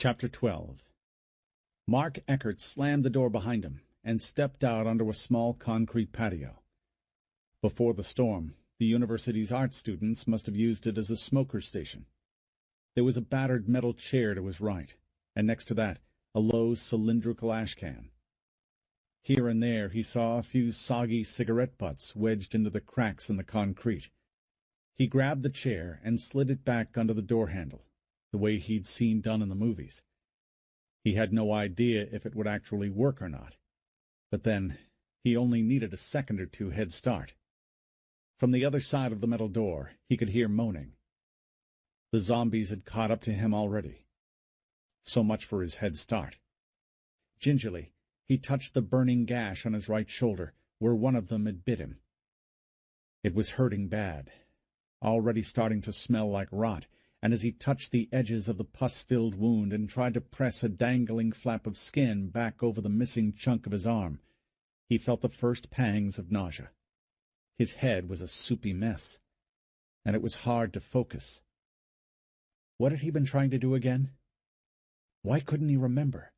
Chapter 12. Mark Eckert slammed the door behind him and stepped out onto a small concrete patio. Before the storm, the university's art students must have used it as a smoker station. There was a battered metal chair to his right, and next to that, a low cylindrical ash can. Here and there he saw a few soggy cigarette butts wedged into the cracks in the concrete. He grabbed the chair and slid it back under the door handle, the way he'd seen done in the movies. He had no idea if it would actually work or not. But then, he only needed a second or two head start. From the other side of the metal door, he could hear moaning. The zombies had caught up to him already. So much for his head start. Gingerly, he touched the burning gash on his right shoulder, where one of them had bit him. It was hurting bad, already starting to smell like rot, and as he touched the edges of the pus-filled wound and tried to press a dangling flap of skin back over the missing chunk of his arm, he felt the first pangs of nausea. His head was a soupy mess, and it was hard to focus. What had he been trying to do again? Why couldn't he remember?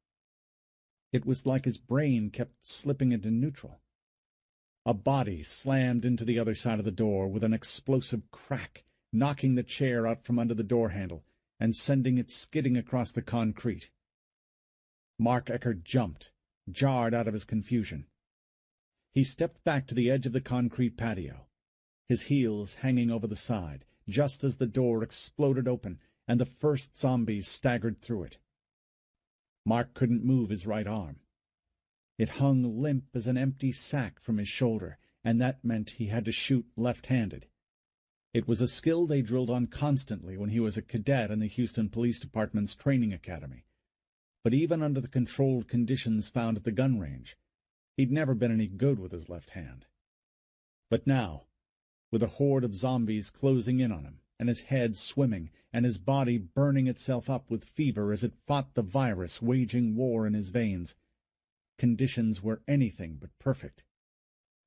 It was like his brain kept slipping into neutral. A body slammed into the other side of the door with an explosive crack, knocking the chair out from under the door handle and sending it skidding across the concrete. Mark Eckert jumped, jarred out of his confusion. He stepped back to the edge of the concrete patio, his heels hanging over the side, just as the door exploded open and the first zombies staggered through it. Mark couldn't move his right arm. It hung limp as an empty sack from his shoulder, and that meant he had to shoot left-handed. It was a skill they drilled on constantly when he was a cadet in the Houston Police Department's training academy. But even under the controlled conditions found at the gun range, he'd never been any good with his left hand. But now, with a horde of zombies closing in on him, and his head swimming, and his body burning itself up with fever as it fought the virus waging war in his veins, conditions were anything but perfect.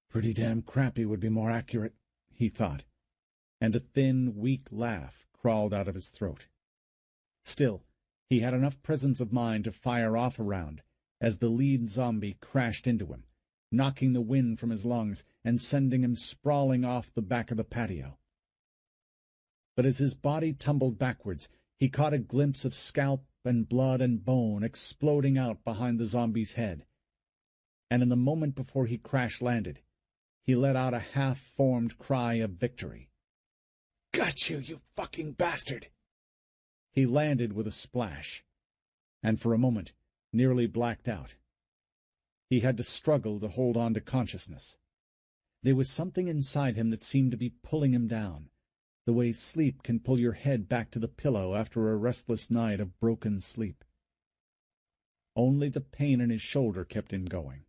Pretty damn crappy would be more accurate, he thought, and a thin, weak laugh crawled out of his throat. Still, he had enough presence of mind to fire off a round as the lead zombie crashed into him, knocking the wind from his lungs and sending him sprawling off the back of the patio. But as his body tumbled backwards, he caught a glimpse of scalp and blood and bone exploding out behind the zombie's head. And in the moment before he crash-landed, he let out a half-formed cry of victory. "Got you, you fucking bastard!" He landed with a splash, and for a moment nearly blacked out. He had to struggle to hold on to consciousness. There was something inside him that seemed to be pulling him down, the way sleep can pull your head back to the pillow after a restless night of broken sleep. Only the pain in his shoulder kept him going.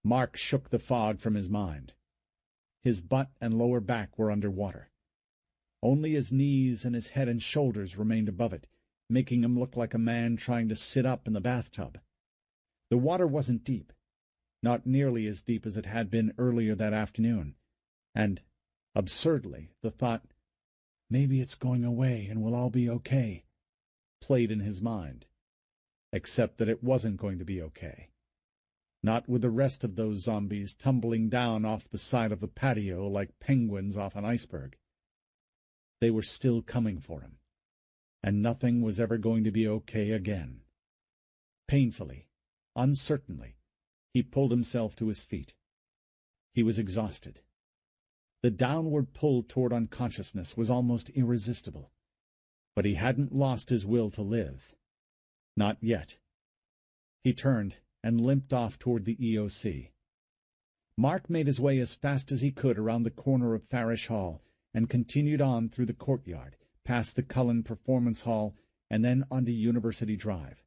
Mark shook the fog from his mind. His butt and lower back were under water. Only his knees and his head and shoulders remained above it, making him look like a man trying to sit up in the bathtub. The water wasn't deep, not nearly as deep as it had been earlier that afternoon, and, absurdly, the thought, "Maybe it's going away and we'll all be okay," played in his mind, except that it wasn't going to be okay. Not with the rest of those zombies tumbling down off the side of the patio like penguins off an iceberg. They were still coming for him, and nothing was ever going to be okay again. Painfully, uncertainly, he pulled himself to his feet. He was exhausted. The downward pull toward unconsciousness was almost irresistible, but he hadn't lost his will to live. Not yet. He turned and limped off toward the EOC. Mark made his way as fast as he could around the corner of Farish Hall and continued on through the courtyard, past the Cullen Performance Hall, and then onto University Drive.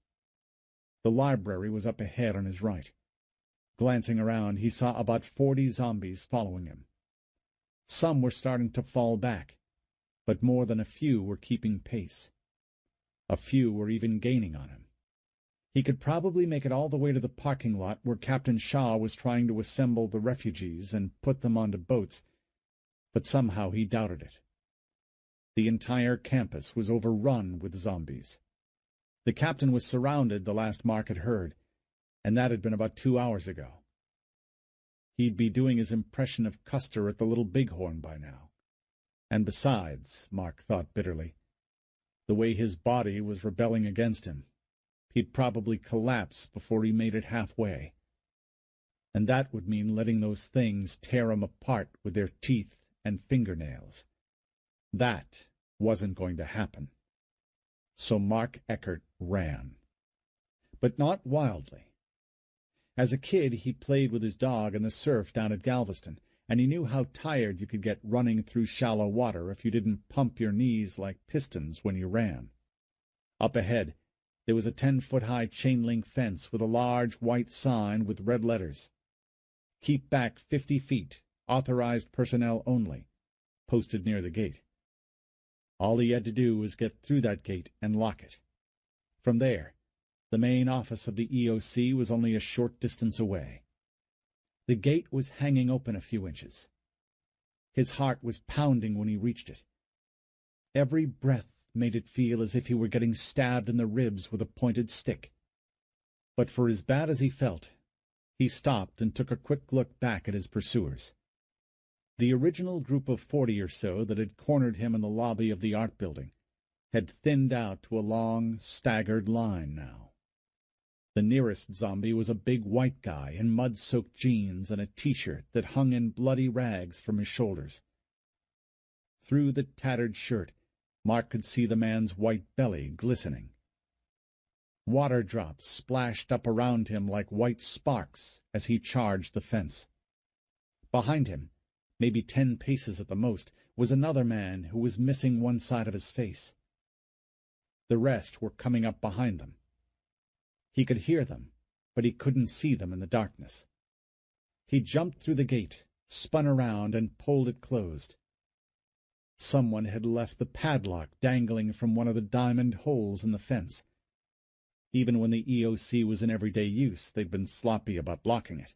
The library was up ahead on his right. Glancing around, he saw about 40 zombies following him. Some were starting to fall back, but more than a few were keeping pace. A few were even gaining on him. He could probably make it all the way to the parking lot where Captain Shaw was trying to assemble the refugees and put them onto boats, but somehow he doubted it. The entire campus was overrun with zombies. The captain was surrounded, the last Mark had heard, and that had been about 2 hours ago. He'd be doing his impression of Custer at the Little Bighorn by now. And besides, Mark thought bitterly, the way his body was rebelling against him, he'd probably collapse before he made it halfway. And that would mean letting those things tear him apart with their teeth and fingernails. That wasn't going to happen. So Mark Eckert ran. But not wildly. As a kid, he played with his dog in the surf down at Galveston, and he knew how tired you could get running through shallow water if you didn't pump your knees like pistons when you ran. Up ahead, there was a 10-foot-high chain-link fence with a large white sign with red letters. "Keep back 50 feet, authorized personnel only," posted near the gate. All he had to do was get through that gate and lock it. From there, the main office of the EOC was only a short distance away. The gate was hanging open a few inches. His heart was pounding when he reached it. Every breath made it feel as if he were getting stabbed in the ribs with a pointed stick. But for as bad as he felt, he stopped and took a quick look back at his pursuers. The original group of 40 or so that had cornered him in the lobby of the art building had thinned out to a long, staggered line now. The nearest zombie was a big white guy in mud-soaked jeans and a T-shirt that hung in bloody rags from his shoulders. Through the tattered shirt, Mark could see the man's white belly glistening. Water drops splashed up around him like white sparks as he charged the fence. Behind him, maybe 10 paces at the most, was another man who was missing one side of his face. The rest were coming up behind them. He could hear them, but he couldn't see them in the darkness. He jumped through the gate, spun around, and pulled it closed. Someone had left the padlock dangling from one of the diamond holes in the fence. Even when the EOC was in everyday use, they'd been sloppy about locking it.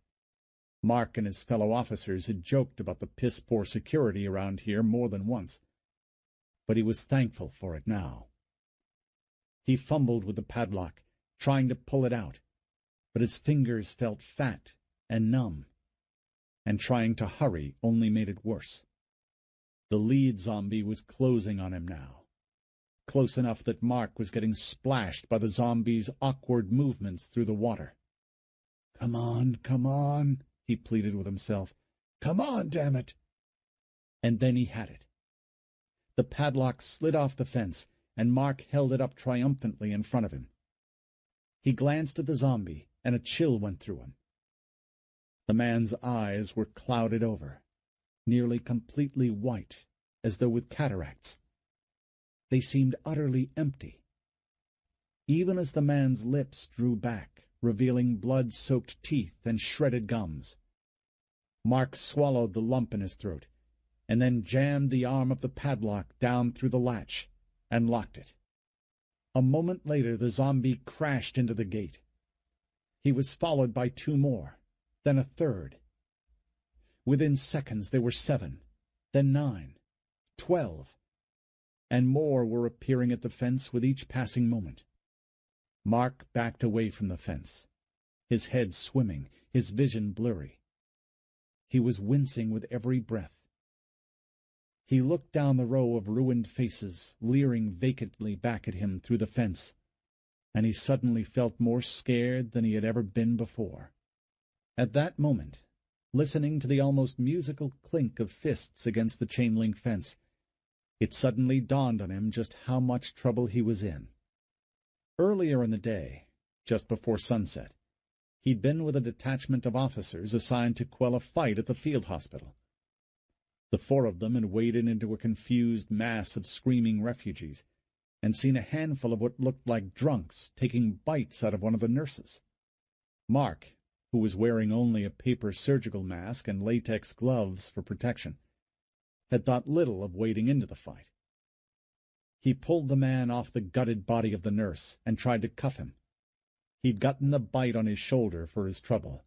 Mark and his fellow officers had joked about the piss-poor security around here more than once, but he was thankful for it now. He fumbled with the padlock, trying to pull it out, but his fingers felt fat and numb, and trying to hurry only made it worse. The lead zombie was closing on him now, close enough that Mark was getting splashed by the zombie's awkward movements through the water. "Come on," he pleaded with himself. "Come on, damn it!" And then he had it. The padlock slid off the fence, and Mark held it up triumphantly in front of him. He glanced at the zombie, and a chill went through him. The man's eyes were clouded over, nearly completely white, as though with cataracts. They seemed utterly empty. Even as the man's lips drew back, revealing blood-soaked teeth and shredded gums, Mark swallowed the lump in his throat, and then jammed the arm of the padlock down through the latch and locked it. A moment later the zombie crashed into the gate. He was followed by 2 more, then a third. Within seconds there were 7, then 9, 12, and more were appearing at the fence with each passing moment. Mark backed away from the fence, his head swimming, his vision blurry. He was wincing with every breath. He looked down the row of ruined faces, leering vacantly back at him through the fence, and he suddenly felt more scared than he had ever been before. At that moment, listening to the almost musical clink of fists against the chain-link fence, it suddenly dawned on him just how much trouble he was in. Earlier in the day, just before sunset, he'd been with a detachment of officers assigned to quell a fight at the field hospital. The 4 of them had waded into a confused mass of screaming refugees and seen a handful of what looked like drunks taking bites out of one of the nurses. Mark, who was wearing only a paper surgical mask and latex gloves for protection, had thought little of wading into the fight. He pulled the man off the gutted body of the nurse and tried to cuff him. He'd gotten the bite on his shoulder for his trouble.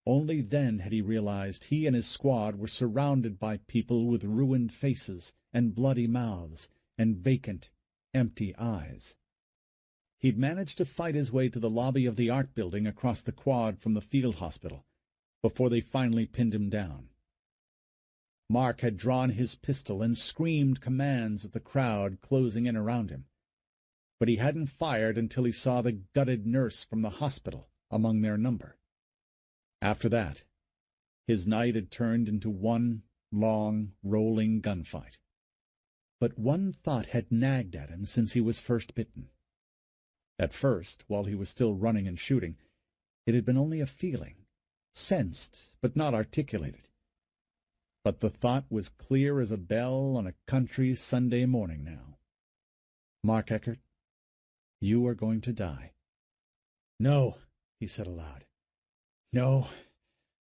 Only then had he realized he and his squad were surrounded by people with ruined faces and bloody mouths and vacant, empty eyes. He'd managed to fight his way to the lobby of the art building across the quad from the field hospital before they finally pinned him down. Mark had drawn his pistol and screamed commands at the crowd closing in around him, but he hadn't fired until he saw the gutted nurse from the hospital among their number. After that, his night had turned into one long, rolling gunfight. But one thought had nagged at him since he was first bitten. At first, while he was still running and shooting, it had been only a feeling, sensed but not articulated. But the thought was clear as a bell on a country Sunday morning now. "Mark Eckert, you are going to die." "No," he said aloud. "No,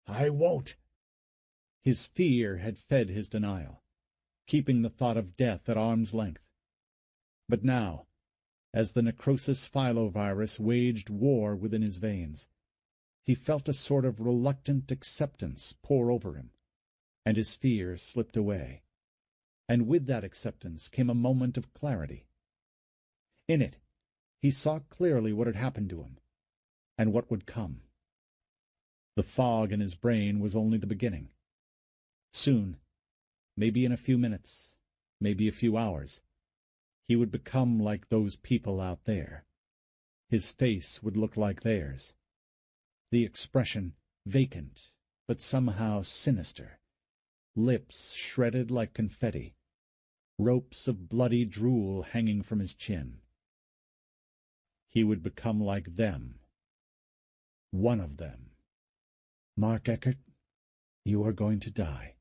I won't." His fear had fed his denial, keeping the thought of death at arm's length. But now, as the necrosis filovirus waged war within his veins, he felt a sort of reluctant acceptance pour over him, and his fear slipped away. And with that acceptance came a moment of clarity. In it, he saw clearly what had happened to him, and what would come. The fog in his brain was only the beginning. Soon, maybe in a few minutes, maybe a few hours, he would become like those people out there. His face would look like theirs. The expression vacant, but somehow sinister. Lips shredded like confetti. Ropes of bloody drool hanging from his chin. He would become like them. One of them. "Mark Eckert, you are going to die."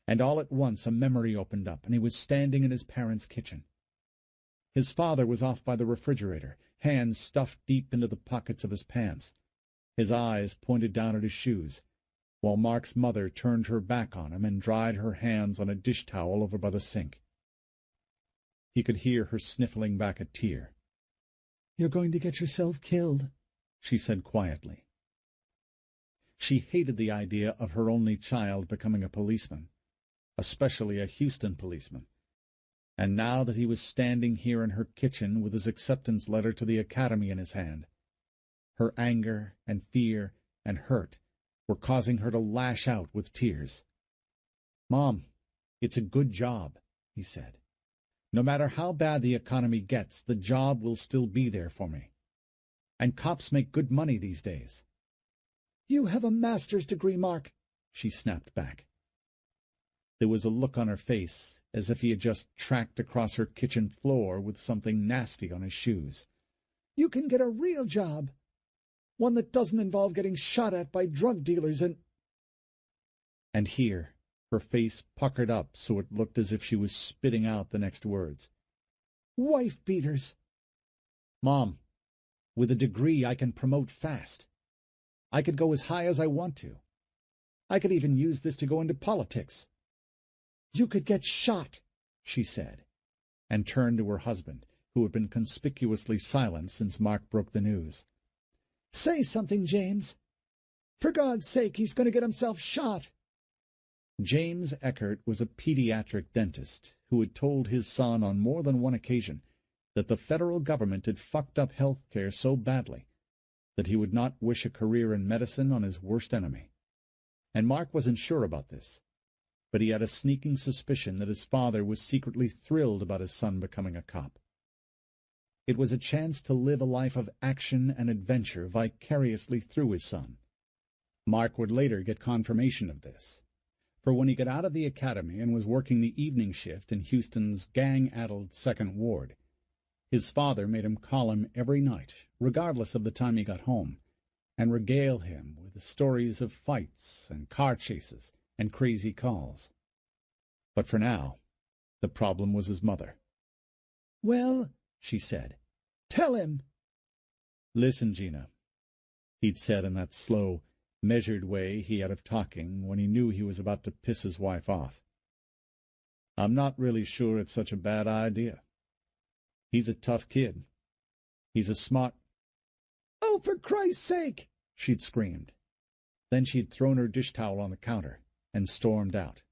And all at once a memory opened up, and he was standing in his parents' kitchen. His father was off by the refrigerator, hands stuffed deep into the pockets of his pants, his eyes pointed down at his shoes, while Mark's mother turned her back on him and dried her hands on a dish towel over by the sink. He could hear her sniffling back a tear. "You're going to get yourself killed," she said quietly. She hated the idea of her only child becoming a policeman, especially a Houston policeman. And now that he was standing here in her kitchen with his acceptance letter to the academy in his hand, her anger and fear and hurt were causing her to lash out with tears. "Mom, it's a good job," he said. "No matter how bad the economy gets, the job will still be there for me. And cops make good money these days." "You have a master's degree, Mark," she snapped back. There was a look on her face as if he had just tracked across her kitchen floor with something nasty on his shoes. "You can get a real job, one that doesn't involve getting shot at by drug dealers and—" And here her face puckered up so it looked as if she was spitting out the next words. "Wife beaters." "Mom, with a degree I can promote fast. I could go as high as I want to. I could even use this to go into politics." "You could get shot," she said, and turned to her husband, who had been conspicuously silent since Mark broke the news. "Say something, James. For God's sake, he's going to get himself shot." James Eckert was a pediatric dentist who had told his son on more than one occasion that the federal government had fucked up health care so badly that he would not wish a career in medicine on his worst enemy. And Mark wasn't sure about this, but he had a sneaking suspicion that his father was secretly thrilled about his son becoming a cop. It was a chance to live a life of action and adventure vicariously through his son. Mark would later get confirmation of this, for when he got out of the academy and was working the evening shift in Houston's gang-addled Second Ward, his father made him call him every night, regardless of the time he got home, and regale him with the stories of fights and car chases and crazy calls. But for now, the problem was his mother. "Well," she said, "tell him." "Listen, Gina," he'd said in that slow, measured way he had of talking when he knew he was about to piss his wife off. "I'm not really sure it's such a bad idea. He's a tough kid. He's a smart—" "Oh, for Christ's sake!" she'd screamed. Then she'd thrown her dish towel on the counter and stormed out.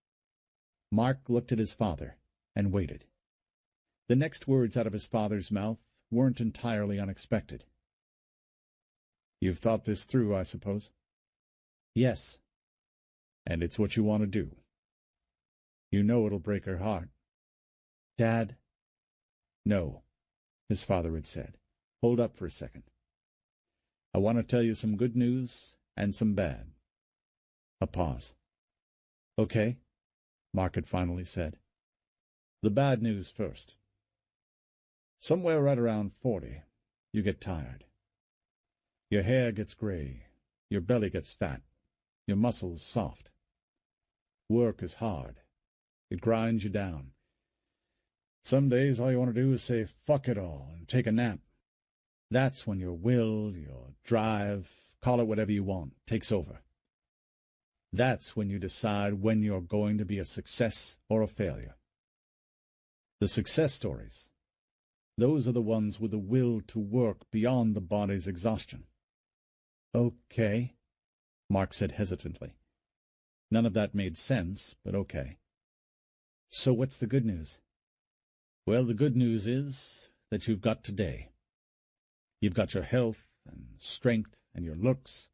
Mark looked at his father and waited. The next words out of his father's mouth weren't entirely unexpected. "You've thought this through, I suppose?" "Yes." "And it's what you want to do. You know it'll break her heart." "Dad—" "No," his father had said. "Hold up for a second. I want to tell you some good news and some bad." A pause. "Okay," Mark had finally said. "The bad news first. Somewhere right around 40, you get tired. Your hair gets gray, your belly gets fat, your muscles soft. Work is hard. It grinds you down. Some days all you want to do is say fuck it all and take a nap. That's when your will, your drive, call it whatever you want, takes over. That's when you decide when you're going to be a success or a failure. The success stories, those are the ones with the will to work beyond the body's exhaustion." "Okay," Mark said hesitantly. None of that made sense, but okay. "So what's the good news?" "Well, the good news is that you've got today. You've got your health and strength and your looks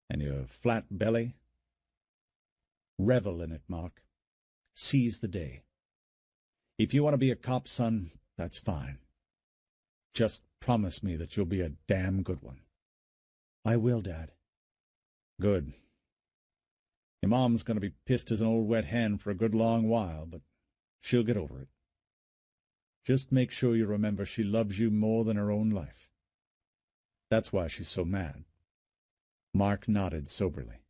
and your flat belly. Revel in it, Mark. Seize the day. If you want to be a cop, son, that's fine. Just promise me that you'll be a damn good one." "I will, Dad." "Good. Your mom's going to be pissed as an old wet hen for a good long while, but she'll get over it. Just make sure you remember she loves you more than her own life. That's why she's so mad." Mark nodded soberly.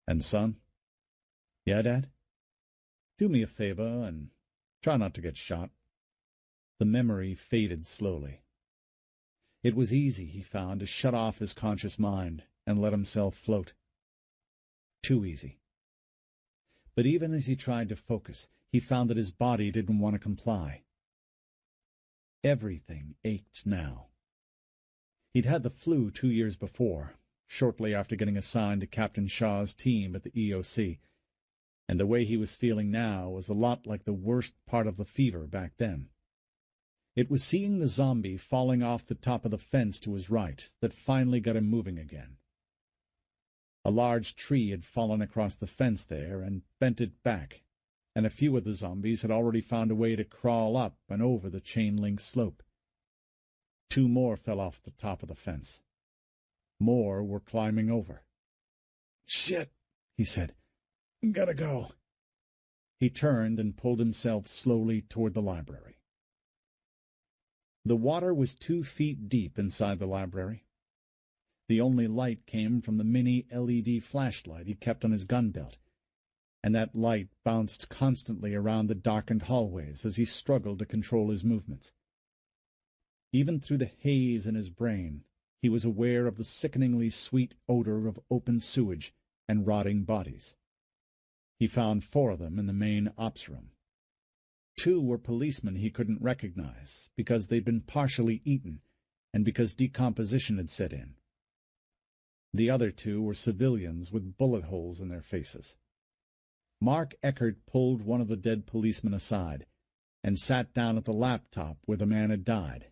"And son?" "Yeah, Dad?" "Do me a favor and try not to get shot." The memory faded slowly. It was easy, he found, to shut off his conscious mind and let himself float. Too easy. But even as he tried to focus, he found that his body didn't want to comply. Everything ached now. He'd had the flu 2 years before, shortly after getting assigned to Captain Shaw's team at the EOC, and the way he was feeling now was a lot like the worst part of the fever back then. It was seeing the zombie falling off the top of the fence to his right that finally got him moving again. A large tree had fallen across the fence there and bent it back, and a few of the zombies had already found a way to crawl up and over the chain-link slope. 2 more fell off the top of the fence. More were climbing over. "Shit," he said. "Gotta go." He turned and pulled himself slowly toward the library. The water was 2 feet deep inside the library. The only light came from the mini LED flashlight he kept on his gun belt, and that light bounced constantly around the darkened hallways as he struggled to control his movements. Even through the haze in his brain, he was aware of the sickeningly sweet odor of open sewage and rotting bodies. He found 4 of them in the main ops room. 2 were policemen he couldn't recognize because they'd been partially eaten and because decomposition had set in. The other 2 were civilians with bullet holes in their faces. Mark Eckert pulled one of the dead policemen aside and sat down at the laptop where the man had died.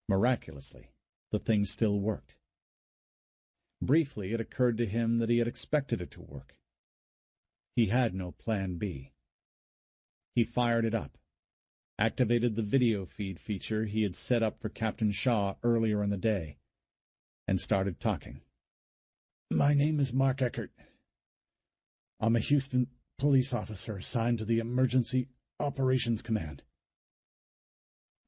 Miraculously, the thing still worked. Briefly, it occurred to him that he had expected it to work. He had no plan B. He fired it up, activated the video feed feature he had set up for Captain Shaw earlier in the day, and started talking. "My name is Mark Eckert. I'm a Houston police officer assigned to the Emergency Operations Command.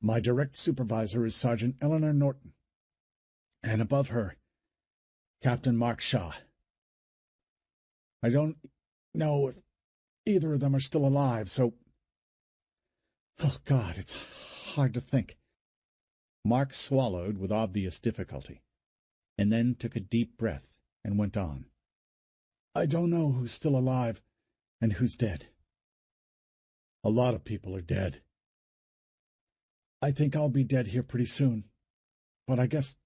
My direct supervisor is Sergeant Eleanor Norton, and above her, Captain Mark Shaw. I don't know if either of them are still alive, so... Oh, God, it's hard to think." Mark swallowed with obvious difficulty, and then took a deep breath and went on. "I don't know who's still alive and who's dead. A lot of people are dead. I think I'll be dead here pretty soon, but I guess...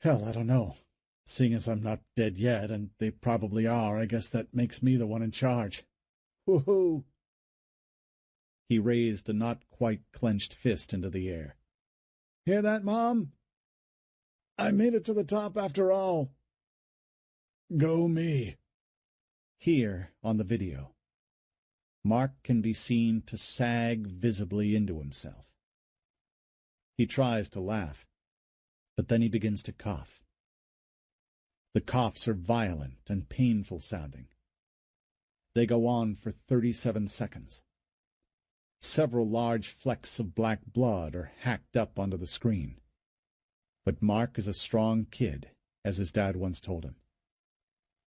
Hell, I don't know. Seeing as I'm not dead yet, and they probably are, I guess that makes me the one in charge. Woohoo!" He raised a not-quite-clenched fist into the air. "Hear that, Mom? I made it to the top after all. Go me." Here, on the video, Mark can be seen to sag visibly into himself. He tries to laugh, but then he begins to cough. The coughs are violent and painful sounding. They go on for 37 seconds. Several large flecks of black blood are hacked up onto the screen. But Mark is a strong kid, as his dad once told him.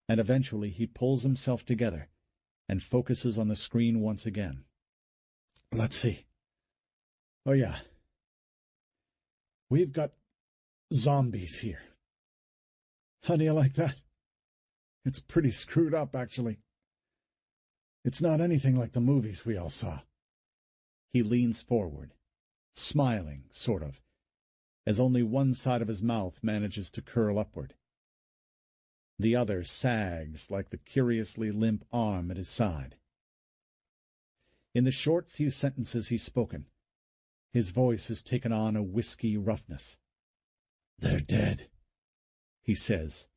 And eventually he pulls himself together and focuses on the screen once again. Let's see. Oh, yeah. We've got zombies here. How do you like that? It's pretty screwed up, actually. It's not anything like the movies we all saw. He leans forward, smiling, sort of, as only one side of his mouth manages to curl upward. The other sags like the curiously limp arm at his side. In the short few sentences he's spoken, his voice has taken on a whisky roughness. "They're dead," he says,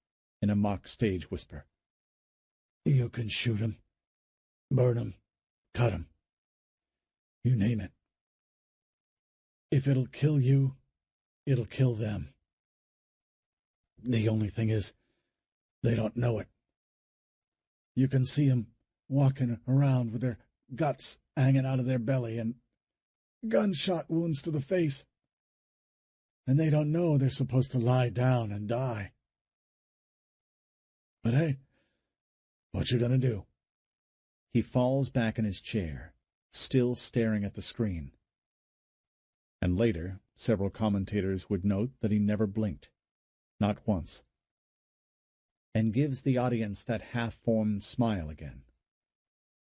in a mock stage whisper. "You can shoot 'em, burn 'em, cut 'em. You name it. If it'll kill you, it'll kill them. The only thing is, they don't know it. You can see 'em walking around with their guts hanging out of their belly and gunshot wounds to the face. And they don't know they're supposed to lie down and die. But hey, what you gonna do?" He falls back in his chair, still staring at the screen. And later, several commentators would note that he never blinked, not once, and gives the audience that half-formed smile again.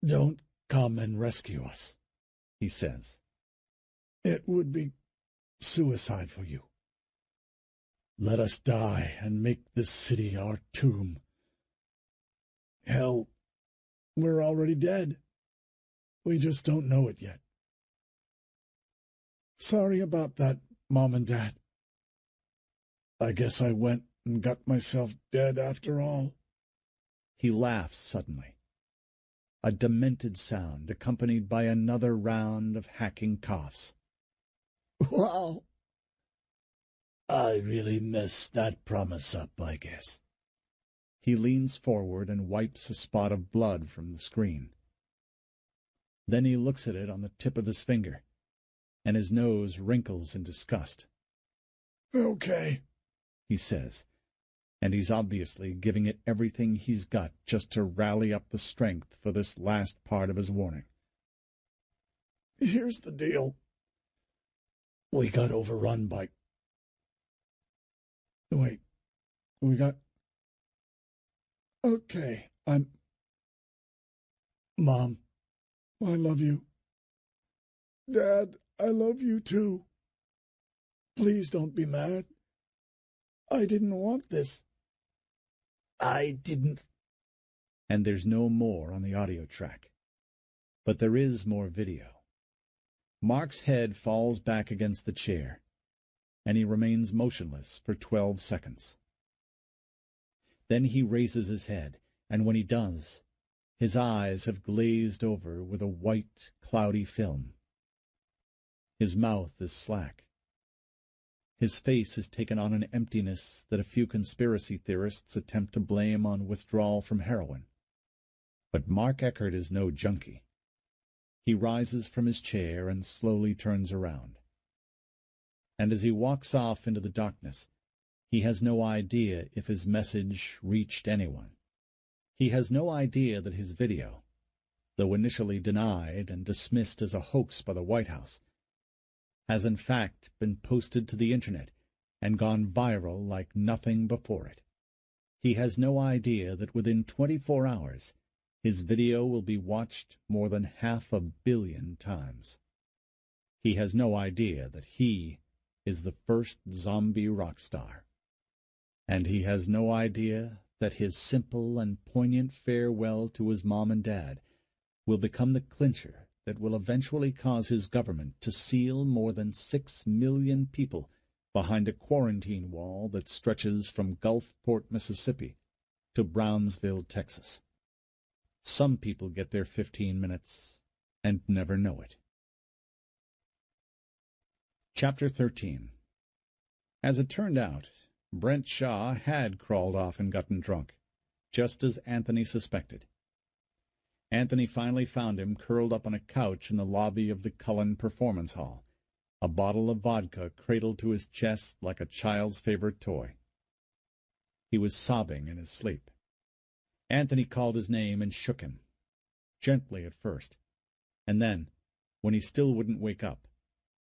"Don't come and rescue us," he says. "It would be suicide for you. Let us die and make this city our tomb. Hell, we're already dead. We just don't know it yet. Sorry about that, Mom and Dad. I guess I went and got myself dead after all." He laughs suddenly, a demented sound accompanied by another round of hacking coughs. "Wow. I really messed that promise up, I guess." He leans forward and wipes a spot of blood from the screen. Then he looks at it on the tip of his finger, and his nose wrinkles in disgust. "Okay," he says, and he's obviously giving it everything he's got just to rally up the strength for this last part of his warning. "Here's the deal. We got overrun by... Wait, we got... Okay, Mom, I love you. Dad, I love you too. Please don't be mad. I didn't want this. I didn't..." And there's no more on the audio track. But there is more video. Mark's head falls back against the chair, and he remains motionless for 12 seconds. Then he raises his head, and when he does, his eyes have glazed over with a white, cloudy film. His mouth is slack. His face has taken on an emptiness that a few conspiracy theorists attempt to blame on withdrawal from heroin. But Mark Eckert is no junkie. He rises from his chair and slowly turns around. And as he walks off into the darkness, he has no idea if his message reached anyone. He has no idea that his video, though initially denied and dismissed as a hoax by the White House, has in fact been posted to the Internet and gone viral like nothing before it. He has no idea that within 24 hours his video will be watched more than 500 million times. He has no idea that he is the first zombie rock star. And he has no idea that his simple and poignant farewell to his mom and dad will become the clincher that will eventually cause his government to seal more than 6 million people behind a quarantine wall that stretches from Gulfport, Mississippi, to Brownsville, Texas. Some people get their 15 minutes and never know it. Chapter 13. As it turned out, Brent Shaw had crawled off and gotten drunk, just as Anthony suspected. Anthony finally found him curled up on a couch in the lobby of the Cullen Performance Hall, a bottle of vodka cradled to his chest like a child's favorite toy. He was sobbing in his sleep. Anthony called his name and shook him, gently at first, and then, when he still wouldn't wake up,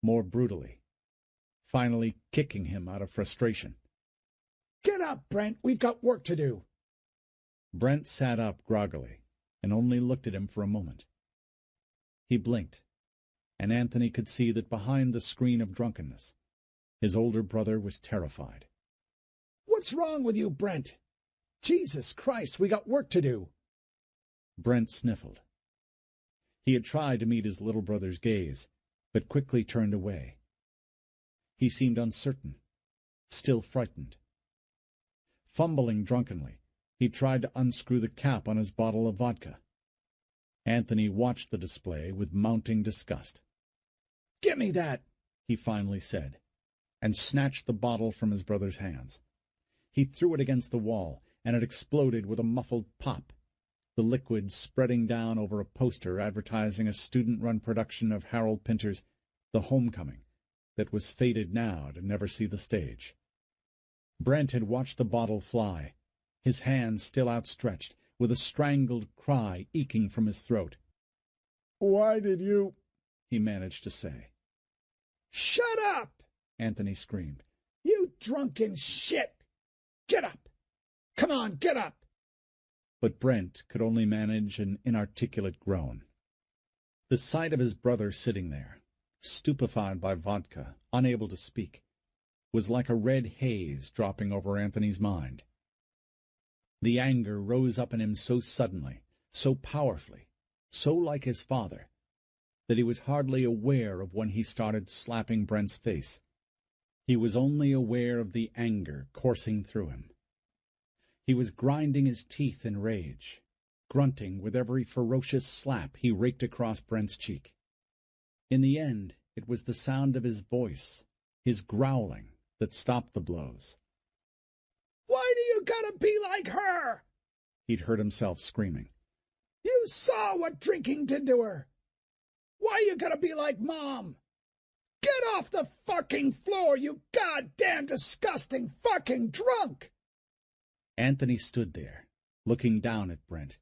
more brutally, finally kicking him out of frustration. "Get up, Brent! We've got work to do!" Brent sat up groggily and only looked at him for a moment. He blinked, and Anthony could see that behind the screen of drunkenness, his older brother was terrified. "What's wrong with you, Brent? Jesus Christ, we got work to do!" Brent sniffled. He had tried to meet his little brother's gaze, but quickly turned away. He seemed uncertain, still frightened. Fumbling drunkenly, he tried to unscrew the cap on his bottle of vodka. Anthony watched the display with mounting disgust. "Give me that," he finally said, and snatched the bottle from his brother's hands. He threw it against the wall, and it exploded with a muffled pop, the liquid spreading down over a poster advertising a student-run production of Harold Pinter's The Homecoming that was fated now to never see the stage. Brent had watched the bottle fly, his hand still outstretched, with a strangled cry eking from his throat. "Why did you—" he managed to say. "Shut up!" Anthony screamed. "You drunken shit! Get up! Come on, get up!" But Brent could only manage an inarticulate groan. The sight of his brother sitting there, stupefied by vodka, unable to speak, was like a red haze dropping over Anthony's mind. The anger rose up in him so suddenly, so powerfully, so like his father, that he was hardly aware of when he started slapping Brent's face. He was only aware of the anger coursing through him. He was grinding his teeth in rage, grunting with every ferocious slap he raked across Brent's cheek. In the end, it was the sound of his voice, his growling, that stopped the blows. "Why do you gotta be like her?" He'd heard himself screaming. "You saw what drinking did to her. Why you gotta be like Mom? Get off the fucking floor, you goddamn disgusting fucking drunk!" Anthony stood there, looking down at Brent,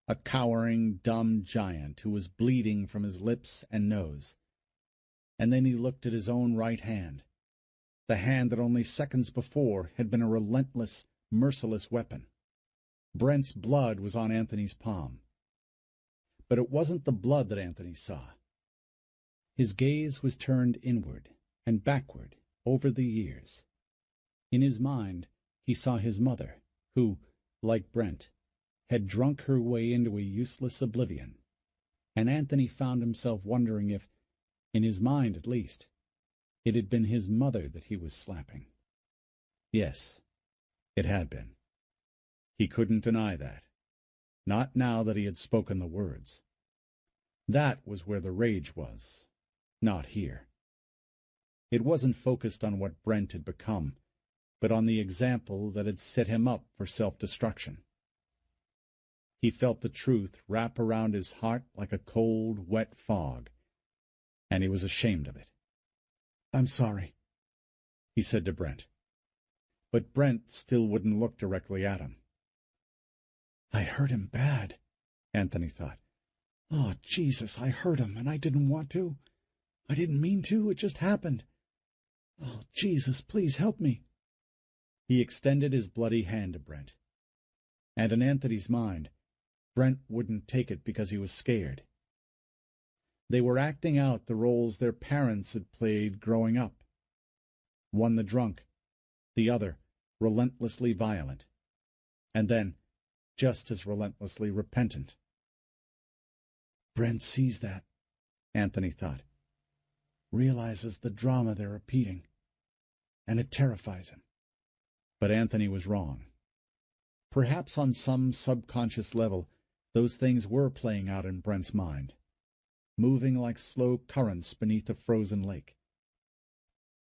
a cowering, dumb giant who was bleeding from his lips and nose. And then he looked at his own right hand, the hand that only seconds before had been a relentless, merciless weapon. Brent's blood was on Anthony's palm. But it wasn't the blood that Anthony saw. His gaze was turned inward and backward over the years. In his mind, he saw his mother, who, like Brent, had drunk her way into a useless oblivion, and Anthony found himself wondering if, in his mind at least, it had been his mother that he was slapping. Yes, it had been. He couldn't deny that, not now that he had spoken the words. That was where the rage was, not here. It wasn't focused on what Brent had become, but on the example that had set him up for self-destruction. He felt the truth wrap around his heart like a cold, wet fog, and he was ashamed of it. "I'm sorry," he said to Brent. But Brent still wouldn't look directly at him. "I hurt him bad," Anthony thought. "Oh, Jesus, I hurt him, and I didn't want to. I didn't mean to, it just happened. Oh, Jesus, please help me." He extended his bloody hand to Brent. And in Anthony's mind, Brent wouldn't take it because he was scared. They were acting out the roles their parents had played growing up. One the drunk, the other relentlessly violent, and then just as relentlessly repentant. "Brent sees that," Anthony thought. Realizes the drama they're repeating, and it terrifies him. But Anthony was wrong. Perhaps on some subconscious level, those things were playing out in Brent's mind, moving like slow currents beneath a frozen lake.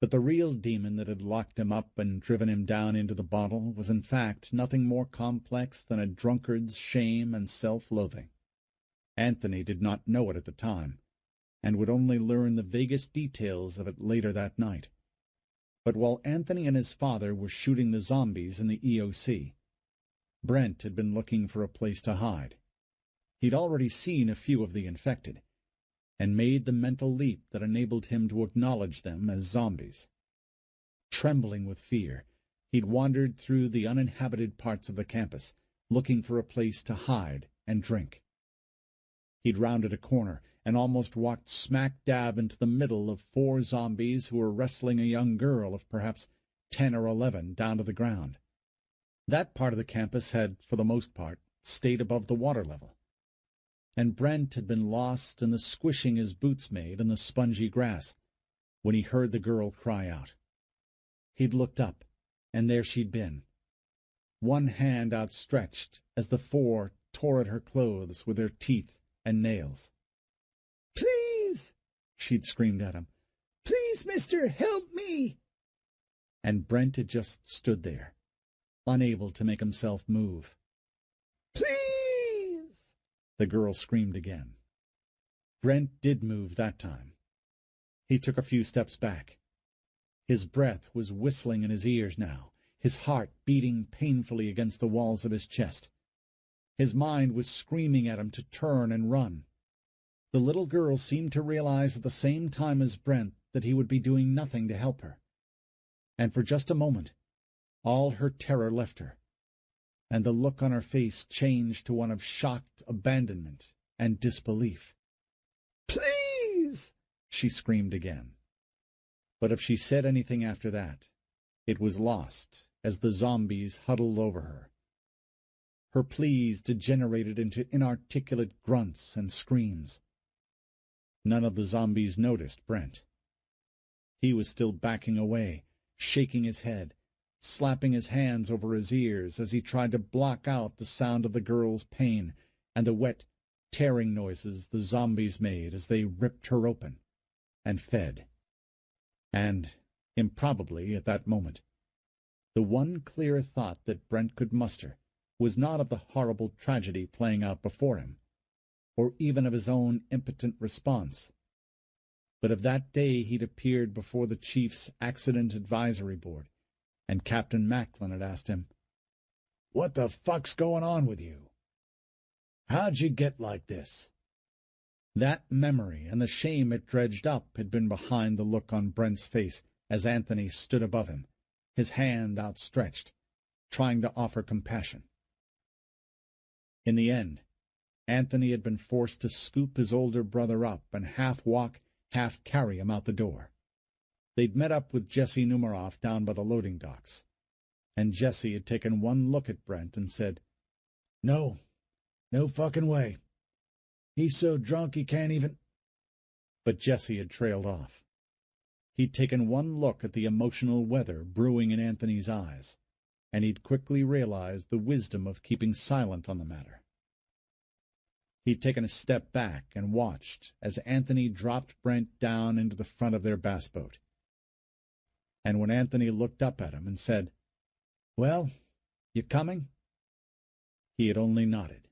But the real demon that had locked him up and driven him down into the bottle was in fact nothing more complex than a drunkard's shame and self-loathing. Anthony did not know it at the time, and would only learn the vaguest details of it later that night. But while Anthony and his father were shooting the zombies in the EOC, Brent had been looking for a place to hide. He'd already seen a few of the infected, and made the mental leap that enabled him to acknowledge them as zombies. Trembling with fear, he'd wandered through the uninhabited parts of the campus, looking for a place to hide and drink. He'd rounded a corner and almost walked smack dab into the middle of 4 zombies who were wrestling a young girl of perhaps 10 or 11 down to the ground. That part of the campus had, for the most part, stayed above the water level, and Brent had been lost in the squishing his boots made in the spongy grass when he heard the girl cry out. He'd looked up, and there she'd been, one hand outstretched as the 4 tore at her clothes with their teeth and nails. "Please!" she'd screamed at him. "Please, mister, help me!" And Brent had just stood there, unable to make himself move. "Please!" The girl screamed again. Brent did move that time. He took a few steps back. His breath was whistling in his ears now, his heart beating painfully against the walls of his chest. His mind was screaming at him to turn and run. The little girl seemed to realize at the same time as Brent that he would be doing nothing to help her. And for just a moment, all her terror left her, and the look on her face changed to one of shocked abandonment and disbelief. "Please!" she screamed again. But if she said anything after that, it was lost as the zombies huddled over her. Her pleas degenerated into inarticulate grunts and screams. None of the zombies noticed Brent. He was still backing away, shaking his head, slapping his hands over his ears as he tried to block out the sound of the girl's pain and the wet, tearing noises the zombies made as they ripped her open and fed. And, improbably at that moment, the one clear thought that Brent could muster was not of the horrible tragedy playing out before him, or even of his own impotent response, but of that day he'd appeared before the chief's accident advisory board, and Captain Macklin had asked him, "What the fuck's going on with you? How'd you get like this?" That memory and the shame it dredged up had been behind the look on Brent's face as Anthony stood above him, his hand outstretched, trying to offer compassion. In the end, Anthony had been forced to scoop his older brother up and half walk, half carry him out the door. They'd met up with Jesse Numeroff down by the loading docks, and Jesse had taken one look at Brent and said, No fucking way. He's so drunk he can't even—" But Jesse had trailed off. He'd taken one look at the emotional weather brewing in Anthony's eyes, and he'd quickly realized the wisdom of keeping silent on the matter. He'd taken a step back and watched as Anthony dropped Brent down into the front of their bass boat. And when Anthony looked up at him and said, "Well, you coming?" he had only nodded.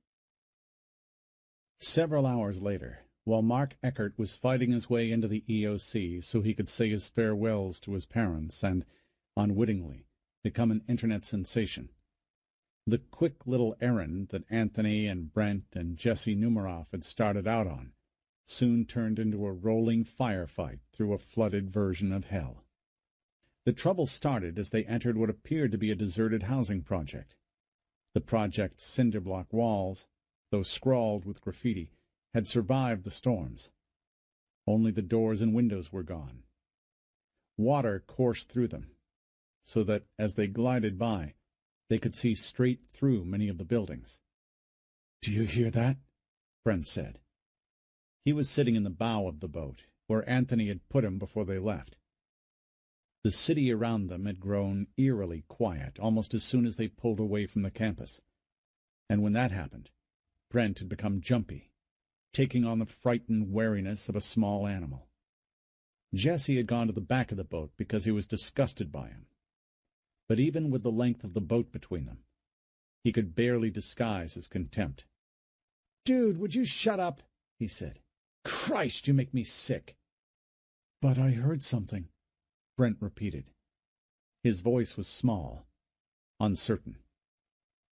Several hours later, while Mark Eckert was fighting his way into the EOC so he could say his farewells to his parents and, unwittingly, become an internet sensation, the quick little errand that Anthony and Brent and Jesse Numeroff had started out on soon turned into a rolling firefight through a flooded version of hell. The trouble started as they entered what appeared to be a deserted housing project. The project's cinder-block walls, though scrawled with graffiti, had survived the storms. Only the doors and windows were gone. Water coursed through them, so that, as they glided by, they could see straight through many of the buildings. "Do you hear that?" Brent said. He was sitting in the bow of the boat, where Anthony had put him before they left. The city around them had grown eerily quiet almost as soon as they pulled away from the campus. And when that happened, Brent had become jumpy, taking on the frightened wariness of a small animal. Jesse had gone to the back of the boat because he was disgusted by him. But even with the length of the boat between them, he could barely disguise his contempt. "Dude, would you shut up?" he said. "Christ, you make me sick." "But I heard something," Brent repeated. His voice was small, uncertain.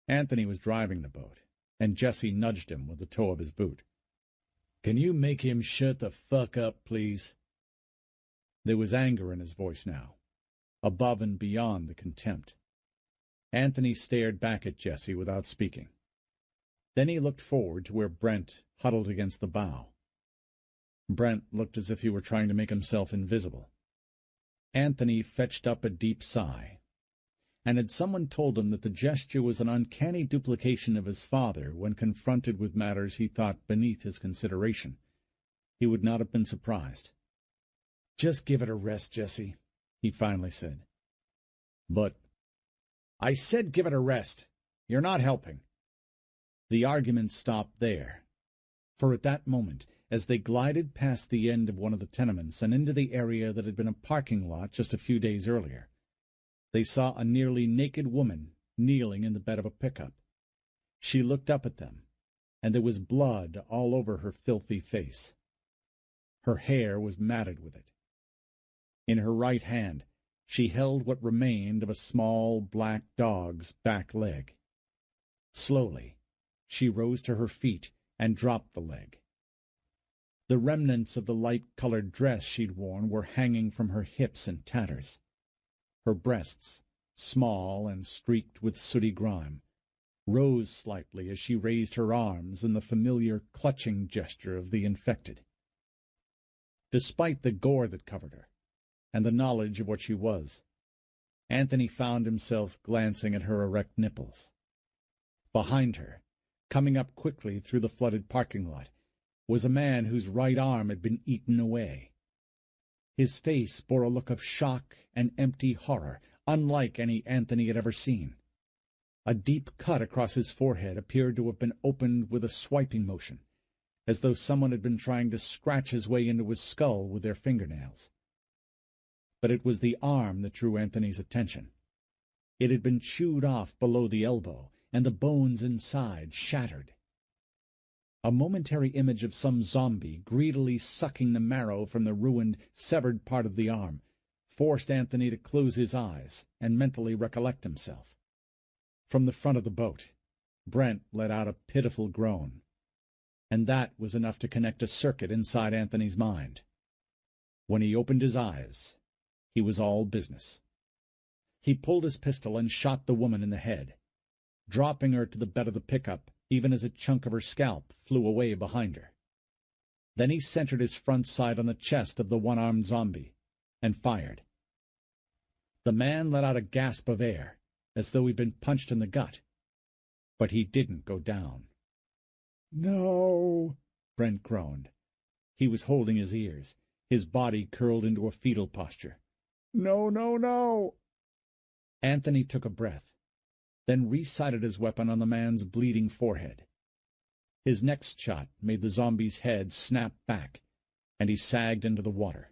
Anthony was driving the boat, and Jesse nudged him with the toe of his boot. "Can you make him shut the fuck up, please?" There was anger in his voice now, above and beyond the contempt. Anthony stared back at Jesse without speaking. Then he looked forward to where Brent huddled against the bow. Brent looked as if he were trying to make himself invisible. Anthony fetched up a deep sigh, and had someone told him that the gesture was an uncanny duplication of his father when confronted with matters he thought beneath his consideration, he would not have been surprised. "Just give it a rest, Jesse," he finally said. "But—" "I said give it a rest. You're not helping." The argument stopped there, for at that moment, as they glided past the end of one of the tenements and into the area that had been a parking lot just a few days earlier, they saw a nearly naked woman kneeling in the bed of a pickup. She looked up at them, and there was blood all over her filthy face. Her hair was matted with it. In her right hand she held what remained of a small black dog's back leg. Slowly she rose to her feet and dropped the leg. The remnants of the light-colored dress she'd worn were hanging from her hips in tatters. Her breasts, small and streaked with sooty grime, rose slightly as she raised her arms in the familiar clutching gesture of the infected. Despite the gore that covered her, and the knowledge of what she was, Anthony found himself glancing at her erect nipples. Behind her, coming up quickly through the flooded parking lot, was a man whose right arm had been eaten away. His face bore a look of shock and empty horror, unlike any Anthony had ever seen. A deep cut across his forehead appeared to have been opened with a swiping motion, as though someone had been trying to scratch his way into his skull with their fingernails. But it was the arm that drew Anthony's attention. It had been chewed off below the elbow, and the bones inside shattered. A momentary image of some zombie greedily sucking the marrow from the ruined, severed part of the arm forced Anthony to close his eyes and mentally recollect himself. From the front of the boat, Brent let out a pitiful groan, and that was enough to connect a circuit inside Anthony's mind. When he opened his eyes, he was all business. He pulled his pistol and shot the woman in the head, dropping her to the bed of the pickup even as a chunk of her scalp flew away behind her. Then he centered his front sight on the chest of the one-armed zombie and fired. The man let out a gasp of air, as though he'd been punched in the gut, but he didn't go down. "No," Brent groaned. He was holding his ears, his body curled into a fetal posture. "No, no, no." Anthony took a breath, then re-sighted his weapon on the man's bleeding forehead. His next shot made the zombie's head snap back, and he sagged into the water.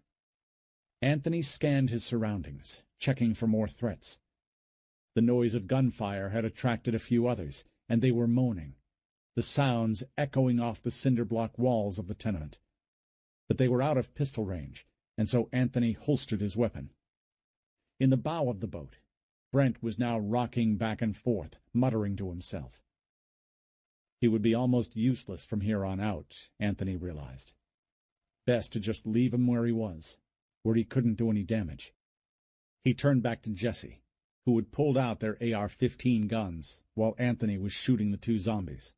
Anthony scanned his surroundings, checking for more threats. The noise of gunfire had attracted a few others, and they were moaning, the sounds echoing off the cinder-block walls of the tenement. But they were out of pistol range, and so Anthony holstered his weapon. In the bow of the boat, Brent was now rocking back and forth, muttering to himself. He would be almost useless from here on out, Anthony realized. Best to just leave him where he was, where he couldn't do any damage. He turned back to Jesse, who had pulled out their AR-15 guns while Anthony was shooting the two zombies.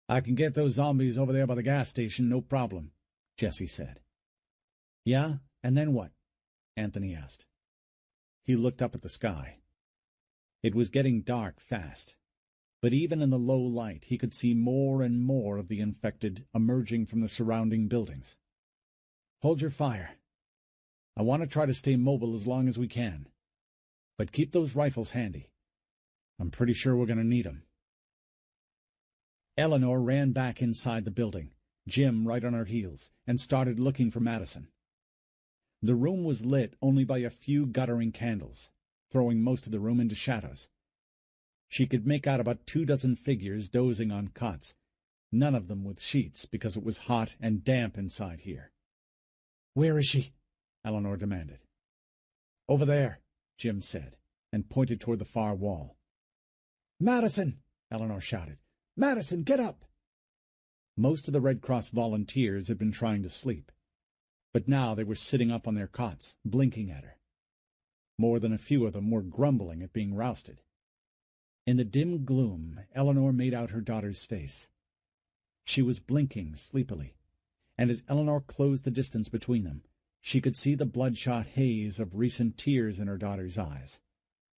"I can get those zombies over there by the gas station, no problem," Jesse said. "Yeah, and then what?" Anthony asked. He looked up at the sky. It was getting dark fast. But even in the low light he could see more and more of the infected emerging from the surrounding buildings. "Hold your fire. I want to try to stay mobile as long as we can. But keep those rifles handy. I'm pretty sure we're going to need them." Eleanor ran back inside the building, Jim right on her heels, and started looking for Madison. The room was lit only by a few guttering candles, throwing most of the room into shadows. She could make out about 24 figures dozing on cots, none of them with sheets because it was hot and damp inside here. "Where is she?" Eleanor demanded. "Over there," Jim said, and pointed toward the far wall. "Madison!" Eleanor shouted. "Madison, get up!" Most of the Red Cross volunteers had been trying to sleep, but now they were sitting up on their cots, blinking at her. More than a few of them were grumbling at being rousted. In the dim gloom, Eleanor made out her daughter's face. She was blinking sleepily, and as Eleanor closed the distance between them, she could see the bloodshot haze of recent tears in her daughter's eyes,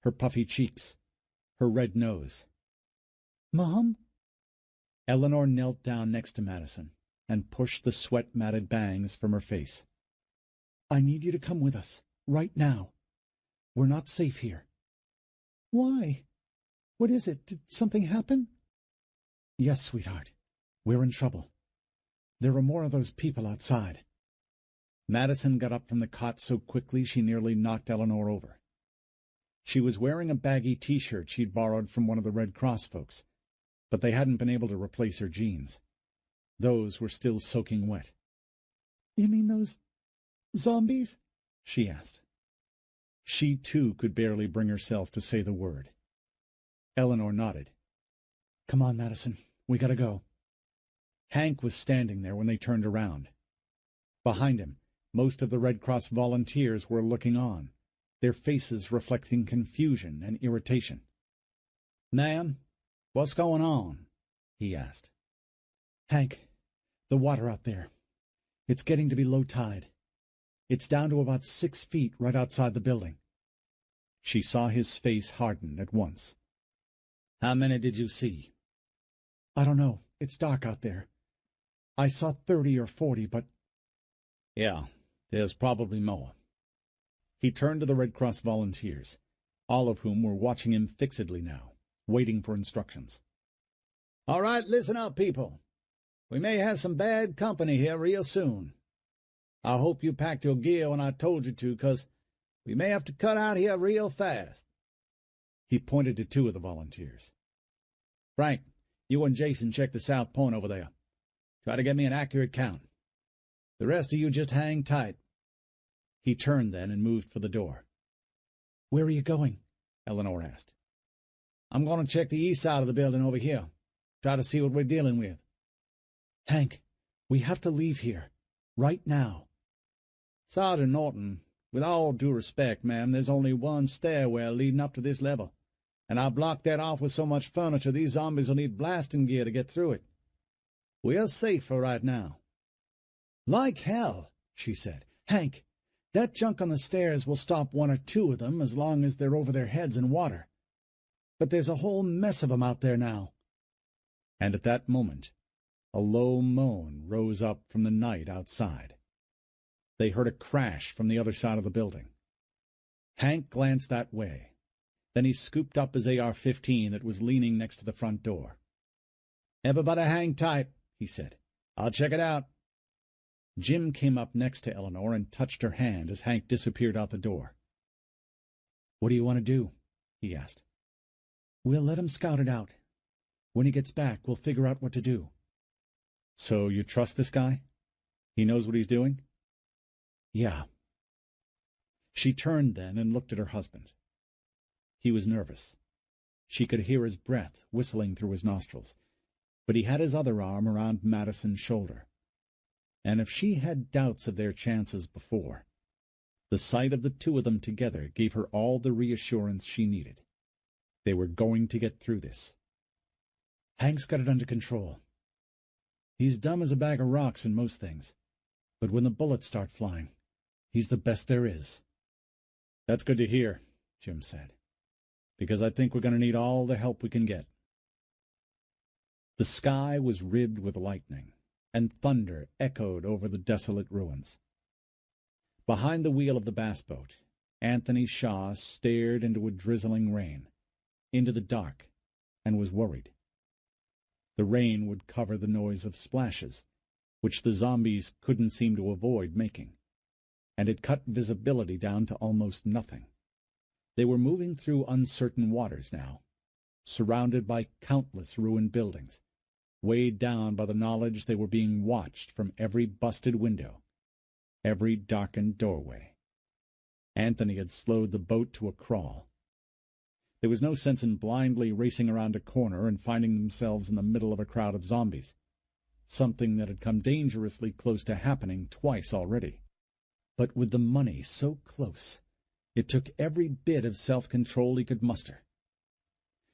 her puffy cheeks, her red nose. "Mom?" Eleanor knelt down next to Madison and pushed the sweat-matted bangs from her face. "I need you to come with us, right now. We're not safe here." "Why? What is it? Did something happen?" "Yes, sweetheart. We're in trouble. There are more of those people outside." Madison got up from the cot so quickly she nearly knocked Eleanor over. She was wearing a baggy T-shirt she'd borrowed from one of the Red Cross folks, but they hadn't been able to replace her jeans. Those were still soaking wet. "You mean those zombies?" she asked. She, too, could barely bring herself to say the word. Eleanor nodded. "Come on, Madison. We gotta go." Hank was standing there when they turned around. Behind him, most of the Red Cross volunteers were looking on, their faces reflecting confusion and irritation. "Ma'am, what's going on?" he asked. "Hank, the water out there. It's getting to be low tide. It's down to about 6 feet right outside the building." She saw his face harden at once. "How many did you see?" "I don't know. It's dark out there. I saw 30 or 40, but—" "Yeah, there's probably more." He turned to the Red Cross volunteers, all of whom were watching him fixedly now, waiting for instructions. "All right, listen up, people. We may have some bad company here real soon. I hope you packed your gear when I told you to, 'cause we may have to cut out here real fast." He pointed to 2 of the volunteers. "Frank, you and Jason check the south point over there. Try to get me an accurate count. The rest of you just hang tight." He turned then and moved for the door. "Where are you going?" Eleanor asked. "I'm going to check the east side of the building over here. Try to see what we're dealing with." "Hank, we have to leave here. Right now." "Sergeant Norton, with all due respect, ma'am, there's only one stairwell leading up to this level, and I blocked that off with so much furniture these zombies will need blasting gear to get through it. We're safe for right now." "Like hell," she said. "Hank, that junk on the stairs will stop 1 or 2 of them as long as they're over their heads in water. But there's a whole mess of them out there now." And at that moment, a low moan rose up from the night outside. They heard a crash from the other side of the building. Hank glanced that way. Then he scooped up his AR-15 that was leaning next to the front door. "Everybody hang tight," he said. "I'll check it out." Jim came up next to Eleanor and touched her hand as Hank disappeared out the door. "What do you want to do?" he asked. "We'll let him scout it out. When he gets back, we'll figure out what to do." "So you trust this guy? He knows what he's doing?" "Yeah." She turned then and looked at her husband. He was nervous. She could hear his breath whistling through his nostrils, but he had his other arm around Madison's shoulder. And if she had doubts of their chances before, the sight of the 2 of them together gave her all the reassurance she needed. They were going to get through this. "Hank's got it under control. He's dumb as a bag of rocks in most things, but when the bullets start flying, he's the best there is." "That's good to hear," Jim said, "because I think we're going to need all the help we can get." The sky was ribbed with lightning, and thunder echoed over the desolate ruins. Behind the wheel of the bass boat, Anthony Shaw stared into a drizzling rain, into the dark, and was worried. The rain would cover the noise of splashes, which the zombies couldn't seem to avoid making, and it cut visibility down to almost nothing. They were moving through uncertain waters now, surrounded by countless ruined buildings, weighed down by the knowledge they were being watched from every busted window, every darkened doorway. Anthony had slowed the boat to a crawl. There was no sense in blindly racing around a corner and finding themselves in the middle of a crowd of zombies, something that had come dangerously close to happening twice already. But with the money so close, it took every bit of self-control he could muster.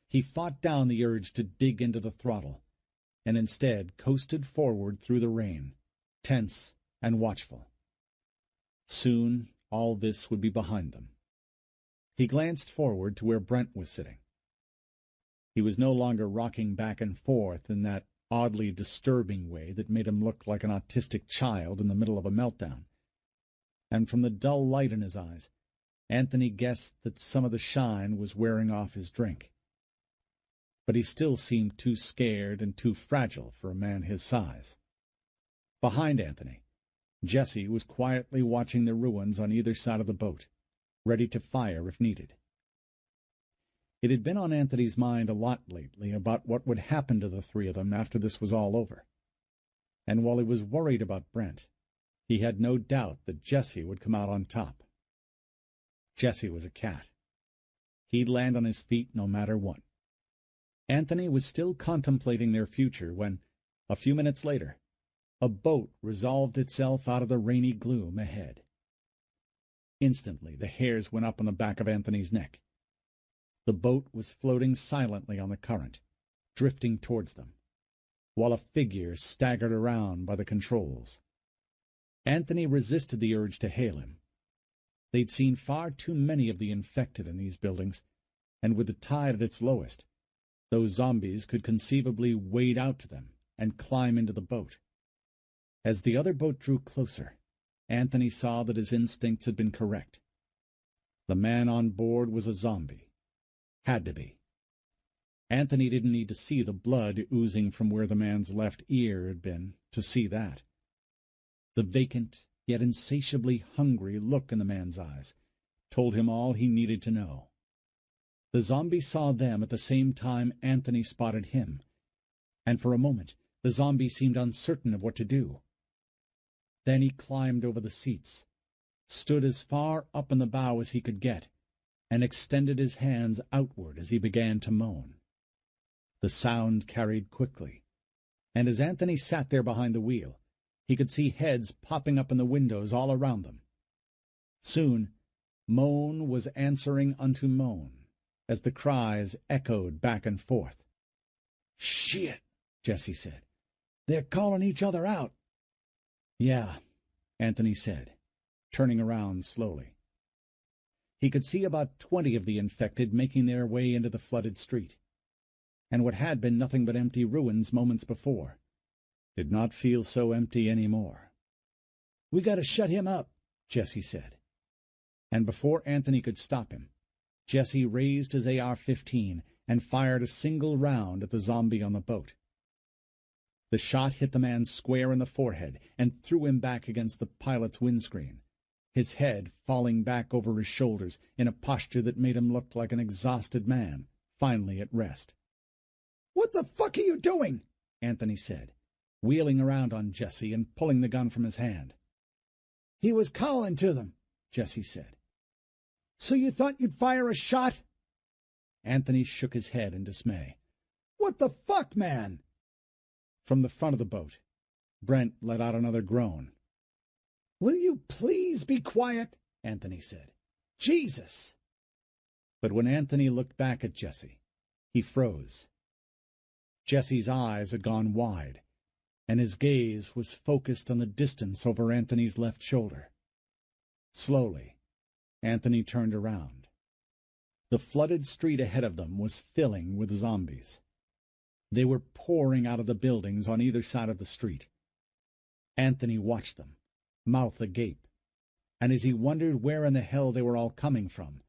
He fought down the urge to dig into the throttle, and instead coasted forward through the rain, tense and watchful. Soon all this would be behind them. He glanced forward to where Brent was sitting. He was no longer rocking back and forth in that oddly disturbing way that made him look like an autistic child in the middle of a meltdown. And from the dull light in his eyes, Anthony guessed that some of the shine was wearing off his drink. But he still seemed too scared and too fragile for a man his size. Behind Anthony, Jesse was quietly watching the ruins on either side of the boat, ready to fire if needed. It had been on Anthony's mind a lot lately about what would happen to the three of them after this was all over. And while he was worried about Brent, he had no doubt that Jesse would come out on top. Jesse was a cat. He'd land on his feet no matter what. Anthony was still contemplating their future when, a few minutes later, a boat resolved itself out of the rainy gloom ahead. Instantly the hairs went up on the back of Anthony's neck. The boat was floating silently on the current, drifting towards them, while a figure staggered around by the controls. Anthony resisted the urge to hail him. They'd seen far too many of the infected in these buildings, and with the tide at its lowest, those zombies could conceivably wade out to them and climb into the boat. As the other boat drew closer, Anthony saw that his instincts had been correct. The man on board was a zombie. Had to be. Anthony didn't need to see the blood oozing from where the man's left ear had been to see that. The vacant, yet insatiably hungry look in the man's eyes told him all he needed to know. The zombie saw them at the same time Anthony spotted him, and for a moment the zombie seemed uncertain of what to do. Then he climbed over the seats, stood as far up in the bow as he could get, and extended his hands outward as he began to moan. The sound carried quickly, and as Anthony sat there behind the wheel, he could see heads popping up in the windows all around them. Soon, moan was answering unto moan, as the cries echoed back and forth. "Shit," Jesse said. "They're calling each other out." "Yeah," Anthony said, turning around slowly. He could see about 20 of the infected making their way into the flooded street, and what had been nothing but empty ruins moments before did not feel so empty any more. "We got to shut him up," Jesse said. And before Anthony could stop him, Jesse raised his AR-15 and fired a single round at the zombie on the boat. The shot hit the man square in the forehead and threw him back against the pilot's windscreen, his head falling back over his shoulders in a posture that made him look like an exhausted man, finally at rest. "What the fuck are you doing?" Anthony said, wheeling around on Jesse and pulling the gun from his hand. "He was calling to them," Jesse said. "So you thought you'd fire a shot?" Anthony shook his head in dismay. "What the fuck, man?" From the front of the boat, Brent let out another groan. "Will you please be quiet?" Anthony said. "Jesus!" But when Anthony looked back at Jesse, he froze. Jesse's eyes had gone wide, and his gaze was focused on the distance over Anthony's left shoulder. Slowly, Anthony turned around. The flooded street ahead of them was filling with zombies. They were pouring out of the buildings on either side of the street. Anthony watched them, mouth agape, and as he wondered where in the hell they were all coming from,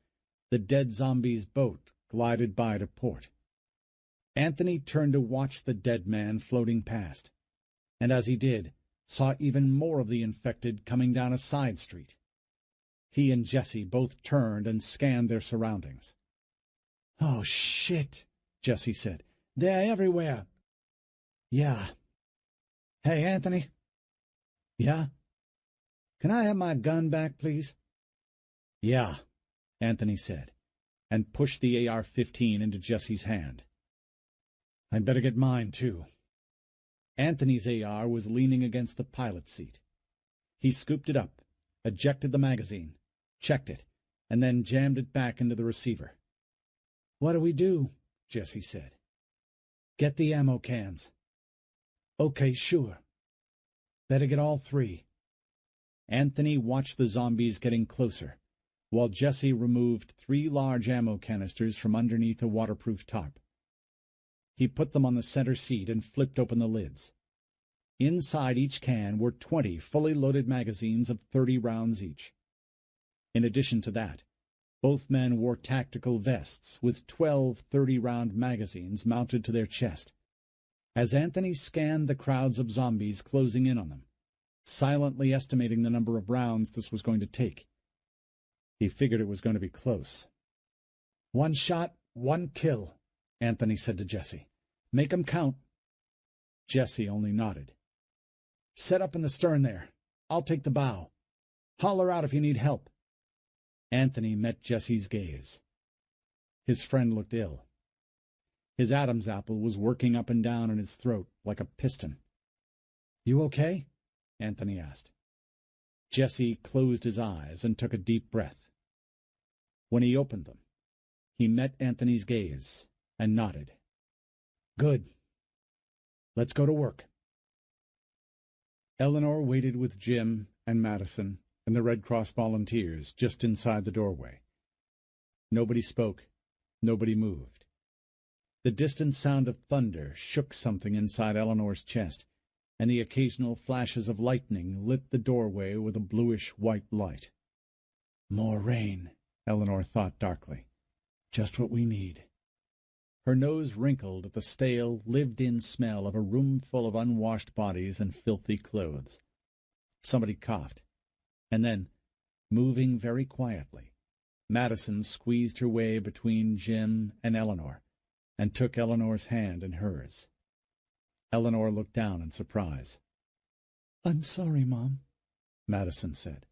the dead zombies' boat glided by to port. Anthony turned to watch the dead man floating past, and as he did, saw even more of the infected coming down a side street. He and Jesse both turned and scanned their surroundings. "Oh, shit," Jesse said. "They're everywhere." "Yeah." "Hey, Anthony." "Yeah?" "Can I have my gun back, please?" "Yeah," Anthony said, and pushed the AR-15 into Jesse's hand. "I'd better get mine, too." Anthony's AR was leaning against the pilot's seat. He scooped it up, ejected the magazine, checked it, and then jammed it back into the receiver. "What do we do?" Jesse said. "Get the ammo cans." "Okay, sure." "Better get all 3. Anthony watched the zombies getting closer, while Jesse removed 3 large ammo canisters from underneath a waterproof tarp. He put them on the center seat and flipped open the lids. Inside each can were 20 fully loaded magazines of 30 rounds each. In addition to that, both men wore tactical vests with 12 30-round magazines mounted to their chest. As Anthony scanned the crowds of zombies closing in on them, silently estimating the number of rounds this was going to take, he figured it was going to be close. "1 shot, 1 kill," Anthony said to Jesse. "Make 'em count." Jesse only nodded. "Set up in the stern there. I'll take the bow. Holler out if you need help." Anthony met Jesse's gaze. His friend looked ill. His Adam's apple was working up and down in his throat like a piston. "You okay?" Anthony asked. Jesse closed his eyes and took a deep breath. When he opened them, he met Anthony's gaze and nodded. "Good. Let's go to work." Eleanor waited with Jim and Madison and the Red Cross volunteers just inside the doorway. Nobody spoke. Nobody moved. The distant sound of thunder shook something inside Eleanor's chest, and the occasional flashes of lightning lit the doorway with a bluish-white light. "More rain," Eleanor thought darkly. "Just what we need." Her nose wrinkled at the stale, lived-in smell of a room full of unwashed bodies and filthy clothes. Somebody coughed, and then, moving very quietly, Madison squeezed her way between Jim and Eleanor and took Eleanor's hand in hers. Eleanor looked down in surprise. "I'm sorry, Mom," Madison said.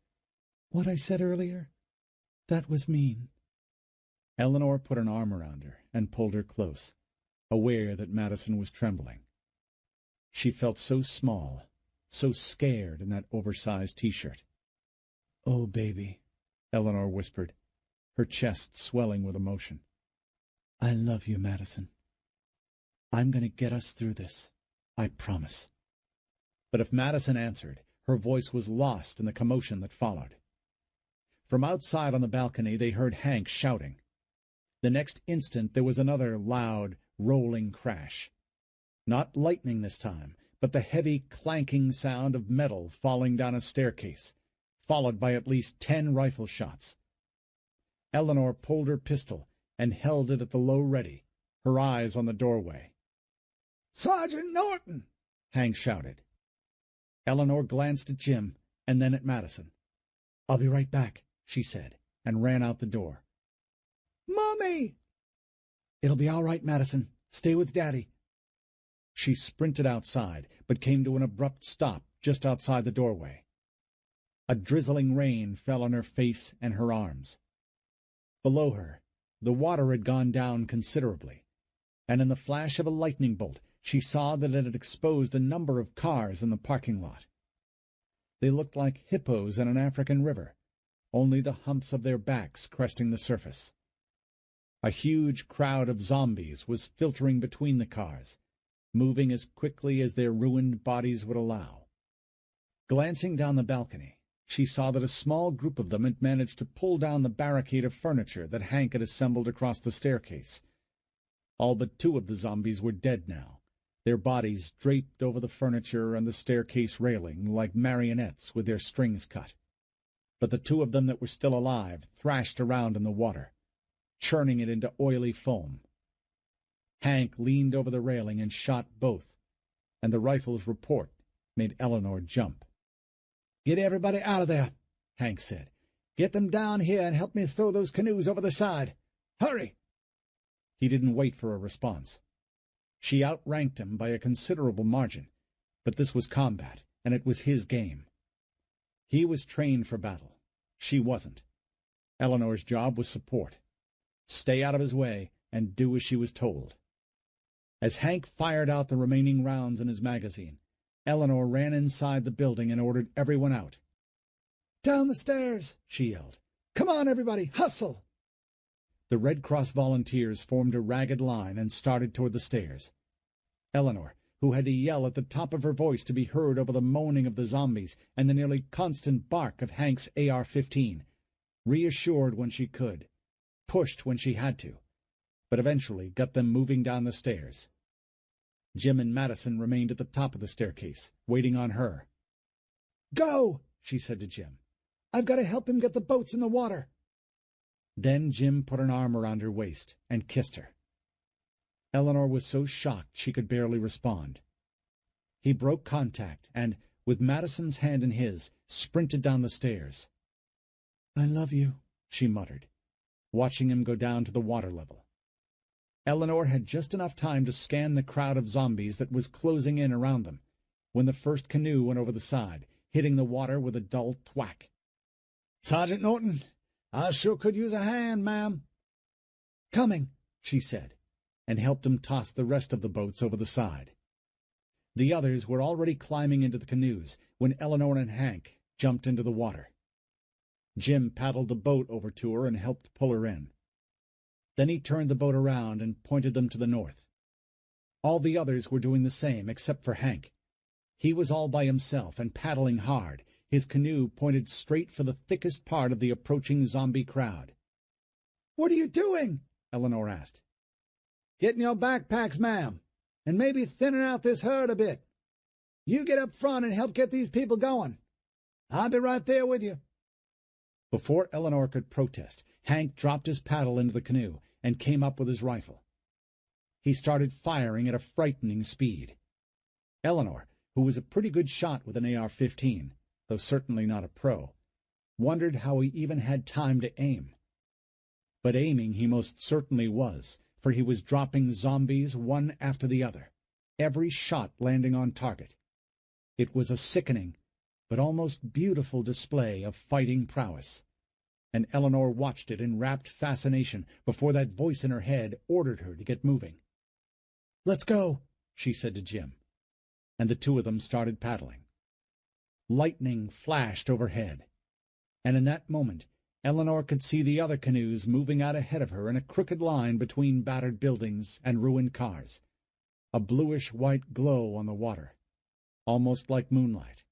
"What I said earlier, that was mean." Eleanor put an arm around her and pulled her close, aware that Madison was trembling. She felt so small, so scared in that oversized T-shirt. "Oh, baby," Eleanor whispered, her chest swelling with emotion. "I love you, Madison. I'm going to get us through this. I promise." But if Madison answered, her voice was lost in the commotion that followed. From outside on the balcony they heard Hank shouting. The next instant there was another loud, rolling crash. Not lightning this time, but the heavy, clanking sound of metal falling down a staircase, followed by at least 10 rifle shots. Eleanor pulled her pistol and held it at the low ready, her eyes on the doorway. "Sergeant Norton!" Hank shouted. Eleanor glanced at Jim and then at Madison. "I'll be right back," she said, and ran out the door. "Mommy!" "It'll be all right, Madison. Stay with Daddy." She sprinted outside, but came to an abrupt stop just outside the doorway. A drizzling rain fell on her face and her arms. Below her, the water had gone down considerably, and in the flash of a lightning bolt she saw that it had exposed a number of cars in the parking lot. They looked like hippos in an African river, only the humps of their backs cresting the surface. A huge crowd of zombies was filtering between the cars, moving as quickly as their ruined bodies would allow. Glancing down the balcony, she saw that a small group of them had managed to pull down the barricade of furniture that Hank had assembled across the staircase. All but 2 of the zombies were dead now, their bodies draped over the furniture and the staircase railing like marionettes with their strings cut. But the two of them that were still alive thrashed around in the water, churning it into oily foam. Hank leaned over the railing and shot both, and the rifle's report made Eleanor jump. "Get everybody out of there," Hank said. "Get them down here and help me throw those canoes over the side. Hurry!" He didn't wait for a response. She outranked him by a considerable margin, but this was combat, and it was his game. He was trained for battle. She wasn't. Eleanor's job was support. Stay out of his way and do as she was told. As Hank fired out the remaining rounds in his magazine, Eleanor ran inside the building and ordered everyone out. "Down the stairs!" she yelled. "Come on, everybody, hustle!" The Red Cross volunteers formed a ragged line and started toward the stairs. Eleanor, who had to yell at the top of her voice to be heard over the moaning of the zombies and the nearly constant bark of Hank's AR-15, reassured when she could, pushed when she had to, but eventually got them moving down the stairs. Jim and Madison remained at the top of the staircase, waiting on her. "Go," she said to Jim. "I've got to help him get the boats in the water." Then Jim put an arm around her waist and kissed her. Eleanor was so shocked she could barely respond. He broke contact and, with Madison's hand in his, sprinted down the stairs. "I love you," she muttered, watching him go down to the water level. Eleanor had just enough time to scan the crowd of zombies that was closing in around them, when the first canoe went over the side, hitting the water with a dull thwack. "Sergeant Norton, I sure could use a hand, ma'am." "Coming," she said, and helped him toss the rest of the boats over the side. The others were already climbing into the canoes when Eleanor and Hank jumped into the water. Jim paddled the boat over to her and helped pull her in. Then he turned the boat around and pointed them to the north. All the others were doing the same, except for Hank. He was all by himself and paddling hard, his canoe pointed straight for the thickest part of the approaching zombie crowd. "What are you doing?" Eleanor asked. "Getting your backpacks, ma'am, and maybe thinning out this herd a bit. You get up front and help get these people going. I'll be right there with you." Before Eleanor could protest, Hank dropped his paddle into the canoe and came up with his rifle. He started firing at a frightening speed. Eleanor, who was a pretty good shot with an AR-15, though certainly not a pro, wondered how he even had time to aim. But aiming he most certainly was, for he was dropping zombies one after the other, every shot landing on target. It was a sickening, but almost beautiful display of fighting prowess, and Eleanor watched it in rapt fascination before that voice in her head ordered her to get moving. "Let's go," she said to Jim, and the two of them started paddling. Lightning flashed overhead, and in that moment Eleanor could see the other canoes moving out ahead of her in a crooked line between battered buildings and ruined cars, a bluish-white glow on the water, almost like moonlight.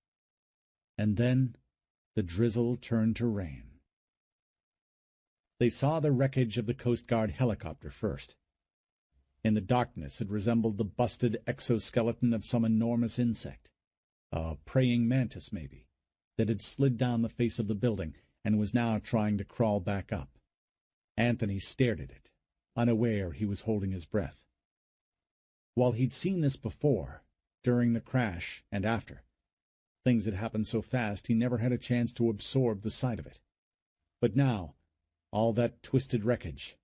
And then the drizzle turned to rain. They saw the wreckage of the Coast Guard helicopter first. In the darkness it resembled the busted exoskeleton of some enormous insect, a praying mantis maybe, that had slid down the face of the building and was now trying to crawl back up. Anthony stared at it, unaware he was holding his breath. While he'd seen this before, during the crash and after, things had happened so fast he never had a chance to absorb the sight of it. But now, all that twisted wreckage,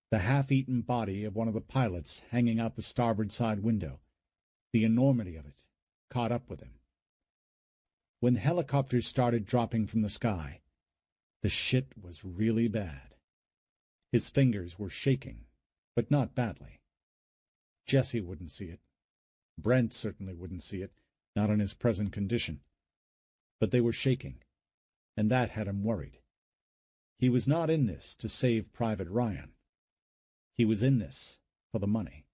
the half-eaten body of one of the pilots hanging out the starboard side window, the enormity of it caught up with him. When helicopters started dropping from the sky, the shit was really bad. His fingers were shaking, but not badly. Jesse wouldn't see it. Brent certainly wouldn't see it, not in his present condition. But they were shaking, and that had him worried. He was not in this to save Private Ryan. He was in this for the money.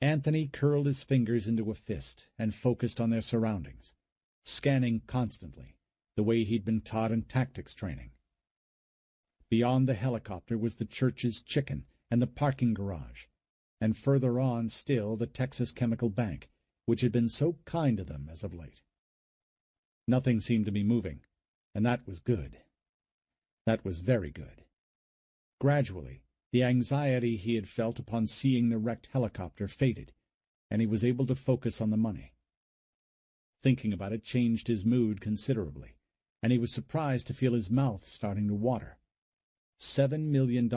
Anthony curled his fingers into a fist and focused on their surroundings, scanning constantly, the way he'd been taught in tactics training. Beyond the helicopter was the church's chicken and the parking garage, and further on still the Texas Chemical Bank, which had been so kind to them as of late. Nothing seemed to be moving, and that was good. That was very good. Gradually, the anxiety he had felt upon seeing the wrecked helicopter faded, and he was able to focus on the money. Thinking about it changed his mood considerably, and he was surprised to feel his mouth starting to water. $7 million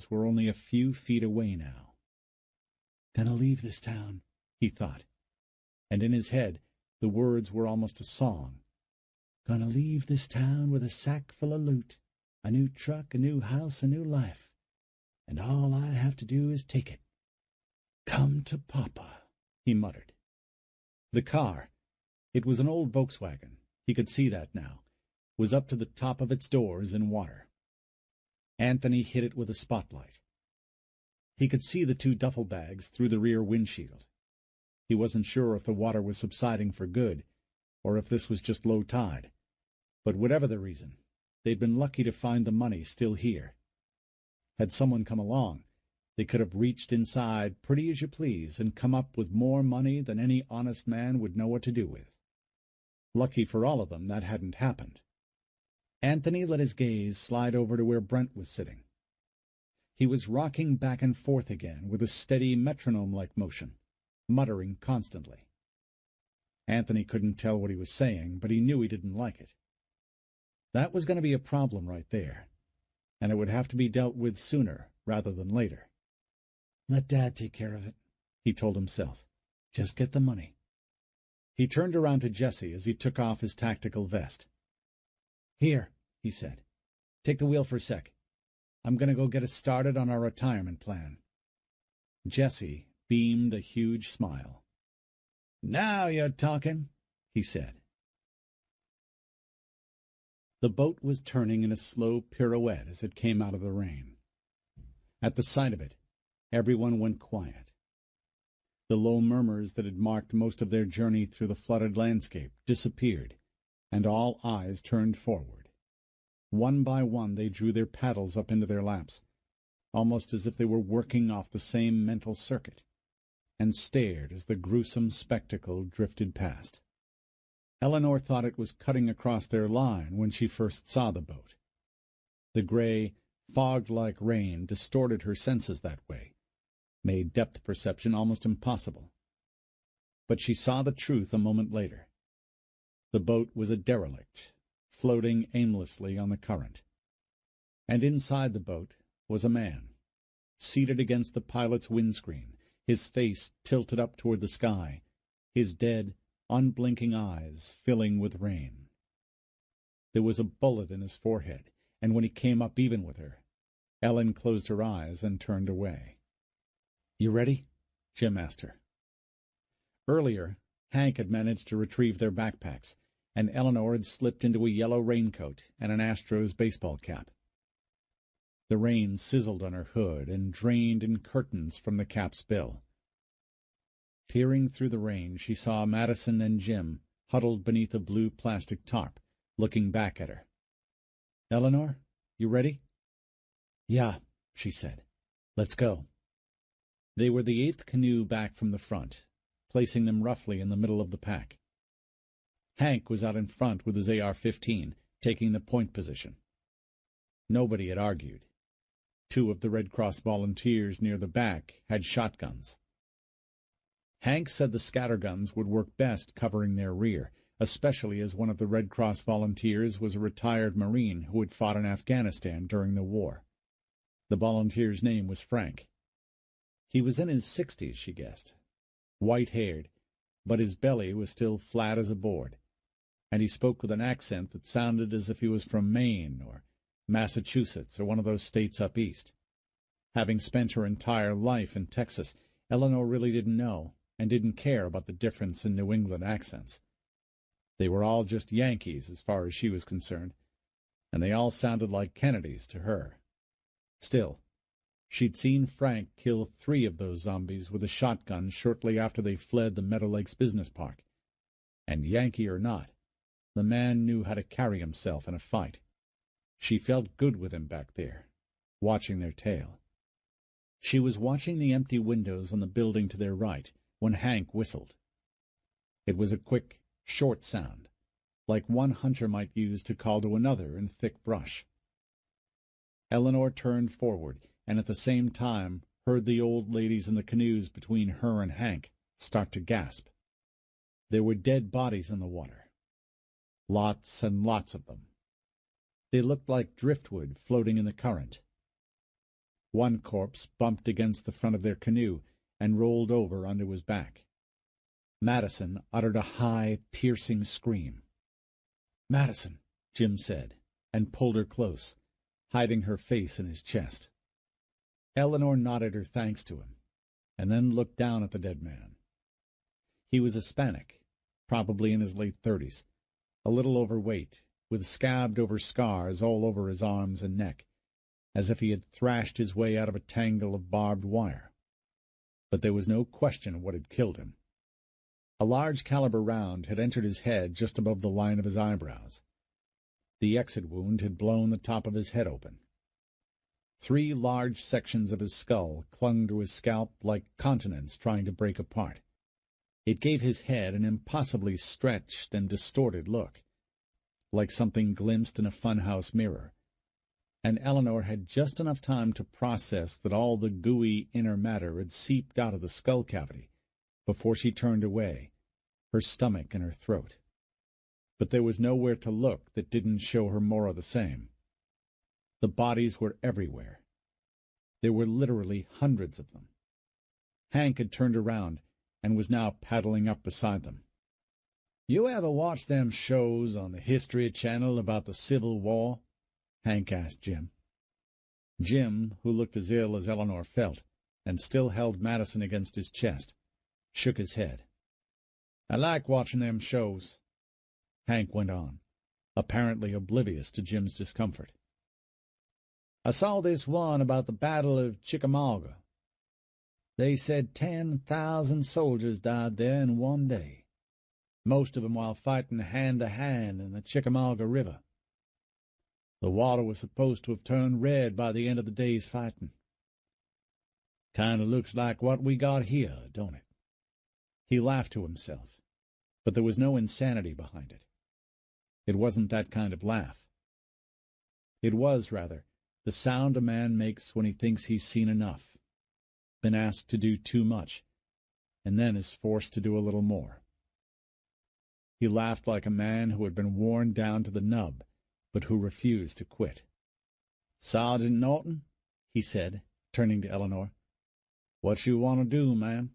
were only a few feet away now. "Gonna leave this town," he thought, and in his head the words were almost a song. "Gonna leave this town with a sack full of loot, a new truck, a new house, a new life, and all I have to do is take it. Come to Papa," he muttered. The car, it was an old Volkswagen, he could see that now, was up to the top of its doors in water. Anthony hit it with a spotlight. He could see the 2 duffel bags through the rear windshield. He wasn't sure if the water was subsiding for good, or if this was just low tide. But whatever the reason, they'd been lucky to find the money still here. Had someone come along, they could have reached inside pretty as you please and come up with more money than any honest man would know what to do with. Lucky for all of them that hadn't happened. Anthony let his gaze slide over to where Brent was sitting. He was rocking back and forth again with a steady metronome-like motion, muttering constantly. Anthony couldn't tell what he was saying, but he knew he didn't like it. That was going to be a problem right there, and it would have to be dealt with sooner rather than later. "Let Dad take care of it," he told himself. "Just get the money." He turned around to Jesse as he took off his tactical vest. "Here," he said. "Take the wheel for a sec. I'm going to go get us started on our retirement plan." Jesse beamed a huge smile. "Now you're talking," he said. The boat was turning in a slow pirouette as it came out of the rain. At the sight of it, everyone went quiet. The low murmurs that had marked most of their journey through the flooded landscape disappeared, and all eyes turned forward. One by one they drew their paddles up into their laps, almost as if they were working off the same mental circuit, and stared as the gruesome spectacle drifted past. Eleanor thought it was cutting across their line when she first saw the boat. The gray, fog-like rain distorted her senses that way, made depth perception almost impossible. But she saw the truth a moment later. The boat was a derelict, floating aimlessly on the current. And inside the boat was a man, seated against the pilot's windscreen, his face tilted up toward the sky, his dead, unblinking eyes filling with rain. There was a bullet in his forehead, and when he came up even with her, Ellen closed her eyes and turned away. "You ready?" Jim asked her. Earlier, Hank had managed to retrieve their backpacks, and Eleanor had slipped into a yellow raincoat and an Astros baseball cap. The rain sizzled on her hood and drained in curtains from the cap's bill. Peering through the rain, she saw Madison and Jim huddled beneath a blue plastic tarp, looking back at her. "Eleanor, you ready?" "Yeah," she said. "Let's go." They were the 8th canoe back from the front, placing them roughly in the middle of the pack. Hank was out in front with his AR-15, taking the point position. Nobody had argued. 2 of the Red Cross volunteers near the back had shotguns. Hank said the scatterguns would work best covering their rear, especially as one of the Red Cross volunteers was a retired Marine who had fought in Afghanistan during the war. The volunteer's name was Frank. He was in his 60s, she guessed, white-haired, but his belly was still flat as a board, and he spoke with an accent that sounded as if he was from Maine or Massachusetts or one of those states up east. Having spent her entire life in Texas, Eleanor really didn't know and didn't care about the difference in New England accents. They were all just Yankees as far as she was concerned, and they all sounded like Kennedys to her. Still, she'd seen Frank kill 3 of those zombies with a shotgun shortly after they fled the Meadow Lakes Business Park, and Yankee or not, the man knew how to carry himself in a fight. She felt good with him back there, watching their tail. She was watching the empty windows on the building to their right when Hank whistled. It was a quick, short sound, like one hunter might use to call to another in thick brush. Eleanor turned forward, and at the same time heard the old ladies in the canoes between her and Hank start to gasp. There were dead bodies in the water. Lots and lots of them. They looked like driftwood floating in the current. One corpse bumped against the front of their canoe and rolled over onto his back. Madison uttered a high, piercing scream. "Madison," Jim said, and pulled her close, hiding her face in his chest. Eleanor nodded her thanks to him, and then looked down at the dead man. He was Hispanic, probably in his late 30s, a little overweight, with scabbed-over scars all over his arms and neck, as if he had thrashed his way out of a tangle of barbed wire. But there was no question of what had killed him. A large-caliber round had entered his head just above the line of his eyebrows. The exit wound had blown the top of his head open. 3 large sections of his skull clung to his scalp like continents trying to break apart. It gave his head an impossibly stretched and distorted look, like something glimpsed in a funhouse mirror, and Eleanor had just enough time to process that all the gooey inner matter had seeped out of the skull cavity before she turned away, her stomach in her throat. But there was nowhere to look that didn't show her more of the same. The bodies were everywhere. There were literally hundreds of them. Hank had turned around and was now paddling up beside them. "You ever watch them shows on the History Channel about the Civil War?" Hank asked Jim. Jim, who looked as ill as Eleanor felt, and still held Madison against his chest, shook his head. "I like watching them shows," Hank went on, apparently oblivious to Jim's discomfort. "I saw this one about the Battle of Chickamauga. They said 10,000 soldiers died there in one day, most of them while fighting hand-to-hand in the Chickamauga River. The water was supposed to have turned red by the end of the day's fighting. Kind of looks like what we got here, don't it?" He laughed to himself, but there was no insanity behind it. It wasn't that kind of laugh. It was, rather, the sound a man makes when he thinks he's seen enough, been asked to do too much, and then is forced to do a little more. He laughed like a man who had been worn down to the nub, but who refused to quit. "Sergeant Norton," he said, turning to Eleanor, "what you want to do, ma'am?"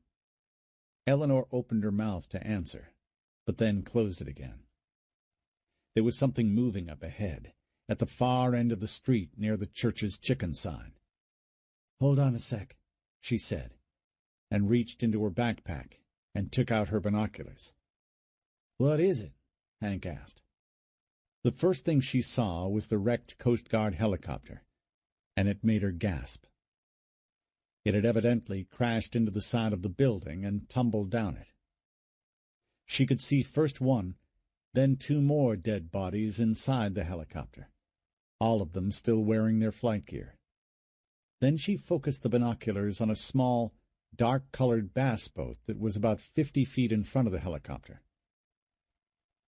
Eleanor opened her mouth to answer, but then closed it again. There was something moving up ahead, at the far end of the street near the church's chicken sign. "Hold on a sec," she said, and reached into her backpack and took out her binoculars. "What is it?" Hank asked. The first thing she saw was the wrecked Coast Guard helicopter, and it made her gasp. It had evidently crashed into the side of the building and tumbled down it. She could see first one, then 2 more dead bodies inside the helicopter, all of them still wearing their flight gear. Then she focused the binoculars on a small, dark-colored bass boat that was about 50 feet in front of the helicopter.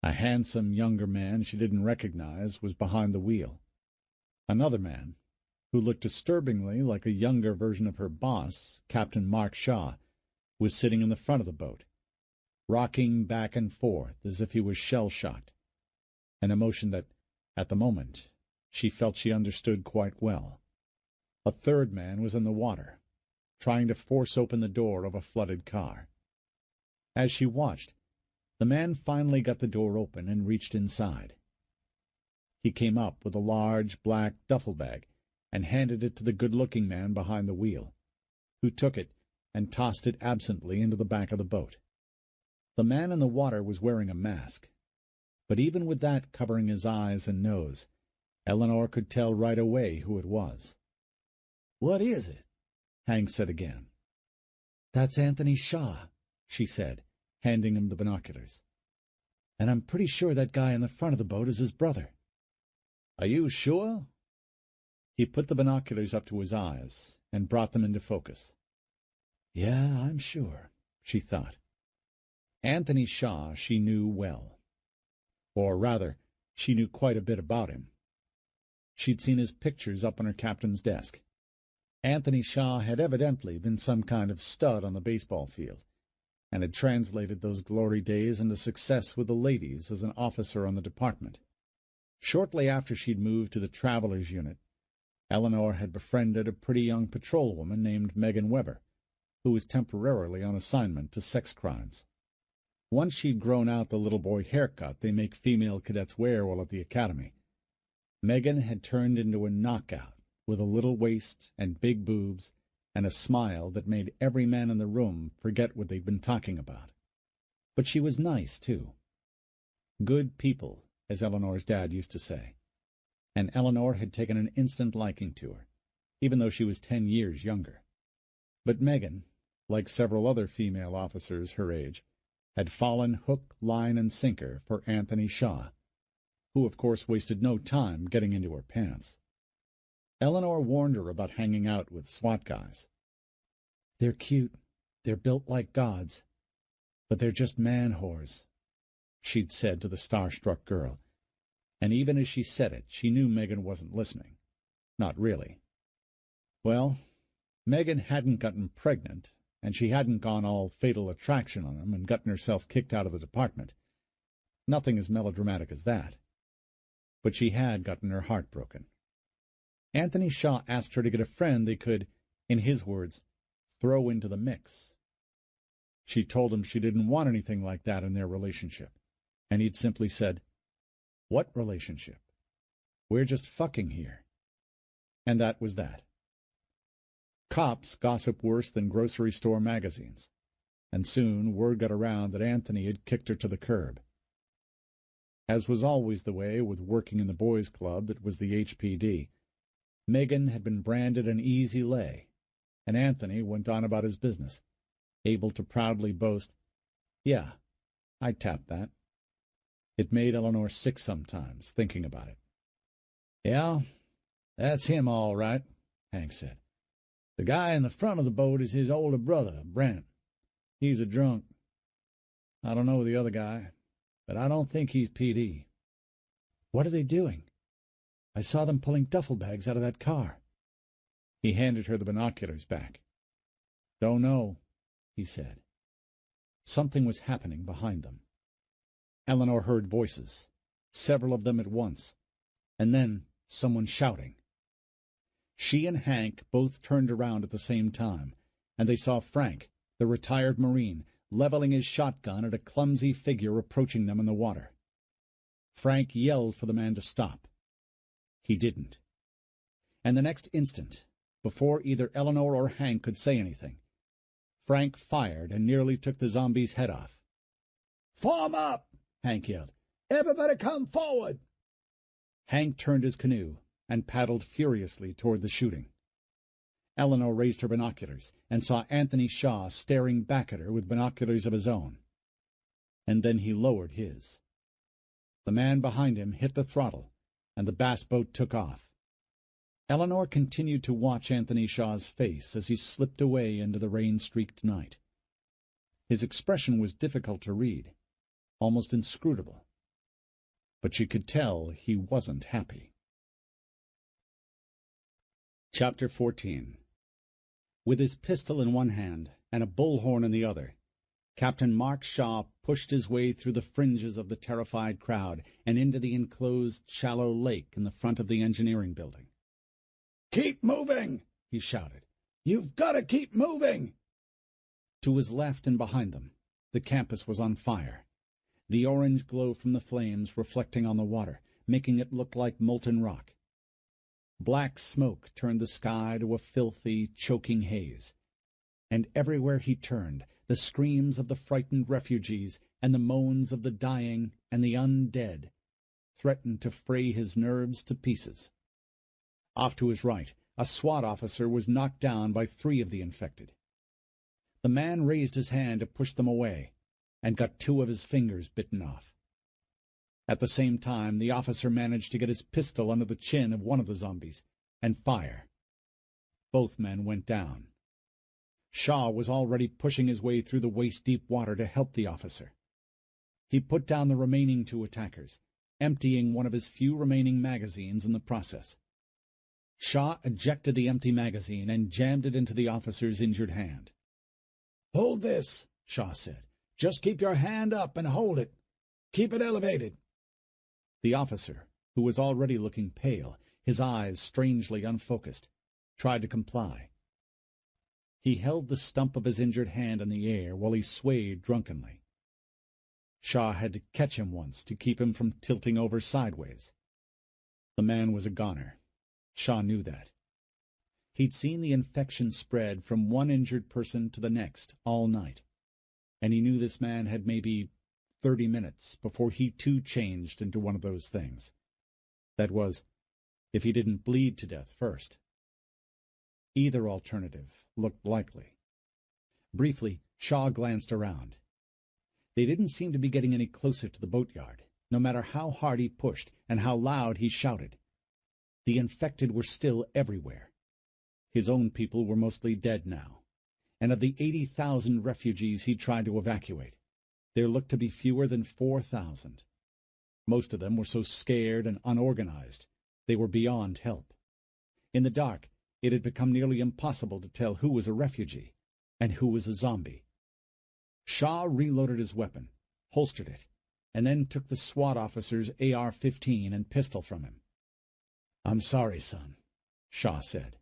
A handsome younger man she didn't recognize was behind the wheel. Another man, who looked disturbingly like a younger version of her boss, Captain Mark Shaw, was sitting in the front of the boat, rocking back and forth as if he was shell-shocked, an emotion that, at the moment, she felt she understood quite well. A third man was in the water, trying to force open the door of a flooded car. As she watched, the man finally got the door open and reached inside. He came up with a large black duffel bag and handed it to the good-looking man behind the wheel, who took it and tossed it absently into the back of the boat. The man in the water was wearing a mask, but even with that covering his eyes and nose, Eleanor could tell right away who it was. "What is it?" Hank said again. "That's Anthony Shaw," she said, handing him the binoculars. "And I'm pretty sure that guy in the front of the boat is his brother." "Are you sure?" He put the binoculars up to his eyes and brought them into focus. Yeah, I'm sure, she thought. Anthony Shaw she knew well. Or rather, she knew quite a bit about him. She'd seen his pictures up on her captain's desk. Anthony Shaw had evidently been some kind of stud on the baseball field, and had translated those glory days into success with the ladies as an officer on the department. Shortly after she'd moved to the travelers' unit, Eleanor had befriended a pretty young patrolwoman named Megan Weber, who was temporarily on assignment to sex crimes. Once she'd grown out the little boy haircut they make female cadets wear while at the academy, Megan had turned into a knockout with a little waist and big boobs and a smile that made every man in the room forget what they'd been talking about. But she was nice, too. Good people, as Eleanor's dad used to say. And Eleanor had taken an instant liking to her, even though she was 10 years younger. But Megan, like several other female officers her age, had fallen hook, line, and sinker for Anthony Shaw, who of course wasted no time getting into her pants. Eleanor warned her about hanging out with SWAT guys. They're cute, they're built like gods, but they're just man-whores, she'd said to the star-struck girl, and even as she said it, she knew Megan wasn't listening. Not really. Well, Megan hadn't gotten pregnant, and she hadn't gone all fatal attraction on him and gotten herself kicked out of the department. Nothing as melodramatic as that. But she had gotten her heart broken. Anthony Shaw asked her to get a friend they could, in his words, throw into the mix. She told him she didn't want anything like that in their relationship, and he'd simply said, "What relationship? We're just fucking here." And that was that. Cops gossip worse than grocery store magazines, and soon word got around that Anthony had kicked her to the curb. As was always the way with working in the boys' club that was the HPD, Megan had been branded an easy lay, and Anthony went on about his business, able to proudly boast, "Yeah, I tapped that." It made Eleanor sick sometimes, thinking about it. "Yeah, that's him all right," Hank said. "The guy in the front of the boat is his older brother, Brent. He's a drunk. I don't know the other guy, but I don't think he's PD. What are they doing? I saw them pulling duffel bags out of that car." He handed her the binoculars back. "Don't know," he said. Something was happening behind them. Eleanor heard voices, several of them at once, and then someone shouting. She and Hank both turned around at the same time, and they saw Frank, the retired Marine, leveling his shotgun at a clumsy figure approaching them in the water. Frank yelled for the man to stop. He didn't. And the next instant, before either Eleanor or Hank could say anything, Frank fired and nearly took the zombie's head off. "Form up!" Hank yelled. "Everybody come forward!" Hank turned his canoe and paddled furiously toward the shooting. Eleanor raised her binoculars and saw Anthony Shaw staring back at her with binoculars of his own. And then he lowered his. The man behind him hit the throttle, and the bass boat took off. Eleanor continued to watch Anthony Shaw's face as he slipped away into the rain-streaked night. His expression was difficult to read, almost inscrutable, but she could tell he wasn't happy. Chapter 14. With his pistol in one hand and a bullhorn in the other, Captain Mark Shaw pushed his way through the fringes of the terrified crowd and into the enclosed shallow lake in the front of the engineering building. "Keep moving!" he shouted. "You've got to keep moving!" To his left and behind them, the campus was on fire, the orange glow from the flames reflecting on the water, making it look like molten rock. Black smoke turned the sky to a filthy, choking haze, and everywhere he turned, the screams of the frightened refugees and the moans of the dying and the undead threatened to fray his nerves to pieces. Off to his right, a SWAT officer was knocked down by 3 of the infected. The man raised his hand to push them away, and got 2 of his fingers bitten off. At the same time, the officer managed to get his pistol under the chin of one of the zombies and fire. Both men went down. Shaw was already pushing his way through the waist-deep water to help the officer. He put down the remaining two attackers, emptying one of his few remaining magazines in the process. Shaw ejected the empty magazine and jammed it into the officer's injured hand. "Hold this," Shaw said. "Just keep your hand up and hold it. Keep it elevated." The officer, who was already looking pale, his eyes strangely unfocused, tried to comply. He held the stump of his injured hand in the air while he swayed drunkenly. Shaw had to catch him once to keep him from tilting over sideways. The man was a goner. Shaw knew that. He'd seen the infection spread from one injured person to the next all night, and he knew this man had maybe 30 minutes before he too changed into one of those things. That was, if he didn't bleed to death first. Either alternative looked likely. Briefly, Shaw glanced around. They didn't seem to be getting any closer to the boatyard, no matter how hard he pushed and how loud he shouted. The infected were still everywhere. His own people were mostly dead now, and of the 80,000 refugees he tried to evacuate, there looked to be fewer than 4,000. Most of them were so scared and unorganized, they were beyond help. In the dark, it had become nearly impossible to tell who was a refugee and who was a zombie. Shaw reloaded his weapon, holstered it, and then took the SWAT officer's AR-15 and pistol from him. "I'm sorry, son," Shaw said.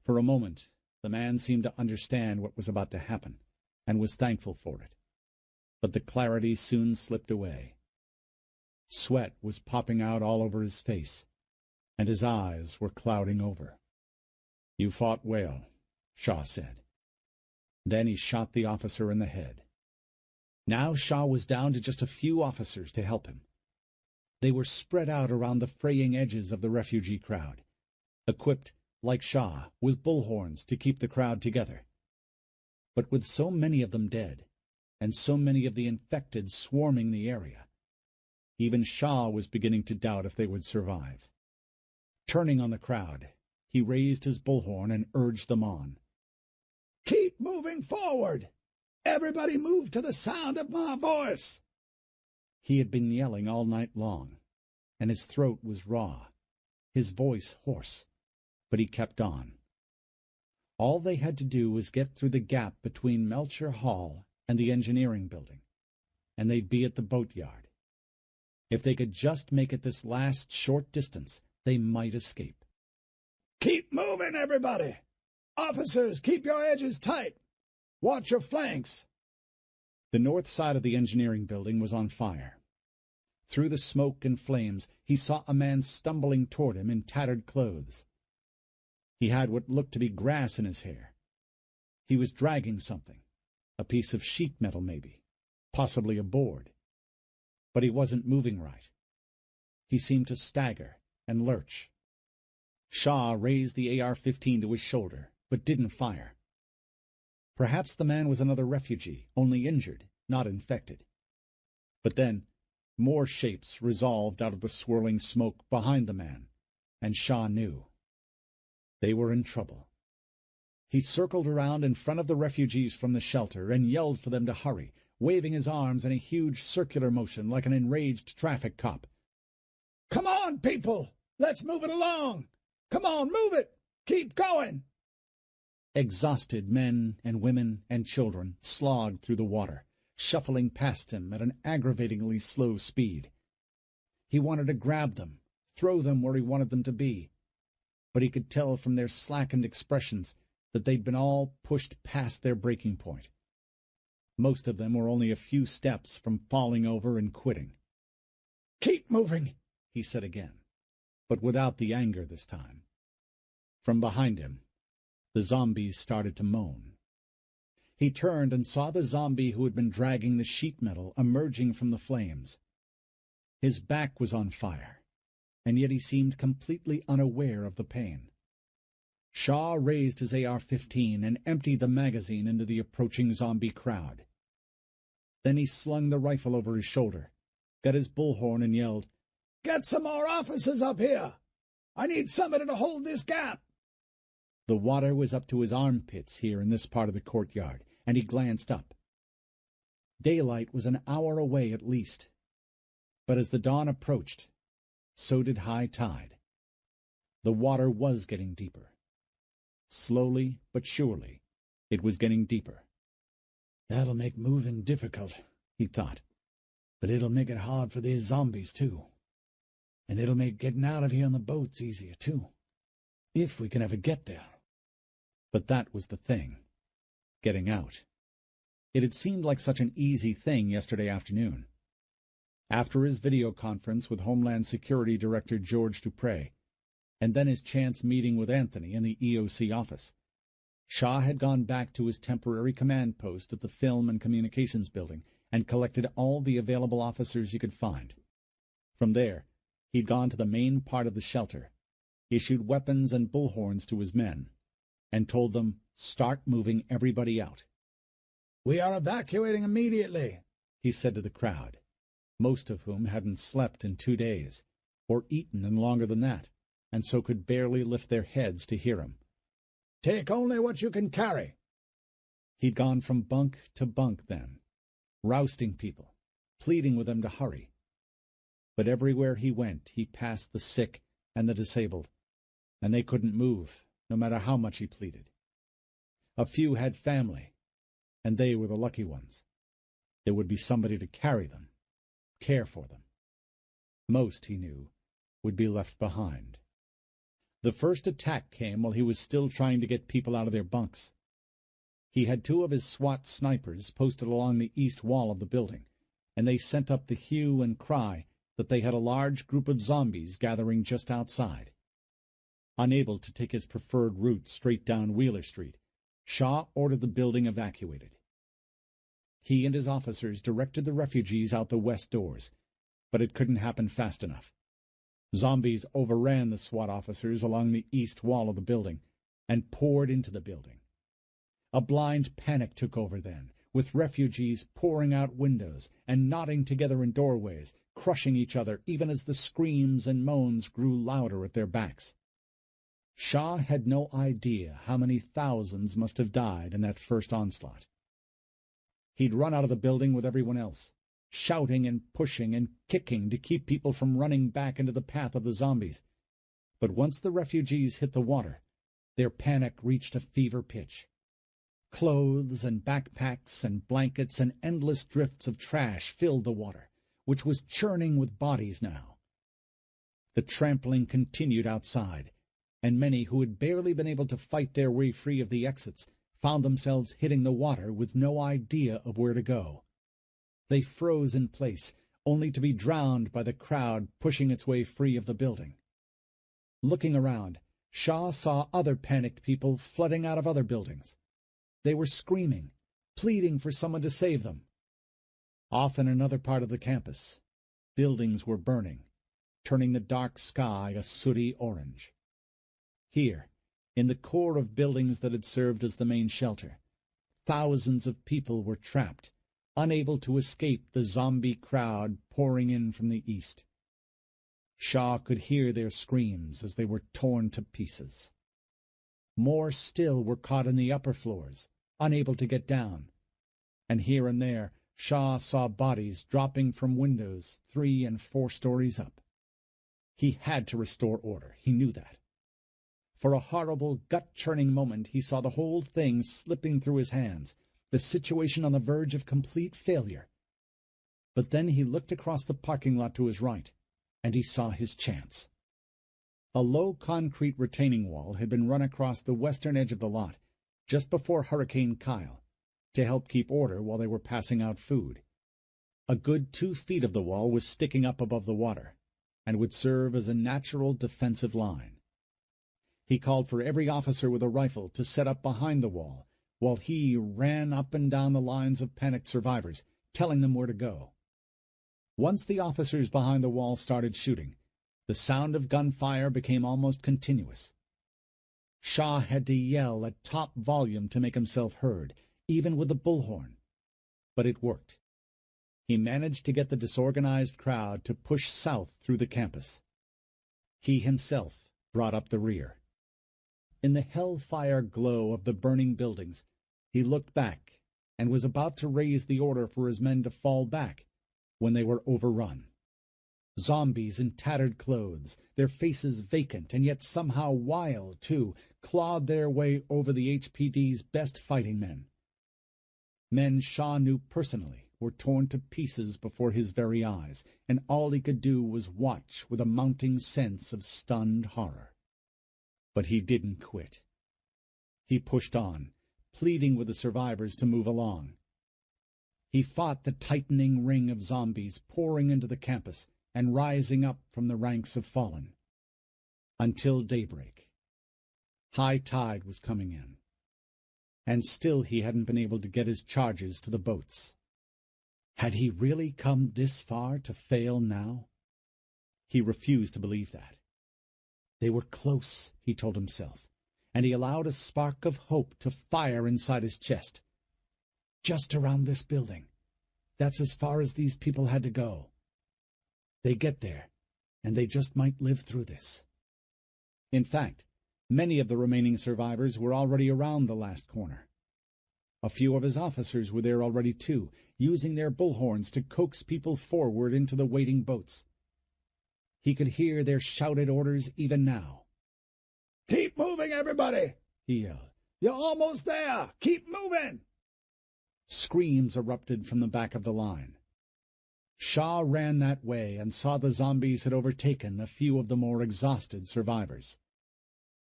For a moment, the man seemed to understand what was about to happen, and was thankful for it. But the clarity soon slipped away. Sweat was popping out all over his face, and his eyes were clouding over. "You fought well," Shaw said. Then he shot the officer in the head. Now Shaw was down to just a few officers to help him. They were spread out around the fraying edges of the refugee crowd, equipped, like Shaw, with bullhorns to keep the crowd together. But with so many of them dead, and so many of the infected swarming the area, even Shaw was beginning to doubt if they would survive. Turning on the crowd, he raised his bullhorn and urged them on. "Keep moving forward! Everybody move to the sound of my voice!" He had been yelling all night long, and his throat was raw, his voice hoarse, but he kept on. All they had to do was get through the gap between Melcher Hall and the engineering building, and they'd be at the boatyard. If they could just make it this last short distance, they might escape. "Keep moving, everybody! Officers, keep your edges tight! Watch your flanks!" The north side of the engineering building was on fire. Through the smoke and flames, he saw a man stumbling toward him in tattered clothes. He had what looked to be grass in his hair. He was dragging something, a piece of sheet metal maybe, possibly a board. But he wasn't moving right. He seemed to stagger and lurch. Shaw raised the AR-15 to his shoulder, but didn't fire. Perhaps the man was another refugee, only injured, not infected. But then, more shapes resolved out of the swirling smoke behind the man, and Shaw knew. They were in trouble. He circled around in front of the refugees from the shelter and yelled for them to hurry, waving his arms in a huge circular motion like an enraged traffic cop. "Come on, people! Let's move it along! Come on, move it! Keep going!" Exhausted men and women and children slogged through the water, shuffling past him at an aggravatingly slow speed. He wanted to grab them, throw them where he wanted them to be, but he could tell from their slackened expressions that they'd been all pushed past their breaking point. Most of them were only a few steps from falling over and quitting. "Keep moving," he said again, but without the anger this time. From behind him, the zombies started to moan. He turned and saw the zombie who had been dragging the sheet metal emerging from the flames. His back was on fire, and yet he seemed completely unaware of the pain. Shaw raised his AR-15 and emptied the magazine into the approaching zombie crowd. Then he slung the rifle over his shoulder, got his bullhorn and yelled, "Get some more officers up here! I need somebody to hold this gap!" The water was up to his armpits here in this part of the courtyard, and he glanced up. Daylight was an hour away at least. But as the dawn approached, so did high tide. The water was getting deeper. Slowly but surely, it was getting deeper. "That'll make moving difficult," he thought. "But it'll make it hard for these zombies, too. And it'll make getting out of here on the boats easier, too. If we can ever get there." But that was the thing. Getting out. It had seemed like such an easy thing yesterday afternoon. After his video conference with Homeland Security Director George Dupre, and then his chance meeting with Anthony in the EOC office, Shaw had gone back to his temporary command post at the Film and Communications Building and collected all the available officers he could find. From there, he'd gone to the main part of the shelter, issued weapons and bullhorns to his men, and told them, "Start moving everybody out." "We are evacuating immediately," he said to the crowd, most of whom hadn't slept in 2 days, or eaten in longer than that, and so could barely lift their heads to hear him. "Take only what you can carry." He'd gone from bunk to bunk then, rousting people, pleading with them to hurry. But everywhere he went he passed the sick and the disabled, and they couldn't move, no matter how much he pleaded. A few had family, and they were the lucky ones. There would be somebody to carry them, care for them. Most, he knew, would be left behind. The first attack came while he was still trying to get people out of their bunks. He had 2 of his SWAT snipers posted along the east wall of the building, and they sent up the hue and cry that they had a large group of zombies gathering just outside. Unable to take his preferred route straight down Wheeler Street, Shaw ordered the building evacuated. He and his officers directed the refugees out the west doors, but it couldn't happen fast enough. Zombies overran the SWAT officers along the east wall of the building and poured into the building. A blind panic took over then, with refugees pouring out windows and knotting together in doorways, crushing each other even as the screams and moans grew louder at their backs. Shaw had no idea how many thousands must have died in that first onslaught. He'd run out of the building with everyone else, shouting and pushing and kicking to keep people from running back into the path of the zombies. But once the refugees hit the water, their panic reached a fever pitch. Clothes and backpacks and blankets and endless drifts of trash filled the water, which was churning with bodies now. The trampling continued outside, and many who had barely been able to fight their way free of the exits found themselves hitting the water with no idea of where to go. They froze in place, only to be drowned by the crowd pushing its way free of the building. Looking around, Shaw saw other panicked people flooding out of other buildings. They were screaming, pleading for someone to save them. Off in another part of the campus, buildings were burning, turning the dark sky a sooty orange. Here, in the core of buildings that had served as the main shelter, thousands of people were trapped, unable to escape the zombie crowd pouring in from the east. Shaw could hear their screams as they were torn to pieces. More still were caught in the upper floors, unable to get down, and here and there Shaw saw bodies dropping from windows 3 and 4 stories up. He had to restore order, he knew that. For a horrible, gut-churning moment he saw the whole thing slipping through his hands, the situation on the verge of complete failure. But then he looked across the parking lot to his right, and he saw his chance. A low concrete retaining wall had been run across the western edge of the lot, just before Hurricane Kyle, to help keep order while they were passing out food. A good 2 feet of the wall was sticking up above the water, and would serve as a natural defensive line. He called for every officer with a rifle to set up behind the wall, while he ran up and down the lines of panicked survivors, telling them where to go. Once the officers behind the wall started shooting, the sound of gunfire became almost continuous. Shaw had to yell at top volume to make himself heard, even with the bullhorn. But it worked. He managed to get the disorganized crowd to push south through the campus. He himself brought up the rear. In the hellfire glow of the burning buildings, he looked back and was about to raise the order for his men to fall back when they were overrun. Zombies in tattered clothes, their faces vacant and yet somehow wild, too, clawed their way over the HPD's best fighting men. Men Shaw knew personally were torn to pieces before his very eyes, and all he could do was watch with a mounting sense of stunned horror. But he didn't quit. He pushed on, pleading with the survivors to move along. He fought the tightening ring of zombies pouring into the campus and rising up from the ranks of fallen. Until daybreak. High tide was coming in. And still he hadn't been able to get his charges to the boats. Had he really come this far to fail now? He refused to believe that. They were close, he told himself, and he allowed a spark of hope to fire inside his chest. Just around this building. That's as far as these people had to go. They get there, and they just might live through this. In fact, many of the remaining survivors were already around the last corner. A few of his officers were there already, too, using their bullhorns to coax people forward into the waiting boats. He could hear their shouted orders even now. "Keep moving, everybody!" he yelled. "You're almost there! Keep moving!" Screams erupted from the back of the line. Shaw ran that way and saw the zombies had overtaken a few of the more exhausted survivors.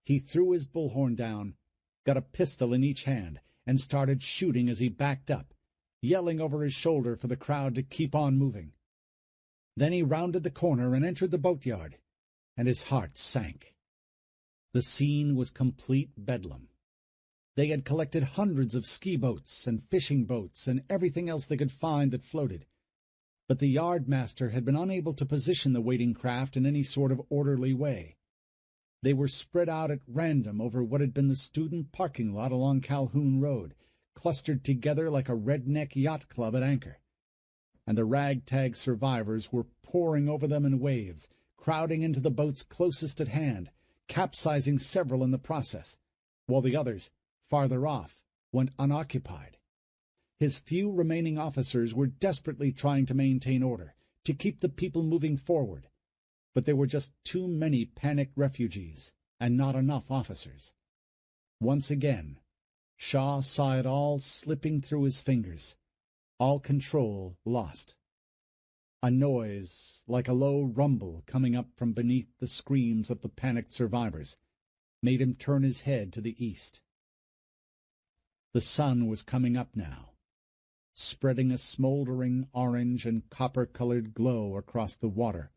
He threw his bullhorn down, got a pistol in each hand, and started shooting as he backed up, yelling over his shoulder for the crowd to keep on moving. Then he rounded the corner and entered the boatyard, and his heart sank. The scene was complete bedlam. They had collected hundreds of ski boats and fishing boats and everything else they could find that floated. But the yardmaster had been unable to position the waiting craft in any sort of orderly way. They were spread out at random over what had been the student parking lot along Calhoun Road, clustered together like a redneck yacht club at anchor. And the ragtag survivors were pouring over them in waves, crowding into the boats closest at hand, capsizing several in the process, while the others, farther off, went unoccupied. His few remaining officers were desperately trying to maintain order, to keep the people moving forward. But there were just too many panicked refugees, and not enough officers. Once again, Shaw saw it all slipping through his fingers, all control lost. A noise, like a low rumble coming up from beneath the screams of the panicked survivors, made him turn his head to the east. The sun was coming up now, spreading a smoldering orange and copper-colored glow across the water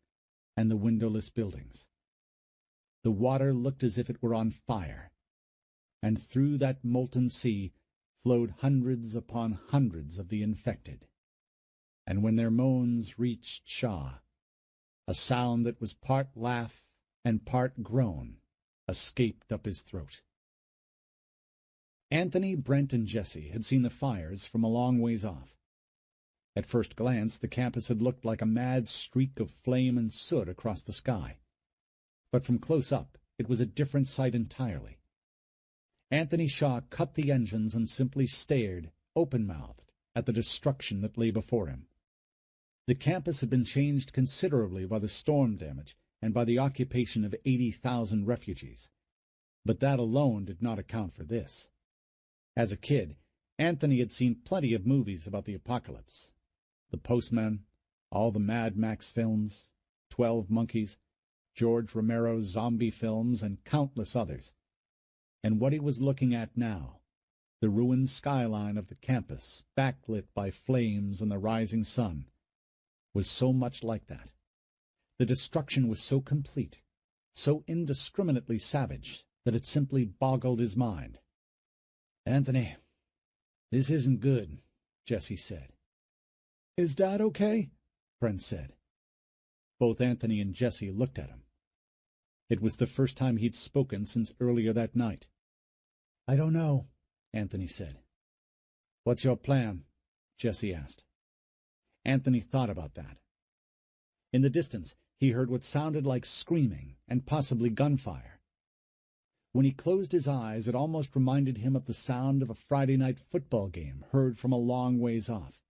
and the windowless buildings. The water looked as if it were on fire, and through that molten sea flowed hundreds upon hundreds of the infected. And when their moans reached Shaw, a sound that was part laugh and part groan escaped up his throat. Anthony, Brent, and Jesse had seen the fires from a long ways off. At first glance, the campus had looked like a mad streak of flame and soot across the sky. But from close up, it was a different sight entirely. Anthony Shaw cut the engines and simply stared, open-mouthed, at the destruction that lay before him. The campus had been changed considerably by the storm damage and by the occupation of 80,000 refugees. But that alone did not account for this. As a kid, Anthony had seen plenty of movies about the apocalypse. The Postman, all the Mad Max films, 12 Monkeys, George Romero's zombie films, and countless others. And what he was looking at now, the ruined skyline of the campus, backlit by flames and the rising sun, was so much like that. The destruction was so complete, so indiscriminately savage, that it simply boggled his mind. "Anthony, this isn't good," Jesse said. "Is Dad okay?" Brent said. Both Anthony and Jesse looked at him. It was the first time he'd spoken since earlier that night. "I don't know," Anthony said. "What's your plan?" Jesse asked. Anthony thought about that. In the distance, he heard what sounded like screaming and possibly gunfire. When he closed his eyes, it almost reminded him of the sound of a Friday night football game heard from a long ways off.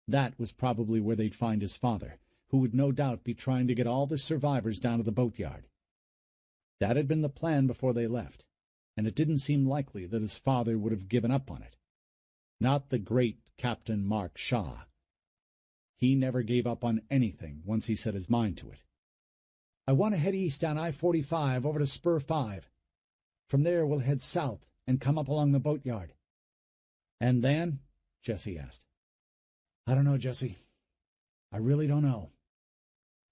That was probably where they'd find his father, who would no doubt be trying to get all the survivors down to the boatyard. That had been the plan before they left, and it didn't seem likely that his father would have given up on it. Not the great Captain Mark Shaw. He never gave up on anything once he set his mind to it. "I want to head east down I-45 over to Spur 5. From there we'll head south and come up along the boatyard." "And then?" Jesse asked. "I don't know, Jesse. I really don't know."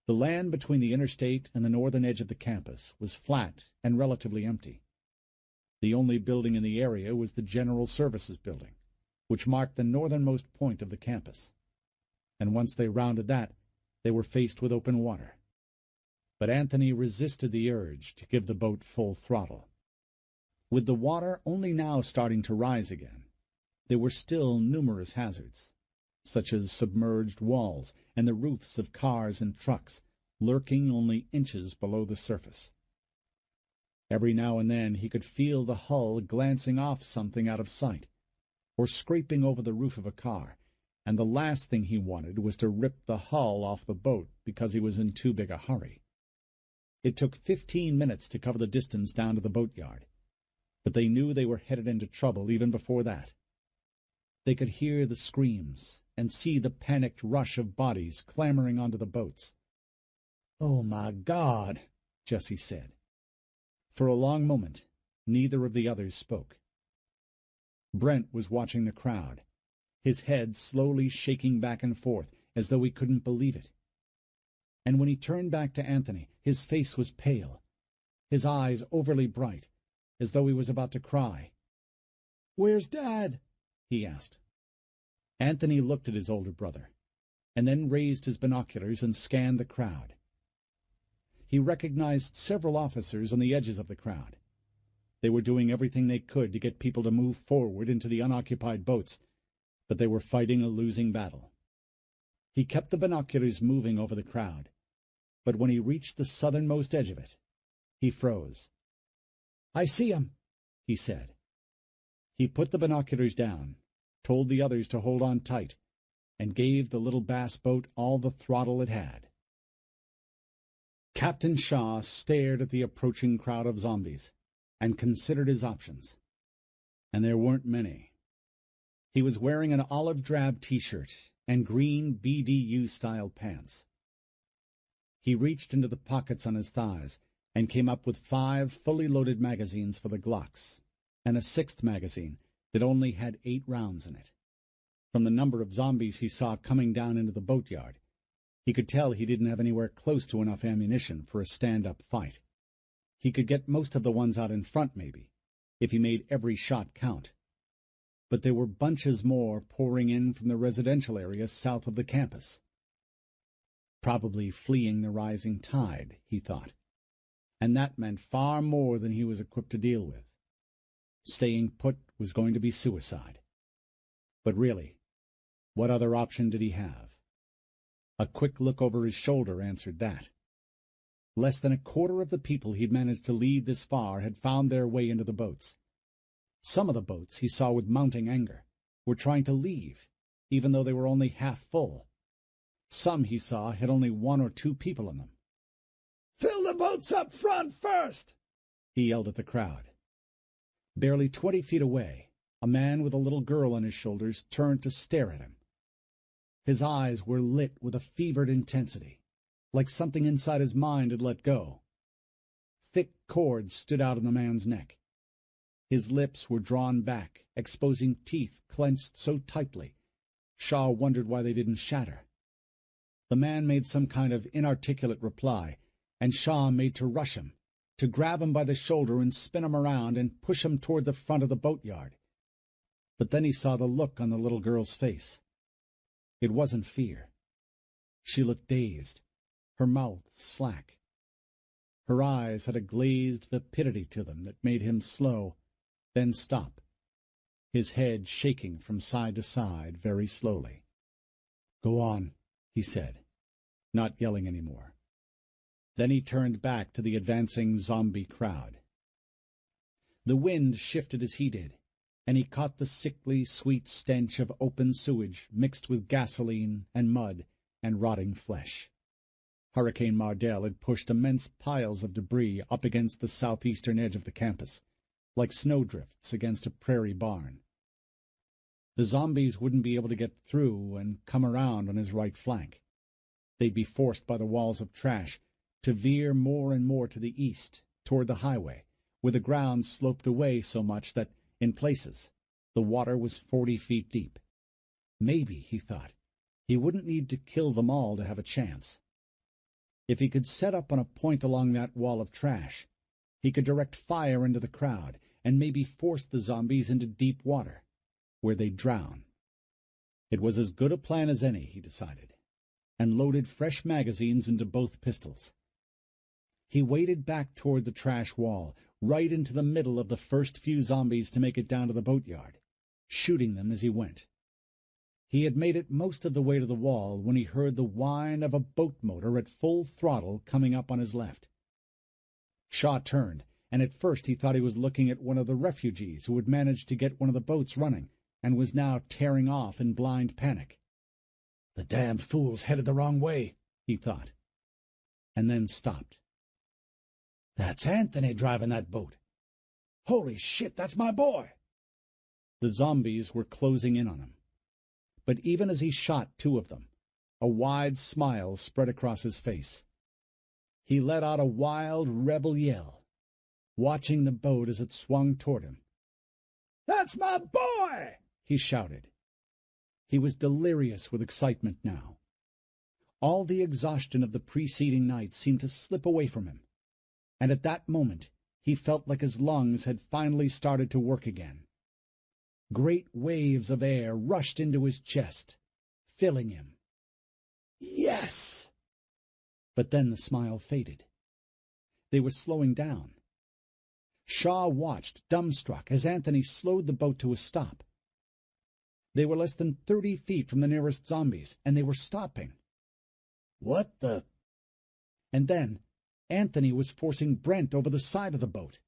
The land between the interstate and the northern edge of the campus was flat and relatively empty. The only building in the area was the General Services Building, which marked the northernmost point of the campus. And once they rounded that, they were faced with open water. But Anthony resisted the urge to give the boat full throttle. With the water only now starting to rise again, there were still numerous hazards, such as submerged walls and the roofs of cars and trucks, lurking only inches below the surface. Every now and then he could feel the hull glancing off something out of sight, or scraping over the roof of a car, and the last thing he wanted was to rip the hull off the boat because he was in too big a hurry. It took 15 minutes to cover the distance down to the boatyard, but they knew they were headed into trouble even before that. They could hear the screams and see the panicked rush of bodies clambering onto the boats. "Oh, my God," Jesse said. For a long moment, neither of the others spoke. Brent was watching the crowd, his head slowly shaking back and forth as though he couldn't believe it. And when he turned back to Anthony, his face was pale, his eyes overly bright, as though he was about to cry. "Where's Dad?" he asked. Anthony looked at his older brother, and then raised his binoculars and scanned the crowd. He recognized several officers on the edges of the crowd. They were doing everything they could to get people to move forward into the unoccupied boats, but they were fighting a losing battle. He kept the binoculars moving over the crowd, but when he reached the southernmost edge of it, he froze. "I see 'em," he said. He put the binoculars down, told the others to hold on tight, and gave the little bass boat all the throttle it had. Captain Shaw stared at the approaching crowd of zombies and considered his options. And there weren't many. He was wearing an olive-drab T-shirt and green BDU-style pants. He reached into the pockets on his thighs and came up with 5 fully loaded magazines for the Glocks, and a 6th magazine that only had 8 rounds in it. From the number of zombies he saw coming down into the boatyard, he could tell he didn't have anywhere close to enough ammunition for a stand-up fight. He could get most of the ones out in front, maybe, if he made every shot count. But there were bunches more pouring in from the residential area south of the campus. Probably fleeing the rising tide, he thought. And that meant far more than he was equipped to deal with. Staying put was going to be suicide. But really, what other option did he have? A quick look over his shoulder answered that. Less than a quarter of the people he'd managed to lead this far had found their way into the boats. Some of the boats, he saw with mounting anger, were trying to leave, even though they were only half full. Some, he saw, had only 1 or 2 people in them. "Fill the boats up front first!" he yelled at the crowd. Barely 20 feet away, a man with a little girl on his shoulders turned to stare at him. His eyes were lit with a fevered intensity, like something inside his mind had let go. Thick cords stood out on the man's neck. His lips were drawn back, exposing teeth clenched so tightly, Shaw wondered why they didn't shatter. The man made some kind of inarticulate reply, and Shaw made to rush him, to grab him by the shoulder and spin him around and push him toward the front of the boatyard. But then he saw the look on the little girl's face. It wasn't fear. She looked dazed, her mouth slack. Her eyes had a glazed vapidity to them that made him slow, then stop, his head shaking from side to side very slowly. "Go on," he said, not yelling anymore. Then he turned back to the advancing zombie crowd. The wind shifted as he did, and he caught the sickly, sweet stench of open sewage mixed with gasoline and mud and rotting flesh. Hurricane Mardell had pushed immense piles of debris up against the southeastern edge of the campus, like snowdrifts against a prairie barn. The zombies wouldn't be able to get through and come around on his right flank. They'd be forced by the walls of trash to veer more and more to the east, toward the highway, where the ground sloped away so much that, in places, the water was 40 feet deep. Maybe, he thought, he wouldn't need to kill them all to have a chance. If he could set up on a point along that wall of trash, he could direct fire into the crowd and maybe force the zombies into deep water, where they'd drown. It was as good a plan as any, he decided, and loaded fresh magazines into both pistols. He waded back toward the trash wall, right into the middle of the first few zombies to make it down to the boatyard, shooting them as he went. He had made it most of the way to the wall when he heard the whine of a boat motor at full throttle coming up on his left. Shaw turned, and at first he thought he was looking at one of the refugees who had managed to get one of the boats running and was now tearing off in blind panic. "The damned fool's headed the wrong way," he thought, and then stopped. "That's Anthony driving that boat. Holy shit, that's my boy!" The zombies were closing in on him. But even as he shot two of them, a wide smile spread across his face. He let out a wild rebel yell, watching the boat as it swung toward him. "That's my boy!" he shouted. He was delirious with excitement now. All the exhaustion of the preceding night seemed to slip away from him, and at that moment he felt like his lungs had finally started to work again. Great waves of air rushed into his chest, filling him. Yes! But then the smile faded. They were slowing down. Shaw watched, dumbstruck, as Anthony slowed the boat to a stop. They were less than 30 feet from the nearest zombies, and they were stopping. What the... And then Anthony was forcing Brent over the side of the boat.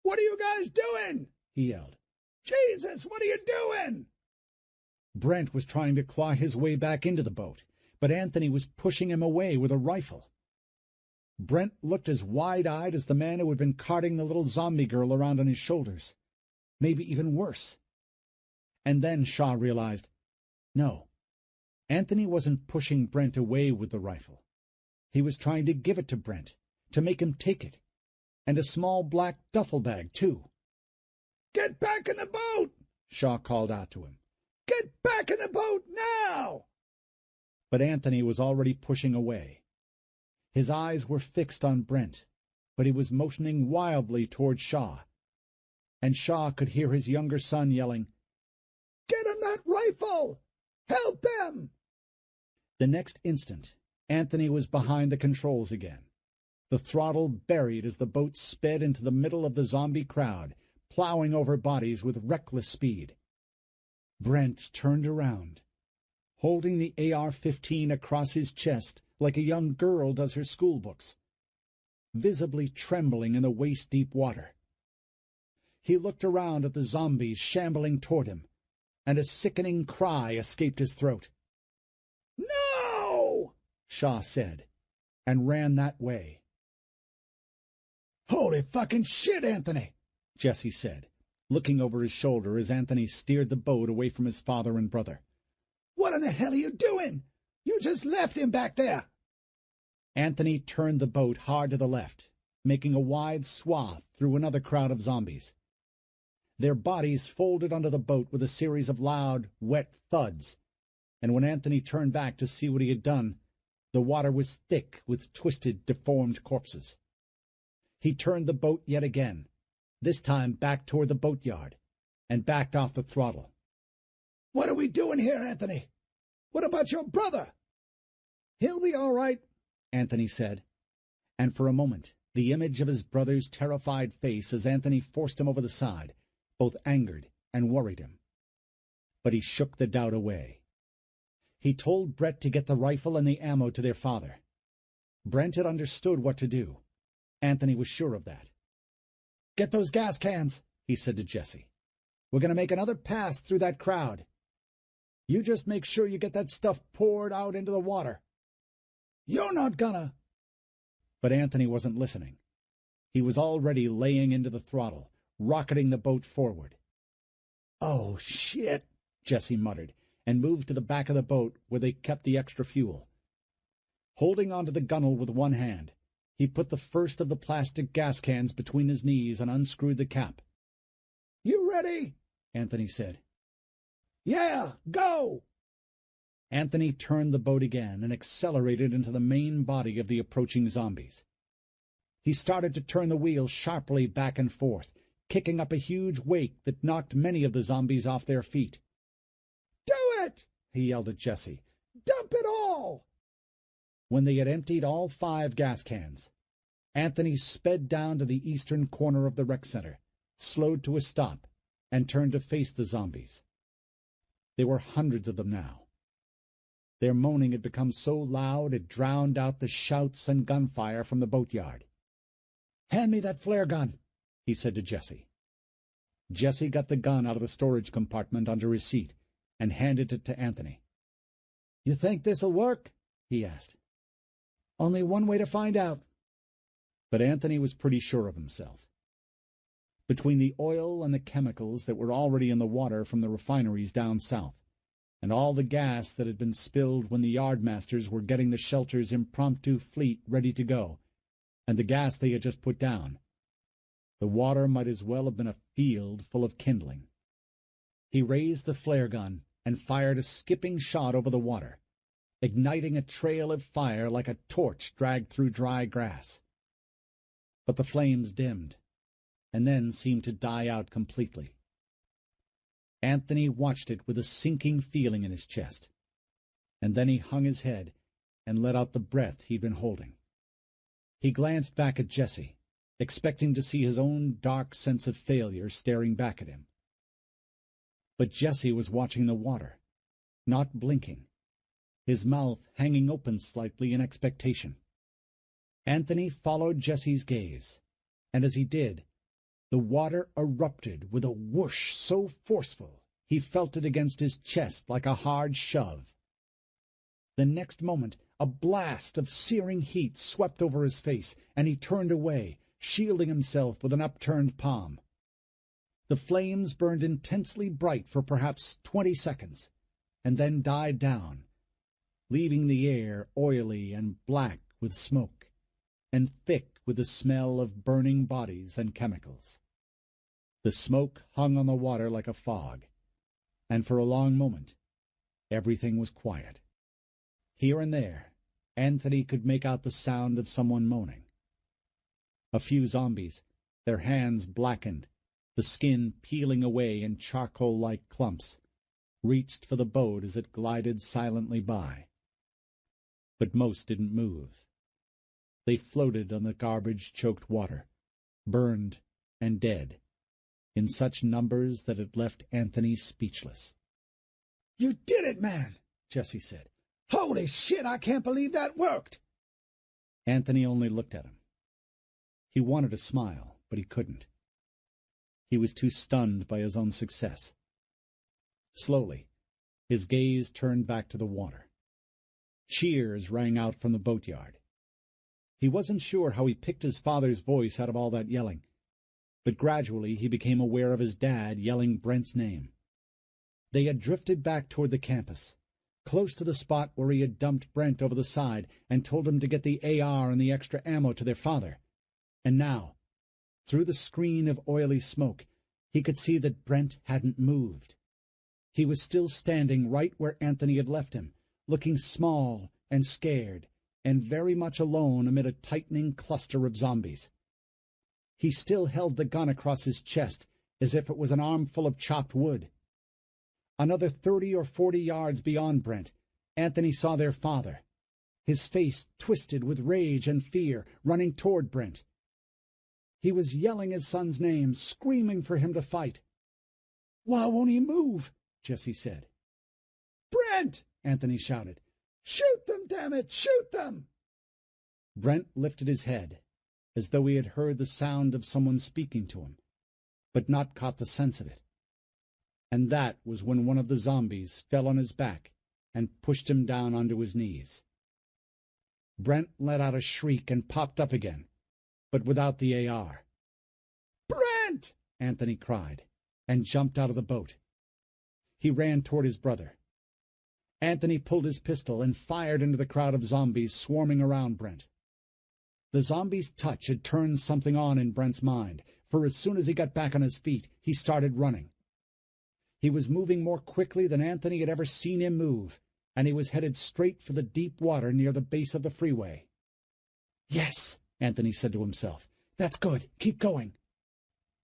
"What are you guys doing?" he yelled. "Jesus, what are you doing?" Brent was trying to claw his way back into the boat, but Anthony was pushing him away with a rifle. Brent looked as wide-eyed as the man who had been carting the little zombie girl around on his shoulders. Maybe even worse. And then Shaw realized, no, Anthony wasn't pushing Brent away with the rifle. He was trying to give it to Brent, to make him take it, and a small black duffel bag, too. "Get back in the boat!" Shaw called out to him. "Get back in the boat now!" But Anthony was already pushing away. His eyes were fixed on Brent, but he was motioning wildly toward Shaw. And Shaw could hear his younger son yelling, "Get him that rifle! Help him!" The next instant, Anthony was behind the controls again, the throttle buried as the boat sped into the middle of the zombie crowd, plowing over bodies with reckless speed. Brent turned around, holding the AR-15 across his chest like a young girl does her schoolbooks, visibly trembling in the waist-deep water. He looked around at the zombies shambling toward him, and a sickening cry escaped his throat. "No!" Shaw said, and ran that way. "Holy fucking shit, Anthony!" Jesse said, looking over his shoulder as Anthony steered the boat away from his father and brother. "What in the hell are you doing? You just left him back there!" Anthony turned the boat hard to the left, making a wide swath through another crowd of zombies. Their bodies folded under the boat with a series of loud, wet thuds, and when Anthony turned back to see what he had done, the water was thick with twisted, deformed corpses. He turned the boat yet again, this time back toward the boatyard, and backed off the throttle. "What are we doing here, Anthony? What about your brother?" "He'll be all right," Anthony said, and for a moment the image of his brother's terrified face as Anthony forced him over the side both angered and worried him. But he shook the doubt away. He told Brett to get the rifle and the ammo to their father. Brent had understood what to do. Anthony was sure of that. "Get those gas cans," he said to Jesse. "We're going to make another pass through that crowd. You just make sure you get that stuff poured out into the water." "You're not gonna—" But Anthony wasn't listening. He was already laying into the throttle, rocketing the boat forward. "Oh, shit," Jesse muttered, and moved to the back of the boat where they kept the extra fuel. Holding onto the gunwale with one hand, he put the first of the plastic gas cans between his knees and unscrewed the cap. "You ready?" Anthony said. "Yeah, go!" Anthony turned the boat again and accelerated into the main body of the approaching zombies. He started to turn the wheel sharply back and forth, kicking up a huge wake that knocked many of the zombies off their feet. "Do it!" he yelled at Jesse. "Dump it all!" When they had emptied all 5 gas cans, Anthony sped down to the eastern corner of the rec center, slowed to a stop, and turned to face the zombies. There were hundreds of them now. Their moaning had become so loud it drowned out the shouts and gunfire from the boatyard. "Hand me that flare gun," he said to Jesse. Jesse got the gun out of the storage compartment under his seat and handed it to Anthony. "You think this'll work?" he asked. "Only one way to find out." But Anthony was pretty sure of himself. Between the oil and the chemicals that were already in the water from the refineries down south, and all the gas that had been spilled when the yardmasters were getting the shelter's impromptu fleet ready to go, and the gas they had just put down, the water might as well have been a field full of kindling. He raised the flare gun and fired a skipping shot over the water, igniting a trail of fire like a torch dragged through dry grass. But the flames dimmed, and then seemed to die out completely. Anthony watched it with a sinking feeling in his chest, and then he hung his head and let out the breath he'd been holding. He glanced back at Jesse, expecting to see his own dark sense of failure staring back at him. But Jesse was watching the water, not blinking, his mouth hanging open slightly in expectation. Anthony followed Jesse's gaze, and as he did, the water erupted with a whoosh so forceful he felt it against his chest like a hard shove. The next moment a blast of searing heat swept over his face, and he turned away, shielding himself with an upturned palm. The flames burned intensely bright for perhaps 20 seconds, and then died down, leaving the air oily and black with smoke, and thick with the smell of burning bodies and chemicals. The smoke hung on the water like a fog, and for a long moment everything was quiet. Here and there Anthony could make out the sound of someone moaning. A few zombies, their hands blackened, the skin peeling away in charcoal-like clumps, reached for the boat as it glided silently by. But most didn't move. They floated on the garbage-choked water, burned and dead, in such numbers that it left Anthony speechless. "You did it, man," Jesse said. "Holy shit, I can't believe that worked!" Anthony only looked at him. He wanted to smile, but he couldn't. He was too stunned by his own success. Slowly, his gaze turned back to the water. Cheers rang out from the boatyard. He wasn't sure how he picked his father's voice out of all that yelling, but gradually he became aware of his dad yelling Brent's name. They had drifted back toward the campus, close to the spot where he had dumped Brent over the side and told him to get the AR and the extra ammo to their father. And now, through the screen of oily smoke, he could see that Brent hadn't moved. He was still standing right where Anthony had left him, looking small and scared, and very much alone amid a tightening cluster of zombies. He still held the gun across his chest, as if it was an armful of chopped wood. Another 30 or 40 yards beyond Brent, Anthony saw their father, his face twisted with rage and fear, running toward Brent. He was yelling his son's name, screaming for him to fight. "Why won't he move?" Jesse said. "Brent!" Anthony shouted. "Shoot them, damn it! Shoot them!" Brent lifted his head, as though he had heard the sound of someone speaking to him, but not caught the sense of it. And that was when one of the zombies fell on his back and pushed him down onto his knees. Brent let out a shriek and popped up again, but without the AR. "Brent!" Anthony cried, and jumped out of the boat. He ran toward his brother. Anthony pulled his pistol and fired into the crowd of zombies swarming around Brent. The zombies' touch had turned something on in Brent's mind, for as soon as he got back on his feet, he started running. He was moving more quickly than Anthony had ever seen him move, and he was headed straight for the deep water near the base of the freeway. "Yes," Anthony said to himself. "That's good. Keep going."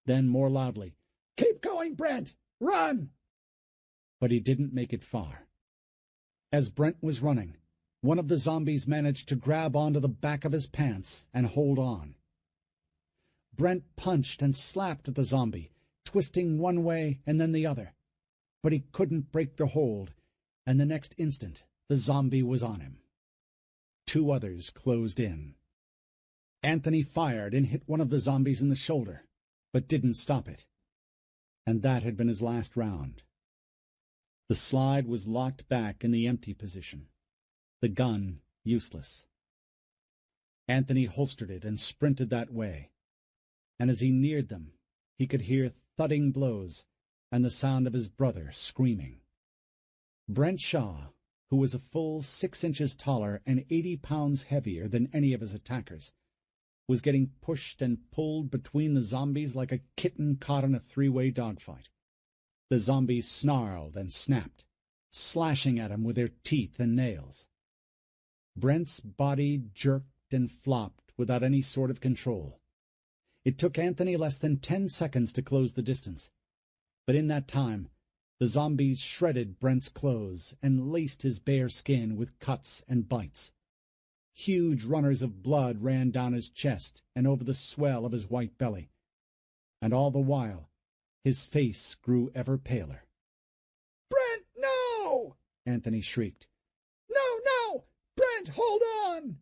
Then, more loudly, "Keep going, Brent! Run!" But he didn't make it far. As Brent was running, one of the zombies managed to grab onto the back of his pants and hold on. Brent punched and slapped at the zombie, twisting one way and then the other, but he couldn't break the hold, and the next instant the zombie was on him. Two others closed in. Anthony fired and hit one of the zombies in the shoulder, but didn't stop it. And that had been his last round. The slide was locked back in the empty position, the gun useless. Anthony holstered it and sprinted that way, and as he neared them, he could hear thudding blows and the sound of his brother screaming. Brent Shaw, who was a full 6 inches taller and 80 pounds heavier than any of his attackers, was getting pushed and pulled between the zombies like a kitten caught in a three-way dogfight. The zombies snarled and snapped, slashing at him with their teeth and nails. Brent's body jerked and flopped without any sort of control. It took Anthony less than 10 seconds to close the distance, but in that time the zombies shredded Brent's clothes and laced his bare skin with cuts and bites. Huge runners of blood ran down his chest and over the swell of his white belly, and all the while his face grew ever paler. "Brent, no!" Anthony shrieked. "No, no! Brent, hold on!"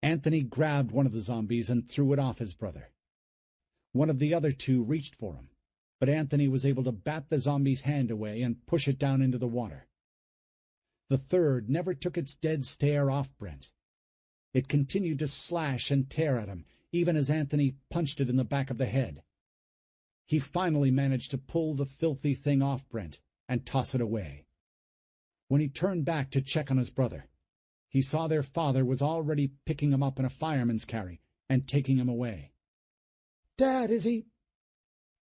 Anthony grabbed one of the zombies and threw it off his brother. One of the other two reached for him, but Anthony was able to bat the zombie's hand away and push it down into the water. The third never took its dead stare off Brent. It continued to slash and tear at him, even as Anthony punched it in the back of the head. He finally managed to pull the filthy thing off Brent and toss it away. When he turned back to check on his brother, he saw their father was already picking him up in a fireman's carry and taking him away. "Dad, is he—"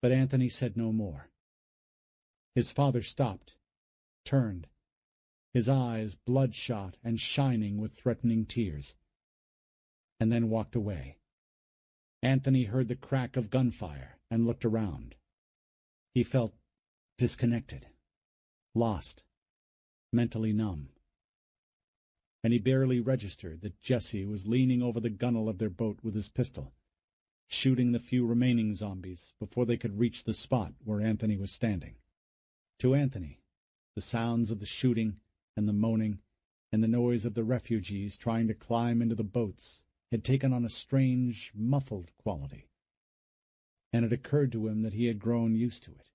But Anthony said no more. His father stopped, turned, his eyes bloodshot and shining with threatening tears, and then walked away. Anthony heard the crack of gunfire and looked around. He felt disconnected, lost, mentally numb. And he barely registered that Jesse was leaning over the gunwale of their boat with his pistol, shooting the few remaining zombies before they could reach the spot where Anthony was standing. To Anthony, the sounds of the shooting and the moaning and the noise of the refugees trying to climb into the boats had taken on a strange, muffled quality, and it occurred to him that he had grown used to it.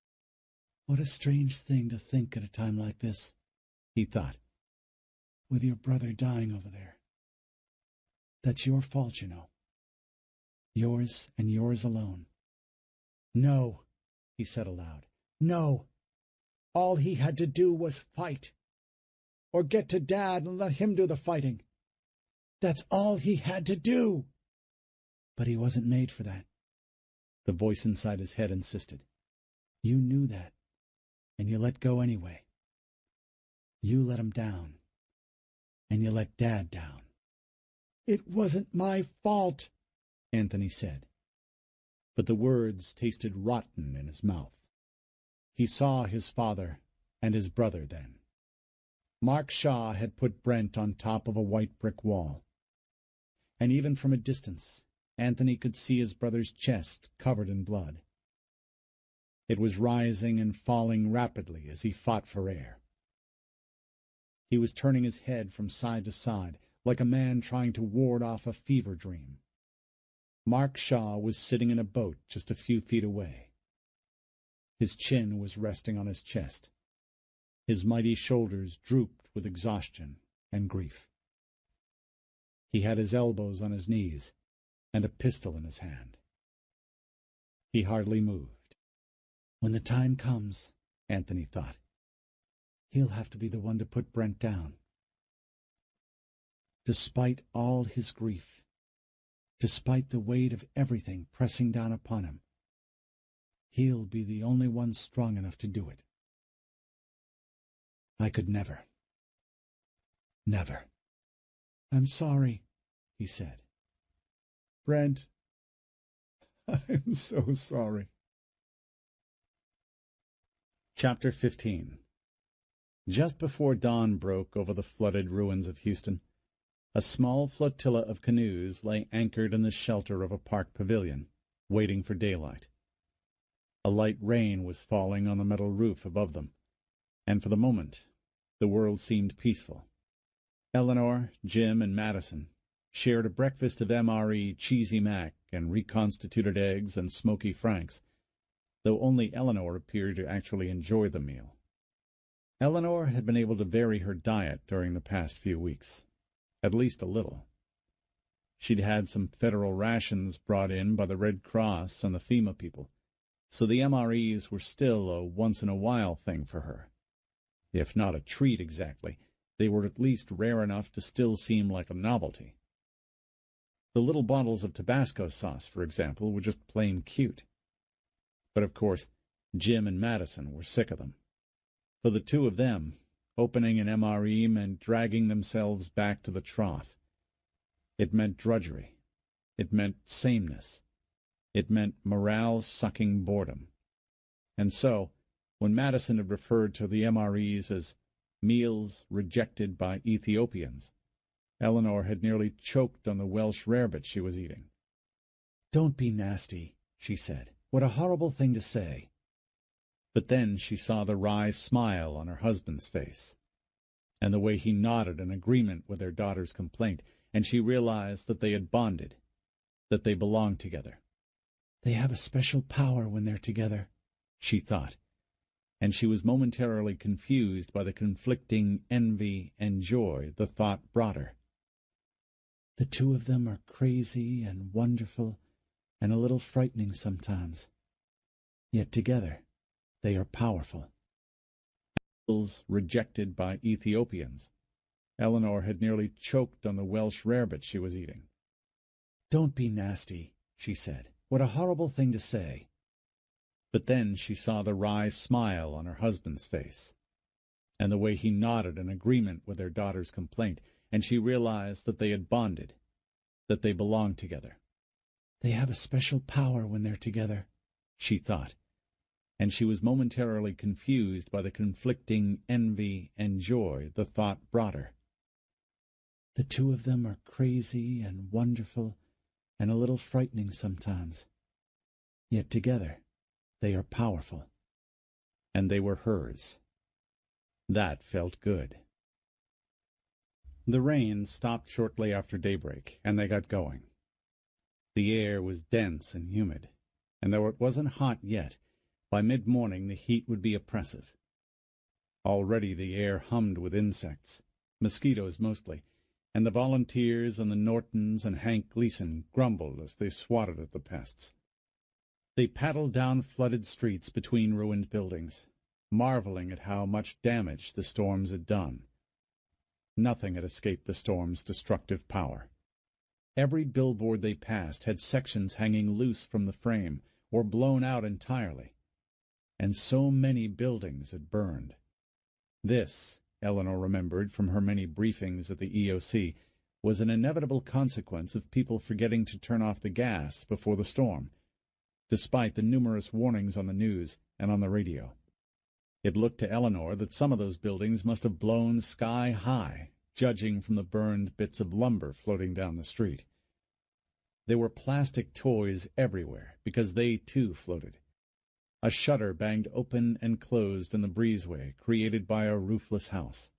"What a strange thing to think at a time like this," he thought, "with your brother dying over there. That's your fault, you know. Yours and yours alone." "No," he said aloud. "No. All he had to do was fight. Or get to Dad and let him do the fighting. That's all he had to do." "But he wasn't made for that," the voice inside his head insisted. "You knew that, and you let go anyway. You let him down, and you let Dad down." "It wasn't my fault," Anthony said. But the words tasted rotten in his mouth. He saw his father and his brother then. Mark Shaw had put Brent on top of a white brick wall, and even from a distance Anthony could see his brother's chest covered in blood. It was rising and falling rapidly as he fought for air. He was turning his head from side to side, like a man trying to ward off a fever dream. Mark Shaw was sitting in a boat just a few feet away. His chin was resting on his chest. His mighty shoulders drooped with exhaustion and grief. He had his elbows on his knees and a pistol in his hand. He hardly moved. When the time comes, Anthony thought, he'll have to be the one to put Brent down. Despite all his grief, despite the weight of everything pressing down upon him, he'll be the only one strong enough to do it. I could never. Never. I'm sorry, he said. Brent, I'm so sorry. Chapter 15. Just before dawn broke over the flooded ruins of Houston, a small flotilla of canoes lay anchored in the shelter of a park pavilion, waiting for daylight. A light rain was falling on the metal roof above them, and for the moment the world seemed peaceful. Eleanor, Jim, and Madison shared a breakfast of MRE cheesy mac and reconstituted eggs and smoky franks, though only Eleanor appeared to actually enjoy the meal. Eleanor had been able to vary her diet during the past few weeks, at least a little. She'd had some federal rations brought in by the Red Cross and the FEMA people, so the MREs were still a once-in-a-while thing for her. If not a treat exactly, they were at least rare enough to still seem like a novelty. The little bottles of Tabasco sauce, for example, were just plain cute. But of course, Jim and Madison were sick of them. For the two of them, opening an MRE meant dragging themselves back to the trough. It meant drudgery. It meant sameness. It meant morale-sucking boredom. And so, when Madison had referred to the MREs as meals rejected by Ethiopians, Eleanor had nearly choked on the Welsh rarebit she was eating. "Don't be nasty," she said. "What a horrible thing to say." But then she saw the wry smile on her husband's face, and the way he nodded in agreement with their daughter's complaint, and she realized that they had bonded, that they belonged together. "They have a special power when they're together," she thought, and she was momentarily confused by the conflicting envy and joy the thought brought her. "The two of them are crazy and wonderful and a little frightening sometimes. Yet together they are powerful." Rejected by Ethiopians. Eleanor had nearly choked on the Welsh rarebit she was eating. "Don't be nasty," she said. "What a horrible thing to say." But then she saw the wry smile on her husband's face, and the way he nodded in agreement with their daughter's complaint, and she realized that they had bonded, that they belonged together. "They have a special power when they're together," she thought, and she was momentarily confused by the conflicting envy and joy the thought brought her. "The two of them are crazy and wonderful and a little frightening sometimes. Yet together they are powerful." And they were hers. That felt good. The rain stopped shortly after daybreak, and they got going. The air was dense and humid, and though it wasn't hot yet, by mid-morning the heat would be oppressive. Already the air hummed with insects, mosquitoes mostly, and the volunteers and the Nortons and Hank Gleason grumbled as they swatted at the pests. They paddled down flooded streets between ruined buildings, marveling at how much damage the storms had done. Nothing had escaped the storm's destructive power. Every billboard they passed had sections hanging loose from the frame or blown out entirely, and so many buildings had burned. This, Eleanor remembered from her many briefings at the EOC, was an inevitable consequence of people forgetting to turn off the gas before the storm, despite the numerous warnings on the news and on the radio. It looked to Eleanor that some of those buildings must have blown sky high, judging from the burned bits of lumber floating down the street. There were plastic toys everywhere, because they too floated. A shutter banged open and closed in the breezeway created by a roofless house.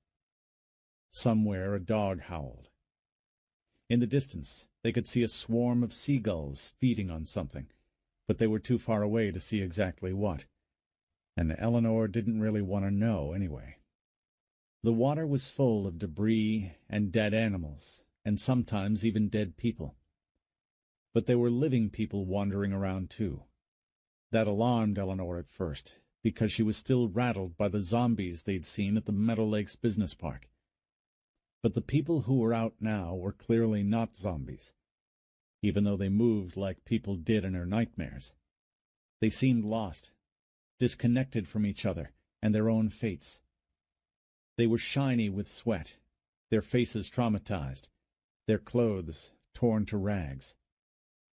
Somewhere a dog howled. In the distance, They could see a swarm of seagulls feeding on something, but they were too far away to see exactly what. And Eleanor didn't really want to know anyway. The water was full of debris and dead animals, and sometimes even dead people. But there were living people wandering around too. That alarmed Eleanor at first, because she was still rattled by the zombies they'd seen at the Meadow Lakes Business Park. But the people who were out now were clearly not zombies, even though they moved like people did in her nightmares. They seemed lost, disconnected from each other and their own fates. They were shiny with sweat, their faces traumatized, their clothes torn to rags.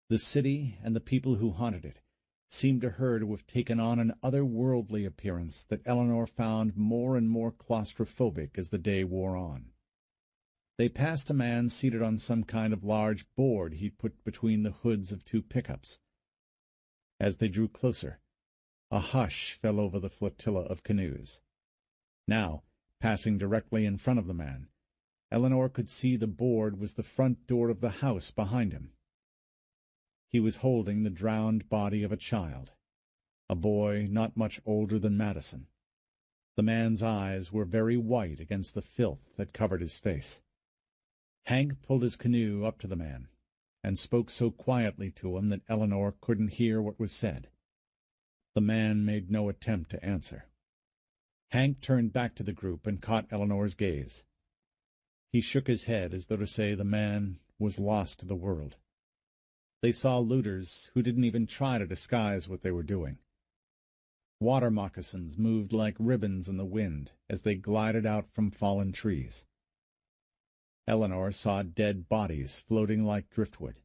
The city and the people who haunted it seemed to her to have taken on an otherworldly appearance that Eleanor found more and more claustrophobic as the day wore on. They passed a man seated on some kind of large board he'd put between the hoods of two pickups. As they drew closer, a hush fell over the flotilla of canoes. Now, passing directly in front of the man, Eleanor could see the board was the front door of the house behind him. He was holding the drowned body of a child, a boy not much older than Madison. The man's eyes were very white against the filth that covered his face. Hank pulled his canoe up to the man, and spoke so quietly to him that Eleanor couldn't hear what was said. The man made no attempt to answer. Hank turned back to the group and caught Eleanor's gaze. He shook his head as though to say the man was lost to the world. They saw looters who didn't even try to disguise what they were doing. Water moccasins moved like ribbons in the wind as they glided out from fallen trees. Eleanor saw dead bodies floating like driftwood,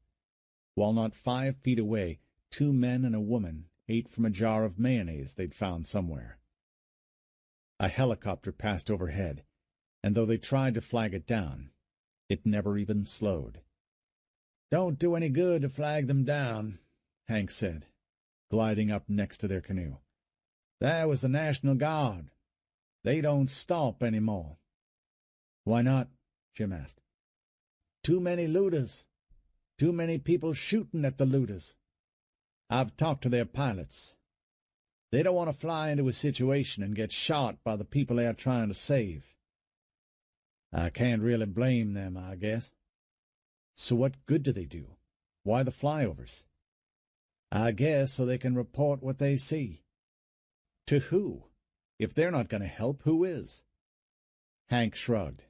while not 5 feet away 2 men and a woman ate from a jar of mayonnaise they'd found somewhere. A helicopter passed overhead, and though they tried to flag it down, it never even slowed. "Don't do any good to flag them down," Hank said, gliding up next to their canoe. "That was the National Guard. They don't stop any more." "Why not?" Jim asked. "Too many looters. Too many people shooting at the looters. I've talked to their pilots. They don't want to fly into a situation and get shot by the people they are trying to save. I can't really blame them, I guess." "So what good do they do? Why the flyovers?" "I guess so they can report what they see." "To who? If they're not going to help, who is?" Hank shrugged.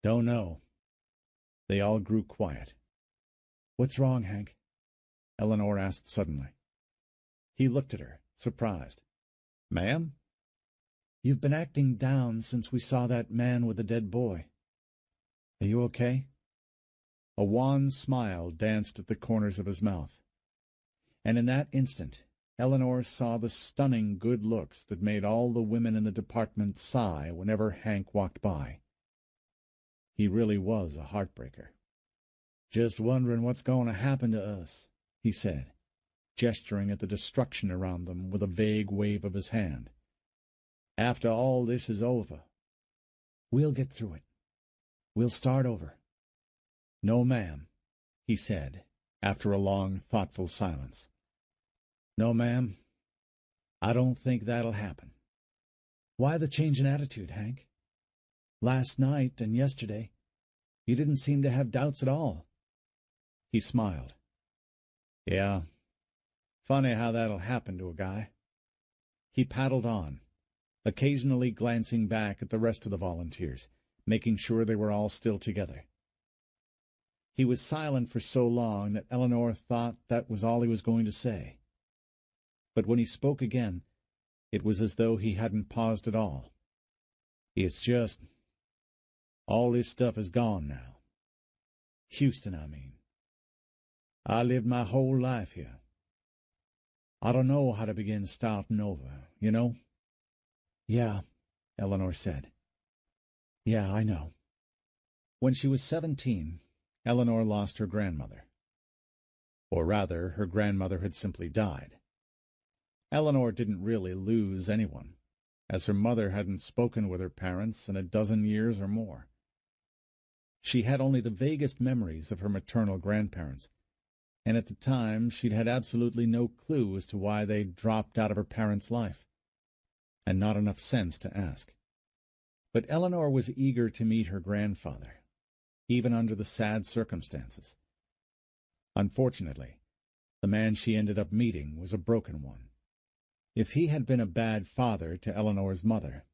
"Don't know." They all grew quiet. "What's wrong, Hank?" Eleanor asked suddenly. He looked at her, surprised. "Ma'am?" "You've been acting down since we saw that man with the dead boy. Are you okay?" A wan smile danced at the corners of his mouth. And in that instant Eleanor saw the stunning good looks that made all the women in the department sigh whenever Hank walked by. He really was a heartbreaker. "Just wondering what's going to happen to us," he said, gesturing at the destruction around them with a vague wave of his hand. "After all this is over." "We'll get through it. We'll start over." "No, ma'am," he said, after a long, thoughtful silence. "No, ma'am, I don't think that'll happen." "Why the change in attitude, Hank? Last night and yesterday, you didn't seem to have doubts at all." He smiled. "Yeah, funny how that'll happen to a guy." He paddled on, occasionally glancing back at the rest of the volunteers, making sure they were all still together. He was silent for so long that Eleanor thought that was all he was going to say. But when he spoke again, it was as though he hadn't paused at all. "It's just, all this stuff is gone now. Houston, I mean. I lived my whole life here. I don't know how to begin starting over, you know?" "Yeah," Eleanor said. "Yeah, I know." When she was 17, Eleanor lost her grandmother. Or rather, her grandmother had simply died. Eleanor didn't really lose anyone, as her mother hadn't spoken with her parents in a dozen years or more. She had only the vaguest memories of her maternal grandparents, and at the time she'd had absolutely no clue as to why they'd dropped out of her parents' life, and not enough sense to ask. But Eleanor was eager to meet her grandfather, even under the sad circumstances. Unfortunately, the man she ended up meeting was a broken one. If he had been a bad father to Eleanor's mother,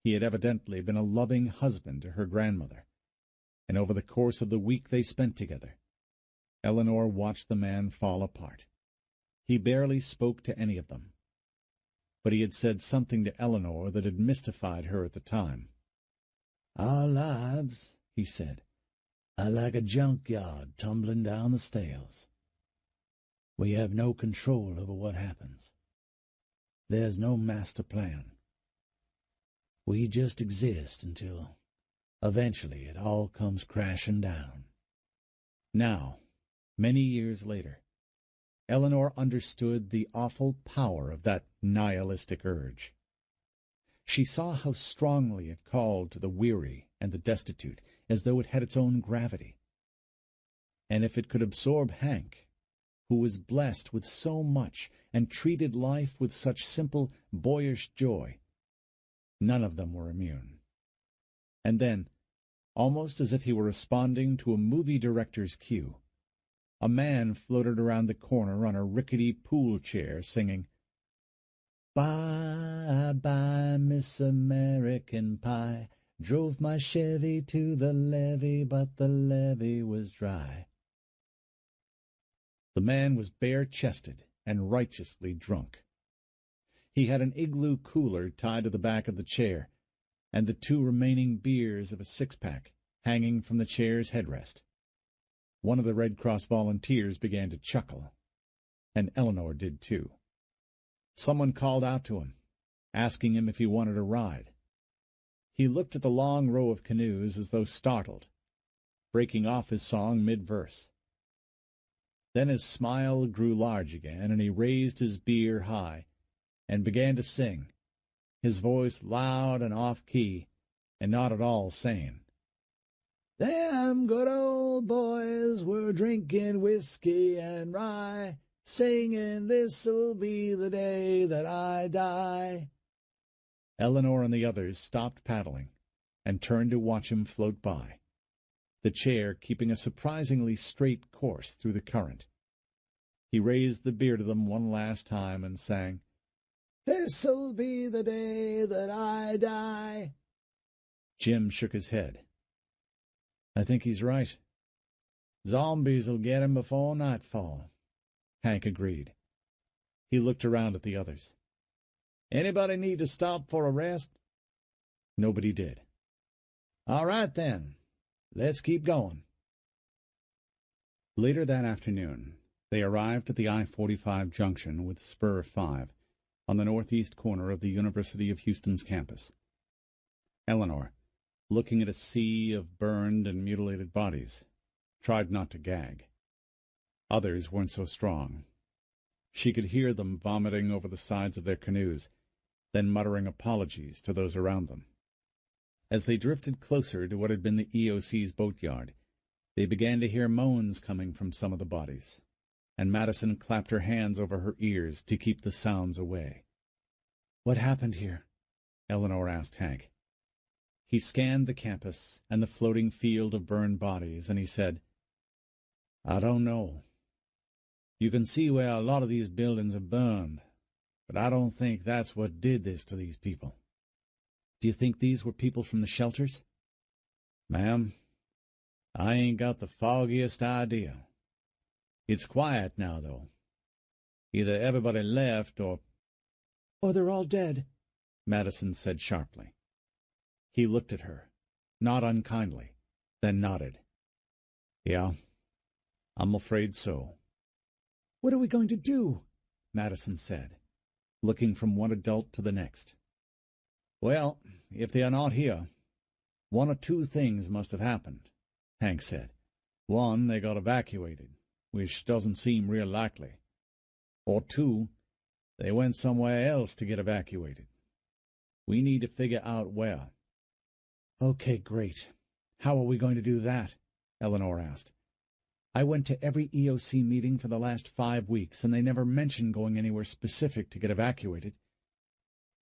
he had evidently been a loving husband to her grandmother, and over the course of the week they spent together, Eleanor watched the man fall apart. He barely spoke to any of them, but he had said something to Eleanor that had mystified her at the time. "Our lives," he said, "are like a junkyard tumbling down the stairs. We have no control over what happens. There's no master plan. We just exist until eventually it all comes crashing down." Now, many years later, Eleanor understood the awful power of that nihilistic urge. She saw how strongly it called to the weary and the destitute, as though it had its own gravity. And if it could absorb Hank, who was blessed with so much and treated life with such simple, boyish joy, none of them were immune. And then, almost as if he were responding to a movie director's cue, a man floated around the corner on a rickety pool chair singing, "Bye, bye, Miss American Pie, drove my Chevy to the levee, but the levee was dry." The man was bare-chested and righteously drunk. He had an igloo cooler tied to the back of the chair, and the 2 remaining beers of a six-pack hanging from the chair's headrest. One of the Red Cross volunteers began to chuckle, and Eleanor did too. Someone called out to him, asking him if he wanted a ride. He looked at the long row of canoes as though startled, breaking off his song mid-verse. Then his smile grew large again, and he raised his beer high and began to sing, his voice loud and off-key, and not at all sane. "Them good old boys were drinking whiskey and rye, singing, 'This'll be the day that I die.'" Eleanor and the others stopped paddling and turned to watch him float by, the chair keeping a surprisingly straight course through the current. He raised the beer to them one last time and sang, "This'll be the day that I die." Jim shook his head. "I think he's right. Zombies'll get him before nightfall," Hank agreed. He looked around at the others. "Anybody need to stop for a rest?" Nobody did. "All right, then. Let's keep going." Later that afternoon, they arrived at the I-45 junction with Spur 5 on the northeast corner of the University of Houston's campus. Eleanor, looking at a sea of burned and mutilated bodies, tried not to gag. Others weren't so strong. She could hear them vomiting over the sides of their canoes, then muttering apologies to those around them. As they drifted closer to what had been the EOC's boatyard, they began to hear moans coming from some of the bodies, and Madison clapped her hands over her ears to keep the sounds away. "What happened here?" Eleanor asked Hank. He scanned the campus and the floating field of burned bodies, and he said, "I don't know. You can see where a lot of these buildings are burned, but I don't think that's what did this to these people." "Do you think these were people from the shelters?" "Ma'am, I ain't got the foggiest idea. It's quiet now, though. Either everybody left or—" "Or they're all dead," Madison said sharply. He looked at her, not unkindly, then nodded. "Yeah, I'm afraid so." "What are we going to do?" Madison said, looking from one adult to the next. "Well, if they are not here, one of 2 things must have happened," Hank said. "One, they got evacuated, which doesn't seem real likely. Or 2, they went somewhere else to get evacuated. We need to figure out where." "Okay, great. "How are we going to do that?" Eleanor asked. "I went to every EOC meeting for the last 5 weeks, and they never mentioned going anywhere specific to get evacuated.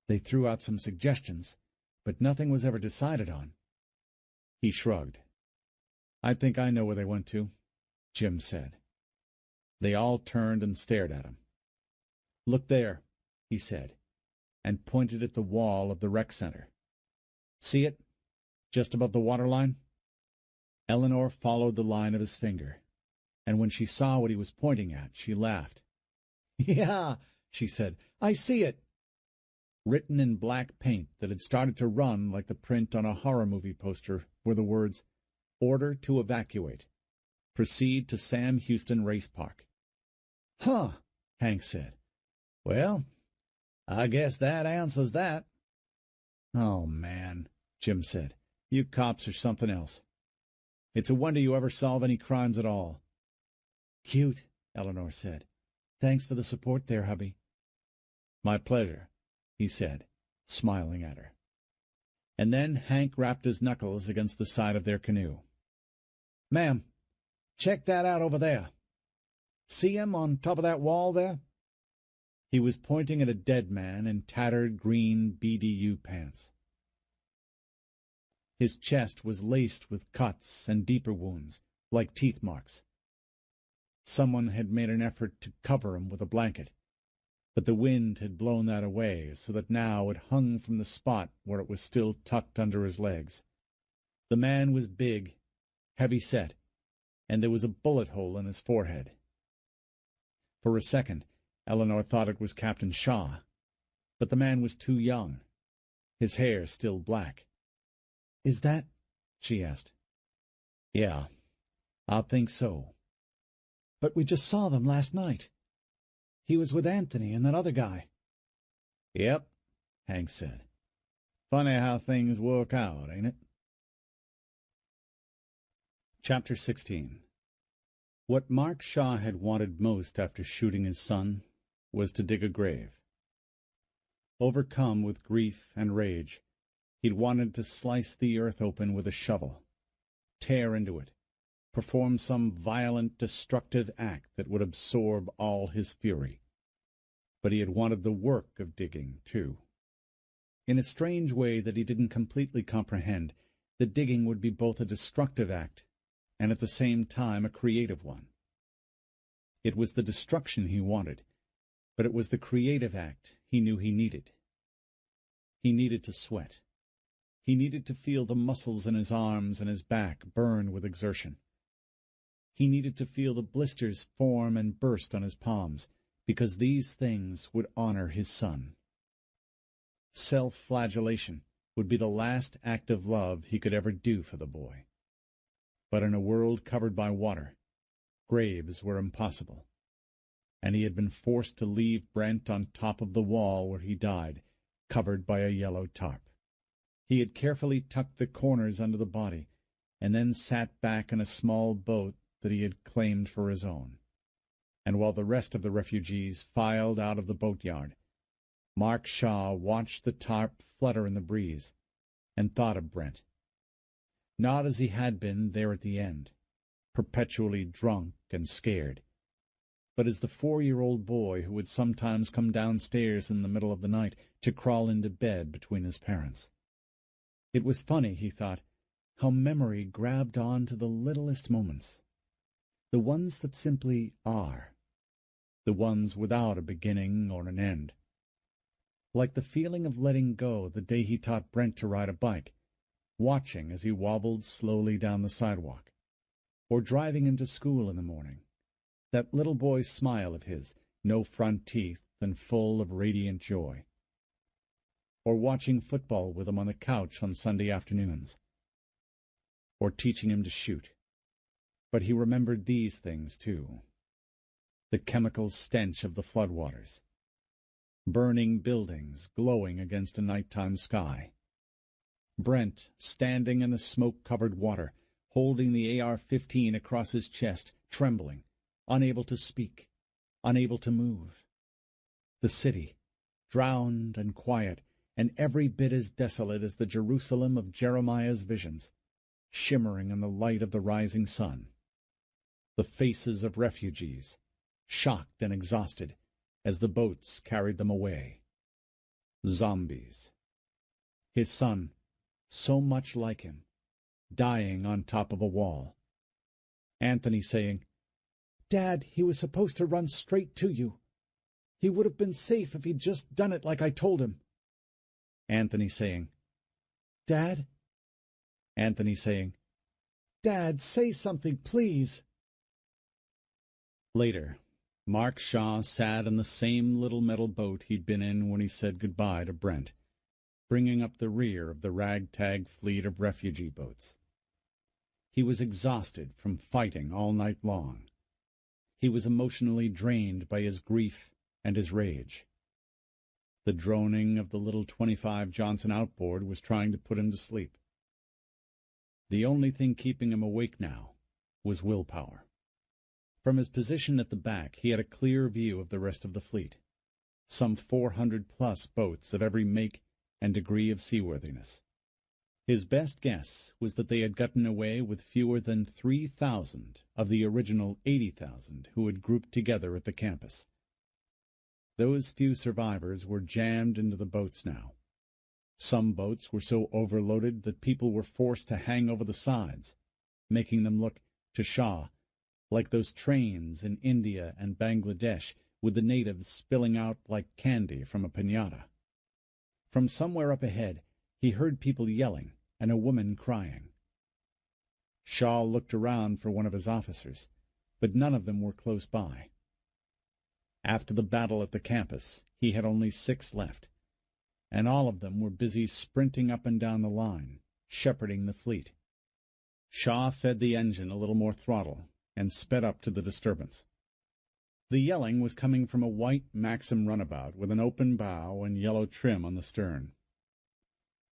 They threw out some suggestions, but nothing was ever decided on." He shrugged. "I think I know where they went to," Jim said. They all turned and stared at him. "Look there," he said, and pointed at the wall of the rec center. "See it? Just above the waterline?" Eleanor followed the line of his finger, and when she saw what he was pointing at, she laughed. "Yeah," she said, "I see it." Written in black paint that had started to run like the print on a horror movie poster were the words, "Order to evacuate. Proceed to Sam Houston Race Park." "Huh," Hank said. "Well, I guess that answers that." "Oh, man," Jim said. "You cops are something else. It's a wonder you ever solve any crimes at all." "Cute," Eleanor said. "Thanks for the support there, hubby." "My pleasure," he said, smiling at her. And then Hank rapped his knuckles against the side of their canoe. "Ma'am, check that out over there. See him on top of that wall there?" He was pointing at a dead man in tattered green BDU pants. His chest was laced with cuts and deeper wounds, like teeth marks. Someone had made an effort to cover him with a blanket, but the wind had blown that away so that now it hung from the spot where it was still tucked under his legs. The man was big, heavy-set, and there was a bullet hole in his forehead. For a second, Eleanor thought it was Captain Shaw, but the man was too young, his hair still black. "Is that—" she asked. "Yeah, I think so." "But we just saw them last night. He was with Anthony and that other guy." "Yep," Hank said. "Funny how things work out, ain't it?" Chapter 16. What Mark Shaw had wanted most after shooting his son was to dig a grave. Overcome with grief and rage, he'd wanted to slice the earth open with a shovel, tear into it, perform some violent, destructive act that would absorb all his fury. But he had wanted the work of digging, too. In a strange way that he didn't completely comprehend, the digging would be both a destructive act and at the same time a creative one. It was the destruction he wanted, but it was the creative act he knew he needed. He needed to sweat. He needed to feel the muscles in his arms and his back burn with exertion. He needed to feel the blisters form and burst on his palms, because these things would honor his son. Self-flagellation would be the last act of love he could ever do for the boy. But in a world covered by water, graves were impossible, and he had been forced to leave Brent on top of the wall where he died, covered by a yellow tarp. He had carefully tucked the corners under the body, and then sat back in a small boat that he had claimed for his own. And while the rest of the refugees filed out of the boatyard, Mark Shaw watched the tarp flutter in the breeze and thought of Brent. Not as he had been there at the end, perpetually drunk and scared, but as the 4-year-old boy who would sometimes come downstairs in the middle of the night to crawl into bed between his parents. It was funny, he thought, how memory grabbed on to the littlest moments, the ones that simply are, the ones without a beginning or an end. Like the feeling of letting go the day he taught Brent to ride a bike, watching as he wobbled slowly down the sidewalk, or driving him to school in the morning. That little boy's smile of his, no front teeth and full of radiant joy. Or watching football with him on the couch on Sunday afternoons. Or teaching him to shoot. But he remembered these things, too. The chemical stench of the floodwaters. Burning buildings glowing against a nighttime sky. Brent standing in the smoke-covered water, holding the AR-15 across his chest, trembling, unable to speak, unable to move. The city, drowned and quiet, and every bit as desolate as the Jerusalem of Jeremiah's visions. shimmering in the light of the rising sun. The faces of refugees, shocked and exhausted, as the boats carried them away. Zombies. His son, so much like him, dying on top of a wall. Anthony saying, "Dad, he was supposed to run straight to you. He would have been safe if he'd just done it like I told him." Anthony saying, "Dad?" Anthony saying, "Dad, say something, please." Later, Mark Shaw sat in the same little metal boat he'd been in when he said goodbye to Brent, bringing up the rear of the ragtag fleet of refugee boats. He was exhausted from fighting all night long. He was emotionally drained by his grief and his rage. The droning of the little .25 Johnson outboard was trying to put him to sleep. The only thing keeping him awake now was willpower. From his position at the back, he had a clear view of the rest of the fleet, some 400-plus boats of every make and degree of seaworthiness. His best guess was that they had gotten away with fewer than 3,000 of the original 80,000 who had grouped together at the campus. Those few survivors were jammed into the boats now. Some boats were so overloaded that people were forced to hang over the sides, making them look, to Shaw, like those trains in India and Bangladesh with the natives spilling out like candy from a piñata. From somewhere up ahead, he heard people yelling and a woman crying. Shaw looked around for one of his officers, but none of them were close by. After the battle at the campus, he had only 6 left, and all of them were busy sprinting up and down the line, shepherding the fleet. Shaw fed the engine a little more throttle and sped up to the disturbance. The yelling was coming from a white Maxim runabout with an open bow and yellow trim on the stern.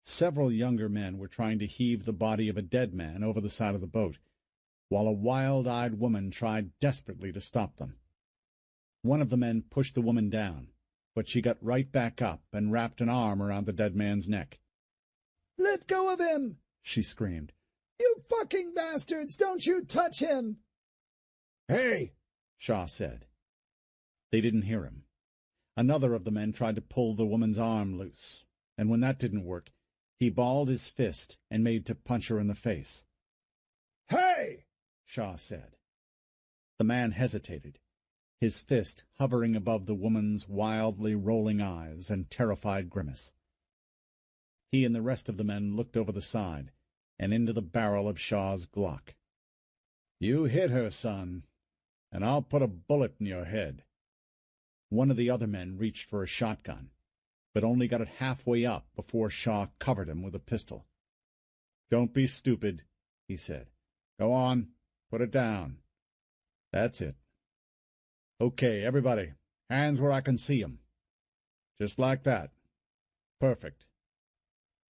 Several younger men were trying to heave the body of a dead man over the side of the boat, while a wild-eyed woman tried desperately to stop them. One of the men pushed the woman down, but she got right back up and wrapped an arm around the dead man's neck. "Let go of him!" she screamed. "You fucking bastards! Don't you touch him!" "Hey!" Shaw said. They didn't hear him. Another of the men tried to pull the woman's arm loose, and when that didn't work, he balled his fist and made to punch her in the face. "Hey!" Shaw said. The man hesitated, his fist hovering above the woman's wildly rolling eyes and terrified grimace. He and the rest of the men looked over the side and into the barrel of Shaw's Glock. "You hit her, son, and I'll put a bullet in your head." One of the other men reached for a shotgun, but only got it halfway up before Shaw covered him with a pistol. "Don't be stupid," he said. "Go on, put it down. That's it. Okay, everybody, hands where I can see 'em. Just like that. Perfect.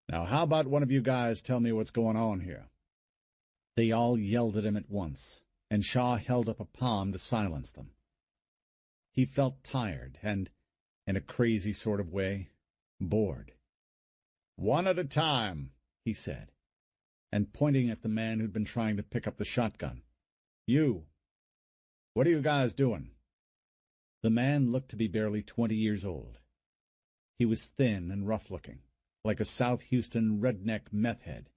Now how about one of you guys tell me what's going on here?" They all yelled at him at once, and Shaw held up a palm to silence them. He felt tired and, in a crazy sort of way, bored. "One at a time," he said, and pointing at the man who'd been trying to pick up the shotgun. "You, what are you guys doing?" The man looked to be barely 20 years old. He was thin and rough-looking, like a South Houston redneck meth head,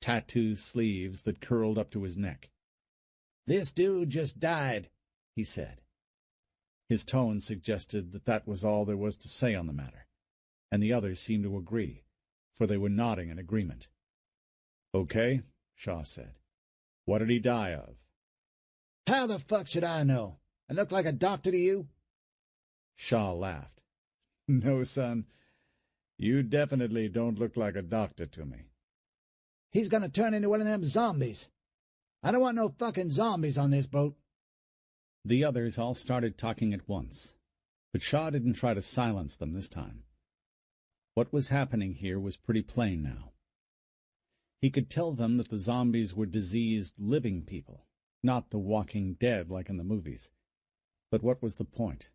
tattoo sleeves that curled up to his neck. "This dude just died," he said. His tone suggested that that was all there was to say on the matter, and the others seemed to agree, for they were nodding in agreement. "Okay," Shaw said. "What did he die of?" "How the fuck should I know? I look like a doctor to you?" Shaw laughed. "No, son, you definitely don't look like a doctor to me." "He's gonna turn into one of them zombies. I don't want no fucking zombies on this boat." The others all started talking at once, but Shaw didn't try to silence them this time. What was happening here was pretty plain now. He could tell them that the zombies were diseased living people, not the walking dead like in the movies. But what was the point?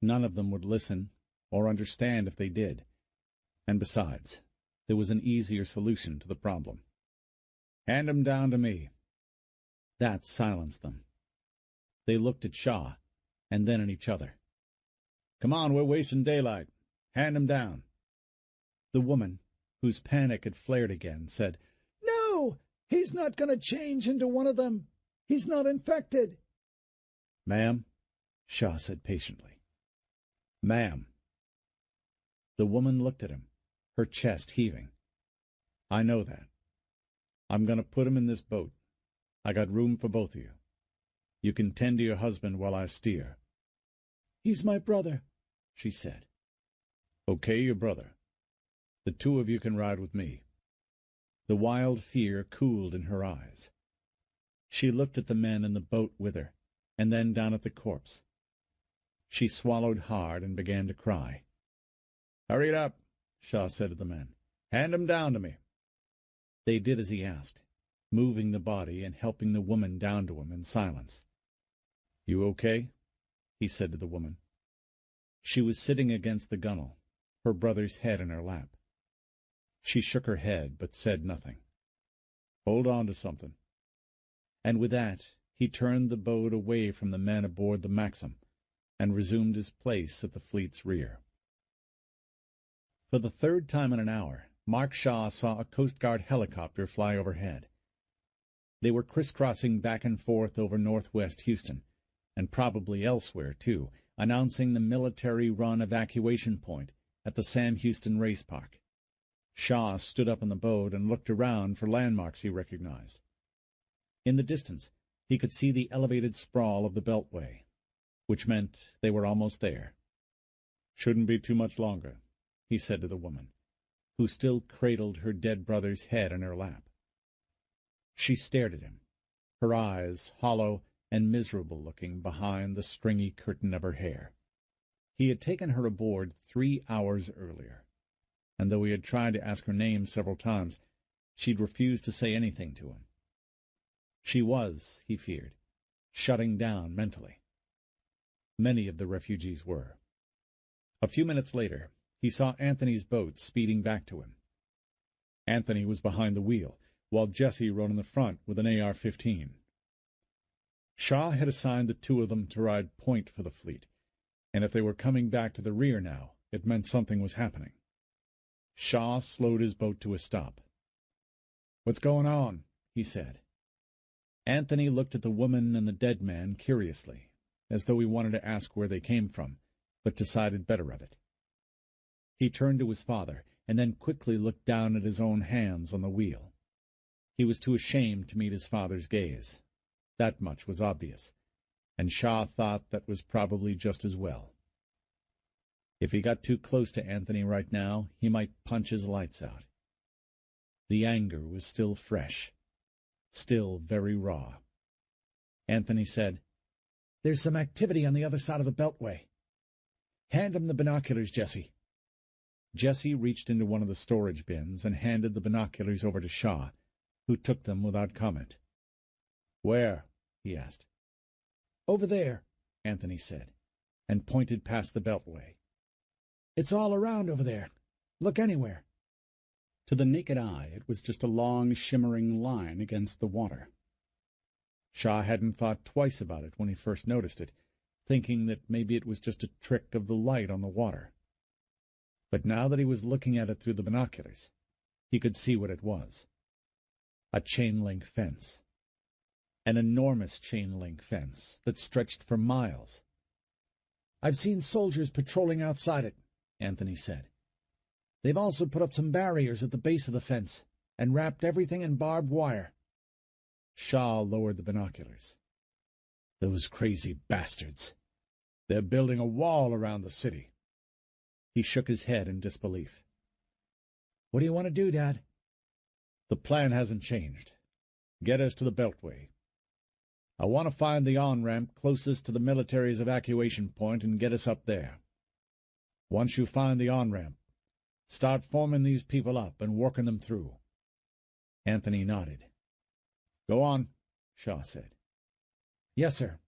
None of them would listen or understand if they did. And besides, there was an easier solution to the problem. Hand 'em down to me." That silenced them. They looked at Shaw, and then at each other. "Come on, we're wasting daylight. Hand 'em down." The woman, whose panic had flared again, said, "No, he's not going to change into one of them. He's not infected." "Ma'am," Shaw said patiently. "Ma'am." The woman looked at him, her chest heaving. "I know that. I'm going to put him in this boat. I got room for both of you. You can tend to your husband while I steer." "He's my brother," she said. "Okay, your brother. The two of you can ride with me." The wild fear cooled in her eyes. She looked at the men in the boat with her, and then down at the corpse. She swallowed hard and began to cry. "Hurry it up," Shaw said to the men. "Hand 'em down to me." They did as he asked, moving the body and helping the woman down to him in silence. "You okay?" he said to the woman. She was sitting against the gunwale, her brother's head in her lap. She shook her head, but said nothing. "Hold on to something." And with that he turned the boat away from the men aboard the Maxim, and resumed his place at the fleet's rear. For the third time in an hour, Mark Shaw saw a Coast Guard helicopter fly overhead. They were crisscrossing back and forth over northwest Houston, and probably elsewhere, too, announcing the military-run evacuation point at the Sam Houston Race Park. Shaw stood up in the boat and looked around for landmarks he recognized. In the distance, he could see the elevated sprawl of the Beltway, which meant they were almost there. "Shouldn't be too much longer," he said to the woman, who still cradled her dead brother's head in her lap. She stared at him, her eyes hollow and miserable-looking behind the stringy curtain of her hair. He had taken her aboard 3 hours earlier, and though he had tried to ask her name several times, she'd refused to say anything to him. She was, he feared, shutting down mentally. Many of the refugees were. A few minutes later, he saw Anthony's boat speeding back to him. Anthony was behind the wheel, while Jesse rode in the front with an AR-15. Shaw had assigned the two of them to ride point for the fleet, and if they were coming back to the rear now, it meant something was happening. Shaw slowed his boat to a stop. "What's going on?" he said. Anthony looked at the woman and the dead man curiously, as though he wanted to ask where they came from, but decided better of it. He turned to his father, and then quickly looked down at his own hands on the wheel. He was too ashamed to meet his father's gaze. That much was obvious, and Shaw thought that was probably just as well. If he got too close to Anthony right now, he might punch his lights out. The anger was still fresh, still very raw. Anthony said, "There's some activity on the other side of the Beltway. Hand him the binoculars, Jesse." Jesse reached into one of the storage bins and handed the binoculars over to Shaw, who took them without comment. "Where?" he asked. "Over there," Anthony said, and pointed past the Beltway. "It's all around over there. Look anywhere." To the naked eye, it was just a long, shimmering line against the water. Shaw hadn't thought twice about it when he first noticed it, thinking that maybe it was just a trick of the light on the water. But now that he was looking at it through the binoculars, he could see what it was. A chain-link fence. An enormous chain-link fence that stretched for miles. "I've seen soldiers patrolling outside it," Anthony said. "They've also put up some barriers at the base of the fence and wrapped everything in barbed wire." Shaw lowered the binoculars. "Those crazy bastards. They're building a wall around the city." He shook his head in disbelief. "What do you want to do, Dad?" "The plan hasn't changed. Get us to the Beltway. I want to find the on-ramp closest to the military's evacuation point and get us up there. Once you find the on-ramp, start forming these people up and working them through." Anthony nodded. "Go on," Shaw said. "Yes, sir."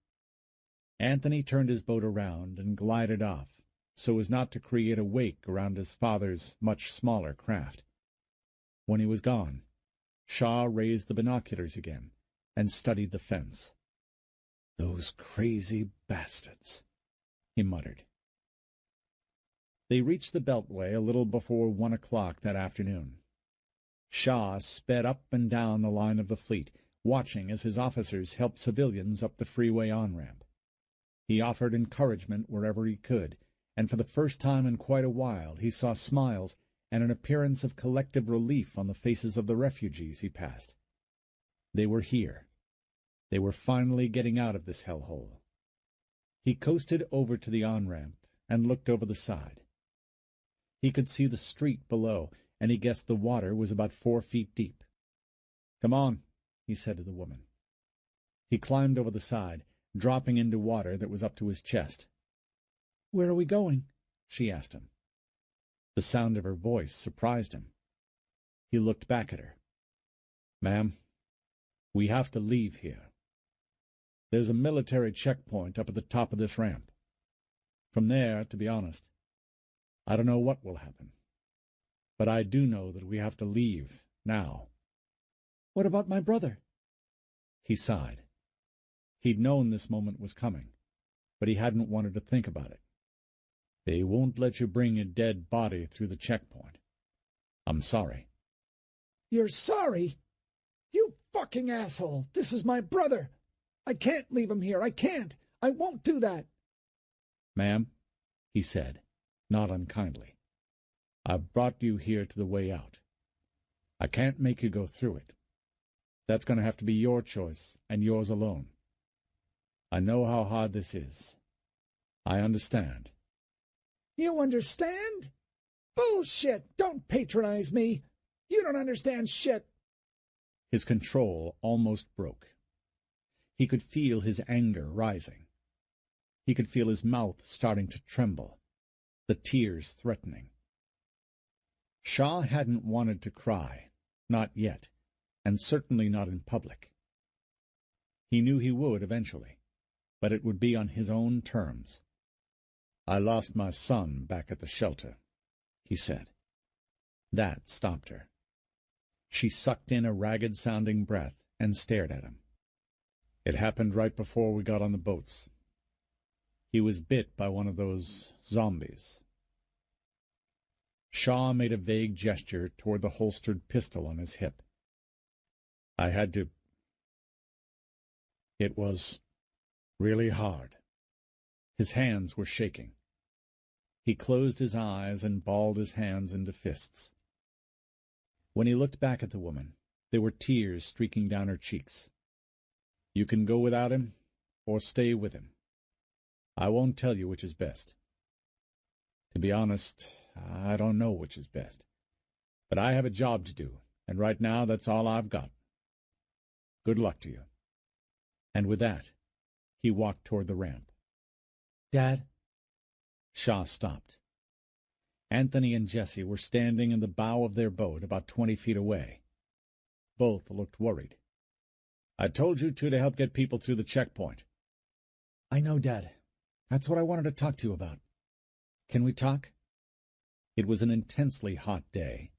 Anthony turned his boat around and glided off, so as not to create a wake around his father's much smaller craft. When he was gone, Shaw raised the binoculars again and studied the fence. "Those crazy bastards," he muttered. They reached the Beltway a little before 1 o'clock that afternoon. Shaw sped up and down the line of the fleet, watching as his officers helped civilians up the freeway on-ramp. He offered encouragement wherever he could, and for the first time in quite a while he saw smiles and an appearance of collective relief on the faces of the refugees he passed. They were here. They were finally getting out of this hellhole. He coasted over to the on-ramp and looked over the side. He could see the street below, and he guessed the water was about 4 feet deep. "Come on," he said to the woman. He climbed over the side, dropping into water that was up to his chest. "Where are we going?" she asked him. The sound of her voice surprised him. He looked back at her. "Ma'am, we have to leave here. There's a military checkpoint up at the top of this ramp. From there, to be honest, I don't know what will happen. But I do know that we have to leave now." "What about my brother?" He sighed. He'd known this moment was coming, but he hadn't wanted to think about it. "They won't let you bring a dead body through the checkpoint. I'm sorry." "You're sorry? You fucking asshole! This is my brother! I can't leave him here! I can't! I won't do that!" "Ma'am," he said, not unkindly, "I've brought you here to the way out. I can't make you go through it. That's going to have to be your choice, and yours alone. I know how hard this is. I understand." "You understand? Bullshit! Don't patronize me! You don't understand shit!" His control almost broke. He could feel his anger rising. He could feel his mouth starting to tremble, the tears threatening. Shaw hadn't wanted to cry, not yet, and certainly not in public. He knew he would eventually, but it would be on his own terms. "I lost my son back at the shelter," he said. That stopped her. She sucked in a ragged-sounding breath and stared at him. "It happened right before we got on the boats. He was bit by one of those zombies." Shaw made a vague gesture toward the holstered pistol on his hip. "I had to. It was really hard." His hands were shaking. He closed his eyes and balled his hands into fists. When he looked back at the woman, there were tears streaking down her cheeks. "You can go without him, or stay with him. I won't tell you which is best. To be honest, I don't know which is best. But I have a job to do, and right now that's all I've got. Good luck to you." And with that, he walked toward the ramp. "Dad?" Shaw stopped. Anthony and Jessie were standing in the bow of their boat about 20 feet away. Both looked worried. "I told you to help get people through the checkpoint." "I know, Dad. That's what I wanted to talk to you about. Can we talk?" It was an intensely hot day.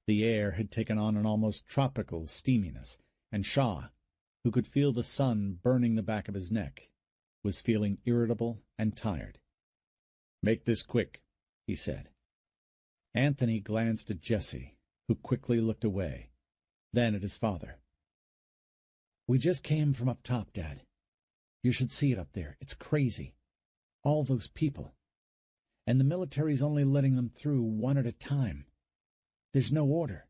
The air had taken on an almost tropical steaminess, and Shaw, who could feel the sun burning the back of his neck, was feeling irritable and tired. "Make this quick," he said. Anthony glanced at Jessie, who quickly looked away, then at his father. "We just came from up top, Dad. You should see it up there. It's crazy. All those people. And the military's only letting them through one at a time. There's no order."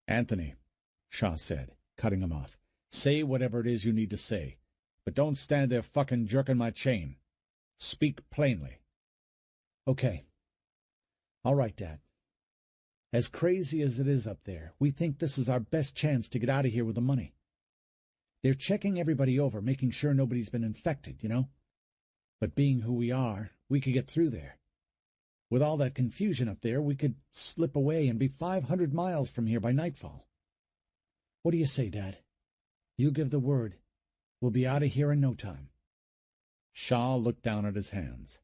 "Anthony," Shaw said, cutting him off, "say whatever it is you need to say, but don't stand there fucking jerking my chain. Speak plainly." "Okay. All right, Dad. As crazy as it is up there, we think this is our best chance to get out of here with the money. They're checking everybody over, making sure nobody's been infected, you know? But being who we are, we could get through there. With all that confusion up there, we could slip away and be 500 miles from here by nightfall. What do you say, Dad? You give the word. We'll be out of here in no time." Shaw looked down at his hands.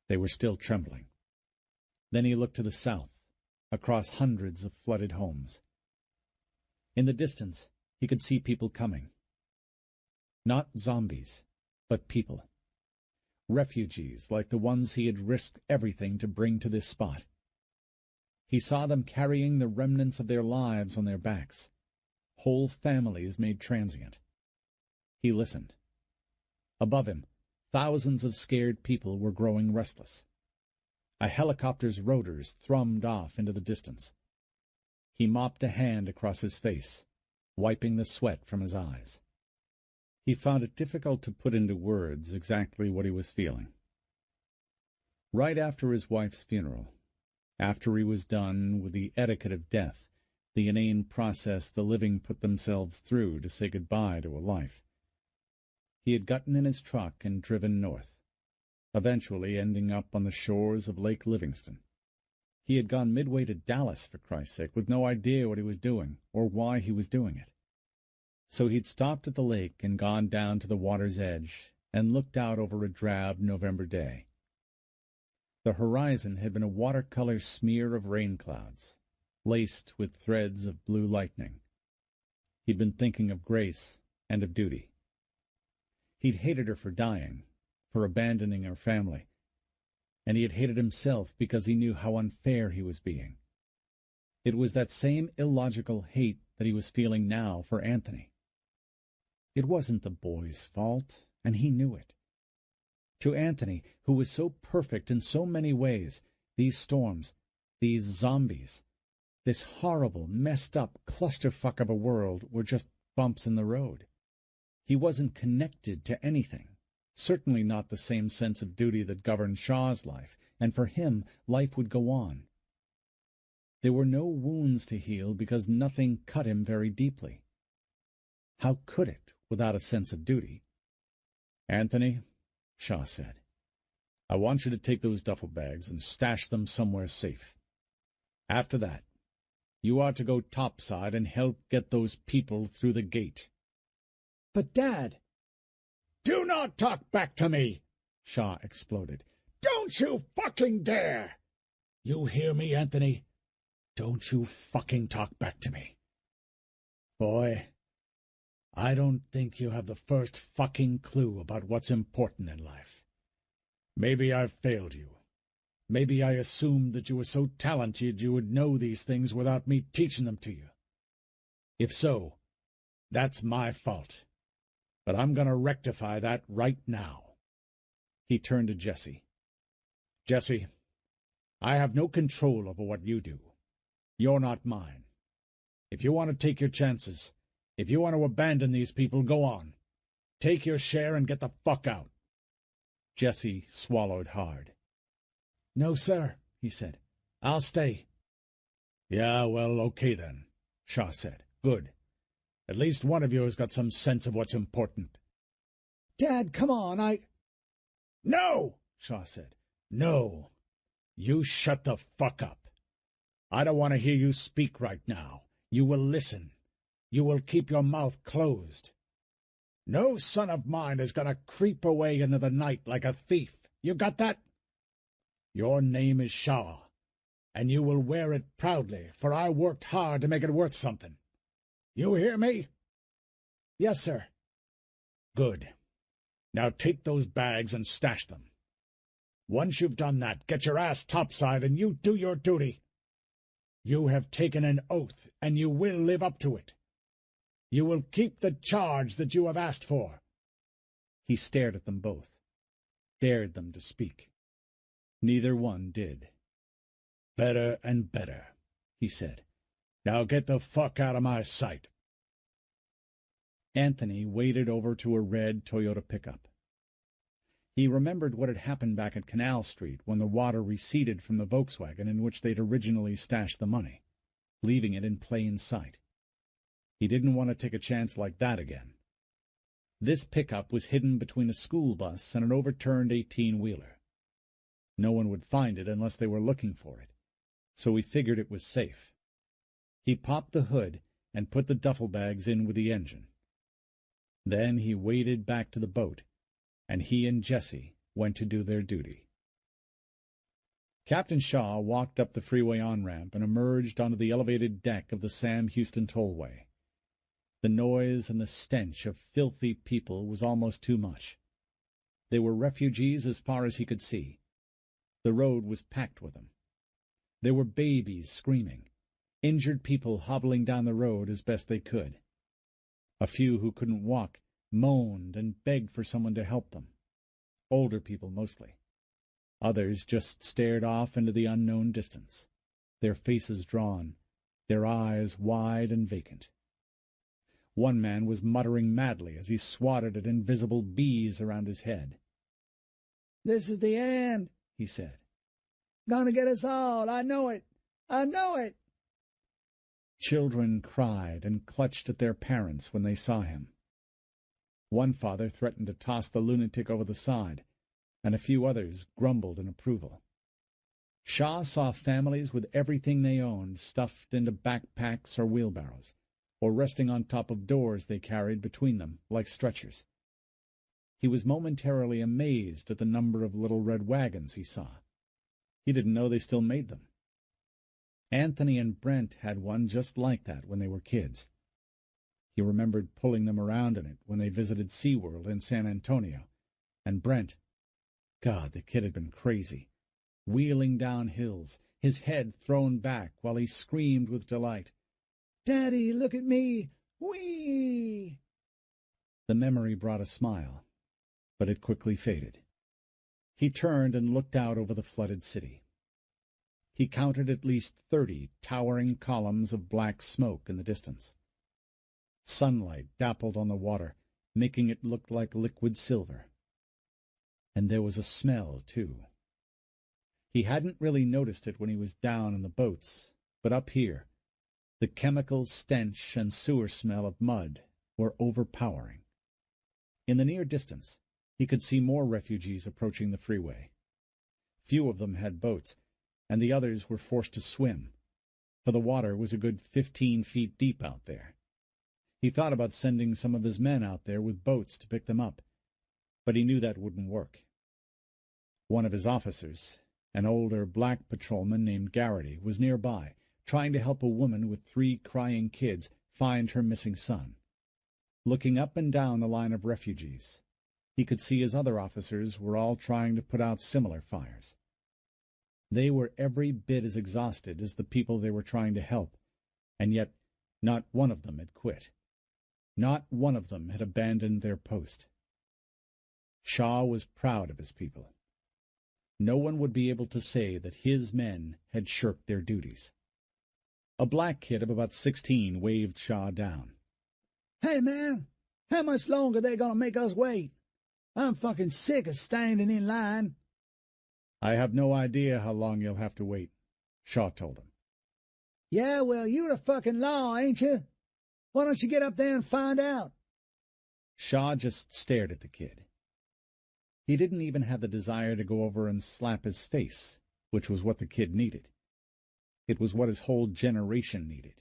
They were still trembling. Then he looked to the south, across hundreds of flooded homes. In the distance, he could see people coming. Not zombies, but people. Refugees like the ones he had risked everything to bring to this spot. He saw them carrying the remnants of their lives on their backs, whole families made transient. He listened. Above him, thousands of scared people were growing restless. A helicopter's rotors thrummed off into the distance. He mopped a hand across his face, wiping the sweat from his eyes. He found it difficult to put into words exactly what he was feeling. Right after his wife's funeral, after he was done with the etiquette of death, the inane process the living put themselves through to say goodbye to a life, he had gotten in his truck and driven north, eventually ending up on the shores of Lake Livingston. He had gone midway to Dallas, for Christ's sake, with no idea what he was doing or why he was doing it. So he'd stopped at the lake and gone down to the water's edge and looked out over a drab November day. The horizon had been a watercolor smear of rain clouds, laced with threads of blue lightning. He'd been thinking of Grace and of duty. He'd hated her for dying, for abandoning her family, and he had hated himself because he knew how unfair he was being. It was that same illogical hate that he was feeling now for Anthony. It wasn't the boy's fault, and he knew it. To Anthony, who was so perfect in so many ways, these storms, these zombies, this horrible, messed-up clusterfuck of a world were just bumps in the road. He wasn't connected to anything, certainly not the same sense of duty that governed Shaw's life, and for him life would go on. There were no wounds to heal because nothing cut him very deeply. How could it without a sense of duty? "Anthony," Shaw said, "I want you to take those duffel bags and stash them somewhere safe. After that, you are to go topside and help get those people through the gate." "But, Dad—" "Do not talk back to me!" Shaw exploded. "Don't you fucking dare! You hear me, Anthony? Don't you fucking talk back to me. Boy, I don't think you have the first fucking clue about what's important in life. Maybe I've failed you. Maybe I assumed that you were so talented you would know these things without me teaching them to you. If so, that's my fault. But I'm going to rectify that right now." He turned to Jesse. "Jesse, I have no control over what you do. You're not mine. If you want to take your chances, if you want to abandon these people, go on. Take your share and get the fuck out." Jesse swallowed hard. "No, sir," he said. "I'll stay." "Yeah, well, okay then," Shaw said. "Good. At least one of you has got some sense of what's important." "Dad, come on, "No," Shaw said. "No. You shut the fuck up. I don't want to hear you speak right now. You will listen. You will keep your mouth closed. No son of mine is going to creep away into the night like a thief. You got that? Your name is Shaw, and you will wear it proudly, for I worked hard to make it worth something. You hear me?" "Yes, sir." "Good. Now take those bags and stash them. Once you've done that, get your ass topside and you do your duty. You have taken an oath, and you will live up to it. You will keep the charge that you have asked for." He stared at them both, dared them to speak. Neither one did. "Better and better," he said. "Now get the fuck out of my sight." Anthony waded over to a red Toyota pickup. He remembered what had happened back at Canal Street when the water receded from the Volkswagen in which they'd originally stashed the money, leaving it in plain sight. He didn't want to take a chance like that again. This pickup was hidden between a school bus and an overturned 18-wheeler. No one would find it unless they were looking for it, so he figured it was safe. He popped the hood and put the duffel bags in with the engine. Then he waded back to the boat, and he and Jesse went to do their duty. Captain Shaw walked up the freeway on-ramp and emerged onto the elevated deck of the Sam Houston Tollway, The noise and the stench of filthy people was almost too much. They were refugees as far as he could see. The road was packed with them. There were babies screaming, injured people hobbling down the road as best they could. A few who couldn't walk moaned and begged for someone to help them. Older people mostly. Others just stared off into the unknown distance, their faces drawn, their eyes wide and vacant. One man was muttering madly as he swatted at invisible bees around his head. "This is the end," he said. "Gonna get us all. I know it. I know it." Children cried and clutched at their parents when they saw him. One father threatened to toss the lunatic over the side, and a few others grumbled in approval. Shaw saw families with everything they owned stuffed into backpacks or wheelbarrows, or resting on top of doors they carried between them like stretchers. He was momentarily amazed at the number of little red wagons he saw. He didn't know they still made them. Anthony and Brent had one just like that when they were kids. He remembered pulling them around in it when they visited SeaWorld in San Antonio, and Brent, God, the kid had been crazy, wheeling down hills, his head thrown back while he screamed with delight, "Daddy, look at me! Whee!" The memory brought a smile, but it quickly faded. He turned and looked out over the flooded city. He counted at least 30 towering columns of black smoke in the distance. Sunlight dappled on the water, making it look like liquid silver. And there was a smell, too. He hadn't really noticed it when he was down in the boats, but up here, the chemical stench and sewer smell of mud were overpowering. In the near distance, he could see more refugees approaching the freeway. Few of them had boats, and the others were forced to swim, for the water was a good 15 feet deep out there. He thought about sending some of his men out there with boats to pick them up, but he knew that wouldn't work. One of his officers, an older black patrolman named Garrity, was nearby, trying to help a woman with 3 crying kids find her missing son. Looking up and down the line of refugees, he could see his other officers were all trying to put out similar fires. They were every bit as exhausted as the people they were trying to help, and yet not one of them had quit. Not one of them had abandoned their post. Shaw was proud of his people. No one would be able to say that his men had shirked their duties. A black kid of about 16 waved Shaw down. "Hey, man, how much longer they gonna make us wait? I'm fucking sick of standing in line." "I have no idea how long you'll have to wait," Shaw told him. "Yeah, well, you the fucking law, ain't you? Why don't you get up there and find out?" Shaw just stared at the kid. He didn't even have the desire to go over and slap his face, which was what the kid needed. It was what his whole generation needed.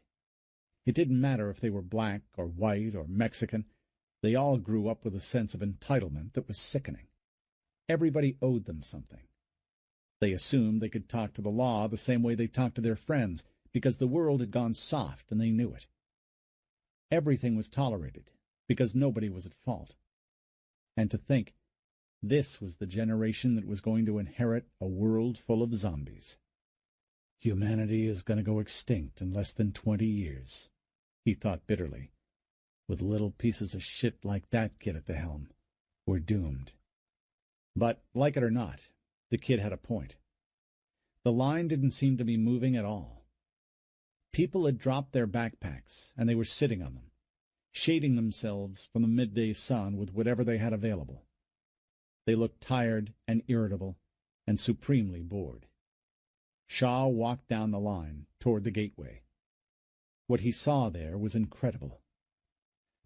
It didn't matter if they were black or white or Mexican. They all grew up with a sense of entitlement that was sickening. Everybody owed them something. They assumed they could talk to the law the same way they talked to their friends, because the world had gone soft and they knew it. Everything was tolerated, because nobody was at fault. And to think, this was the generation that was going to inherit a world full of zombies. Humanity is going to go extinct in less than 20 years, he thought bitterly. With little pieces of shit like that kid at the helm, we're doomed. But, like it or not, the kid had a point. The line didn't seem to be moving at all. People had dropped their backpacks, and they were sitting on them, shading themselves from the midday sun with whatever they had available. They looked tired and irritable and supremely bored. Shaw walked down the line toward the gateway. What he saw there was incredible.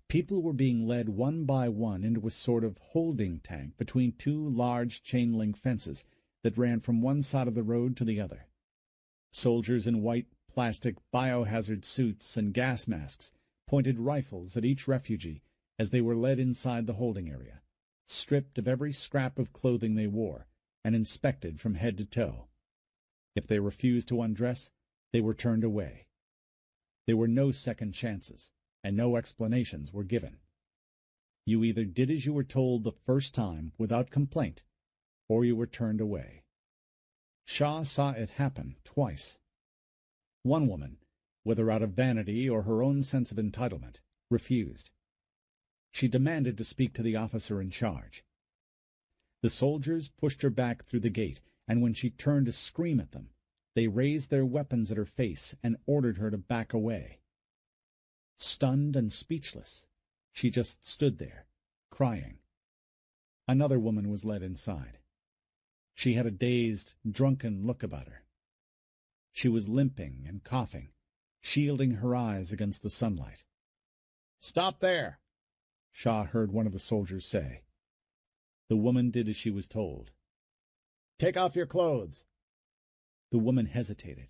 People were being led one by one into a sort of holding tank between 2 large chain-link fences that ran from one side of the road to the other. Soldiers in white plastic biohazard suits and gas masks pointed rifles at each refugee as they were led inside the holding area, stripped of every scrap of clothing they wore, and inspected from head to toe. If they refused to undress, they were turned away. There were no second chances, and no explanations were given. You either did as you were told the first time without complaint, or you were turned away. Shaw saw it happen twice. One woman, whether out of vanity or her own sense of entitlement, refused. She demanded to speak to the officer in charge. The soldiers pushed her back through the gate, and when she turned to scream at them, they raised their weapons at her face and ordered her to back away. Stunned and speechless, she just stood there, crying. Another woman was led inside. She had a dazed, drunken look about her. She was limping and coughing, shielding her eyes against the sunlight. "Stop there," Shaw heard one of the soldiers say. The woman did as she was told. "Take off your clothes." The woman hesitated,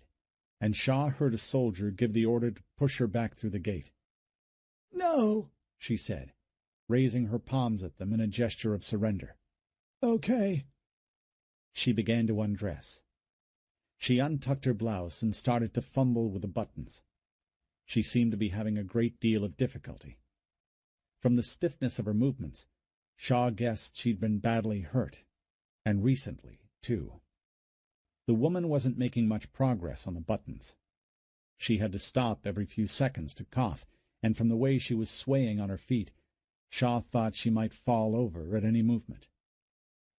and Shaw heard a soldier give the order to push her back through the gate. "No," she said, raising her palms at them in a gesture of surrender. "Okay." She began to undress. She untucked her blouse and started to fumble with the buttons. She seemed to be having a great deal of difficulty. From the stiffness of her movements, Shaw guessed she'd been badly hurt, and recently, too. The woman wasn't making much progress on the buttons. She had to stop every few seconds to cough, and from the way she was swaying on her feet, Shaw thought she might fall over at any movement.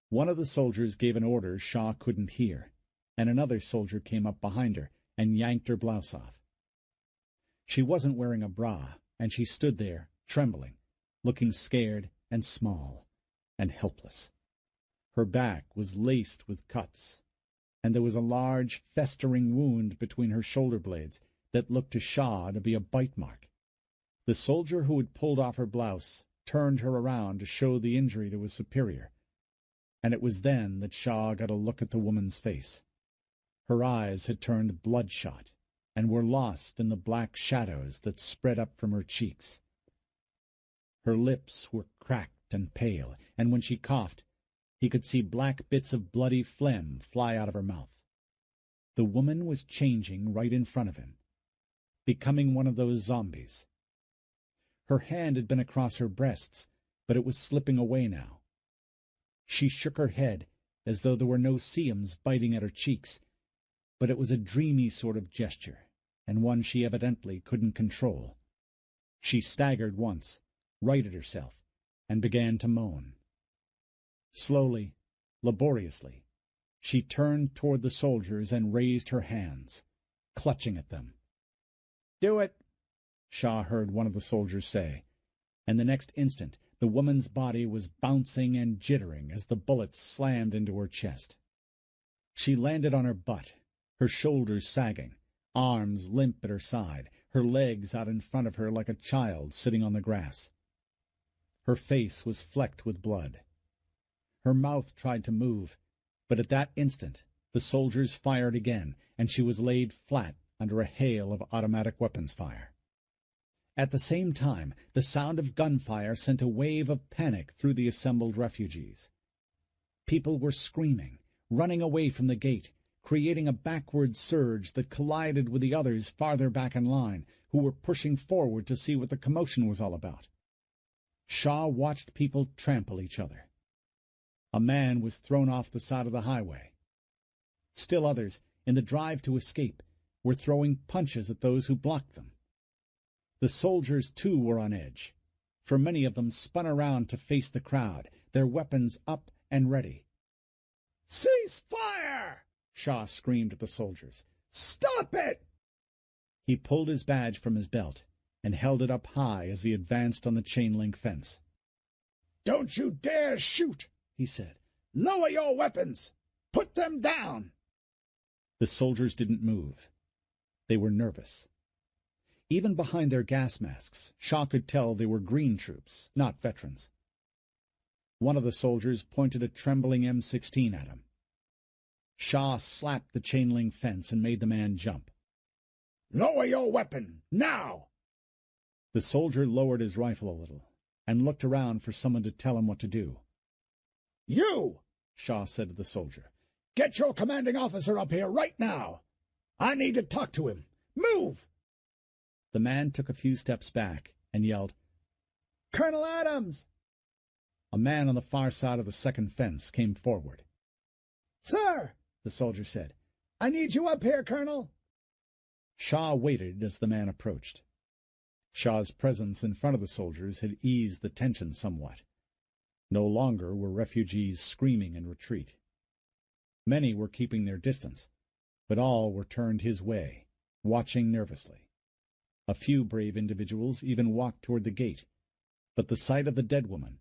One of the soldiers gave an order Shaw couldn't hear, and another soldier came up behind her and yanked her blouse off. She wasn't wearing a bra, and she stood there, trembling, looking scared and small and helpless. Her back was laced with cuts, and there was a large, festering wound between her shoulder blades that looked to Shaw to be a bite mark. The soldier who had pulled off her blouse turned her around to show the injury to his superior, and it was then that Shaw got a look at the woman's face. Her eyes had turned bloodshot and were lost in the black shadows that spread up from her cheeks. Her lips were cracked and pale, and when she coughed, he could see black bits of bloody phlegm fly out of her mouth. The woman was changing right in front of him, becoming one of those zombies. Her hand had been across her breasts, but it was slipping away now. She shook her head as though there were no seams biting at her cheeks, but it was a dreamy sort of gesture, and one she evidently couldn't control. She staggered once, righted herself, and began to moan. Slowly, laboriously, she turned toward the soldiers and raised her hands, clutching at them. "Do it," Shaw heard one of the soldiers say, and the next instant the woman's body was bouncing and jittering as the bullets slammed into her chest. She landed on her butt, her shoulders sagging, arms limp at her side, her legs out in front of her like a child sitting on the grass. Her face was flecked with blood. Her mouth tried to move, but at that instant the soldiers fired again, and she was laid flat under a hail of automatic weapons fire. At the same time, the sound of gunfire sent a wave of panic through the assembled refugees. People were screaming, running away from the gate, creating a backward surge that collided with the others farther back in line, who were pushing forward to see what the commotion was all about. Shaw watched people trample each other. A man was thrown off the side of the highway. Still others, in the drive to escape, were throwing punches at those who blocked them. The soldiers, too, were on edge, for many of them spun around to face the crowd, their weapons up and ready. "Cease fire!" Shaw screamed at the soldiers. "Stop it!" He pulled his badge from his belt and held it up high as he advanced on the chain-link fence. "Don't you dare shoot," he said. "Lower your weapons! Put them down!" The soldiers didn't move. They were nervous. Even behind their gas masks, Shaw could tell they were green troops, not veterans. One of the soldiers pointed a trembling M16 at him. Shaw slapped the chain-link fence and made the man jump. "Lower your weapon, now!" The soldier lowered his rifle a little and looked around for someone to tell him what to do. "You," Shaw said to the soldier, "get your commanding officer up here right now. I need to talk to him. Move!" The man took a few steps back and yelled, "Colonel Adams!" A man on the far side of the second fence came forward. "Sir," the soldier said, "I need you up here, Colonel." Shaw waited as the man approached. Shaw's presence in front of the soldiers had eased the tension somewhat. No longer were refugees screaming in retreat. Many were keeping their distance, but all were turned his way, watching nervously. A few brave individuals even walked toward the gate, but the sight of the dead woman,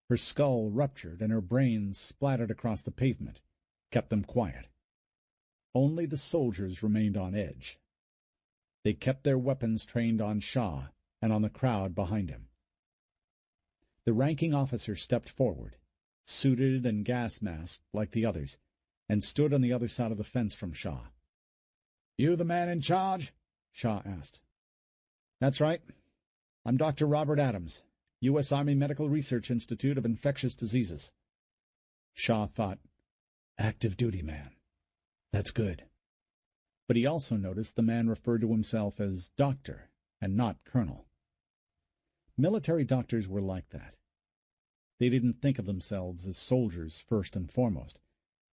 her skull ruptured and her brains splattered across the pavement, kept them quiet. Only the soldiers remained on edge. They kept their weapons trained on Shaw and on the crowd behind him. The ranking officer stepped forward, suited and gas-masked like the others, and stood on the other side of the fence from Shaw. "You the man in charge?" Shaw asked. "That's right. I'm Dr. Robert Adams, U.S. Army Medical Research Institute of Infectious Diseases." Shaw thought, "Active duty man. That's good." But he also noticed the man referred to himself as doctor and not colonel. Military doctors were like that. They didn't think of themselves as soldiers first and foremost,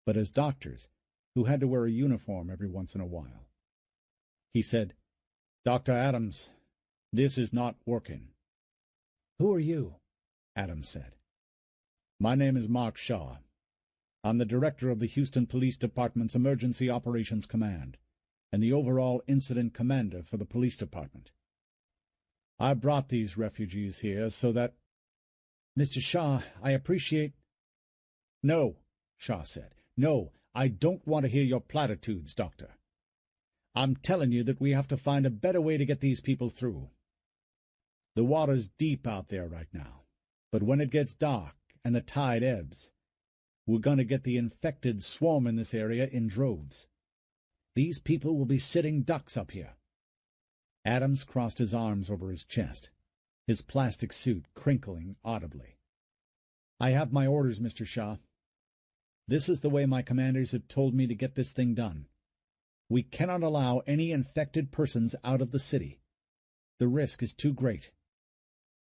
but as doctors who had to wear a uniform every once in a while. He said, "Dr. Adams, this is not working." "Who are you?" Adams said. "My name is Mark Shaw. I'm the director of the Houston Police Department's Emergency Operations Command and the overall incident commander for the police department. I brought these refugees here so that—" "Mr. Shaw, I appreciate—" "No," Shaw said. "No, I don't want to hear your platitudes, Doctor. I'm telling you that we have to find a better way to get these people through. The water's deep out there right now, but when it gets dark and the tide ebbs, we're going to get the infected swarm in this area in droves. These people will be sitting ducks up here." Adams crossed his arms over his chest, his plastic suit crinkling audibly. "I have my orders, Mr. Shaw. This is the way my commanders have told me to get this thing done. We cannot allow any infected persons out of the city. The risk is too great."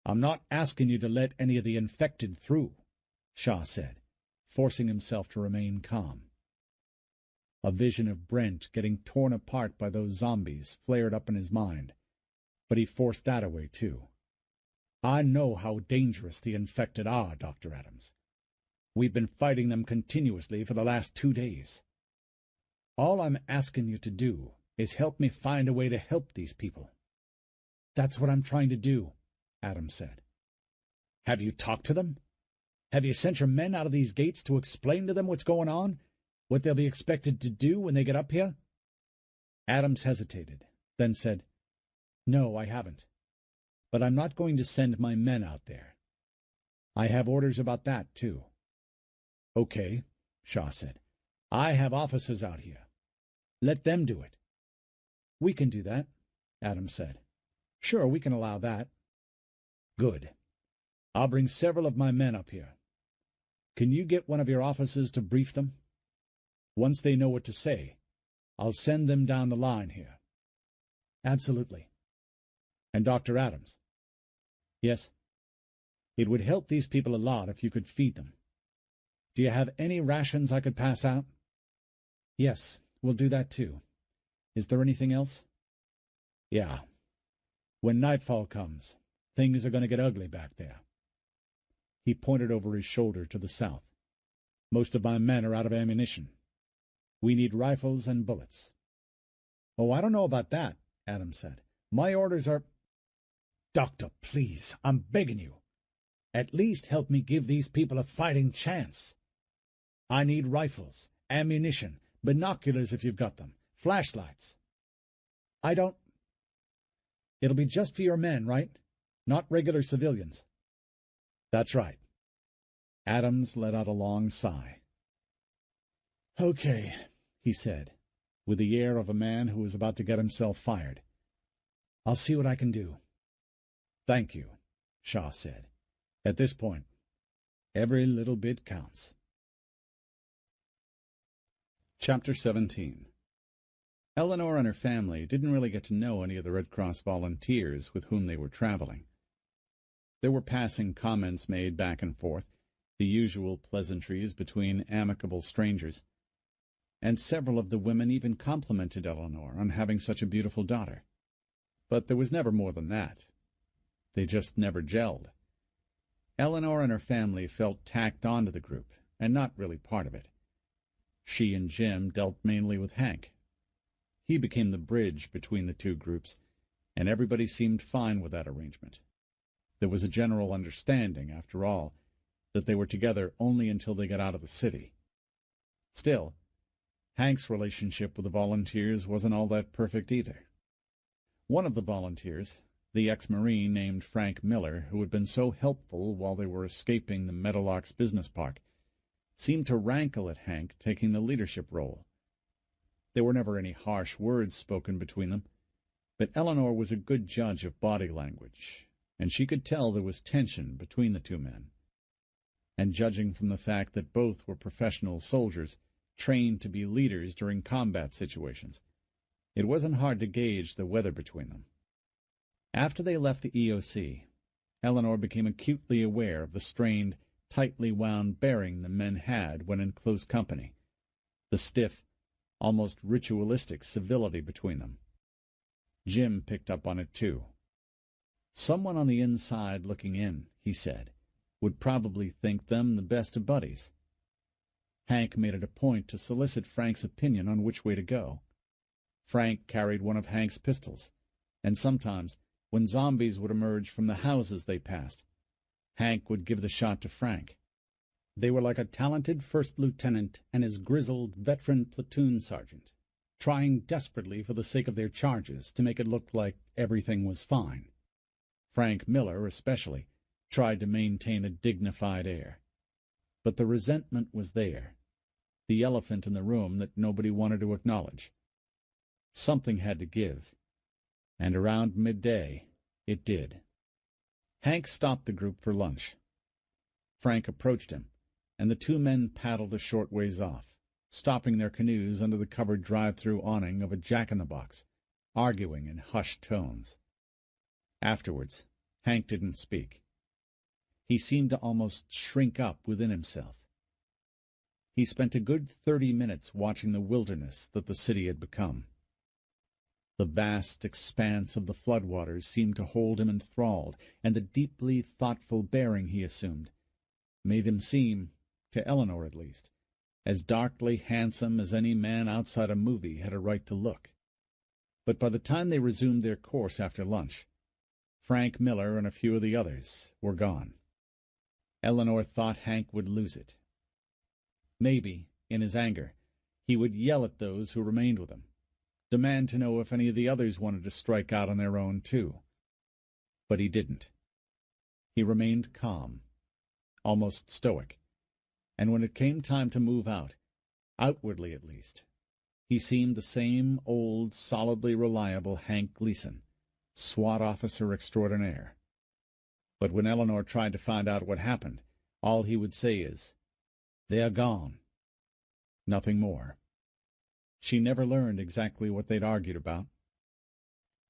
"I'm not asking you to let any of the infected through," Shaw said, forcing himself to remain calm. A vision of Brent getting torn apart by those zombies flared up in his mind, but he forced that away too. "I know how dangerous the infected are, Dr. Adams. We've been fighting them continuously for the last 2 days. All I'm asking you to do is help me find a way to help these people." "That's what I'm trying to do," Adams said. "Have you talked to them? Have you sent your men out of these gates to explain to them what's going on? What they'll be expected to do when they get up here?" Adams hesitated, then said, "No, I haven't. But I'm not going to send my men out there. I have orders about that, too." "Okay," Shaw said. "I have officers out here. Let them do it." "We can do that," Adams said. "Sure, we can allow that." "Good. I'll bring several of my men up here. Can you get one of your officers to brief them? Once they know what to say, I'll send them down the line here." "Absolutely." "And Dr. Adams?" "Yes?" "It would help these people a lot if you could feed them. Do you have any rations I could pass out?" "Yes, we'll do that too. Is there anything else?" "Yeah. When nightfall comes, things are going to get ugly back there." He pointed over his shoulder to the south. "Most of my men are out of ammunition. We need rifles and bullets." "Oh, I don't know about that," Adams said. "My orders are—" "Doctor, please, I'm begging you. At least help me give these people a fighting chance. I need rifles, ammunition, binoculars if you've got them, flashlights." "I don't—" "It'll be just for your men, right? Not regular civilians?" "That's right." Adams let out a long sigh. "Okay," he said, with the air of a man who was about to get himself fired. "I'll see what I can do." "Thank you," Shaw said. "At this point, every little bit counts." Chapter 17. Eleanor and her family didn't really get to know any of the Red Cross volunteers with whom they were traveling. There were passing comments made back and forth, the usual pleasantries between amicable strangers, and several of the women even complimented Eleanor on having such a beautiful daughter. But there was never more than that. They just never gelled. Eleanor and her family felt tacked onto the group, and not really part of it. She and Jim dealt mainly with Hank. He became the bridge between the two groups, and everybody seemed fine with that arrangement. There was a general understanding, after all, that they were together only until they got out of the city. Still, Hank's relationship with the volunteers wasn't all that perfect either. One of the volunteers, the ex-Marine named Frank Miller, who had been so helpful while they were escaping the Meadowlarks Business Park, seemed to rankle at Hank taking the leadership role. There were never any harsh words spoken between them, but Eleanor was a good judge of body language, and she could tell there was tension between the two men. And judging from the fact that both were professional soldiers, trained to be leaders during combat situations, it wasn't hard to gauge the weather between them. After they left the EOC, Eleanor became acutely aware of the strained, tightly wound bearing the men had when in close company, the stiff, almost ritualistic civility between them. Jim picked up on it too. Someone on the inside looking in, he said, would probably think them the best of buddies. Hank made it a point to solicit Frank's opinion on which way to go. Frank carried one of Hank's pistols, and sometimes, when zombies would emerge from the houses they passed, Hank would give the shot to Frank. They were like a talented first lieutenant and his grizzled veteran platoon sergeant, trying desperately for the sake of their charges to make it look like everything was fine. Frank Miller, especially, tried to maintain a dignified air. But the resentment was there, the elephant in the room that nobody wanted to acknowledge. Something had to give, and around midday it did. Hank stopped the group for lunch. Frank approached him, and the two men paddled a short ways off, stopping their canoes under the covered drive-through awning of a jack-in-the-box, arguing in hushed tones. Afterwards, Hank didn't speak. He seemed to almost shrink up within himself. He spent a good 30 minutes watching the wilderness that the city had become. The vast expanse of the floodwaters seemed to hold him enthralled, and the deeply thoughtful bearing he assumed made him seem, to Eleanor at least, as darkly handsome as any man outside a movie had a right to look. But by the time they resumed their course after lunch, Frank Miller and a few of the others were gone. Eleanor thought Hank would lose it. Maybe, in his anger, he would yell at those who remained with him, demand to know if any of the others wanted to strike out on their own, too. But he didn't. He remained calm, almost stoic, and when it came time to move out, outwardly at least, he seemed the same old, solidly reliable Hank Gleason, SWAT officer extraordinaire. But when Eleanor tried to find out what happened, all he would say is, "They are gone." Nothing more. She never learned exactly what they'd argued about,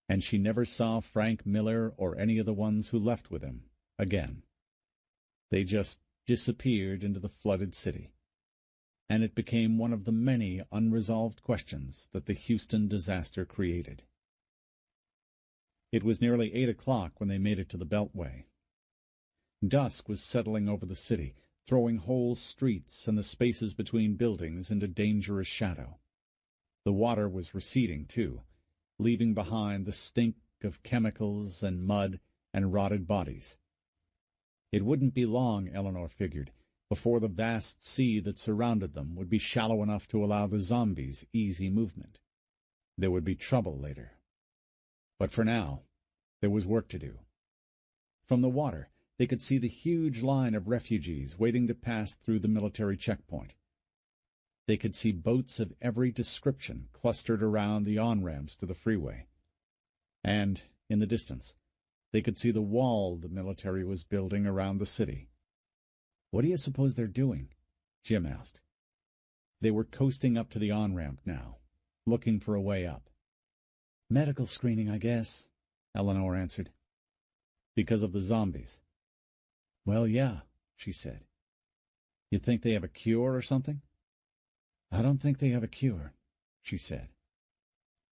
and she never saw Frank Miller or any of the ones who left with him again. They just disappeared into the flooded city, and it became one of the many unresolved questions that the Houston disaster created. It was nearly 8 o'clock when they made it to the Beltway. Dusk was settling over the city, throwing whole streets and the spaces between buildings into dangerous shadow. The water was receding, too, leaving behind the stink of chemicals and mud and rotted bodies. It wouldn't be long, Eleanor figured, before the vast sea that surrounded them would be shallow enough to allow the zombies easy movement. There would be trouble later. But for now, there was work to do. From the water, they could see the huge line of refugees waiting to pass through the military checkpoint. They could see boats of every description clustered around the on-ramps to the freeway. And, in the distance, they could see the wall the military was building around the city. "What do you suppose they're doing?" Jim asked. They were coasting up to the on-ramp now, looking for a way up. "Medical screening, I guess," Eleanor answered. "Because of the zombies?" Well, yeah, she said. You think they have a cure or something? I don't think they have a cure, she said.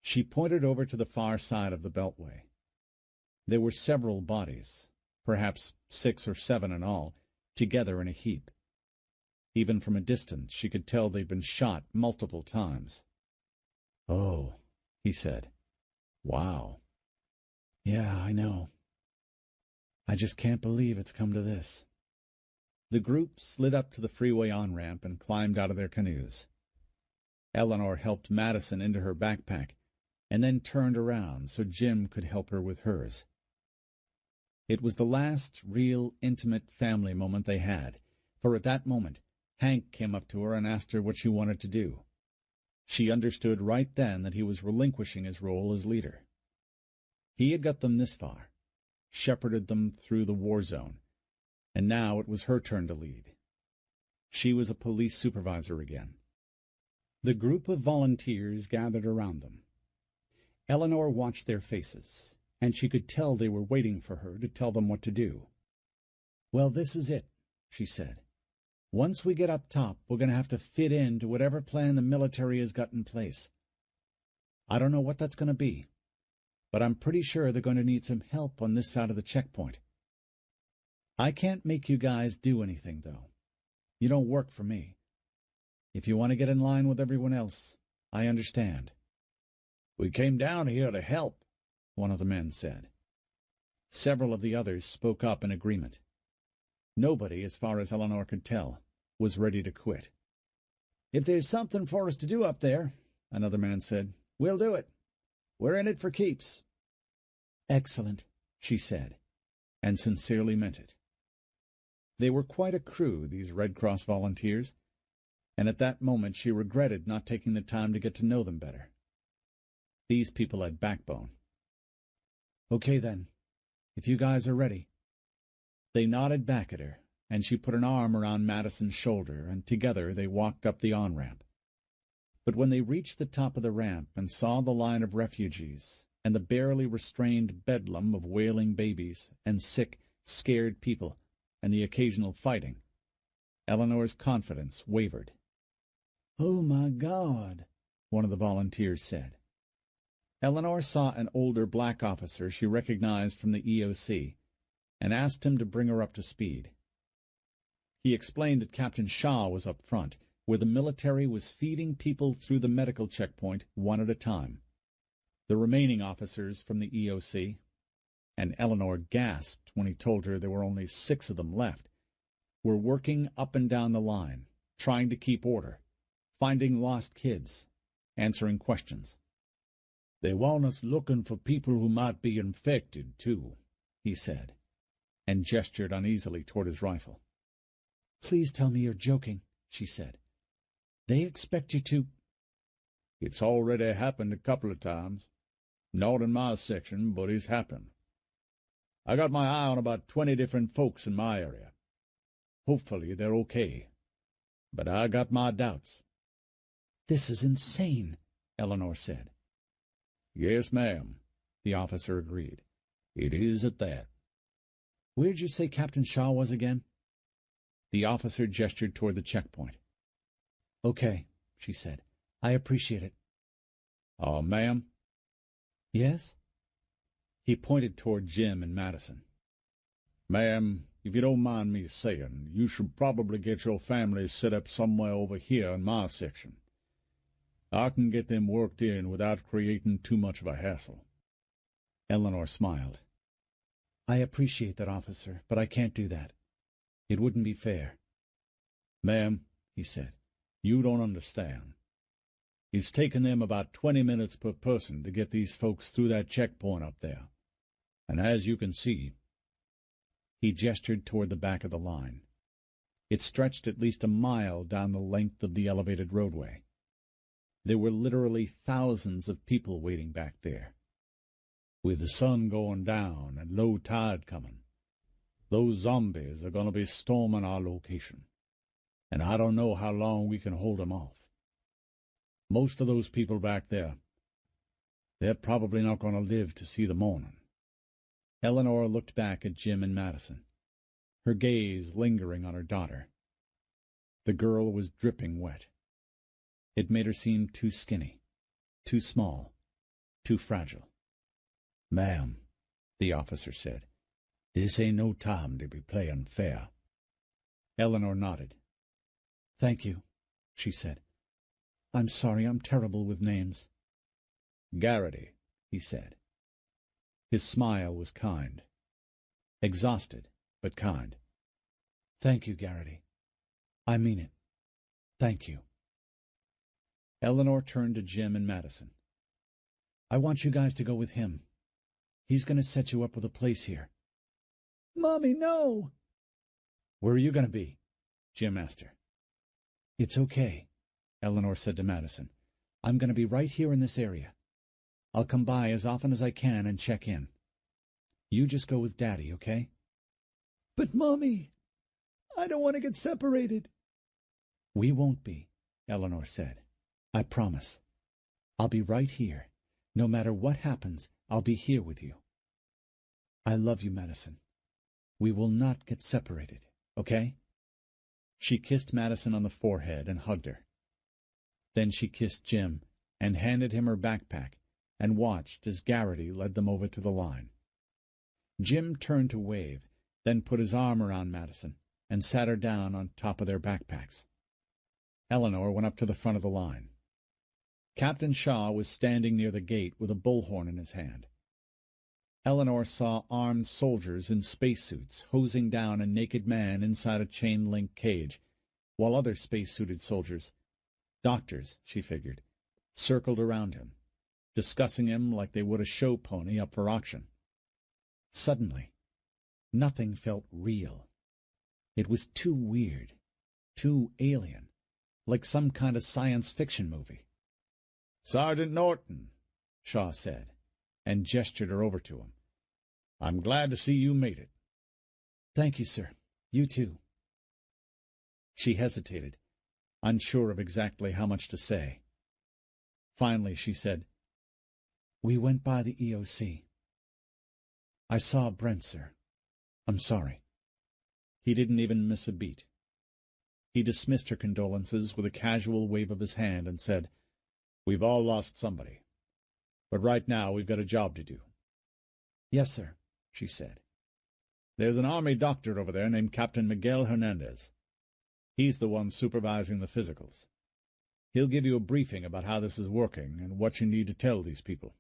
She pointed over to the far side of the beltway. There were several bodies, perhaps 6 or 7 in all, together in a heap. Even from a distance she could tell they'd been shot multiple times. Oh, he said. Wow. Yeah, I know. I just can't believe it's come to this. The group slid up to the freeway on-ramp and climbed out of their canoes. Eleanor helped Madison into her backpack and then turned around so Jim could help her with hers. It was the last real intimate family moment they had, for at that moment Hank came up to her and asked her what she wanted to do. She understood right then that he was relinquishing his role as leader. He had got them this far, shepherded them through the war zone, and now it was her turn to lead. She was a police supervisor again. The group of volunteers gathered around them. Eleanor watched their faces, and she could tell they were waiting for her to tell them what to do. Well, this is it, she said. Once we get up top, we're going to have to fit into whatever plan the military has got in place. I don't know what that's going to be, but I'm pretty sure they're going to need some help on this side of the checkpoint. I can't make you guys do anything, though. You don't work for me. If you want to get in line with everyone else, I understand. We came down here to help, one of the men said. Several of the others spoke up in agreement. Nobody, as far as Eleanor could tell, was ready to quit. If there's something for us to do up there, another man said, we'll do it. We're in it for keeps. Excellent, she said, and sincerely meant it. They were quite a crew, these Red Cross volunteers, and at that moment she regretted not taking the time to get to know them better. These people had backbone. Okay, then, if you guys are ready. They nodded back at her, and she put an arm around Madison's shoulder, and together they walked up the on-ramp. But when they reached the top of the ramp and saw the line of refugees and the barely restrained bedlam of wailing babies and sick, scared people and the occasional fighting, Eleanor's confidence wavered. "Oh, my God," one of the volunteers said. Eleanor saw an older black officer she recognized from the EOC and asked him to bring her up to speed. He explained that Captain Shaw was up front, where the military was feeding people through the medical checkpoint one at a time. The remaining officers from the EOC, and Eleanor gasped when he told her there were only 6 of them left, were working up and down the line, trying to keep order, finding lost kids, answering questions. "They want us looking for people who might be infected, too," he said, and gestured uneasily toward his rifle. "Please tell me you're joking," she said. "They expect you to—" "It's already happened a couple of times. Not in my section, but it's happened. I got my eye on about 20 different folks in my area. Hopefully they're okay, but I got my doubts." "This is insane," Eleanor said. "Yes, ma'am," the officer agreed. "It is at that." "Where'd you say Captain Shaw was again?" The officer gestured toward the checkpoint. "Okay," she said. "I appreciate it." Ma'am?" "Yes?" He pointed toward Jim and Madison. "Ma'am, if you don't mind me saying, you should probably get your family set up somewhere over here in my section. I can get them worked in without creating too much of a hassle." Eleanor smiled. "I appreciate that, officer, but I can't do that. It wouldn't be fair." "Ma'am," he said, "you don't understand. It's taken them about 20 minutes per person to get these folks through that checkpoint up there. And as you can see—" He gestured toward the back of the line. It stretched at least a mile down the length of the elevated roadway. There were literally thousands of people waiting back there. With the sun going down and low tide coming, those zombies are going to be storming our location, and I don't know how long we can hold them off. Most of those people back there, they're probably not going to live to see the morning." Eleanor looked back at Jim and Madison. her gaze lingering on her daughter. The girl was dripping wet. It made her seem too skinny, too small, too fragile. "Ma'am," the officer said, "this ain't no time to be playing fair." Eleanor nodded. "Thank you," she said. "I'm sorry, I'm terrible with names." "Garrity," he said. His smile was kind. Exhausted, but kind. "Thank you, Garrity. I mean it. Thank you." Eleanor turned to Jim and Madison. "I want you guys to go with him. He's going to set you up with a place here." "Mommy, no!" "Where are you going to be?" Jim asked her. "It's okay," Eleanor said to Madison. "I'm going to be right here in this area. I'll come by as often as I can and check in. You just go with Daddy, okay?" "But, Mommy, I don't want to get separated." "We won't be," Eleanor said. "I promise. I'll be right here. No matter what happens, I'll be here with you. I love you, Madison. We will not get separated, okay?" She kissed Madison on the forehead and hugged her. Then she kissed Jim and handed him her backpack and watched as Garrity led them over to the line. Jim turned to wave, then put his arm around Madison and sat her down on top of their backpacks. Eleanor went up to the front of the line. Captain Shaw was standing near the gate with a bullhorn in his hand. Eleanor saw armed soldiers in spacesuits hosing down a naked man inside a chain-link cage, while other space-suited soldiers, doctors, she figured, circled around him, discussing him like they would a show pony up for auction. Suddenly, nothing felt real. It was too weird, too alien, like some kind of science fiction movie. "Sergeant Norton," Shaw said, and gestured her over to him. "I'm glad to see you made it." "Thank you, sir. You too." She hesitated, unsure of exactly how much to say. Finally she said, "We went by the EOC. I saw Brent, sir. I'm sorry." He didn't even miss a beat. He dismissed her condolences with a casual wave of his hand and said, "We've all lost somebody. But right now we've got a job to do." "Yes, sir," she said. "There's an Army doctor over there named Captain Miguel Hernandez. He's the one supervising the physicals. He'll give you a briefing about how this is working and what you need to tell these people.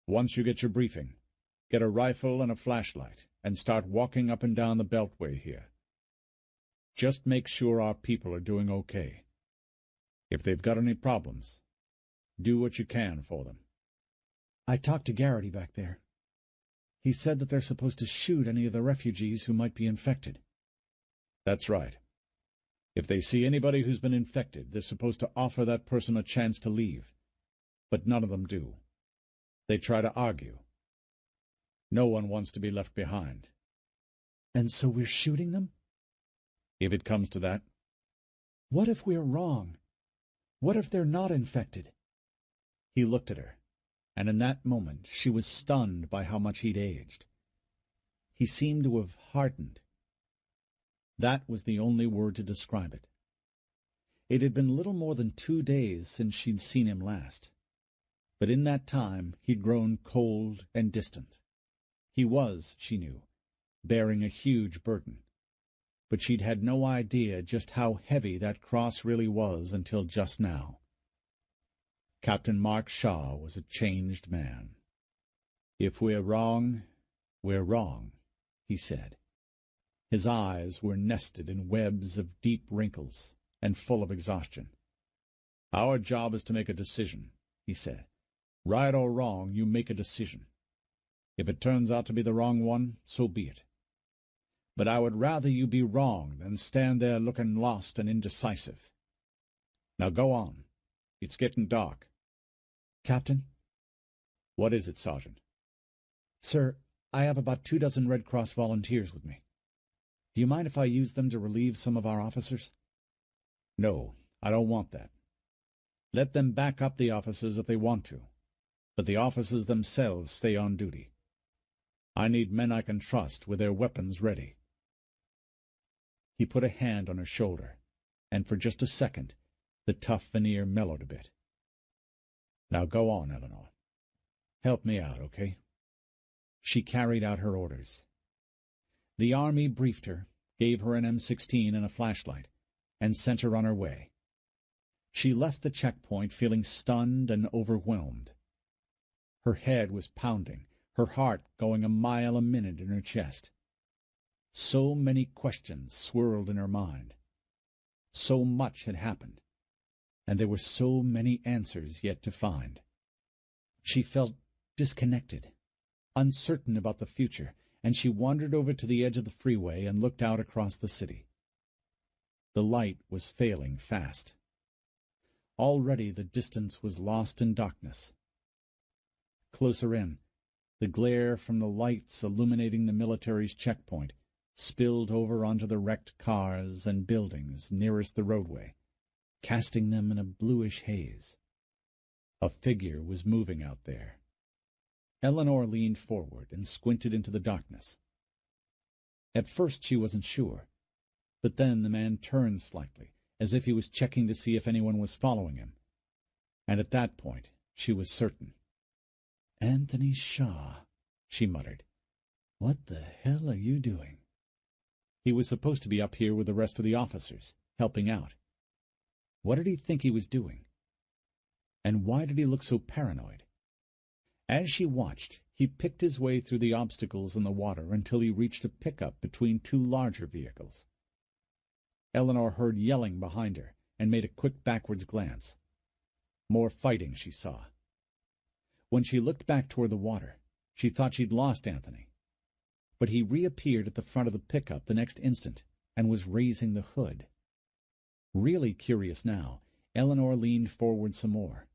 Once you get your briefing, get a rifle and a flashlight and start walking up and down the beltway here. Just make sure our people are doing okay. If they've got any problems, do what you can for them." "I talked to Garrity back there. He said that they're supposed to shoot any of the refugees who might be infected." "That's right. If they see anybody who's been infected, they're supposed to offer that person a chance to leave. But none of them do. They try to argue. No one wants to be left behind." "And so we're shooting them?" "If it comes to that." "What if we're wrong? What if they're not infected?" He looked at her, and in that moment she was stunned by how much he'd aged. He seemed to have hardened. That was the only word to describe it. It had been little more than 2 days since she'd seen him last, but in that time he'd grown cold and distant. He was, she knew, bearing a huge burden, but she'd had no idea just how heavy that cross really was until just now. Captain Mark Shaw was a changed man. "If we're wrong, we're wrong," he said. His eyes were nested in webs of deep wrinkles and full of exhaustion. "Our job is to make a decision," he said. "Right or wrong, you make a decision. If it turns out to be the wrong one, so be it. But I would rather you be wrong than stand there looking lost and indecisive. Now go on. It's getting dark." "Captain?" "What is it, Sergeant?" "Sir, I have about 24 Red Cross volunteers with me. Do you mind if I use them to relieve some of our officers?" "No, I don't want that. Let them back up the officers if they want to, but the officers themselves stay on duty. I need men I can trust with their weapons ready." He put a hand on her shoulder, and for just a second the tough veneer mellowed a bit. "Now go on, Eleanor. Help me out, okay?" She carried out her orders. The army briefed her, gave her an M16 and a flashlight, and sent her on her way. She left the checkpoint feeling stunned and overwhelmed. Her head was pounding, her heart going a mile a minute in her chest. So many questions swirled in her mind. So much had happened, and there were so many answers yet to find. She felt disconnected, uncertain about the future, and she wandered over to the edge of the freeway and looked out across the city. The light was failing fast. Already the distance was lost in darkness. Closer in, the glare from the lights illuminating the military's checkpoint spilled over onto the wrecked cars and buildings nearest the roadway, casting them in a bluish haze. A figure was moving out there. Eleanor leaned forward and squinted into the darkness. At first she wasn't sure, but then the man turned slightly, as if he was checking to see if anyone was following him. And at that point she was certain. "Anthony Shaw," she muttered. "What the hell are you doing?" He was supposed to be up here with the rest of the officers, helping out. What did he think he was doing? And why did he look so paranoid? As she watched, he picked his way through the obstacles in the water until he reached a pickup between two larger vehicles. Eleanor heard yelling behind her and made a quick backwards glance. More fighting, she saw. When she looked back toward the water, she thought she'd lost Anthony. But he reappeared at the front of the pickup the next instant and was raising the hood. Really curious now, Eleanor leaned forward some more.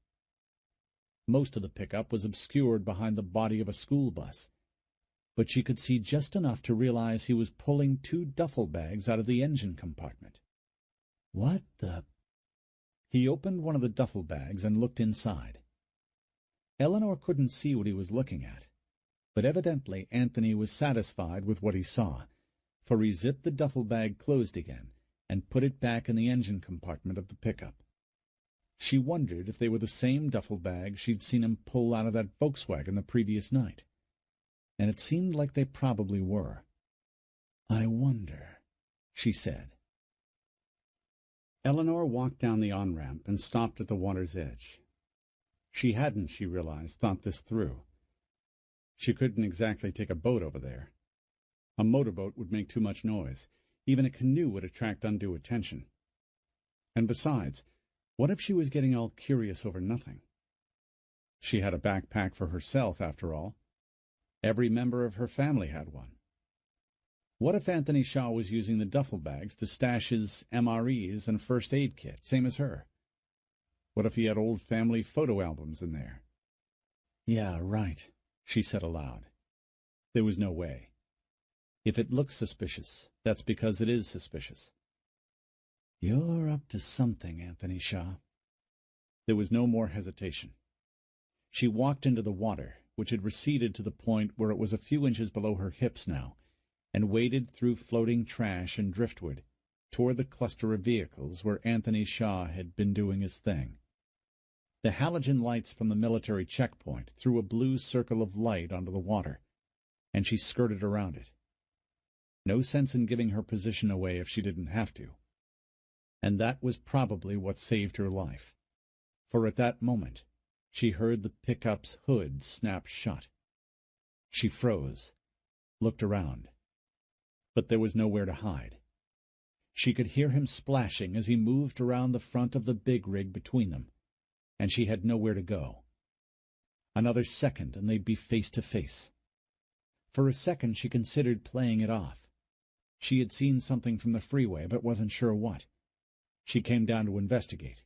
Most of the pickup was obscured behind the body of a school bus, but she could see just enough to realize he was pulling two duffel bags out of the engine compartment. "What the—" He opened one of the duffel bags and looked inside. Eleanor couldn't see what he was looking at, but evidently Anthony was satisfied with what he saw, for he zipped the duffel bag closed again and put it back in the engine compartment of the pickup. She wondered if they were the same duffel bags she'd seen him pull out of that Volkswagen the previous night, and it seemed like they probably were. "I wonder," she said. Eleanor walked down the on-ramp and stopped at the water's edge. She hadn't, she realized, thought this through. She couldn't exactly take a boat over there. A motorboat would make too much noise. Even a canoe would attract undue attention. And besides, what if she was getting all curious over nothing? She had a backpack for herself, after all. Every member of her family had one. What if Anthony Shaw was using the duffel bags to stash his MREs and first aid kit, same as her? What if he had old family photo albums in there? "Yeah, right," she said aloud. There was no way. If it looks suspicious, that's because it is suspicious. "You're up to something, Anthony Shaw." There was no more hesitation. She walked into the water, which had receded to the point where it was a few inches below her hips now, and waded through floating trash and driftwood toward the cluster of vehicles where Anthony Shaw had been doing his thing. The halogen lights from the military checkpoint threw a blue circle of light onto the water, and she skirted around it. No sense in giving her position away if she didn't have to. And that was probably what saved her life, for at that moment she heard the pickup's hood snap shut. She froze, looked around, but there was nowhere to hide. She could hear him splashing as he moved around the front of the big rig between them, and she had nowhere to go. Another second and they'd be face to face. For a second she considered playing it off. She had seen something from the freeway, but wasn't sure what. She came down to investigate.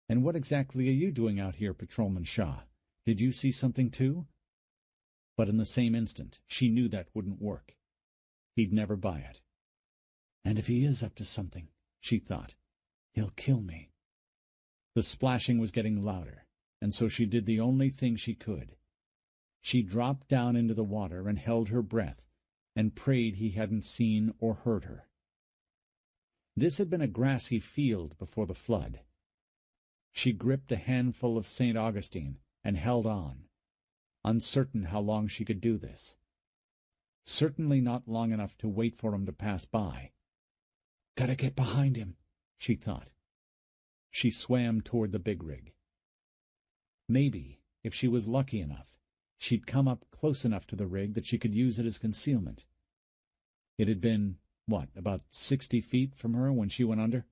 "And what exactly are you doing out here, Patrolman Shaw? Did you see something too?" But in the same instant she knew that wouldn't work. He'd never buy it. "And if he is up to something," she thought, "he'll kill me." The splashing was getting louder, and so she did the only thing she could. She dropped down into the water and held her breath, and prayed he hadn't seen or heard her. This had been a grassy field before the flood. She gripped a handful of St. Augustine and held on, uncertain how long she could do this. Certainly not long enough to wait for him to pass by. "Gotta get behind him," she thought. She swam toward the big rig. Maybe, if she was lucky enough, she'd come up close enough to the rig that she could use it as concealment. It had been, about 60 feet from her when she went under?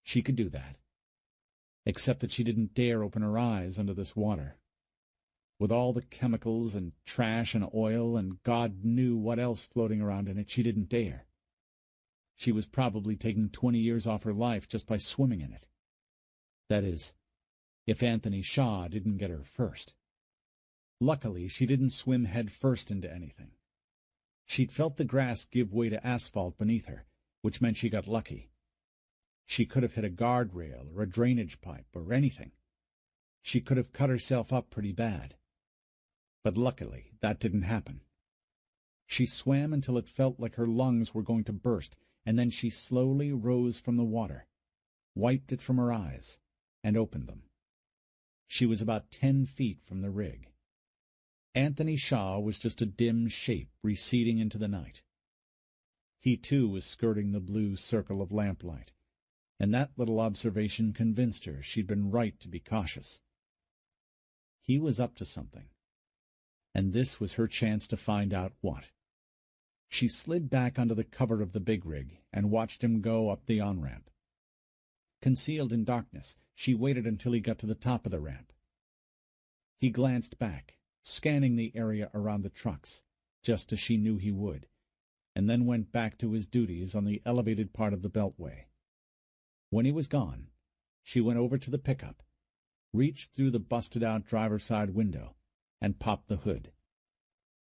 She could do that. Except that she didn't dare open her eyes under this water. With all the chemicals and trash and oil and God knew what else floating around in it, she didn't dare. She was probably taking 20 years off her life just by swimming in it. That is, if Anthony Shaw didn't get her first. Luckily, she didn't swim head first into anything. She'd felt the grass give way to asphalt beneath her, which meant she got lucky. She could have hit a guardrail or a drainage pipe or anything. She could have cut herself up pretty bad. But luckily, that didn't happen. She swam until it felt like her lungs were going to burst, and then she slowly rose from the water, wiped it from her eyes, and opened them. She was about 10 feet from the rig. Anthony Shaw was just a dim shape receding into the night. He, too, was skirting the blue circle of lamplight, and that little observation convinced her she'd been right to be cautious. He was up to something, and this was her chance to find out what. She slid back onto the cover of the big rig and watched him go up the on-ramp. Concealed in darkness, she waited until he got to the top of the ramp. He glanced back, scanning the area around the trucks, just as she knew he would, and then went back to his duties on the elevated part of the beltway. When he was gone, she went over to the pickup, reached through the busted-out driver's side window, and popped the hood.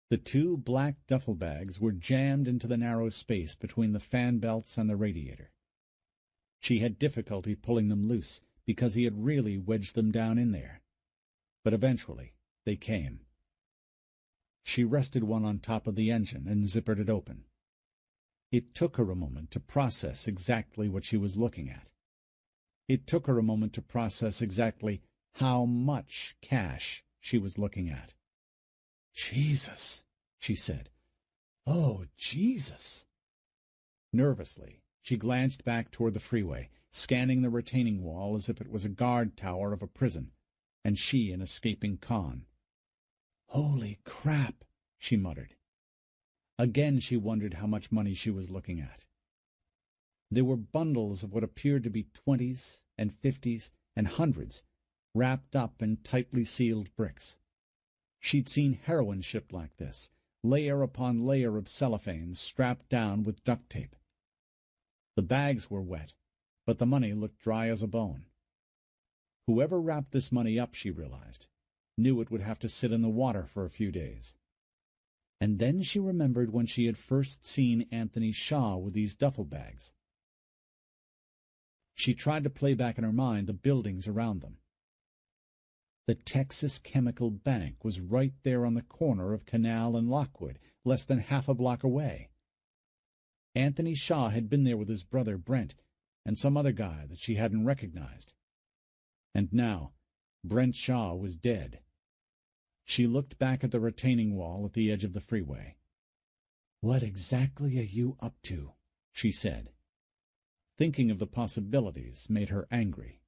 The 2 black duffel bags were jammed into the narrow space between the fan belts and the radiator. She had difficulty pulling them loose because he had really wedged them down in there. But eventually they came. She rested one on top of the engine and zippered it open. It took her a moment to process exactly what she was looking at. It took her a moment to process exactly how much cash she was looking at. "Jesus," she said. "Oh, Jesus." Nervously, she glanced back toward the freeway, scanning the retaining wall as if it was a guard tower of a prison, and she an escaping con. "Holy crap," she muttered. Again she wondered how much money she was looking at. There were bundles of what appeared to be 20s and 50s and hundreds, wrapped up in tightly sealed bricks. She'd seen heroin shipped like this, layer upon layer of cellophane strapped down with duct tape. The bags were wet, but the money looked dry as a bone. Whoever wrapped this money up, she realized, knew it would have to sit in the water for a few days. And then she remembered when she had first seen Anthony Shaw with these duffel bags. She tried to play back in her mind the buildings around them. The Texas Chemical Bank was right there on the corner of Canal and Lockwood, less than half a block away. Anthony Shaw had been there with his brother Brent and some other guy that she hadn't recognized. And now Brent Shaw was dead. She looked back at the retaining wall at the edge of the freeway. "What exactly are you up to?" she said. Thinking of the possibilities made her angry.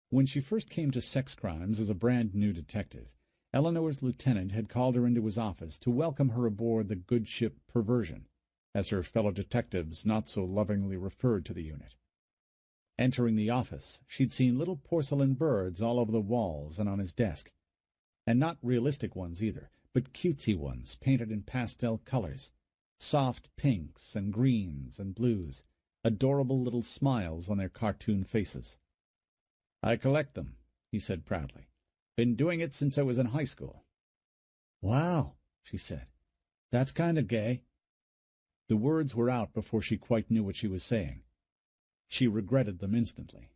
When she first came to sex crimes as a brand-new detective, Eleanor's lieutenant had called her into his office to welcome her aboard the good ship Perversion, as her fellow detectives not so lovingly referred to the unit. Entering the office, she'd seen little porcelain birds all over the walls and on his desk. And not realistic ones either, but cutesy ones painted in pastel colors, soft pinks and greens and blues, adorable little smiles on their cartoon faces. "I collect them," he said proudly. "Been doing it since I was in high school." "Wow," she said. "That's kind of gay." The words were out before she quite knew what she was saying. She regretted them instantly,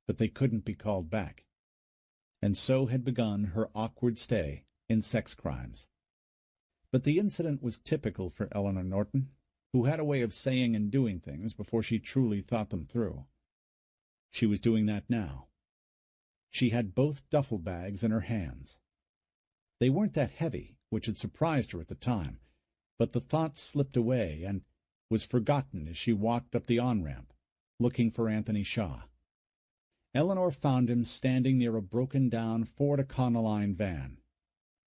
but they couldn't be called back. And so had begun her awkward stay in sex crimes. But the incident was typical for Eleanor Norton. who had a way of saying and doing things before she truly thought them through. She was doing that now. She had both duffel bags in her hands. They weren't that heavy, which had surprised her at the time, but the thought slipped away and was forgotten as she walked up the on-ramp, looking for Anthony Shaw. Eleanor found him standing near a broken-down Ford Econoline van,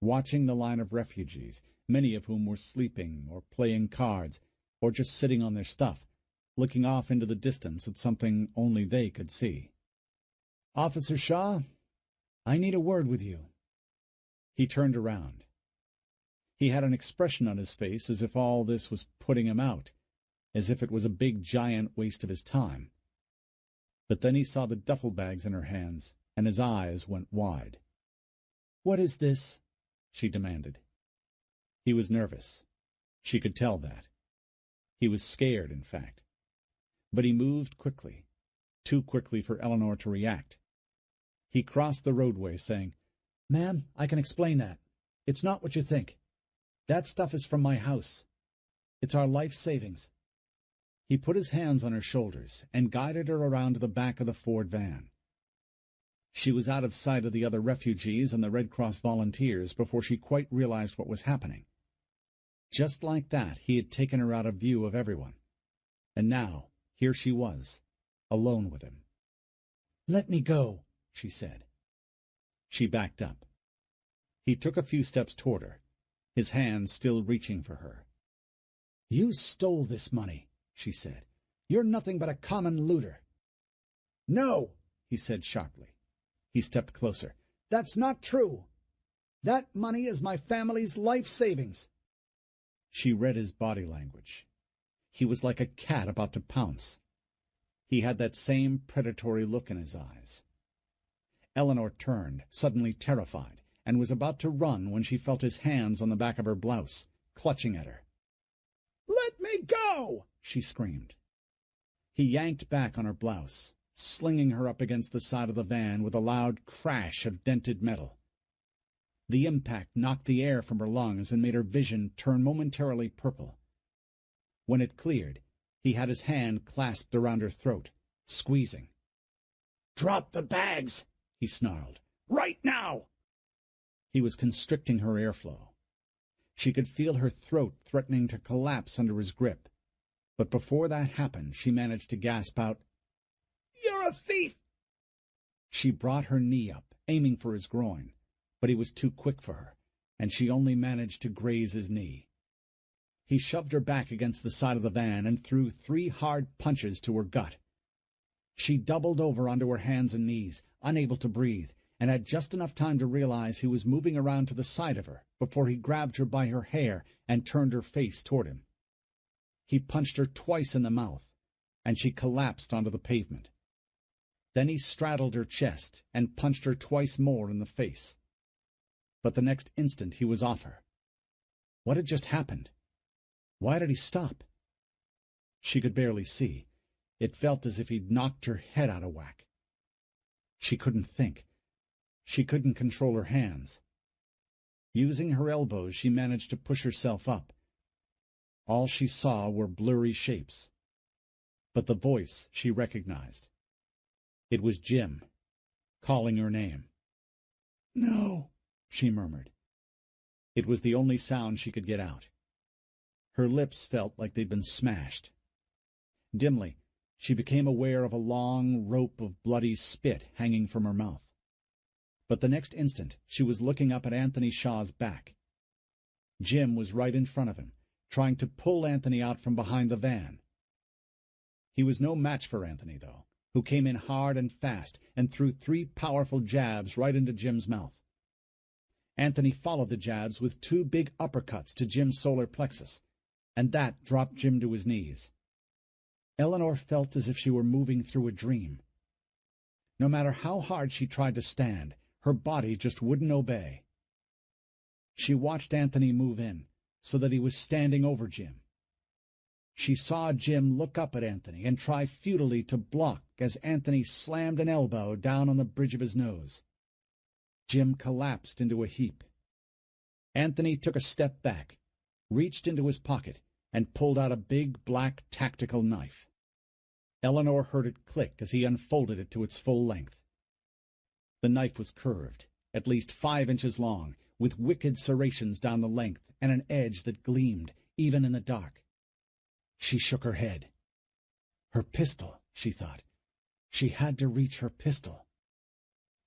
watching the line of refugees, many of whom were sleeping or playing cards or just sitting on their stuff, looking off into the distance at something only they could see. "Officer Shaw, I need a word with you." He turned around. He had an expression on his face as if all this was putting him out, as if it was a big giant waste of his time. But then he saw the duffel bags in her hands, and his eyes went wide. "What is this?" she demanded. He was nervous. She could tell that. He was scared, in fact. But he moved quickly, too quickly for Eleanor to react. He crossed the roadway, saying, "Ma'am, I can explain that. It's not what you think. That stuff is from my house. It's our life savings." He put his hands on her shoulders and guided her around to the back of the Ford van. She was out of sight of the other refugees and the Red Cross volunteers before she quite realized what was happening. Just like that, he had taken her out of view of everyone. And now, here she was, alone with him. "Let me go," she said. She backed up. He took a few steps toward her, his hands still reaching for her. "You stole this money," she said. "You're nothing but a common looter." "No," he said sharply. He stepped closer. "That's not true. That money is my family's life savings." She read his body language. He was like a cat about to pounce. He had that same predatory look in his eyes. Eleanor turned, suddenly terrified, and was about to run when she felt his hands on the back of her blouse, clutching at her. "Let me go!" she screamed. He yanked back on her blouse, slinging her up against the side of the van with a loud crash of dented metal. The impact knocked the air from her lungs and made her vision turn momentarily purple. When it cleared, he had his hand clasped around her throat, squeezing. "Drop the bags!" he snarled. "Right now!" He was constricting her airflow. She could feel her throat threatening to collapse under his grip. But before that happened, she managed to gasp out, "You're a thief!" She brought her knee up, aiming for his groin, but he was too quick for her, and she only managed to graze his knee. He shoved her back against the side of the van and threw 3 hard punches to her gut. She doubled over onto her hands and knees, unable to breathe, and had just enough time to realize he was moving around to the side of her before he grabbed her by her hair and turned her face toward him. He punched her twice in the mouth, and she collapsed onto the pavement. Then he straddled her chest and punched her twice more in the face. But the next instant he was off her. What had just happened? Why did he stop? She could barely see. It felt as if he'd knocked her head out of whack. She couldn't think. She couldn't control her hands. Using her elbows, she managed to push herself up. All she saw were blurry shapes. But the voice she recognized. It was Jim, calling her name. "No," she murmured. It was the only sound she could get out. Her lips felt like they'd been smashed. Dimly, she became aware of a long rope of bloody spit hanging from her mouth. But the next instant she was looking up at Anthony Shaw's back. Jim was right in front of him, trying to pull Anthony out from behind the van. He was no match for Anthony, though, who came in hard and fast and threw 3 powerful jabs right into Jim's mouth. Anthony followed the jabs with 2 big uppercuts to Jim's solar plexus, and that dropped Jim to his knees. Eleanor felt as if she were moving through a dream. No matter how hard she tried to stand, her body just wouldn't obey. She watched Anthony move in, so that he was standing over Jim. She saw Jim look up at Anthony and try futilely to block as Anthony slammed an elbow down on the bridge of his nose. Jim collapsed into a heap. Anthony took a step back, reached into his pocket, and pulled out a big black tactical knife. Eleanor heard it click as he unfolded it to its full length. The knife was curved, at least 5 inches long, with wicked serrations down the length and an edge that gleamed, even in the dark. She shook her head. Her pistol, she thought. She had to reach her pistol.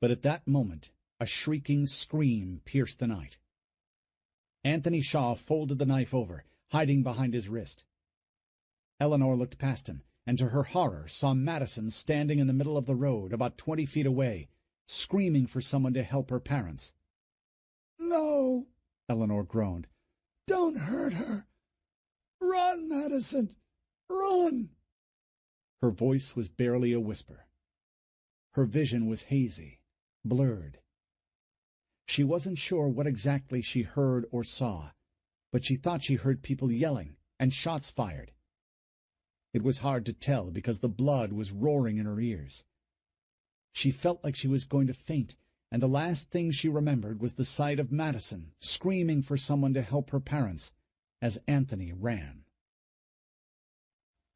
But at that moment, a shrieking scream pierced the night. Anthony Shaw folded the knife over, hiding behind his wrist. Eleanor looked past him, and to her horror saw Madison standing in the middle of the road, about 20 feet away, screaming for someone to help her parents. "No," Eleanor groaned. "Don't hurt her. Run, Madison, run." Her voice was barely a whisper. Her vision was hazy, blurred. She wasn't sure what exactly she heard or saw, but she thought she heard people yelling and shots fired. It was hard to tell because the blood was roaring in her ears. She felt like she was going to faint, and the last thing she remembered was the sight of Madison screaming for someone to help her parents as Anthony ran.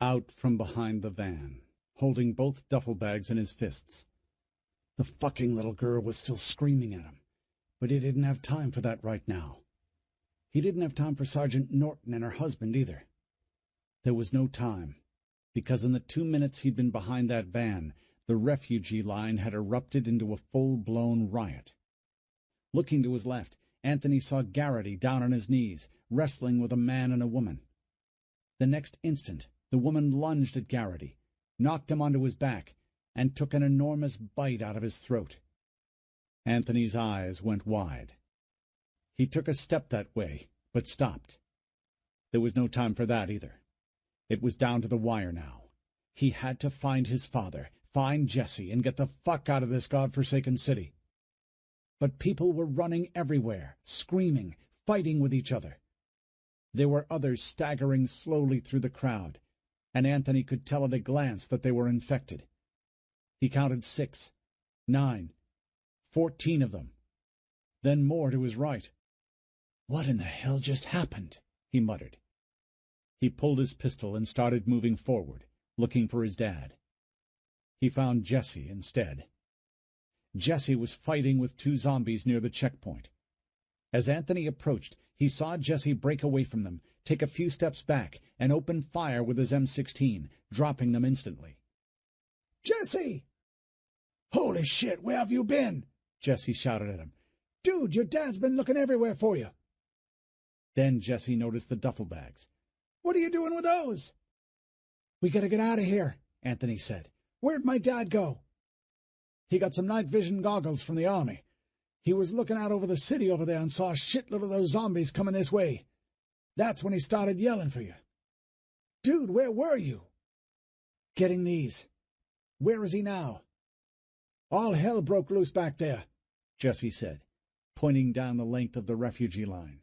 Out from behind the van, holding both duffel bags in his fists. The fucking little girl was still screaming at him, but he didn't have time for that right now. He didn't have time for Sergeant Norton and her husband either. There was no time, because in the 2 minutes he'd been behind that van, the refugee line had erupted into a full-blown riot. Looking to his left, Anthony saw Garrity down on his knees, wrestling with a man and a woman. The next instant, the woman lunged at Garrity, knocked him onto his back, and took an enormous bite out of his throat. Anthony's eyes went wide. He took a step that way, but stopped. There was no time for that either. It was down to the wire now. He had to find his father, find Jesse, and get the fuck out of this godforsaken city. But people were running everywhere, screaming, fighting with each other. There were others staggering slowly through the crowd, and Anthony could tell at a glance that they were infected. He counted 6, 9, 14 of them, then more to his right. "What in the hell just happened?" he muttered. He pulled his pistol and started moving forward, looking for his dad. He found Jesse instead. Jesse was fighting with 2 zombies near the checkpoint. As Anthony approached, he saw Jesse break away from them, take a few steps back, and open fire with his M16, dropping them instantly. "Jesse!" "Holy shit, where have you been?" Jesse shouted at him. "Dude, your dad's been looking everywhere for you." Then Jesse noticed the duffel bags. "What are you doing with those?" "We gotta get out of here," Anthony said. "Where'd my dad go?" "He got some night vision goggles from the army. He was looking out over the city over there and saw a shitload of those zombies coming this way. That's when he started yelling for you." "Dude, where were you?" "Getting these." "Where is he now?" "All hell broke loose back there," Jesse said, pointing down the length of the refugee line.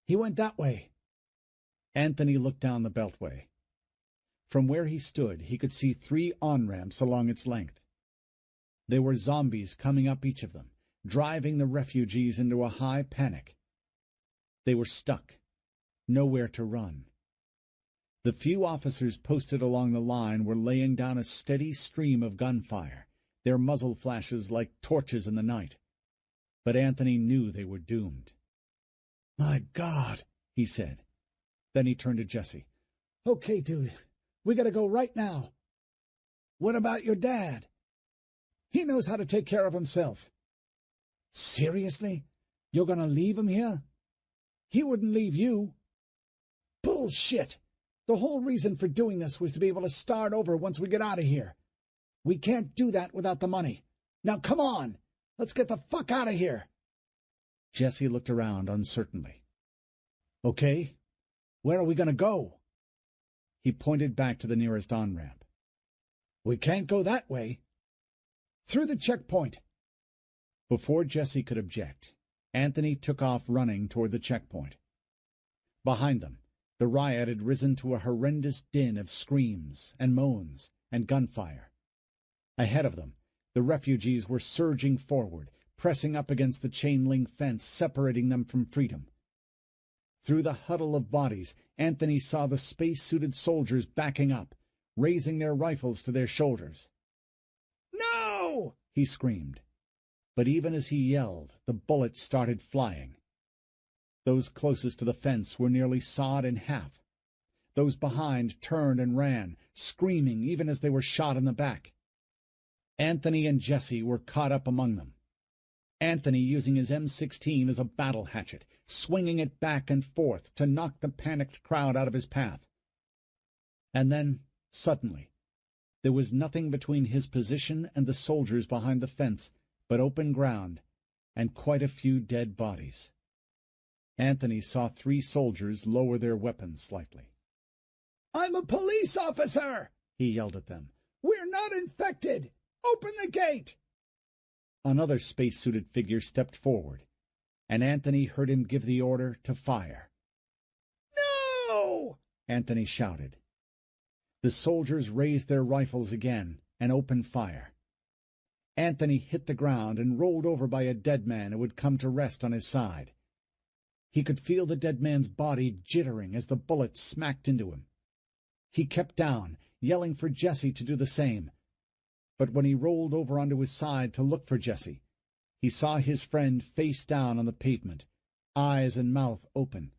"He went that way." Anthony looked down the beltway. From where he stood, he could see 3 on-ramps along its length. There were zombies coming up each of them, driving the refugees into a high panic. They were stuck, nowhere to run. The few officers posted along the line were laying down a steady stream of gunfire, their muzzle flashes like torches in the night. But Anthony knew they were doomed. "My God," he said. Then he turned to Jesse. "Okay, dude, we gotta go right now." "What about your dad?" "He knows how to take care of himself." "Seriously? You're gonna leave him here?" "He wouldn't leave you." "Bullshit! The whole reason for doing this was to be able to start over once we get out of here. We can't do that without the money. Now come on! Let's get the fuck out of here!" Jesse looked around uncertainly. "Okay, where are we going to go?" He pointed back to the nearest on-ramp. "We can't go that way." "Through the checkpoint." Before Jesse could object, Anthony took off running toward the checkpoint. Behind them, the riot had risen to a horrendous din of screams and moans and gunfire. Ahead of them, the refugees were surging forward, pressing up against the chain-link fence separating them from freedom. Through the huddle of bodies, Anthony saw the space-suited soldiers backing up, raising their rifles to their shoulders. "No!" he screamed. But even as he yelled, the bullets started flying. Those closest to the fence were nearly sawed in half. Those behind turned and ran, screaming even as they were shot in the back. Anthony and Jesse were caught up among them. Anthony using his M16 as a battle hatchet, swinging it back and forth to knock the panicked crowd out of his path. And then, suddenly, there was nothing between his position and the soldiers behind the fence but open ground and quite a few dead bodies. Anthony saw 3 soldiers lower their weapons slightly. "I'm a police officer!" he yelled at them. "We're not infected! Open the gate!" Another space-suited figure stepped forward, and Anthony heard him give the order to fire. "No!" Anthony shouted. The soldiers raised their rifles again and opened fire. Anthony hit the ground and rolled over by a dead man who had come to rest on his side. He could feel the dead man's body jittering as the bullets smacked into him. He kept down, yelling for Jesse to do the same. But when he rolled over onto his side to look for Jesse, he saw his friend face down on the pavement, eyes and mouth open,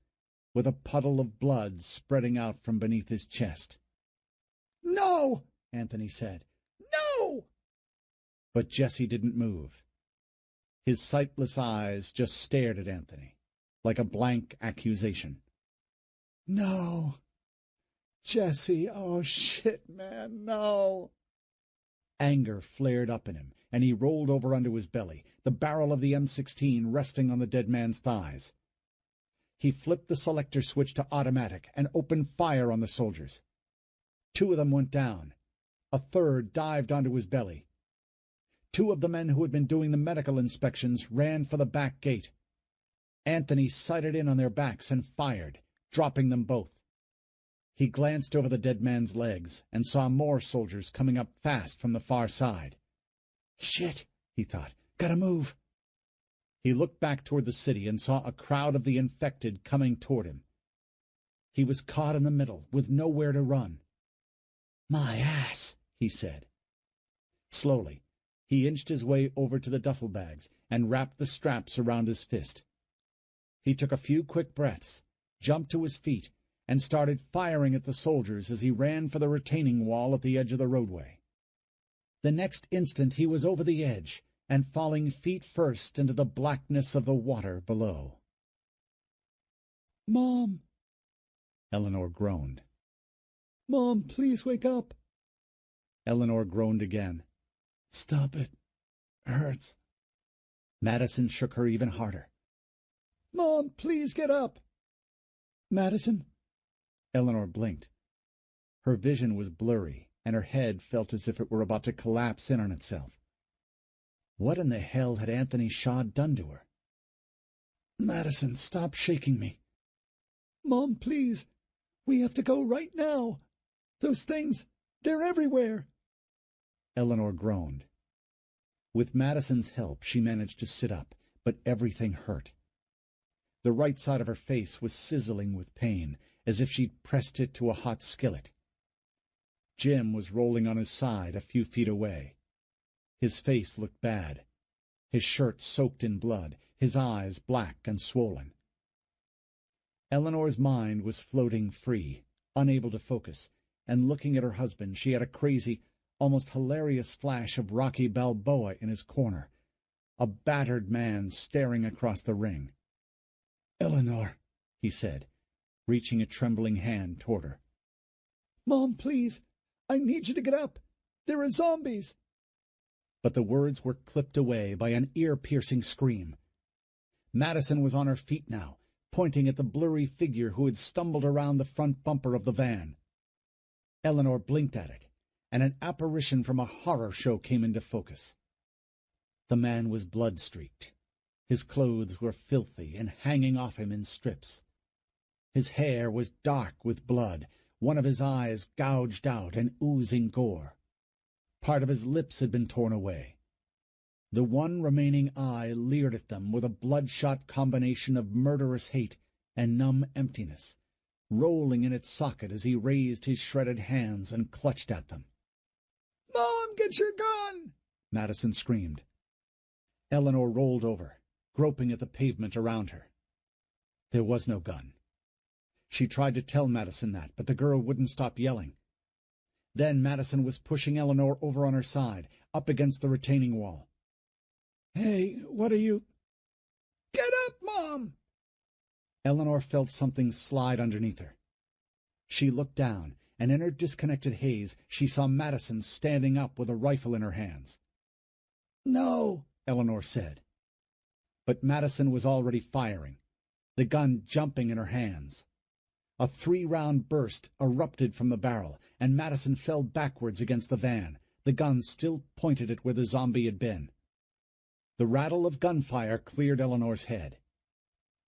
with a puddle of blood spreading out from beneath his chest. "No!" Anthony said. "No!" But Jesse didn't move. His sightless eyes just stared at Anthony, like a blank accusation. "No! Jesse, oh shit, man, no!" Anger flared up in him, and he rolled over onto his belly, the barrel of the M16 resting on the dead man's thighs. He flipped the selector switch to automatic and opened fire on the soldiers. 2 of them went down. A third dived onto his belly. 2 of the men who had been doing the medical inspections ran for the back gate. Anthony sighted in on their backs and fired, dropping them both. He glanced over the dead man's legs and saw more soldiers coming up fast from the far side. "Shit," he thought, "gotta move." He looked back toward the city and saw a crowd of the infected coming toward him. He was caught in the middle, with nowhere to run. "My ass," he said. Slowly, he inched his way over to the duffel bags and wrapped the straps around his fist. He took a few quick breaths, jumped to his feet, and started firing at the soldiers as he ran for the retaining wall at the edge of the roadway. The next instant he was over the edge and falling feet first into the blackness of the water below. "Mom!" Eleanor groaned. "Mom, please wake up!" Eleanor groaned again. "Stop it. Hurts." Madison shook her even harder. "Mom, please get up!" "Madison?" Eleanor blinked. Her vision was blurry, and her head felt as if it were about to collapse in on itself. What in the hell had Anthony Shaw done to her? "Madison, stop shaking me." "Mom, please. We have to go right now. Those things, they're everywhere." Eleanor groaned. With Madison's help, she managed to sit up, but everything hurt. The right side of her face was sizzling with pain, as if she'd pressed it to a hot skillet. Jim was rolling on his side a few feet away. His face looked bad, his shirt soaked in blood, his eyes black and swollen. Eleanor's mind was floating free, unable to focus, and looking at her husband, she had a crazy, almost hilarious flash of Rocky Balboa in his corner, a battered man staring across the ring. "Eleanor," he said, reaching a trembling hand toward her. "Mom, please. I need you to get up. There are zombies." But the words were clipped away by an ear-piercing scream. Madison was on her feet now, pointing at the blurry figure who had stumbled around the front bumper of the van. Eleanor blinked at it, and an apparition from a horror show came into focus. The man was blood-streaked. His clothes were filthy and hanging off him in strips. His hair was dark with blood, one of his eyes gouged out and oozing gore. Part of his lips had been torn away. The one remaining eye leered at them with a bloodshot combination of murderous hate and numb emptiness, rolling in its socket as he raised his shredded hands and clutched at them. "Mom, get your gun!" Madison screamed. Eleanor rolled over, groping at the pavement around her. There was no gun. She tried to tell Madison that, but the girl wouldn't stop yelling. Then Madison was pushing Eleanor over on her side, up against the retaining wall. "Hey, what are you—" "Get up, Mom!" Eleanor felt something slide underneath her. She looked down, and in her disconnected haze she saw Madison standing up with a rifle in her hands. "No," Eleanor said. But Madison was already firing, the gun jumping in her hands. A 3-round burst erupted from the barrel, and Madison fell backwards against the van, the gun still pointed at where the zombie had been. The rattle of gunfire cleared Eleanor's head.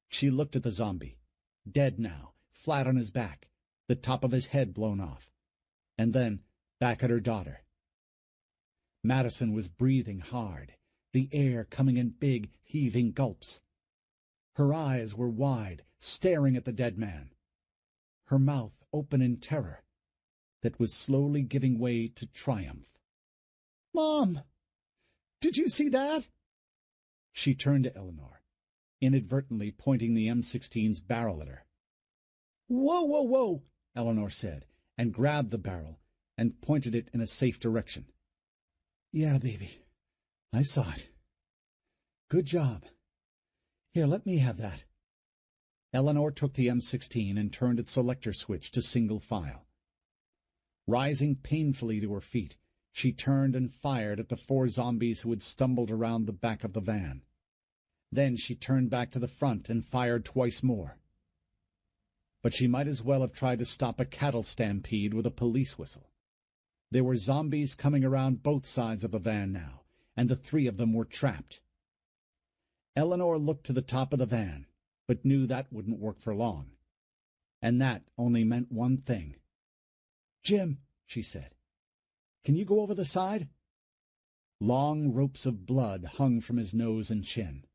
She looked at the zombie, dead now, flat on his back, the top of his head blown off, and then back at her daughter. Madison was breathing hard, the air coming in big, heaving gulps. Her eyes were wide, staring at the dead man, her mouth open in terror that was slowly giving way to triumph. "Mom, did you see that?" She turned to Eleanor, inadvertently pointing the M16's barrel at her. "Whoa, whoa, whoa," Eleanor said, and grabbed the barrel and pointed it in a safe direction. "Yeah, baby, I saw it. Good job. Here, let me have that." Eleanor took the M16 and turned its selector switch to single file. Rising painfully to her feet, she turned and fired at the 4 zombies who had stumbled around the back of the van. Then she turned back to the front and fired twice more. But she might as well have tried to stop a cattle stampede with a police whistle. There were zombies coming around both sides of the van now, and the 3 of them were trapped. Eleanor looked to the top of the van, but knew that wouldn't work for long. And that only meant one thing. "Jim," she said, "can you go over the side?" Long ropes of blood hung from his nose and chin.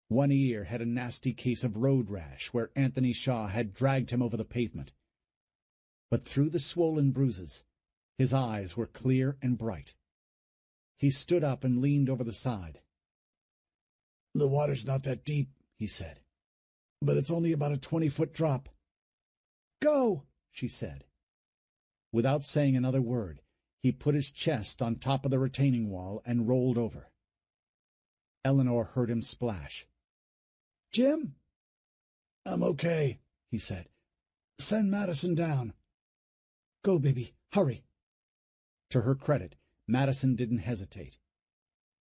One ear had a nasty case of road rash where Anthony Shaw had dragged him over the pavement. But through the swollen bruises, his eyes were clear and bright. He stood up and leaned over the side. "The water's not that deep," he said, "but it's only about a 20-foot drop." "Go," she said. Without saying another word, he put his chest on top of the retaining wall and rolled over. Eleanor heard him splash. "Jim?" "I'm okay," he said. "Send Madison down." "Go, baby, hurry." To her credit, Madison didn't hesitate.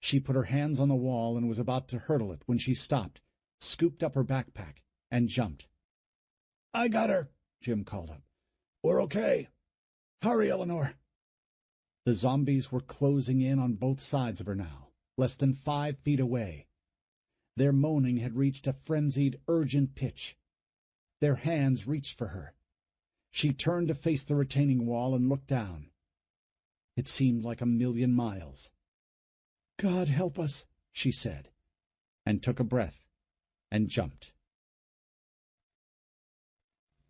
She put her hands on the wall and was about to hurdle it when she stopped, scooped up her backpack, and jumped. "I got her," Jim called up. "We're okay. Hurry, Eleanor." The zombies were closing in on both sides of her now, less than 5 feet away. Their moaning had reached a frenzied, urgent pitch. Their hands reached for her. She turned to face the retaining wall and looked down. It seemed like 1,000,000 miles. "God help us," she said, and took a breath and jumped.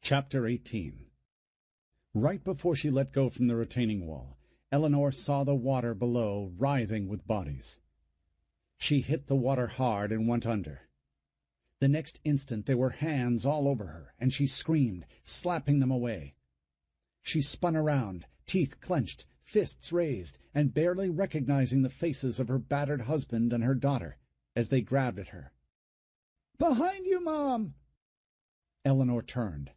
Chapter 18. Right before she let go from the retaining wall, Eleanor saw the water below writhing with bodies. She hit the water hard and went under. The next instant there were hands all over her, and she screamed, slapping them away. She spun around, teeth clenched, fists raised, and barely recognizing the faces of her battered husband and her daughter as they grabbed at her. "Behind you, Mom!" Eleanor turned.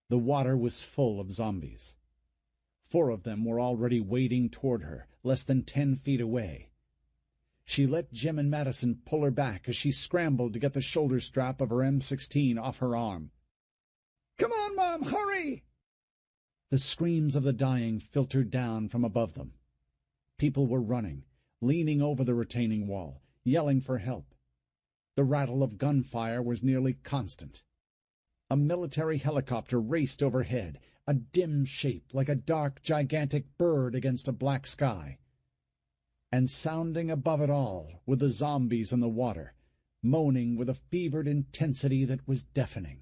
The water was full of zombies. 4 of them were already wading toward her, less than 10 feet away. She let Jim and Madison pull her back as she scrambled to get the shoulder strap of her M16 off her arm. "Come on, Mom, hurry!" The screams of the dying filtered down from above them. People were running, leaning over the retaining wall, yelling for help. The rattle of gunfire was nearly constant. A military helicopter raced overhead, a dim shape like a dark, gigantic bird against a black sky. And sounding above it all, with the zombies in the water, moaning with a fevered intensity that was deafening.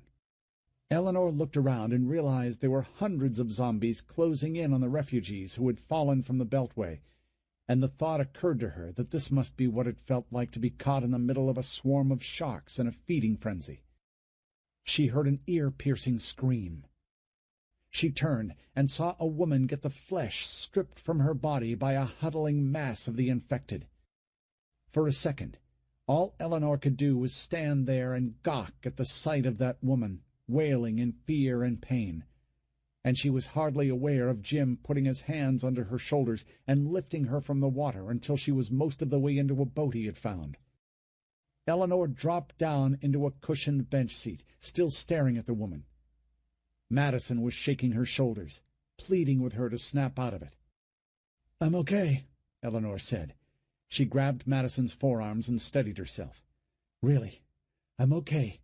Eleanor looked around and realized there were hundreds of zombies closing in on the refugees who had fallen from the Beltway, and the thought occurred to her that this must be what it felt like to be caught in the middle of a swarm of sharks in a feeding frenzy. She heard an ear-piercing scream. She turned and saw a woman get the flesh stripped from her body by a huddling mass of the infected. For a second, all Eleanor could do was stand there and gawk at the sight of that woman, wailing in fear and pain, and she was hardly aware of Jim putting his hands under her shoulders and lifting her from the water until she was most of the way into a boat he had found. Eleanor dropped down into a cushioned bench seat, still staring at the woman. Madison was shaking her shoulders, pleading with her to snap out of it. "I'm okay," Eleanor said. She grabbed Madison's forearms and steadied herself. "Really, I'm okay."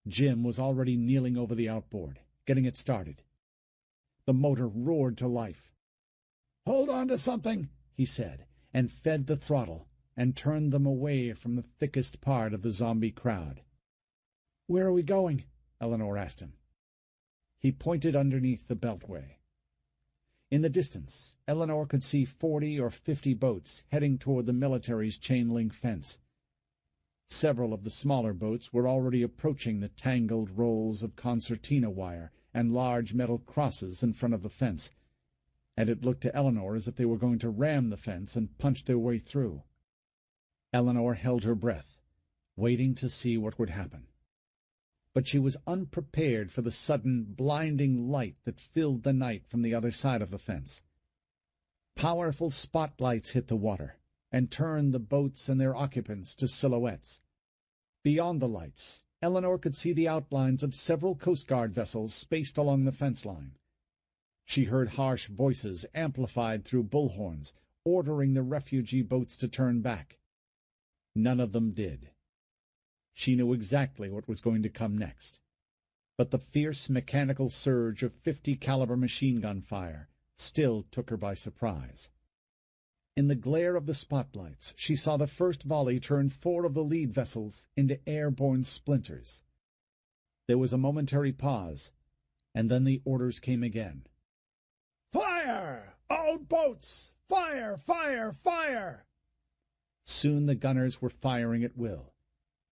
Jim was already kneeling over the outboard, getting it started. The motor roared to life. "Hold on to something," he said, and fed the throttle, and turned them away from the thickest part of the zombie crowd. "Where are we going?" Eleanor asked him. He pointed underneath the Beltway. In the distance, Eleanor could see 40 or 50 boats heading toward the military's chain-link fence. Several of the smaller boats were already approaching the tangled rolls of concertina wire and large metal crosses in front of the fence, and it looked to Eleanor as if they were going to ram the fence and punch their way through. Eleanor held her breath, waiting to see what would happen. But she was unprepared for the sudden, blinding light that filled the night from the other side of the fence. Powerful spotlights hit the water and turned the boats and their occupants to silhouettes. Beyond the lights, Eleanor could see the outlines of several Coast Guard vessels spaced along the fence line. She heard harsh voices amplified through bullhorns, ordering the refugee boats to turn back. None of them did. She knew exactly what was going to come next, but the fierce mechanical surge of 50-caliber machine gun fire still took her by surprise. In the glare of the spotlights, she saw the first volley turn 4 of the lead vessels into airborne splinters. There was a momentary pause, and then the orders came again. "Fire! All boats! Fire! Fire! Fire!" Soon the gunners were firing at will,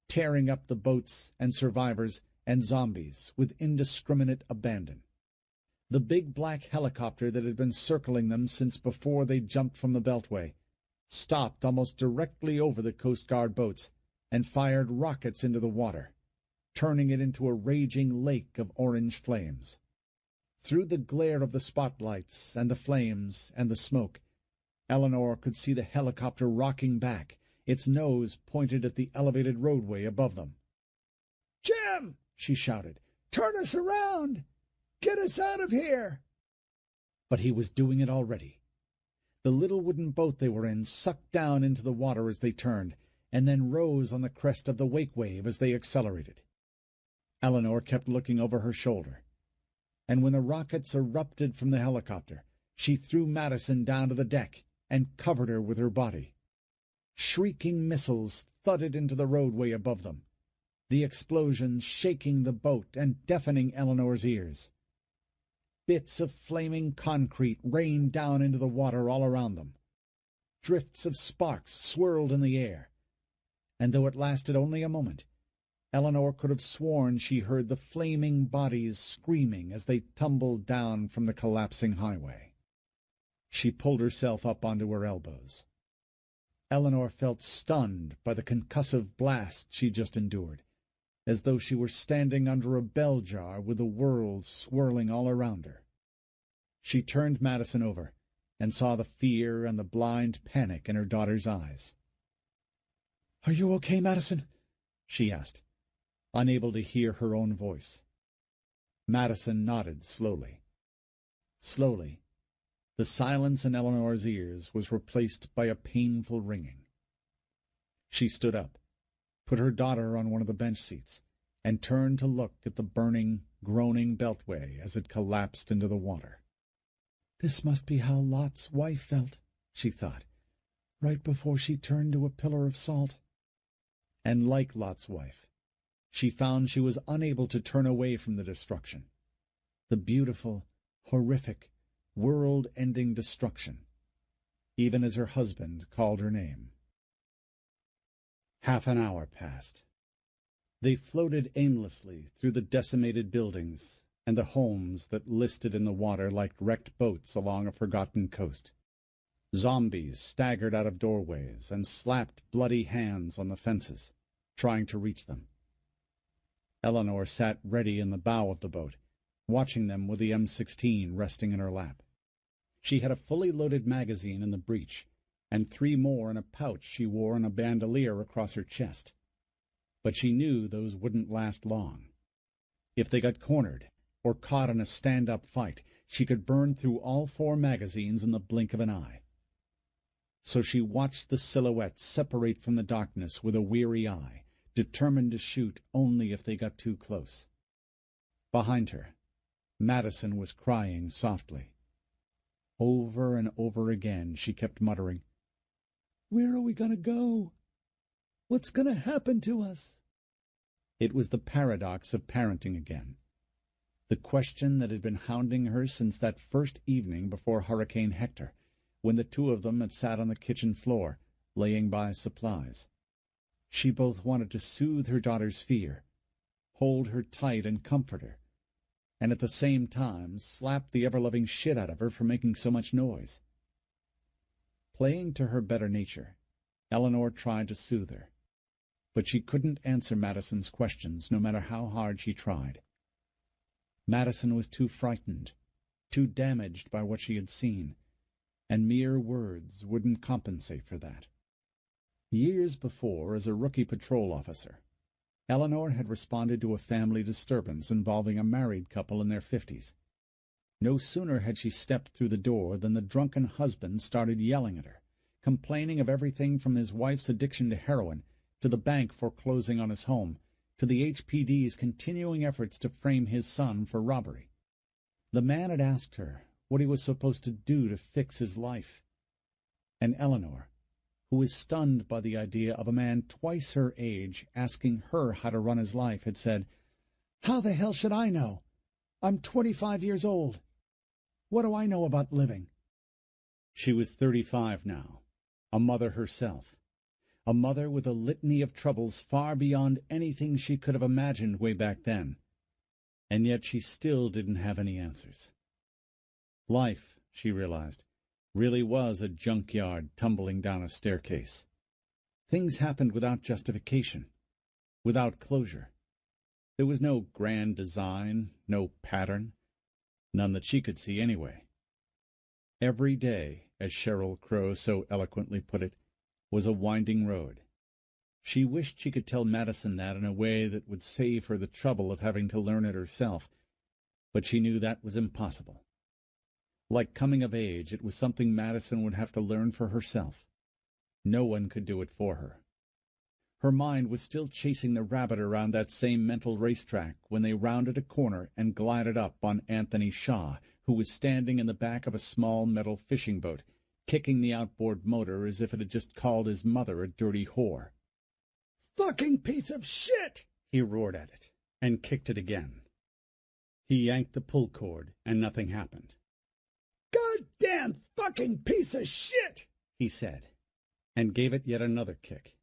tearing up the boats and survivors and zombies with indiscriminate abandon. The big black helicopter that had been circling them since before they jumped from the Beltway stopped almost directly over the Coast Guard boats and fired rockets into the water, turning it into a raging lake of orange flames. Through the glare of the spotlights and the flames and the smoke, Eleanor could see the helicopter rocking back, its nose pointed at the elevated roadway above them. "Jim!" she shouted. "Turn us around! Get us out of here!" But he was doing it already. The little wooden boat they were in sucked down into the water as they turned, and then rose on the crest of the wake wave as they accelerated. Eleanor kept looking over her shoulder, and when the rockets erupted from the helicopter, she threw Madison down to the deck and covered her with her body. Shrieking missiles thudded into the roadway above them, the explosions shaking the boat and deafening Eleanor's ears. Bits of flaming concrete rained down into the water all around them. Drifts of sparks swirled in the air, and though it lasted only a moment, Eleanor could have sworn she heard the flaming bodies screaming as they tumbled down from the collapsing highway. She pulled herself up onto her elbows. Eleanor felt stunned by the concussive blast she just endured, as though she were standing under a bell jar with the world swirling all around her. She turned Madison over and saw the fear and the blind panic in her daughter's eyes. "Are you okay, Madison?" she asked, unable to hear her own voice. Madison nodded slowly. Slowly, the silence in Eleanor's ears was replaced by a painful ringing. She stood up, put her daughter on one of the bench seats, and turned to look at the burning, groaning Beltway as it collapsed into the water. "This must be how Lot's wife felt," she thought, "right before she turned to a pillar of salt." And like Lot's wife, she found she was unable to turn away from the destruction, the beautiful, horrific, world-ending destruction, even as her husband called her name. Half an hour passed. They floated aimlessly through the decimated buildings and the homes that listed in the water like wrecked boats along a forgotten coast. Zombies staggered out of doorways and slapped bloody hands on the fences, trying to reach them. Eleanor sat ready in the bow of the boat, watching them with the M16 resting in her lap. She had a fully loaded magazine in the breech, and 3 more in a pouch she wore on a bandolier across her chest. But she knew those wouldn't last long. If they got cornered, or caught in a stand-up fight, she could burn through all 4 magazines in the blink of an eye. So she watched the silhouettes separate from the darkness with a weary eye, determined to shoot only if they got too close. Behind her, Madison was crying softly. Over and over again she kept muttering, "Where are we going to go? What's going to happen to us?" It was the paradox of parenting again. The question that had been hounding her since that first evening before Hurricane Hector, when the 2 of them had sat on the kitchen floor, laying by supplies. She both wanted to soothe her daughter's fear, hold her tight and comfort her, and at the same time slap the ever-loving shit out of her for making so much noise. Playing to her better nature, Eleanor tried to soothe her, but she couldn't answer Madison's questions no matter how hard she tried. Madison was too frightened, too damaged by what she had seen, and mere words wouldn't compensate for that. Years before, as a rookie patrol officer, Eleanor had responded to a family disturbance involving a married couple in their 50s. No sooner had she stepped through the door than the drunken husband started yelling at her, complaining of everything from his wife's addiction to heroin, to the bank foreclosing on his home, to the HPD's continuing efforts to frame his son for robbery. The man had asked her what he was supposed to do to fix his life. And Eleanor, who was stunned by the idea of a man twice her age asking her how to run his life, had said, "How the hell should I know? I'm 25 years old. What do I know about living?" She was 35 now, a mother herself, a mother with a litany of troubles far beyond anything she could have imagined way back then, and yet she still didn't have any answers. Life, she realized, really was a junkyard tumbling down a staircase. Things happened without justification, without closure. There was no grand design, no pattern, none that she could see anyway. Every day, as Sheryl Crow so eloquently put it, was a winding road. She wished she could tell Madison that in a way that would save her the trouble of having to learn it herself, but she knew that was impossible. Like coming of age, it was something Madison would have to learn for herself. No one could do it for her. Her mind was still chasing the rabbit around that same mental racetrack when they rounded a corner and glided up on Anthony Shaw, who was standing in the back of a small metal fishing boat, kicking the outboard motor as if it had just called his mother a dirty whore. "Fucking piece of shit!" He roared at it, and kicked it again. He yanked the pull cord, and nothing happened. "Goddamn fucking piece of shit!" he said, and gave it yet another kick.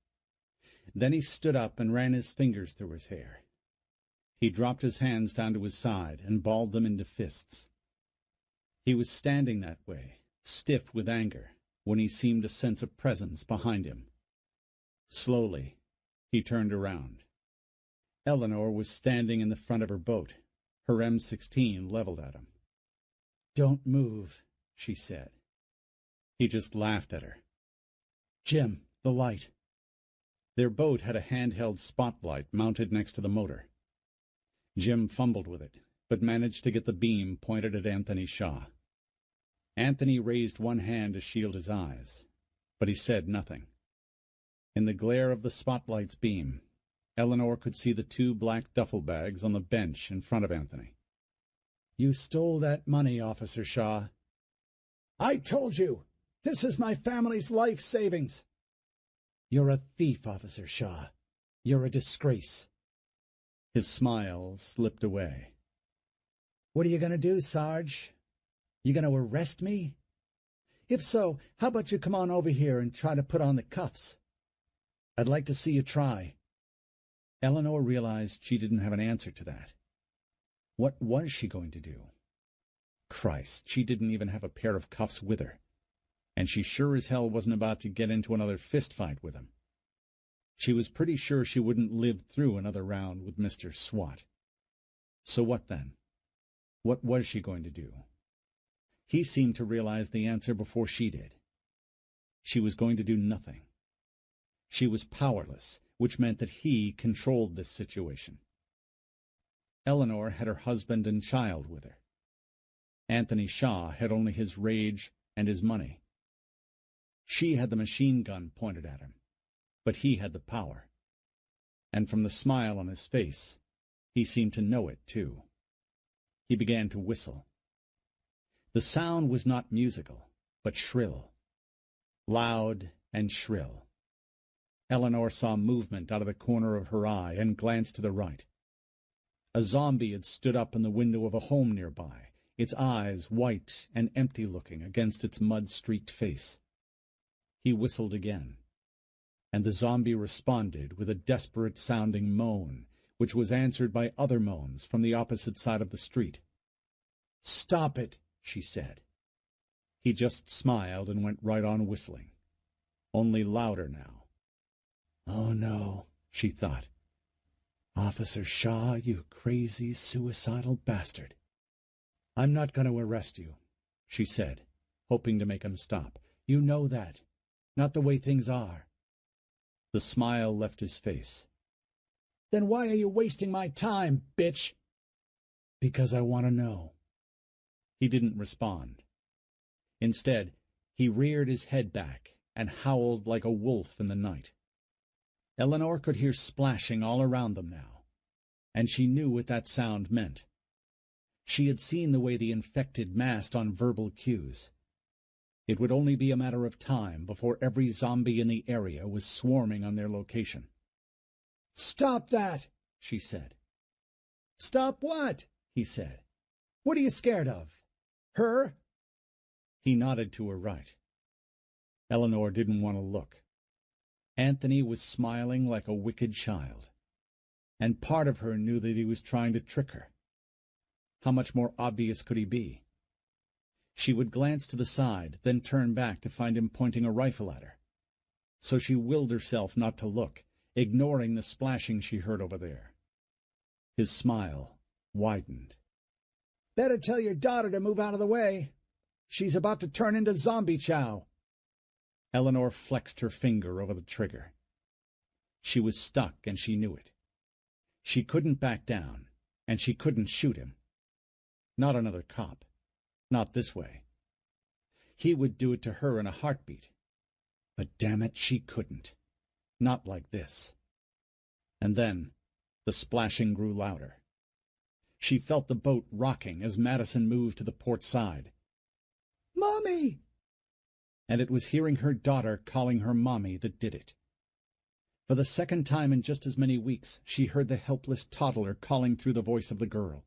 Then he stood up and ran his fingers through his hair. He dropped his hands down to his side and balled them into fists. He was standing that way, stiff with anger, when he seemed to sense a presence behind him. Slowly, he turned around. Eleanor was standing in the front of her boat, her M16 leveled at him. "Don't move," she said. He just laughed at her. "Jim, the light." Their boat had a handheld spotlight mounted next to the motor. Jim fumbled with it, but managed to get the beam pointed at Anthony Shaw. Anthony raised one hand to shield his eyes, but he said nothing. In the glare of the spotlight's beam, Eleanor could see the 2 black duffel bags on the bench in front of Anthony. "You stole that money, Officer Shaw." "I told you, this is my family's life savings." "You're a thief, Officer Shaw. You're a disgrace. His smile slipped away. What are you going to do, Sarge? You going to arrest me? If so, how about you come on over here and try to put on the cuffs? I'd like to see you try. Eleanor realized she didn't have an answer to that. What was she going to do? Christ, she didn't even have a pair of cuffs with her, and she sure as hell wasn't about to get into another fistfight with him. She was pretty sure she wouldn't live through another round with Mr. Swat. So what then? What was she going to do? He seemed to realize the answer before she did. She was going to do nothing. She was powerless, which meant that he controlled this situation. Eleanor had her husband and child with her. Anthony Shaw had only his rage and his money. She had the machine gun pointed at him, but he had the power. And from the smile on his face, he seemed to know it, too. He began to whistle. The sound was not musical, but shrill. Loud and shrill. Eleanor saw movement out of the corner of her eye and glanced to the right. A zombie had stood up in the window of a home nearby, its eyes white and empty-looking against its mud-streaked face. He whistled again, and the zombie responded with a desperate-sounding moan, which was answered by other moans from the opposite side of the street. "Stop it," she said. He just smiled and went right on whistling, only louder now. "Oh, no," she thought. "Officer Shaw, you crazy, suicidal bastard." "I'm not going to arrest you," she said, hoping to make him stop. "You know that. Not the way things are." The smile left his face. "Then why are you wasting my time, bitch?" "Because I want to know." He didn't respond. Instead, he reared his head back and howled like a wolf in the night. Eleanor could hear splashing all around them now, and she knew what that sound meant. She had seen the way the infected massed on verbal cues. It would only be a matter of time before every zombie in the area was swarming on their location. "Stop that," she said. "Stop what?" he said. "What are you scared of? Her?" He nodded to her right. Eleanor didn't want to look. Anthony was smiling like a wicked child, and part of her knew that he was trying to trick her. How much more obvious could he be? She would glance to the side, then turn back to find him pointing a rifle at her. So she willed herself not to look, ignoring the splashing she heard over there. His smile widened. "Better tell your daughter to move out of the way. She's about to turn into zombie chow." Eleanor flexed her finger over the trigger. She was stuck, and she knew it. She couldn't back down, and she couldn't shoot him. Not another cop. Not this way. He would do it to her in a heartbeat. But damn it, she couldn't. Not like this. And then the splashing grew louder. She felt the boat rocking as Madison moved to the port side. "Mommy!" And it was hearing her daughter calling her mommy that did it. For the second time in just as many weeks, she heard the helpless toddler calling through the voice of the girl.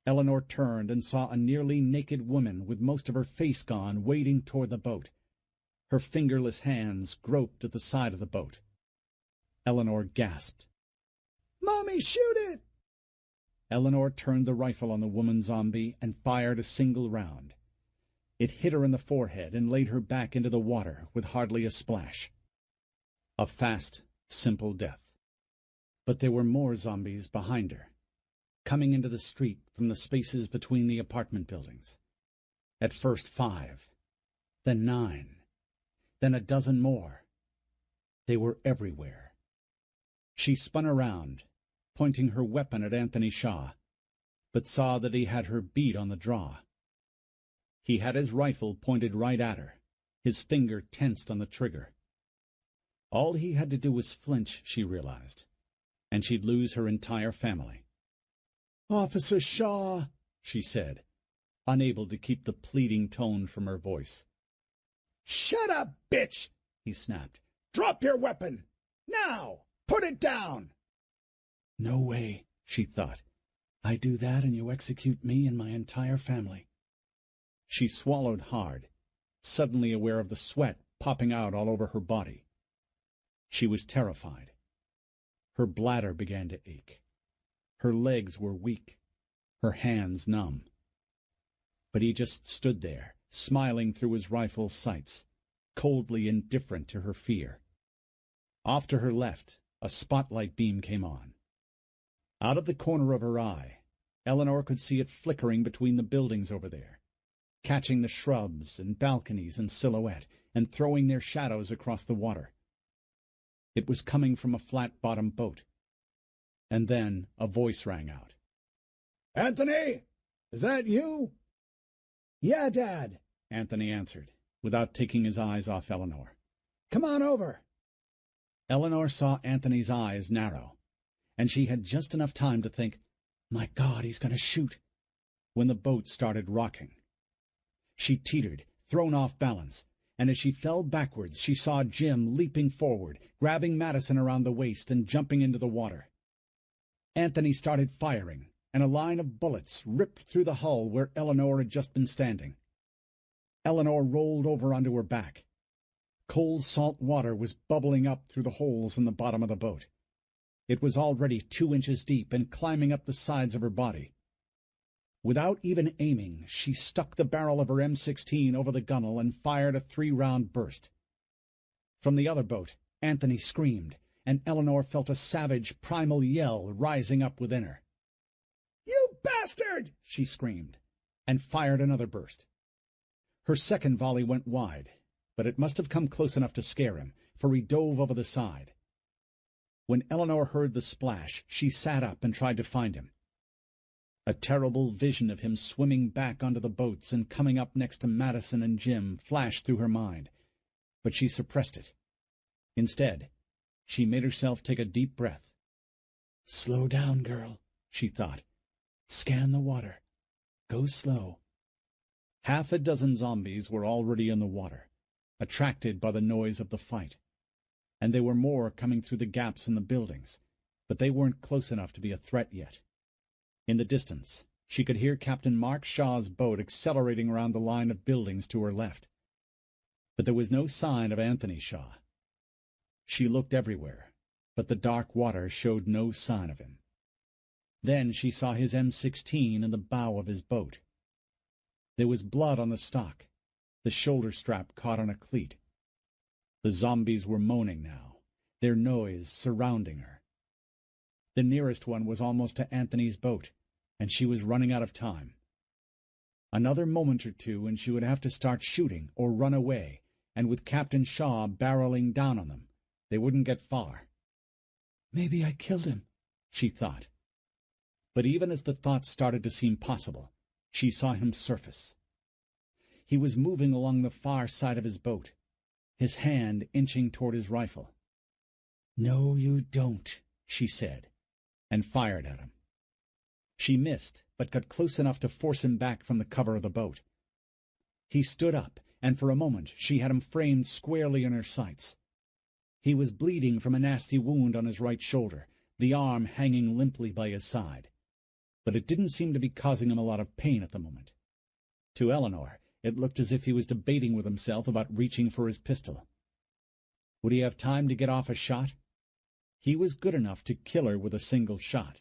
Eleanor turned and saw a nearly naked woman with most of her face gone wading toward the boat. Her fingerless hands groped at the side of the boat. Eleanor gasped. "Mommy, shoot it!" Eleanor turned the rifle on the woman zombie and fired a single round. It hit her in the forehead and laid her back into the water with hardly a splash. A fast, simple death. But there were more zombies behind her, coming into the street from the spaces between the apartment buildings. At first 5, then 9, then a dozen more. They were everywhere. She spun around, pointing her weapon at Anthony Shaw, but saw that he had her beat on the draw. He had his rifle pointed right at her, his finger tensed on the trigger. All he had to do was flinch, she realized, and she'd lose her entire family. "Officer Shaw," she said, unable to keep the pleading tone from her voice. "Shut up, bitch!" he snapped. "Drop your weapon! Now!" Put it down! No way, she thought. I do that and you execute me and my entire family. She swallowed hard, suddenly aware of the sweat popping out all over her body. She was terrified. Her bladder began to ache. Her legs were weak, her hands numb. But he just stood there, smiling through his rifle's sights, coldly indifferent to her fear. Off to her left, a spotlight beam came on. Out of the corner of her eye, Eleanor could see it flickering between the buildings over there, catching the shrubs and balconies in silhouette and throwing their shadows across the water. It was coming from a flat-bottomed boat. And then a voice rang out. "Anthony, is that you?" "Yeah, Dad," Anthony answered, without taking his eyes off Eleanor. "Come on over." Eleanor saw Anthony's eyes narrow, and she had just enough time to think, "My God, he's going to shoot," when the boat started rocking. She teetered, thrown off balance, and as she fell backwards she saw Jim leaping forward, grabbing Madison around the waist and jumping into the water. Anthony started firing, and a line of bullets ripped through the hull where Eleanor had just been standing. Eleanor rolled over onto her back. Cold salt water was bubbling up through the holes in the bottom of the boat. It was already 2 inches deep and climbing up the sides of her body. Without even aiming, she stuck the barrel of her M16 over the gunwale and fired a 3-round burst. From the other boat, Anthony screamed, and Eleanor felt a savage, primal yell rising up within her. "You bastard!" she screamed, and fired another burst. Her second volley went wide, but it must have come close enough to scare him, for he dove over the side. When Eleanor heard the splash, she sat up and tried to find him. A terrible vision of him swimming back onto the boats and coming up next to Madison and Jim flashed through her mind, but she suppressed it. Instead, she made herself take a deep breath. "Slow down, girl," she thought. "Scan the water. Go slow." Half a dozen zombies were already in the water, attracted by the noise of the fight. And there were more coming through the gaps in the buildings, but they weren't close enough to be a threat yet. In the distance, she could hear Captain Mark Shaw's boat accelerating around the line of buildings to her left. But there was no sign of Anthony Shaw. She looked everywhere, but the dark water showed no sign of him. Then she saw his M16 in the bow of his boat. There was blood on the stock, the shoulder strap caught on a cleat. The zombies were moaning now, their noise surrounding her. The nearest one was almost to Anthony's boat, and she was running out of time. Another moment or two and she would have to start shooting or run away, and with Captain Shaw barreling down on them, they wouldn't get far. "Maybe I killed him," she thought. But even as the thought started to seem possible, she saw him surface. He was moving along the far side of his boat, his hand inching toward his rifle. "No, you don't," she said, and fired at him. She missed, but got close enough to force him back from the cover of the boat. He stood up, and for a moment she had him framed squarely in her sights. He was bleeding from a nasty wound on his right shoulder, the arm hanging limply by his side. But it didn't seem to be causing him a lot of pain at the moment. To Eleanor, it looked as if he was debating with himself about reaching for his pistol. Would he have time to get off a shot? He was good enough to kill her with a single shot.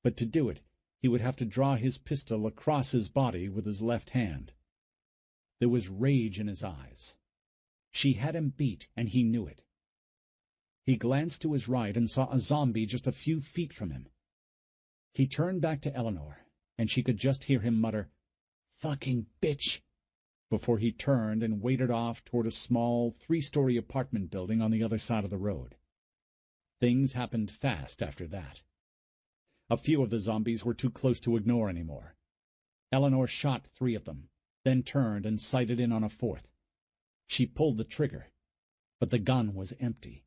But to do it, he would have to draw his pistol across his body with his left hand. There was rage in his eyes. She had him beat, and he knew it. He glanced to his right and saw a zombie just a few feet from him. He turned back to Eleanor, and she could just hear him mutter, "Fucking bitch," before he turned and waded off toward a small 3-story apartment building on the other side of the road. Things happened fast after that. A few of the zombies were too close to ignore anymore. Eleanor shot 3 of them, then turned and sighted in on a 4th. She pulled the trigger, but the gun was empty.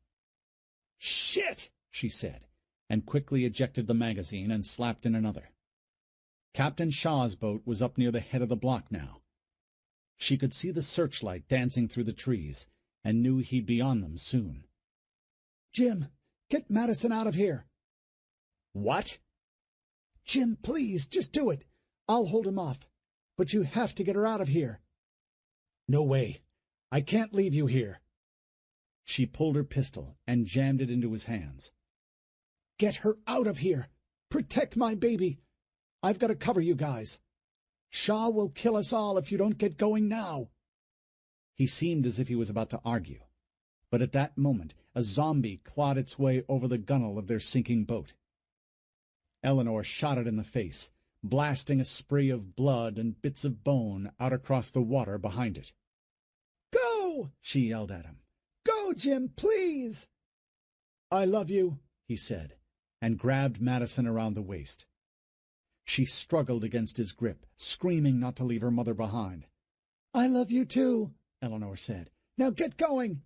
"Shit!" she said, and quickly ejected the magazine and slapped in another. Captain Shaw's boat was up near the head of the block now. She could see the searchlight dancing through the trees, and knew he'd be on them soon. "Jim, Get Madison out of here. What? Jim, please, just do it. I'll hold him off. But you have to get her out of here. No way. I can't leave you here. She pulled her pistol and jammed it into his hands. Get her out of here. Protect my baby. I've got to cover you guys. Shaw will kill us all if you don't get going now. He seemed as if he was about to argue. But at that moment, a zombie clawed its way over the gunwale of their sinking boat. Eleanor shot it in the face, blasting a spray of blood and bits of bone out across the water behind it. Go! She yelled at him. Go, Jim, please! I love you, he said, and grabbed Madison around the waist. She struggled against his grip, screaming not to leave her mother behind. I love you too, Eleanor said. Now get going!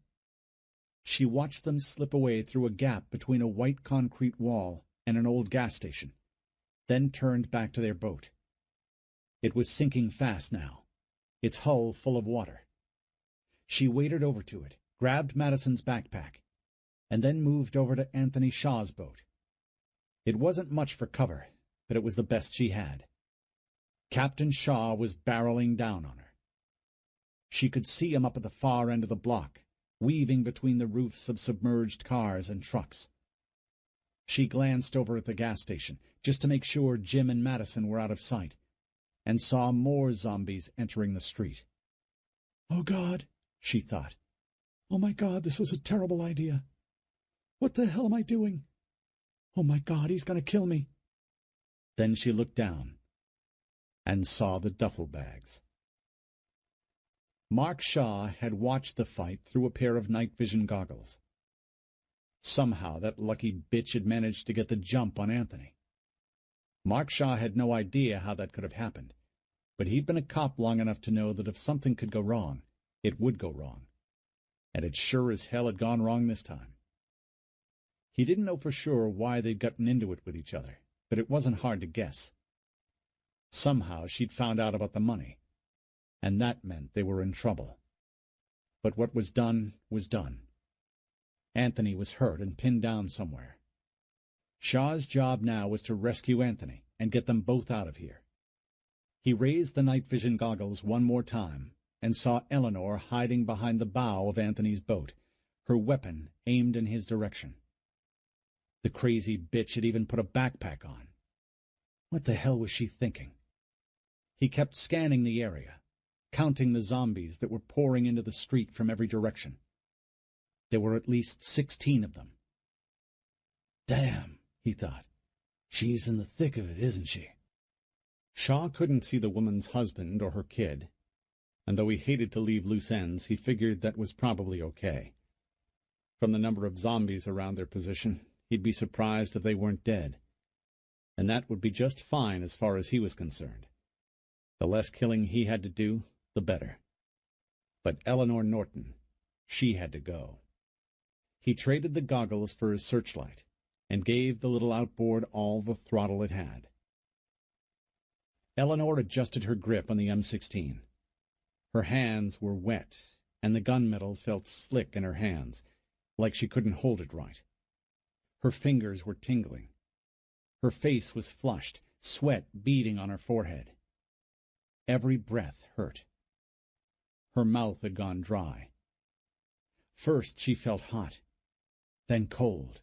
She watched them slip away through a gap between a white concrete wall and an old gas station, then turned back to their boat. It was sinking fast now, its hull full of water. She waded over to it, grabbed Madison's backpack, and then moved over to Anthony Shaw's boat. It wasn't much for cover, but it was the best she had. Captain Shaw was barreling down on her. She could see him up at the far end of the block, weaving between the roofs of submerged cars and trucks. She glanced over at the gas station, just to make sure Jim and Madison were out of sight, and saw more zombies entering the street. Oh, God, she thought. Oh, my God, this was a terrible idea. What the hell am I doing? Oh, my God, he's going to kill me. Then she looked down and saw the duffel bags. Mark Shaw had watched the fight through a pair of night vision goggles. Somehow that lucky bitch had managed to get the jump on Anthony. Mark Shaw had no idea how that could have happened, but he'd been a cop long enough to know that if something could go wrong, it would go wrong. And it sure as hell had gone wrong this time. He didn't know for sure why they'd gotten into it with each other, but it wasn't hard to guess. Somehow she'd found out about the money, and that meant they were in trouble. But what was done was done. Anthony was hurt and pinned down somewhere. Shaw's job now was to rescue Anthony and get them both out of here. He raised the night vision goggles one more time and saw Eleanor hiding behind the bow of Anthony's boat, her weapon aimed in his direction. The crazy bitch had even put a backpack on. What the hell was she thinking? He kept scanning the area, counting the zombies that were pouring into the street from every direction. There were at least 16 of them. Damn, he thought. She's in the thick of it, isn't she? Shaw couldn't see the woman's husband or her kid, and though he hated to leave loose ends, he figured that was probably okay. From the number of zombies around their position, he'd be surprised if they weren't dead. And that would be just fine as far as he was concerned. The less killing he had to do, the better. But Eleanor Norton, she had to go. He traded the goggles for his searchlight and gave the little outboard all the throttle it had. Eleanor adjusted her grip on the M16. Her hands were wet, and the gunmetal felt slick in her hands, like she couldn't hold it right. Her fingers were tingling. Her face was flushed, sweat beading on her forehead. Every breath hurt. Her mouth had gone dry. First she felt hot, then cold.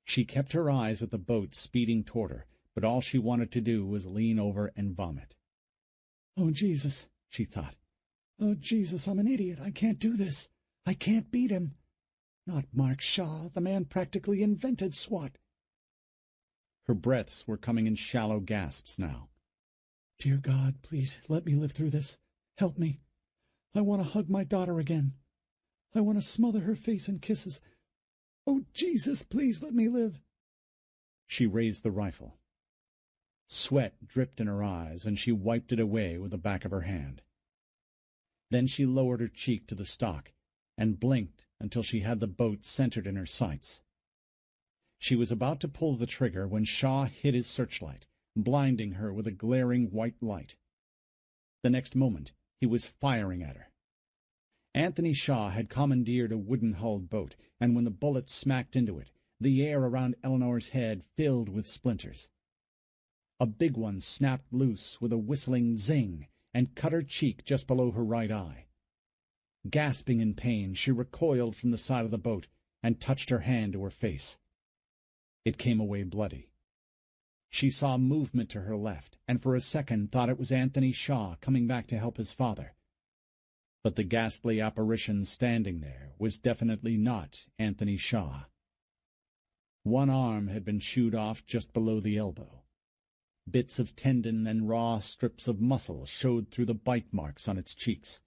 She kept her eyes at the boat speeding toward her, but all she wanted to do was lean over and vomit. Oh, Jesus, she thought. Oh, Jesus, I'm an idiot. I can't do this. I can't beat him. Not Mark Shaw, the man practically invented SWAT. Her breaths were coming in shallow gasps now. Dear God, please let me live through this. Help me. I want to hug my daughter again. I want to smother her face in kisses. Oh, Jesus, please let me live. She raised the rifle. Sweat dripped in her eyes, and she wiped it away with the back of her hand. Then she lowered her cheek to the stock and blinked until she had the boat centered in her sights. She was about to pull the trigger when Shaw hit his searchlight, blinding her with a glaring white light. The next moment, he was firing at her. Anthony Shaw had commandeered a wooden-hulled boat, and when the bullet smacked into it, the air around Eleanor's head filled with splinters. A big one snapped loose with a whistling zing and cut her cheek just below her right eye. Gasping in pain, she recoiled from the side of the boat and touched her hand to her face. It came away bloody. She saw movement to her left, and for a second thought it was Anthony Shaw coming back to help his father. But the ghastly apparition standing there was definitely not Anthony Shaw. One arm had been chewed off just below the elbow. Bits of tendon and raw strips of muscle showed through the bite marks on its cheeks.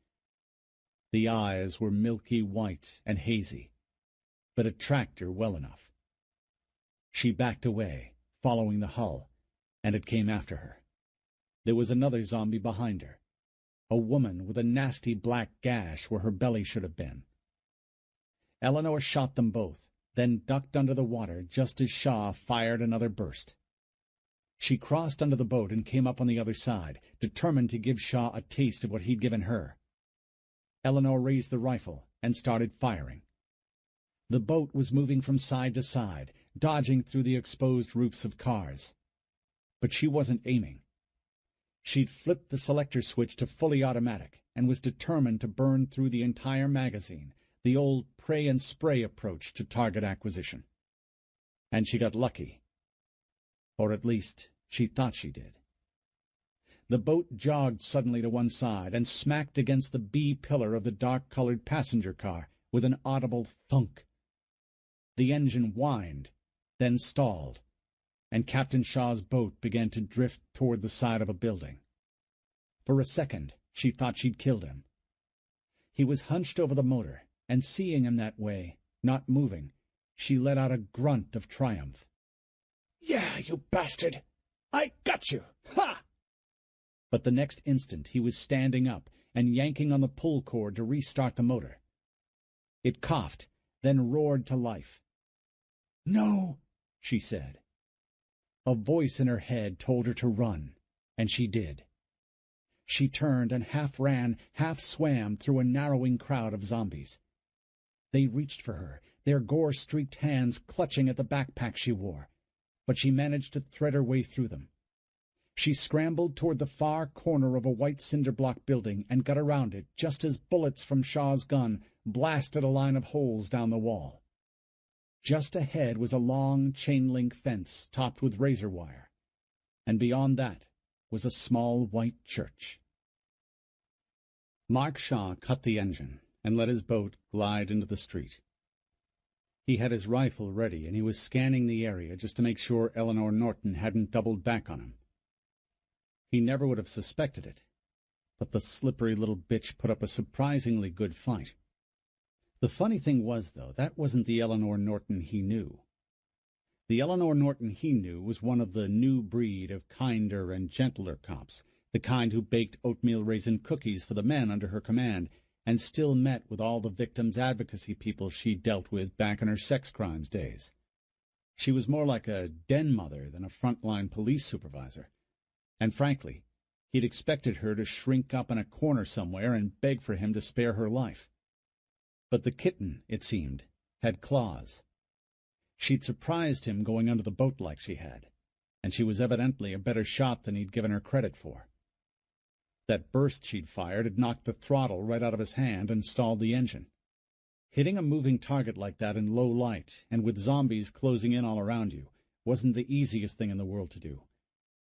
The eyes were milky white and hazy, but attract her well enough. She backed away, following the hull, and it came after her. There was another zombie behind her, a woman with a nasty black gash where her belly should have been. Eleanor shot them both, then ducked under the water just as Shaw fired another burst. She crossed under the boat and came up on the other side, determined to give Shaw a taste of what he'd given her. Eleanor raised the rifle and started firing. The boat was moving from side to side, dodging through the exposed roofs of cars. But she wasn't aiming. She'd flipped the selector switch to fully automatic and was determined to burn through the entire magazine, the old pray-and-spray approach to target acquisition. And she got lucky. Or at least, she thought she did. The boat jogged suddenly to one side and smacked against the B-pillar of the dark-colored passenger car with an audible thunk. The engine whined, then stalled, and Captain Shaw's boat began to drift toward the side of a building. For a second, she thought she'd killed him. He was hunched over the motor, and seeing him that way, not moving, she let out a grunt of triumph. "Yeah, you bastard! I got you! Ha!" But the next instant he was standing up and yanking on the pull cord to restart the motor. It coughed, then roared to life. "No," she said. A voice in her head told her to run, and she did. She turned and half ran, half swam through a narrowing crowd of zombies. They reached for her, their gore-streaked hands clutching at the backpack she wore, but she managed to thread her way through them. She scrambled toward the far corner of a white cinder-block building and got around it just as bullets from Shaw's gun blasted a line of holes down the wall. Just ahead was a long chain-link fence topped with razor wire, and beyond that was a small white church. Mark Shaw cut the engine and let his boat glide into the street. He had his rifle ready, and he was scanning the area just to make sure Eleanor Norton hadn't doubled back on him. He never would have suspected it, but the slippery little bitch put up a surprisingly good fight. The funny thing was, though, that wasn't the Eleanor Norton he knew. The Eleanor Norton he knew was one of the new breed of kinder and gentler cops, the kind who baked oatmeal raisin cookies for the men under her command and still met with all the victims' advocacy people she'd dealt with back in her sex crimes days. She was more like a den mother than a frontline police supervisor, and frankly, he'd expected her to shrink up in a corner somewhere and beg for him to spare her life. But the kitten, it seemed, had claws. She'd surprised him going under the boat like she had, and she was evidently a better shot than he'd given her credit for. That burst she'd fired had knocked the throttle right out of his hand and stalled the engine. Hitting a moving target like that in low light and with zombies closing in all around you wasn't the easiest thing in the world to do,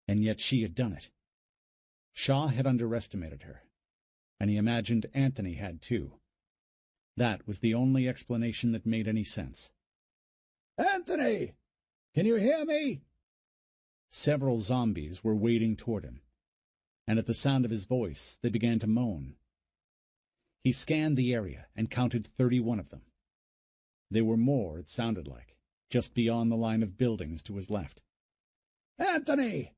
and yet she had done it. Shaw had underestimated her, and he imagined Anthony had too. That was the only explanation that made any sense. "Anthony! Can you hear me?" Several zombies were wading toward him, and at the sound of his voice they began to moan. He scanned the area and counted 31 of them. There were more, it sounded like, just beyond the line of buildings to his left. "Anthony!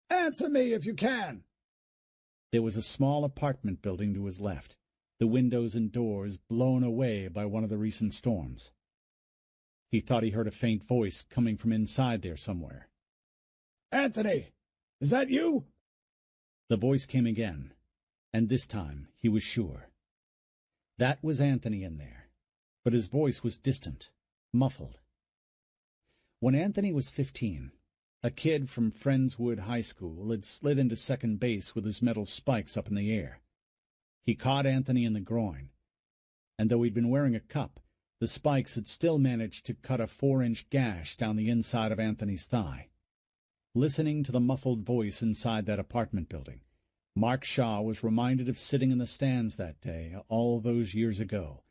Answer me if you can!" There was a small apartment building to his left, the windows and doors blown away by one of the recent storms. He thought he heard a faint voice coming from inside there somewhere. "Anthony! Is that you?" The voice came again, and this time he was sure. That was Anthony in there, but his voice was distant, muffled. When Anthony was 15, a kid from Friendswood High School had slid into second base with his metal spikes up in the air. He caught Anthony in the groin, and though he'd been wearing a cup, the spikes had still managed to cut a 4-inch gash down the inside of Anthony's thigh. Listening to the muffled voice inside that apartment building, Mark Shaw was reminded of sitting in the stands that day all those years ago,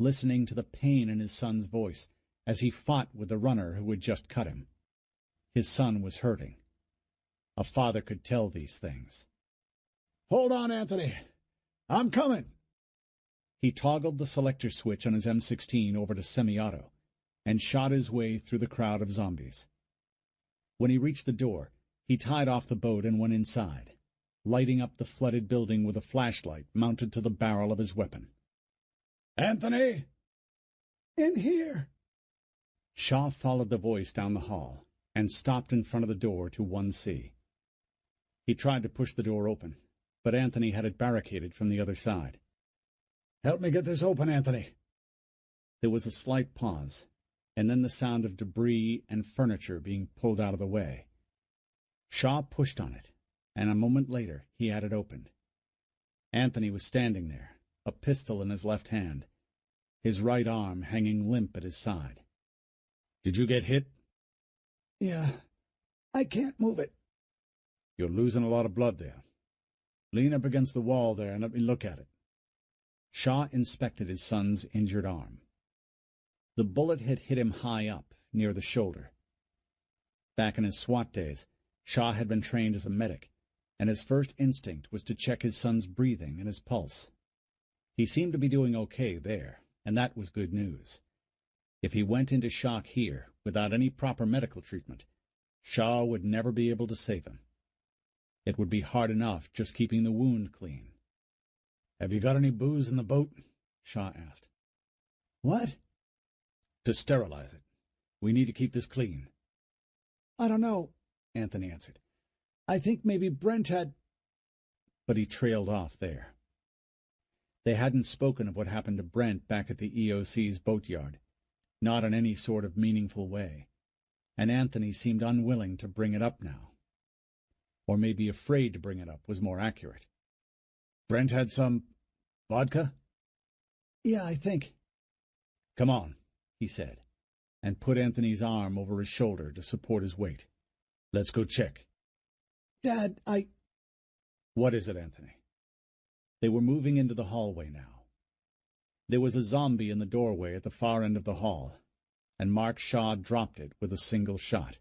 listening to the pain in his son's voice as he fought with the runner who had just cut him. His son was hurting. A father could tell these things. "Hold on, Anthony. I'm coming." He toggled the selector switch on his M16 over to semi-auto and shot his way through the crowd of zombies. When he reached the door, he tied off the boat and went inside, lighting up the flooded building with a flashlight mounted to the barrel of his weapon. "Anthony?" "In here." Shaw followed the voice down the hall and stopped in front of the door to 1C. He tried to push the door open, but Anthony had it barricaded from the other side. "Help me get this open, Anthony." There was a slight pause, and then the sound of debris and furniture being pulled out of the way. Shaw pushed on it, and a moment later he had it opened. Anthony was standing there, a pistol in his left hand, his right arm hanging limp at his side. "Did you get hit?" "Yeah. I can't move it." "You're losing a lot of blood there. Lean up against the wall there and let me look at it." Shaw inspected his son's injured arm. The bullet had hit him high up, near the shoulder. Back in his SWAT days, Shaw had been trained as a medic, and his first instinct was to check his son's breathing and his pulse. He seemed to be doing okay there, and that was good news. If he went into shock here, without any proper medical treatment, Shaw would never be able to save him. It would be hard enough just keeping the wound clean. "Have you got any booze in the boat?" Shaw asked. "What?" "To sterilize it. We need to keep this clean." "I don't know," Anthony answered. "I think maybe Brent had—" But he trailed off there. They hadn't spoken of what happened to Brent back at the EOC's boatyard, not in any sort of meaningful way, and Anthony seemed unwilling to bring it up now. Or maybe afraid to bring it up was more accurate. "Brent had some vodka?" "Yeah, I think." "Come on," he said, and put Anthony's arm over his shoulder to support his weight. "Let's go check." "Dad, What is it, Anthony?" They were moving into the hallway now. There was a zombie in the doorway at the far end of the hall, and Mark Shaw dropped it with a single shot.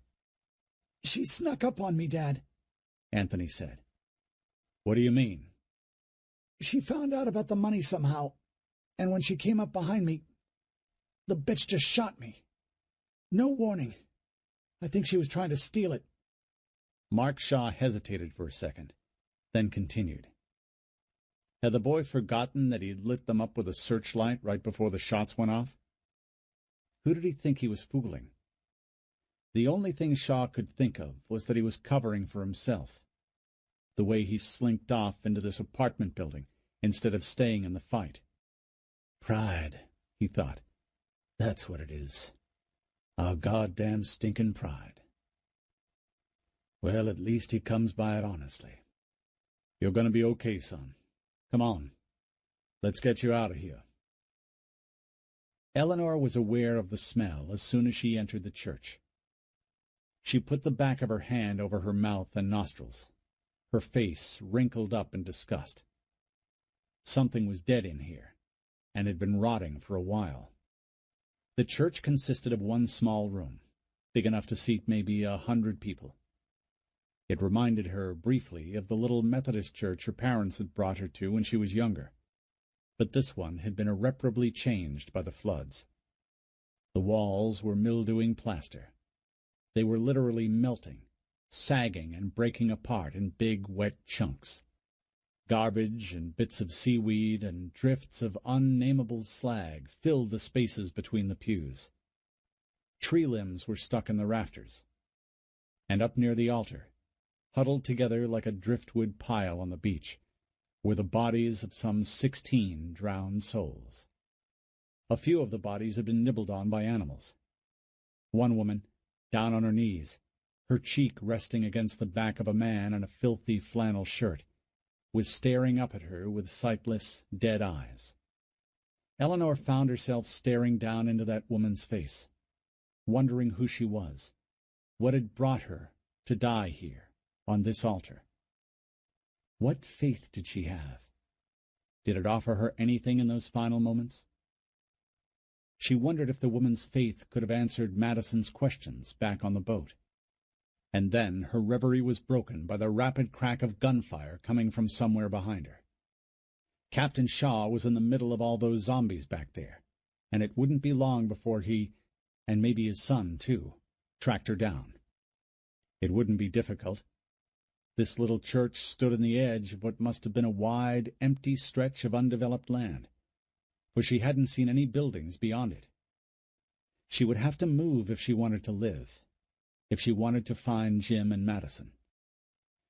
"She snuck up on me, Dad," Anthony said. "What do you mean?" "She found out about the money somehow, and when she came up behind me, the bitch just shot me. No warning. I think she was trying to steal it." Mark Shaw hesitated for a second, then continued. Had the boy forgotten that he had lit them up with a searchlight right before the shots went off? Who did he think he was fooling? The only thing Shaw could think of was that he was covering for himself. The way he slinked off into this apartment building instead of staying in the fight. Pride, he thought. That's what it is. Our goddamn stinking pride. Well, at least he comes by it honestly. You're going to be okay, son. Come on. Let's get you out of here. Eleanor was aware of the smell as soon as she entered the church. She put the back of her hand over her mouth and nostrils, her face wrinkled up in disgust. Something was dead in here, and had been rotting for a while. The church consisted of one small room, big enough to seat maybe 100 people. It reminded her, briefly, of the little Methodist church her parents had brought her to when she was younger. But this one had been irreparably changed by the floods. The walls were mildewing plaster. They were literally melting, sagging and breaking apart in big, wet chunks. Garbage and bits of seaweed and drifts of unnameable slag filled the spaces between the pews. Tree limbs were stuck in the rafters. And up near the altar, huddled together like a driftwood pile on the beach, were the bodies of some 16 drowned souls. A few of the bodies had been nibbled on by animals. One woman, down on her knees, her cheek resting against the back of a man in a filthy flannel shirt, was staring up at her with sightless, dead eyes. Eleanor found herself staring down into that woman's face, wondering who she was, what had brought her to die here, on this altar. What faith did she have? Did it offer her anything in those final moments? She wondered if the woman's faith could have answered Madison's questions back on the boat. And then her reverie was broken by the rapid crack of gunfire coming from somewhere behind her. Captain Shaw was in the middle of all those zombies back there, and it wouldn't be long before he, and maybe his son too, tracked her down. It wouldn't be difficult. This little church stood on the edge of what must have been a wide, empty stretch of undeveloped land, for she hadn't seen any buildings beyond it. She would have to move if she wanted to live, if she wanted to find Jim and Madison.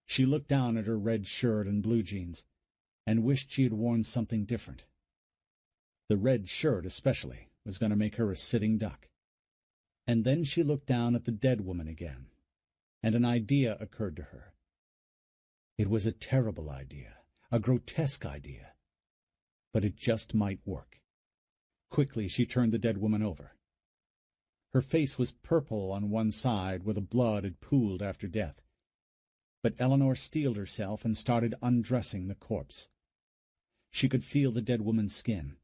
She looked down at her red shirt and blue jeans, and wished she had worn something different. The red shirt, especially, was going to make her a sitting duck. And then she looked down at the dead woman again, and an idea occurred to her. It was a terrible idea, a grotesque idea, but it just might work. Quickly she turned the dead woman over. Her face was purple on one side where the blood had pooled after death, but Eleanor steeled herself and started undressing the corpse. She could feel the dead woman's skin,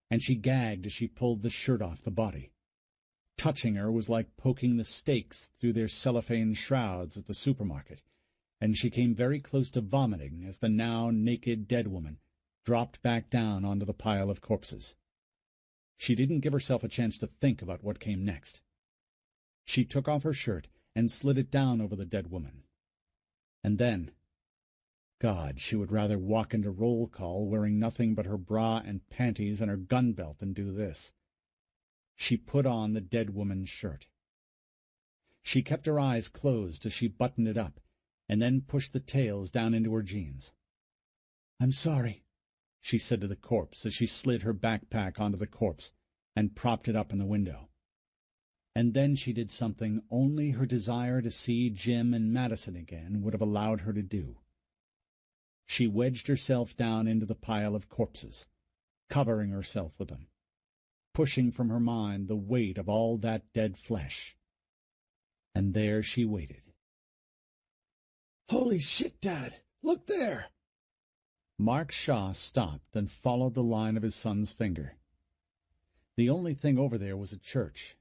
and she gagged as she pulled the shirt off the body. Touching her was like poking the stakes through their cellophane shrouds at the supermarket, and she came very close to vomiting as the now naked dead woman dropped back down onto the pile of corpses. She didn't give herself a chance to think about what came next. She took off her shirt and slid it down over the dead woman. And then, God, she would rather walk into roll call wearing nothing but her bra and panties and her gun belt than do this. She put on the dead woman's shirt. She kept her eyes closed as she buttoned it up, and then pushed the tails down into her jeans. "I'm sorry," she said to the corpse as she slid her backpack onto the corpse and propped it up in the window. And then she did something only her desire to see Jim and Madison again would have allowed her to do. She wedged herself down into the pile of corpses, covering herself with them, pushing from her mind the weight of all that dead flesh. And there she waited. "Holy shit, Dad! Look there!" Mark Shaw stopped and followed the line of his son's finger. The only thing over there was a church,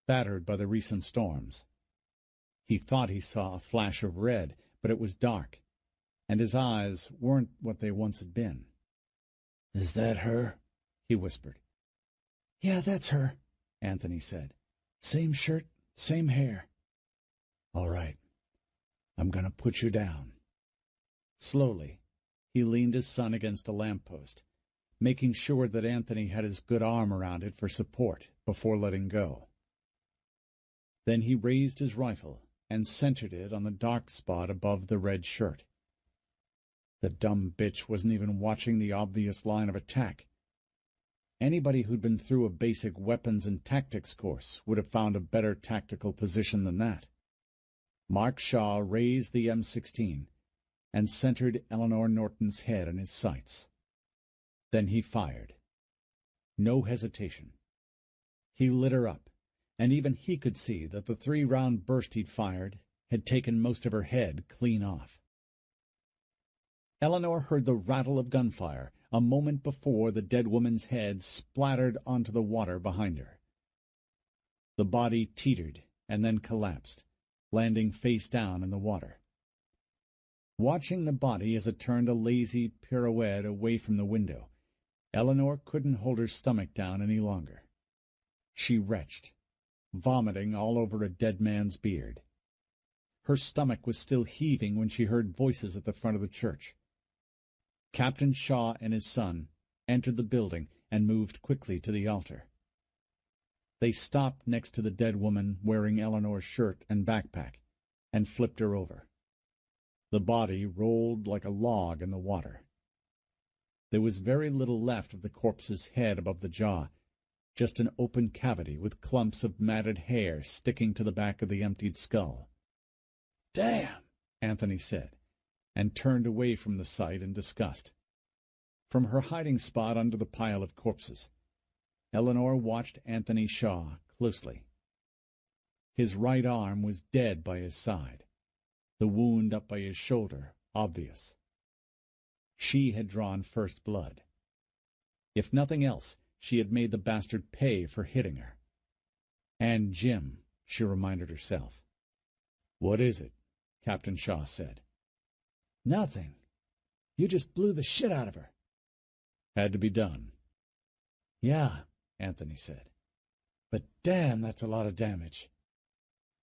battered by the recent storms. He thought he saw a flash of red, but it was dark, and his eyes weren't what they once had been. "Is that her?" he whispered. "Yeah, that's her," Anthony said. "Same shirt, same hair." "All right. I'm going to put you down." Slowly, he leaned his son against a lamp-post, making sure that Anthony had his good arm around it for support before letting go. Then he raised his rifle and centered it on the dark spot above the red shirt. The dumb bitch wasn't even watching the obvious line of attack. Anybody who'd been through a basic weapons and tactics course would have found a better tactical position than that. Mark Shaw raised the M16 and centered Eleanor Norton's head in his sights. Then he fired. No hesitation. He lit her up, and even he could see that the 3-round burst he'd fired had taken most of her head clean off. Eleanor heard the rattle of gunfire a moment before the dead woman's head splattered onto the water behind her. The body teetered and then collapsed, landing face down in the water. Watching the body as it turned a lazy pirouette away from the window, Eleanor couldn't hold her stomach down any longer. She retched, vomiting all over a dead man's beard. Her stomach was still heaving when she heard voices at the front of the church. Captain Shaw and his son entered the building and moved quickly to the altar. They stopped next to the dead woman wearing Eleanor's shirt and backpack and flipped her over. The body rolled like a log in the water. There was very little left of the corpse's head above the jaw, just an open cavity with clumps of matted hair sticking to the back of the emptied skull. "Damn," Anthony said, and turned away from the sight in disgust. From her hiding spot under the pile of corpses, Eleanor watched Anthony Shaw closely. His right arm was dead by his side, the wound up by his shoulder obvious. She had drawn first blood. If nothing else, she had made the bastard pay for hitting her. And Jim, she reminded herself. "What is it?" Captain Shaw said. "Nothing. You just blew the shit out of her." "Had to be done." "Yeah," Anthony said. "But damn, that's a lot of damage."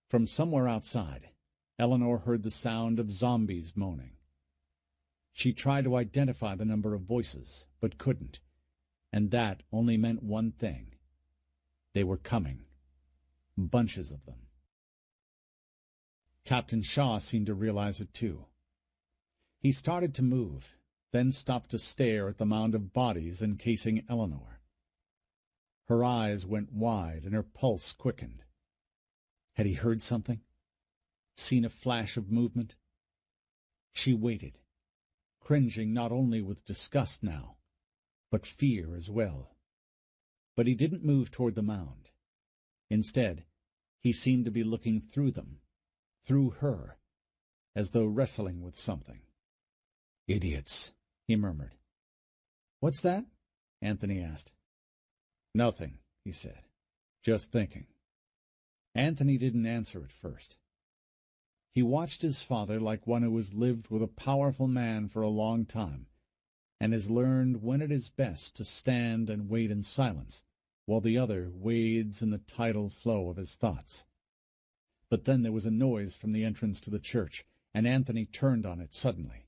From somewhere outside, Eleanor heard the sound of zombies moaning. She tried to identify the number of voices, but couldn't, and that only meant one thing. They were coming. Bunches of them. Captain Shaw seemed to realize it too. He started to move, then stopped to stare at the mound of bodies encasing Eleanor. Her eyes went wide and her pulse quickened. Had he heard something? Seen a flash of movement? She waited, cringing not only with disgust now, but fear as well. But he didn't move toward the mound. Instead, he seemed to be looking through them, through her, as though wrestling with something. "Idiots," he murmured. "What's that?" Anthony asked. "Nothing," he said. "Just thinking." Anthony didn't answer at first. He watched his father like one who has lived with a powerful man for a long time, and has learned when it is best to stand and wait in silence, while the other wades in the tidal flow of his thoughts. But then there was a noise from the entrance to the church, and Anthony turned on it suddenly.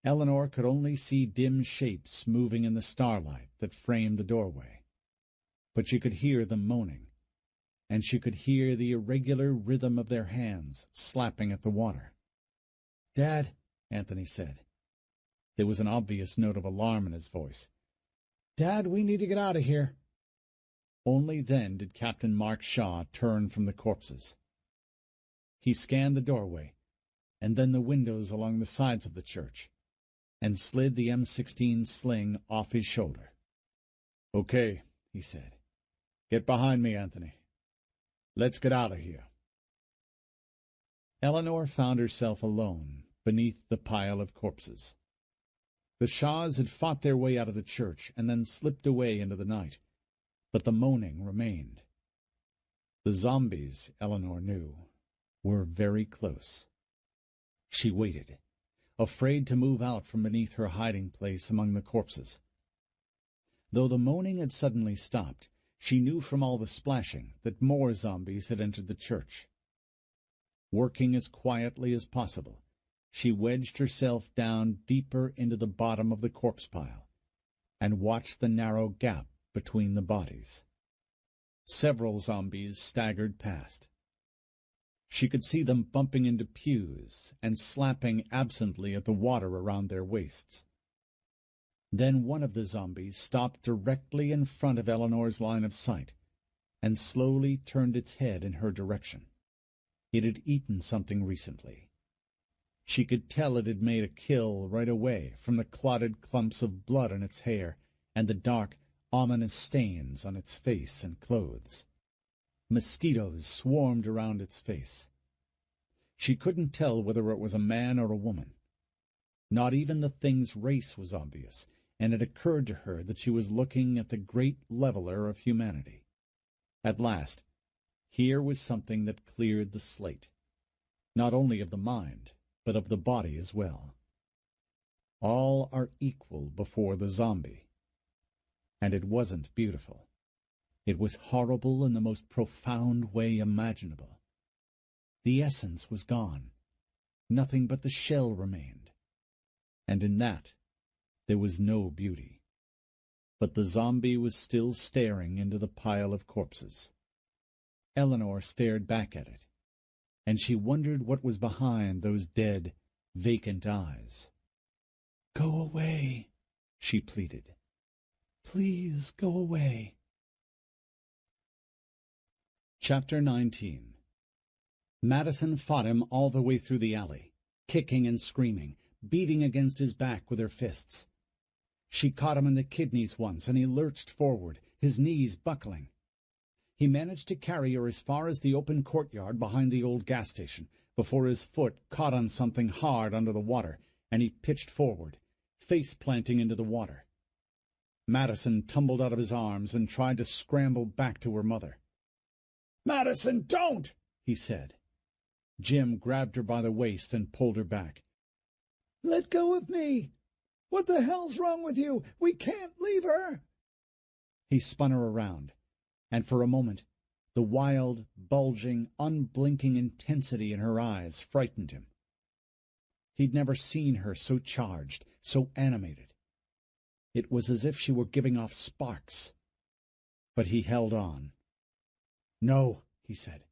Eleanor could only see dim shapes moving in the starlight that framed the doorway. But she could hear them moaning, and she could hear the irregular rhythm of their hands slapping at the water. "Dad," Anthony said. There was an obvious note of alarm in his voice. "Dad, we need to get out of here." Only then did Captain Mark Shaw turn from the corpses. He scanned the doorway, and then the windows along the sides of the church, and slid the M16 sling off his shoulder. "Okay," he said. "Get behind me, Anthony. Let's get out of here." Eleanor found herself alone beneath the pile of corpses. The Shaws had fought their way out of the church and then slipped away into the night, but the moaning remained. The zombies, Eleanor knew, were very close. She waited, afraid to move out from beneath her hiding place among the corpses. Though the moaning had suddenly stopped, she knew from all the splashing that more zombies had entered the church. Working as quietly as possible, she wedged herself down deeper into the bottom of the corpse pile and watched the narrow gap between the bodies. Several zombies staggered past. She could see them bumping into pews and slapping absently at the water around their waists. Then one of the zombies stopped directly in front of Eleanor's line of sight and slowly turned its head in her direction. It had eaten something recently. She could tell it had made a kill right away from the clotted clumps of blood on its hair and the dark, ominous stains on its face and clothes. Mosquitoes swarmed around its face. She couldn't tell whether it was a man or a woman. Not even the thing's race was obvious, and it occurred to her that she was looking at the great leveler of humanity. At last, here was something that cleared the slate, not only of the mind, but of the body as well. All are equal before the zombie. And it wasn't beautiful. It was horrible in the most profound way imaginable. The essence was gone. Nothing but the shell remained. And in that, there was no beauty. But the zombie was still staring into the pile of corpses. Eleanor stared back at it, and she wondered what was behind those dead, vacant eyes. "Go away," she pleaded. "Please go away." Chapter 19. Madison fought him all the way through the alley, kicking and screaming, beating against his back with her fists. She caught him in the kidneys once, and he lurched forward, his knees buckling. He managed to carry her as far as the open courtyard behind the old gas station, before his foot caught on something hard under the water, and he pitched forward, face-planting into the water. Madison tumbled out of his arms and tried to scramble back to her mother. "Madison, don't!" he said. Jim grabbed her by the waist and pulled her back. "Let go of me! What the hell's wrong with you? We can't leave her!" He spun her around, and for a moment the wild, bulging, unblinking intensity in her eyes frightened him. He'd never seen her so charged, so animated. It was as if she were giving off sparks. But he held on. "No," he said.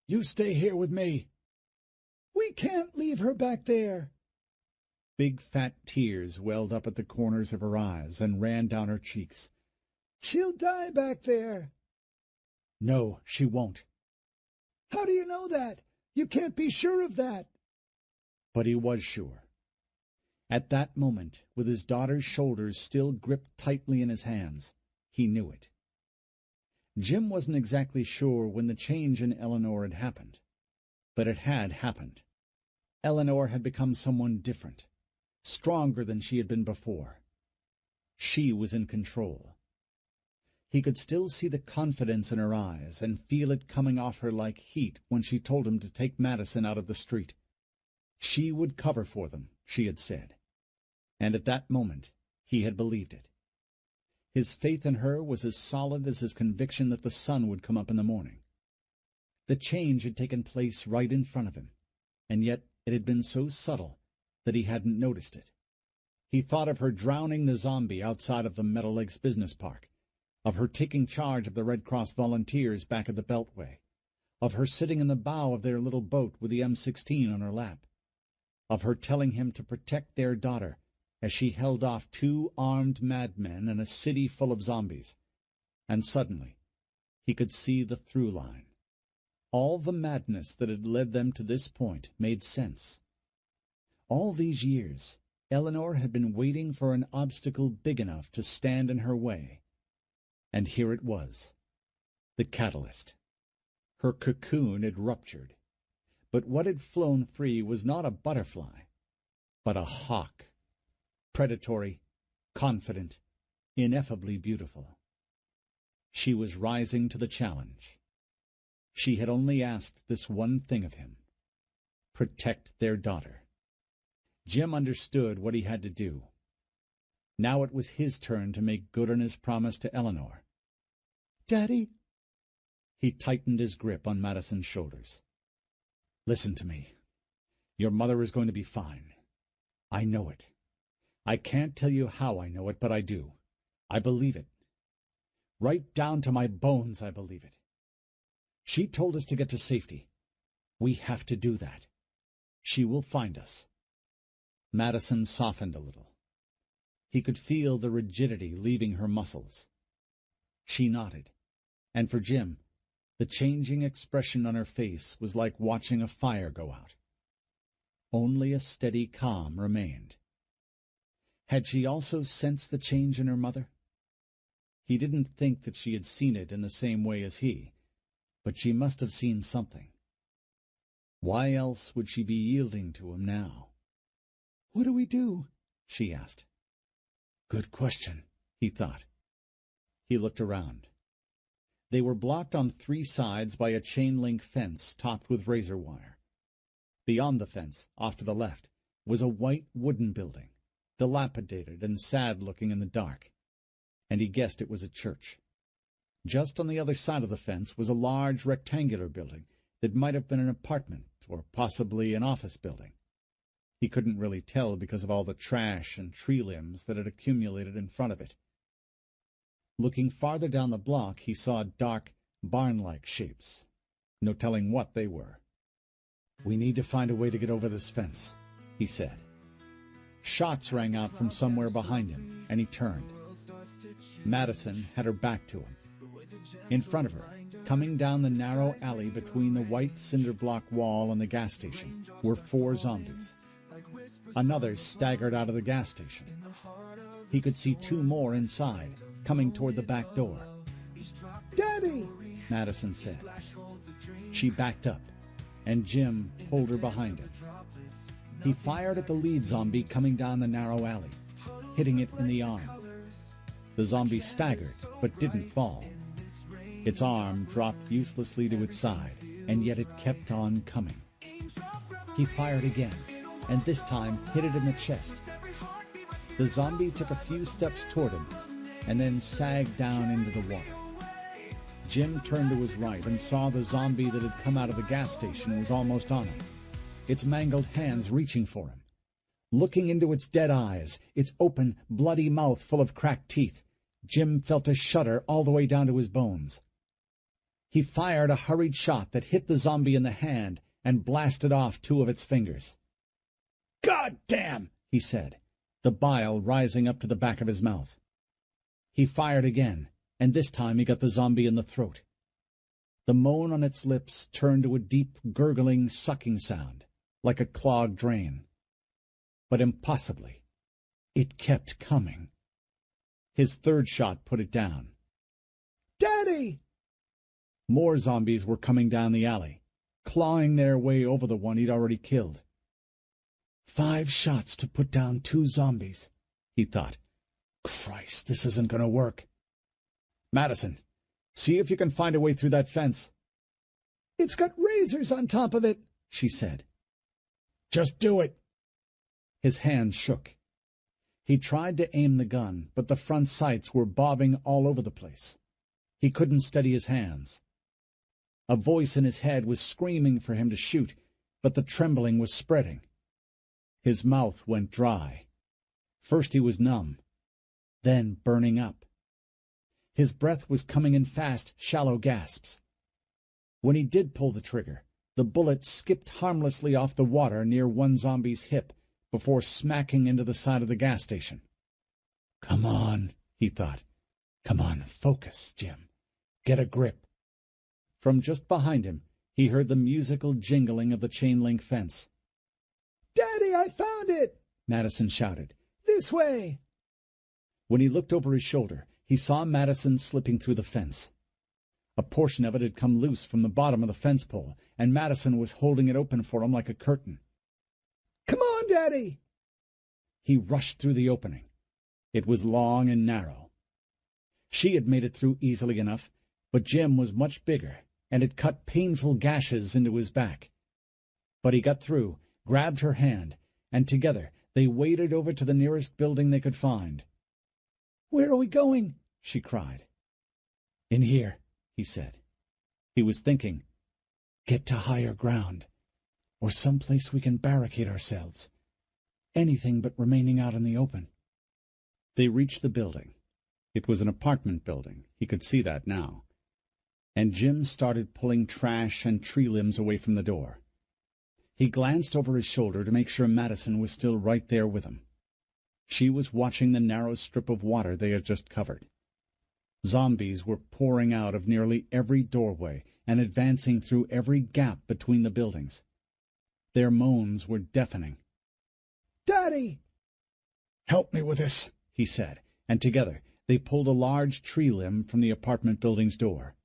"You stay here with me." "We can't leave her back there." Big fat tears welled up at the corners of her eyes and ran down her cheeks. "She'll die back there." "No, she won't." "How do you know that? You can't be sure of that." But he was sure. At that moment, with his daughter's shoulders still gripped tightly in his hands, he knew it. Jim wasn't exactly sure when the change in Eleanor had happened, but it had happened. Eleanor had become someone different, stronger than she had been before. She was in control. He could still see the confidence in her eyes and feel it coming off her like heat when she told him to take Madison out of the street. She would cover for them, she had said. And at that moment he had believed it. His faith in her was as solid as his conviction that the sun would come up in the morning. The change had taken place right in front of him, and yet it had been so subtle that he hadn't noticed it. He thought of her drowning the zombie outside of the Meadow Lakes Business Park, of her taking charge of the Red Cross volunteers back at the Beltway, of her sitting in the bow of their little boat with the M16 on her lap, of her telling him to protect their daughter as she held off 2 armed madmen in a city full of zombies. And suddenly he could see the through line. All the madness that had led them to this point made sense. All these years, Eleanor had been waiting for an obstacle big enough to stand in her way. And here it was, the catalyst. Her cocoon had ruptured, but what had flown free was not a butterfly, but a hawk, predatory, confident, ineffably beautiful. She was rising to the challenge. She had only asked this one thing of him: protect their daughter. Jim understood what he had to do. Now it was his turn to make good on his promise to Eleanor. "Daddy?" He tightened his grip on Madison's shoulders. "Listen to me. Your mother is going to be fine. I know it. I can't tell you how I know it, but I do. I believe it. Right down to my bones, I believe it. She told us to get to safety. We have to do that. She will find us." Madison softened a little. He could feel the rigidity leaving her muscles. She nodded, and for Jim, the changing expression on her face was like watching a fire go out. Only a steady calm remained. Had she also sensed the change in her mother? He didn't think that she had seen it in the same way as he, but she must have seen something. Why else would she be yielding to him now? "What do we do?" she asked. Good question, he thought. He looked around. They were blocked on 3 sides by a chain-link fence topped with razor wire. Beyond the fence, off to the left, was a white wooden building, dilapidated and sad-looking in the dark, and he guessed it was a church. Just on the other side of the fence was a large rectangular building that might have been an apartment or possibly an office building. He couldn't really tell because of all the trash and tree limbs that had accumulated in front of it. Looking farther down the block, he saw dark, barn-like shapes. No telling what they were. "We need to find a way to get over this fence," he said. Shots rang out from somewhere behind him, and he turned. Madison had her back to him. In front of her, Coming down the narrow alley between the white cinder block wall and the gas station were 4 zombies. Another staggered out of the gas station. He could see 2 more inside, coming toward the back door. "Daddy!" Madison said. She backed up, and Jim pulled her behind him. He fired at the lead zombie coming down the narrow alley, hitting it in the arm. The zombie staggered, but didn't fall. Its arm dropped uselessly to its side, and yet it kept on coming. He fired again, and this time hit it in the chest. The zombie took a few steps toward him, and then sagged down into the water. Jim turned to his right and saw the zombie that had come out of the gas station was almost on him, its mangled hands reaching for him. Looking into its dead eyes, its open, bloody mouth full of cracked teeth, Jim felt a shudder all the way down to his bones. He fired a hurried shot that hit the zombie in the hand and blasted off 2 of its fingers. "God damn!" he said, the bile rising up to the back of his mouth. He fired again, and this time he got the zombie in the throat. The moan on its lips turned to a deep, gurgling, sucking sound, like a clogged drain. But impossibly, it kept coming. His 3rd shot put it down. "Daddy!" More zombies were coming down the alley, clawing their way over the one he'd already killed. 5 shots to put down 2 zombies, he thought. Christ, this isn't going to work. Madison, see if you can find a way through that fence. "It's got razors on top of it," she said. Just do it. His hand shook. He tried to aim the gun, but the front sights were bobbing all over the place. He couldn't steady his hands. A voice in his head was screaming for him to shoot, but the trembling was spreading. His mouth went dry. First he was numb, then burning up. His breath was coming in fast, shallow gasps. When he did pull the trigger, the bullet skipped harmlessly off the water near one zombie's hip before smacking into the side of the gas station. Come on, he thought. Come on, focus, Jim. Get a grip. From just behind him, he heard the musical jingling of the chain-link fence. "Daddy, I found it!" Madison shouted. "This way!" When he looked over his shoulder, he saw Madison slipping through the fence. A portion of it had come loose from the bottom of the fence pole, and Madison was holding it open for him like a curtain. "Come on, Daddy!" He rushed through the opening. It was long and narrow. She had made it through easily enough, but Jim was much bigger, and it cut painful gashes into his back. But he got through, grabbed her hand, and together they waded over to the nearest building they could find. "Where are we going?" she cried. "In here," he said. He was thinking, get to higher ground, or some place we can barricade ourselves. Anything but remaining out in the open. They reached the building. It was an apartment building. He could see that now. And Jim started pulling trash and tree limbs away from the door. He glanced over his shoulder to make sure Madison was still right there with him. She was watching the narrow strip of water they had just covered. Zombies were pouring out of nearly every doorway and advancing through every gap between the buildings. Their moans were deafening. "Daddy!" Help me with this, he said, and together they pulled a large tree limb from the apartment building's door.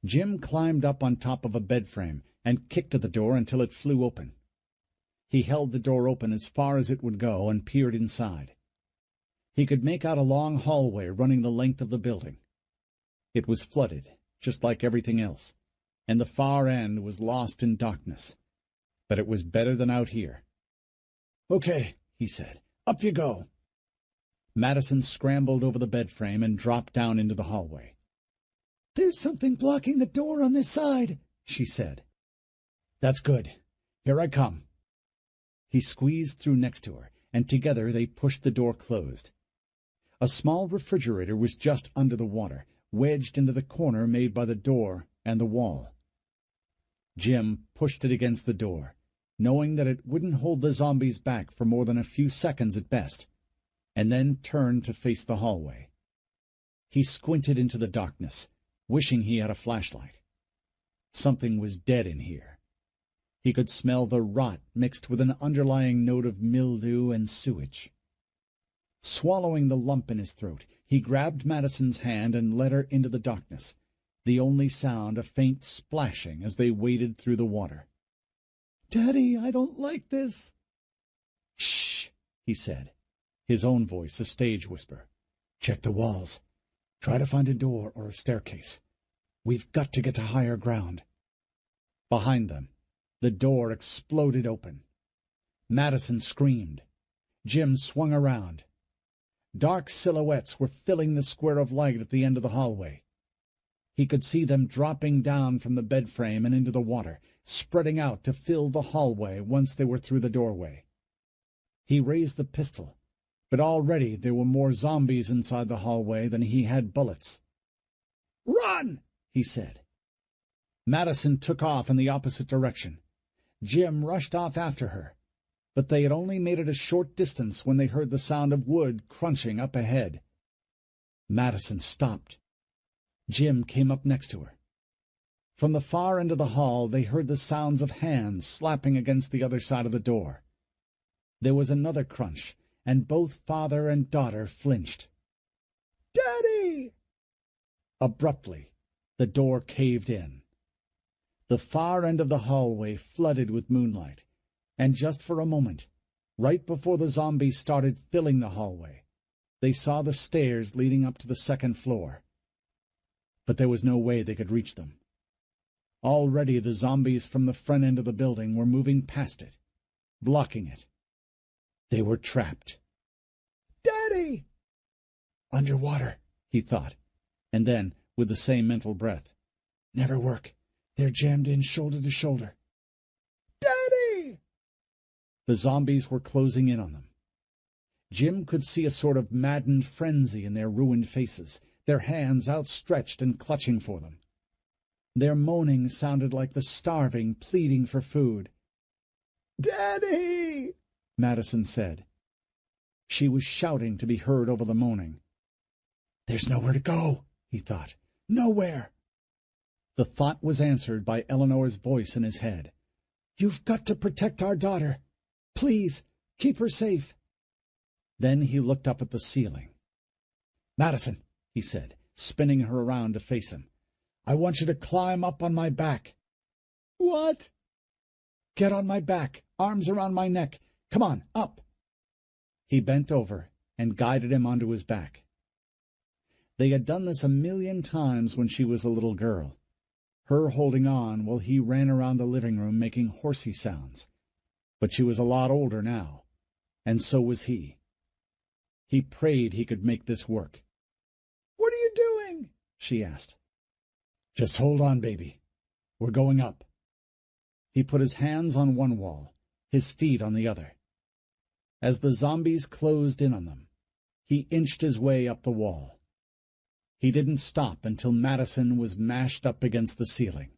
Jim climbed up on top of a bed frame and kicked at the door until it flew open. He held the door open as far as it would go and peered inside. He could make out a long hallway running the length of the building. It was flooded, just like everything else, and the far end was lost in darkness. But it was better than out here. "Okay," he said. "Up you go." Madison scrambled over the bed frame and dropped down into the hallway. "There's something blocking the door on this side," she said. "That's good. Here I come." He squeezed through next to her, and together they pushed the door closed. A small refrigerator was just under the water, wedged into the corner made by the door and the wall. Jim pushed it against the door, knowing that it wouldn't hold the zombies back for more than a few seconds at best, and then turned to face the hallway. He squinted into the darkness, wishing he had a flashlight. Something was dead in here. He could smell the rot mixed with an underlying note of mildew and sewage. Swallowing the lump in his throat, he grabbed Madison's hand and led her into the darkness, the only sound a faint splashing as they waded through the water. "Daddy, I don't like this." "Shh," he said, his own voice a stage whisper. "Check the walls. Try to find a door or a staircase. We've got to get to higher ground." Behind them, the door exploded open. Madison screamed. Jim swung around. Dark silhouettes were filling the square of light at the end of the hallway. He could see them dropping down from the bed frame and into the water, spreading out to fill the hallway once they were through the doorway. He raised the pistol, but already there were more zombies inside the hallway than he had bullets. "Run!" he said. Madison took off in the opposite direction. Jim rushed off after her, but they had only made it a short distance when they heard the sound of wood crunching up ahead. Madison stopped. Jim came up next to her. From the far end of the hall they heard the sounds of hands slapping against the other side of the door. There was another crunch, and both father and daughter flinched. "Daddy!" Abruptly, the door caved in. The far end of the hallway flooded with moonlight, and just for a moment, right before the zombies started filling the hallway, they saw the stairs leading up to the second floor. But there was no way they could reach them. Already the zombies from the front end of the building were moving past it, blocking it. They were trapped. "Daddy!" "Underwater," he thought, and then, with the same mental breath, "Never work. They're jammed in shoulder to shoulder." "Daddy!" The zombies were closing in on them. Jim could see a sort of maddened frenzy in their ruined faces, their hands outstretched and clutching for them. Their moaning sounded like the starving pleading for food. "Daddy!" Madison said. She was shouting to be heard over the moaning. "There's nowhere to go," he thought. "Nowhere." The thought was answered by Eleanor's voice in his head. "You've got to protect our daughter. Please, keep her safe." Then he looked up at the ceiling. "Madison," he said, spinning her around to face him, "I want you to climb up on my back." "What?" "Get on my back, arms around my neck. Come on, up." He bent over and guided him onto his back. They had done this 1,000,000 times when she was a little girl, her holding on while he ran around the living room making horsey sounds. But she was a lot older now, and so was he. He prayed he could make this work. "What are you doing?" she asked. "Just hold on, baby. We're going up." He put his hands on one wall, his feet on the other. As the zombies closed in on them, he inched his way up the wall. He didn't stop until Madison was mashed up against the ceiling.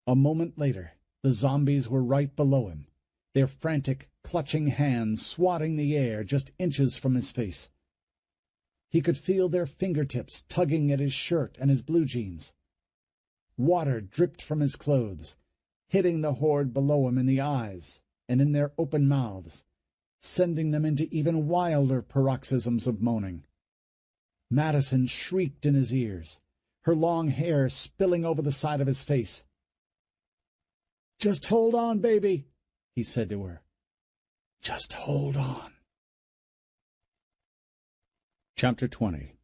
A moment later, the zombies were right below him, their frantic, clutching hands swatting the air just inches from his face. He could feel their fingertips tugging at his shirt and his blue jeans. Water dripped from his clothes, hitting the horde below him in the eyes and in their open mouths, sending them into even wilder paroxysms of moaning. Madison shrieked in his ears, her long hair spilling over the side of his face. "Just hold on, baby," he said to her. "Just hold on." Chapter 20.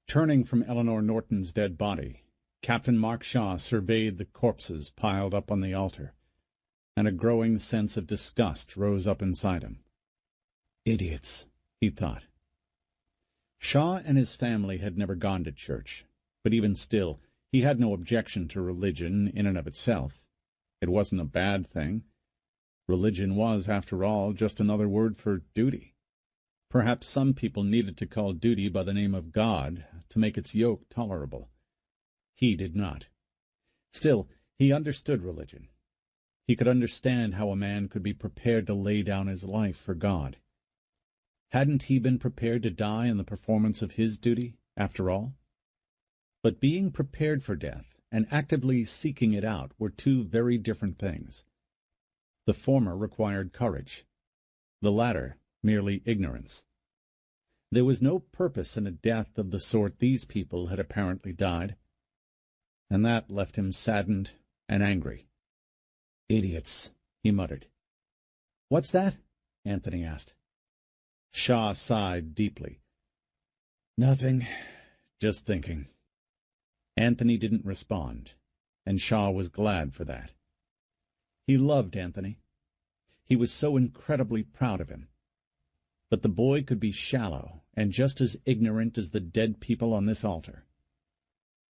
Turning from Eleanor Norton's dead body, Captain Mark Shaw surveyed the corpses piled up on the altar, and a growing sense of disgust rose up inside him. "Idiots," he thought. Shaw and his family had never gone to church, but even still he had no objection to religion in and of itself. It wasn't a bad thing. Religion was, after all, just another word for duty. Perhaps some people needed to call duty by the name of God to make its yoke tolerable. He did not. Still, he understood religion. He could understand how a man could be prepared to lay down his life for God. Hadn't he been prepared to die in the performance of his duty, after all? But being prepared for death and actively seeking it out were two very different things. The former required courage, the latter merely ignorance. There was no purpose in a death of the sort these people had apparently died, and that left him saddened and angry. "Idiots," he muttered. "What's that?" Anthony asked. Shaw sighed deeply. "Nothing. Just thinking." Anthony didn't respond, and Shaw was glad for that. He loved Anthony. He was so incredibly proud of him. But the boy could be shallow and just as ignorant as the dead people on this altar.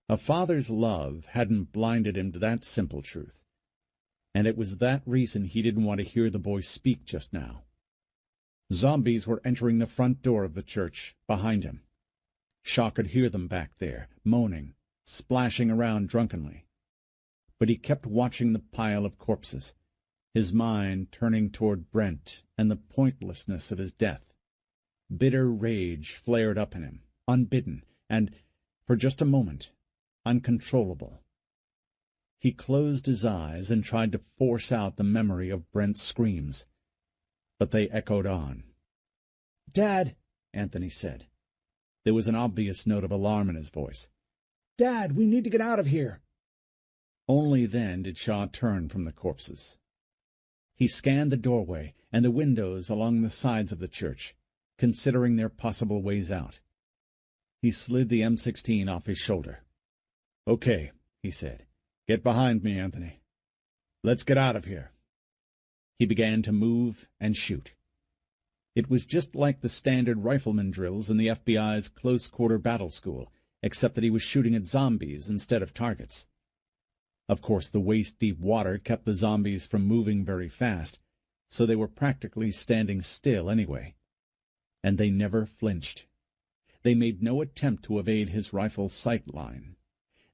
A father's love hadn't blinded him to that simple truth, and it was that reason he didn't want to hear the boy speak just now. Zombies were entering the front door of the church behind him. Shaw could hear them back there, moaning, splashing around drunkenly. But he kept watching the pile of corpses, his mind turning toward Brent and the pointlessness of his death. Bitter rage flared up in him, unbidden, and, for just a moment, uncontrollable. He closed his eyes and tried to force out the memory of Brent's screams, but they echoed on. "Dad," Anthony said. There was an obvious note of alarm in his voice. "Dad, we need to get out of here." Only then did Shaw turn from the corpses. He scanned the doorway and the windows along the sides of the church, considering their possible ways out. He slid the M16 off his shoulder. "Okay," he said. "Get behind me, Anthony. Let's get out of here." He began to move and shoot. It was just like the standard rifleman drills in the FBI's close-quarter battle school, except that he was shooting at zombies instead of targets. Of course, the waist-deep water kept the zombies from moving very fast, so they were practically standing still anyway. And they never flinched. They made no attempt to evade his rifle's sight line.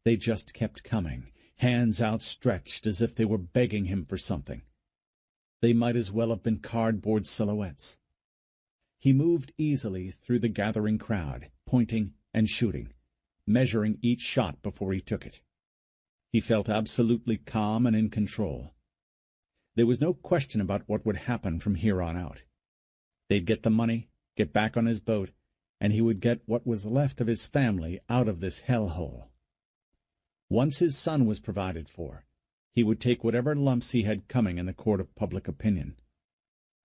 They just kept coming, hands outstretched as if they were begging him for something. They might as well have been cardboard silhouettes. He moved easily through the gathering crowd, pointing and shooting, measuring each shot before he took it. He felt absolutely calm and in control. There was no question about what would happen from here on out. They'd get the money, get back on his boat, and he would get what was left of his family out of this hellhole. Once his son was provided for, he would take whatever lumps he had coming in the court of public opinion.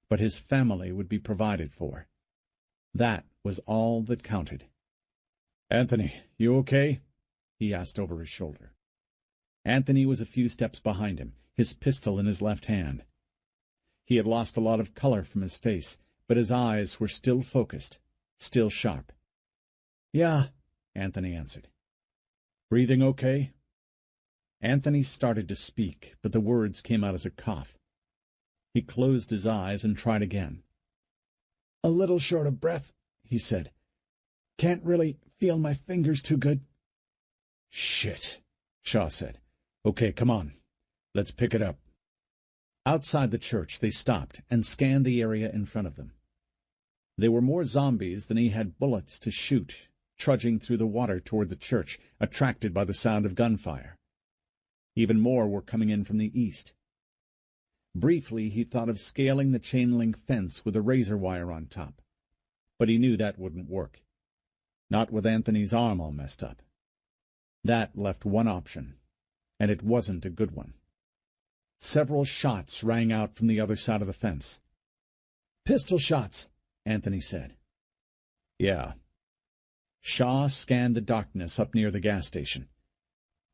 But his family would be provided for. That was all that counted. "Anthony, you okay?" he asked over his shoulder. Anthony was a few steps behind him, his pistol in his left hand. He had lost a lot of color from his face, but his eyes were still focused, still sharp. "Yeah," Anthony answered. "Breathing okay?" Anthony started to speak, but the words came out as a cough. He closed his eyes and tried again. "A little short of breath," he said. "Can't really feel my fingers too good." "Shit," Shaw said. "Okay, come on. Let's pick it up." Outside the church they stopped and scanned the area in front of them. There were more zombies than he had bullets to shoot, trudging through the water toward the church, attracted by the sound of gunfire. Even more were coming in from the east. Briefly he thought of scaling the chain-link fence with a razor wire on top, but he knew that wouldn't work. Not with Anthony's arm all messed up. That left one option, and it wasn't a good one. Several shots rang out from the other side of the fence. "Pistol shots," Anthony said. "Yeah." Shaw scanned the darkness up near the gas station,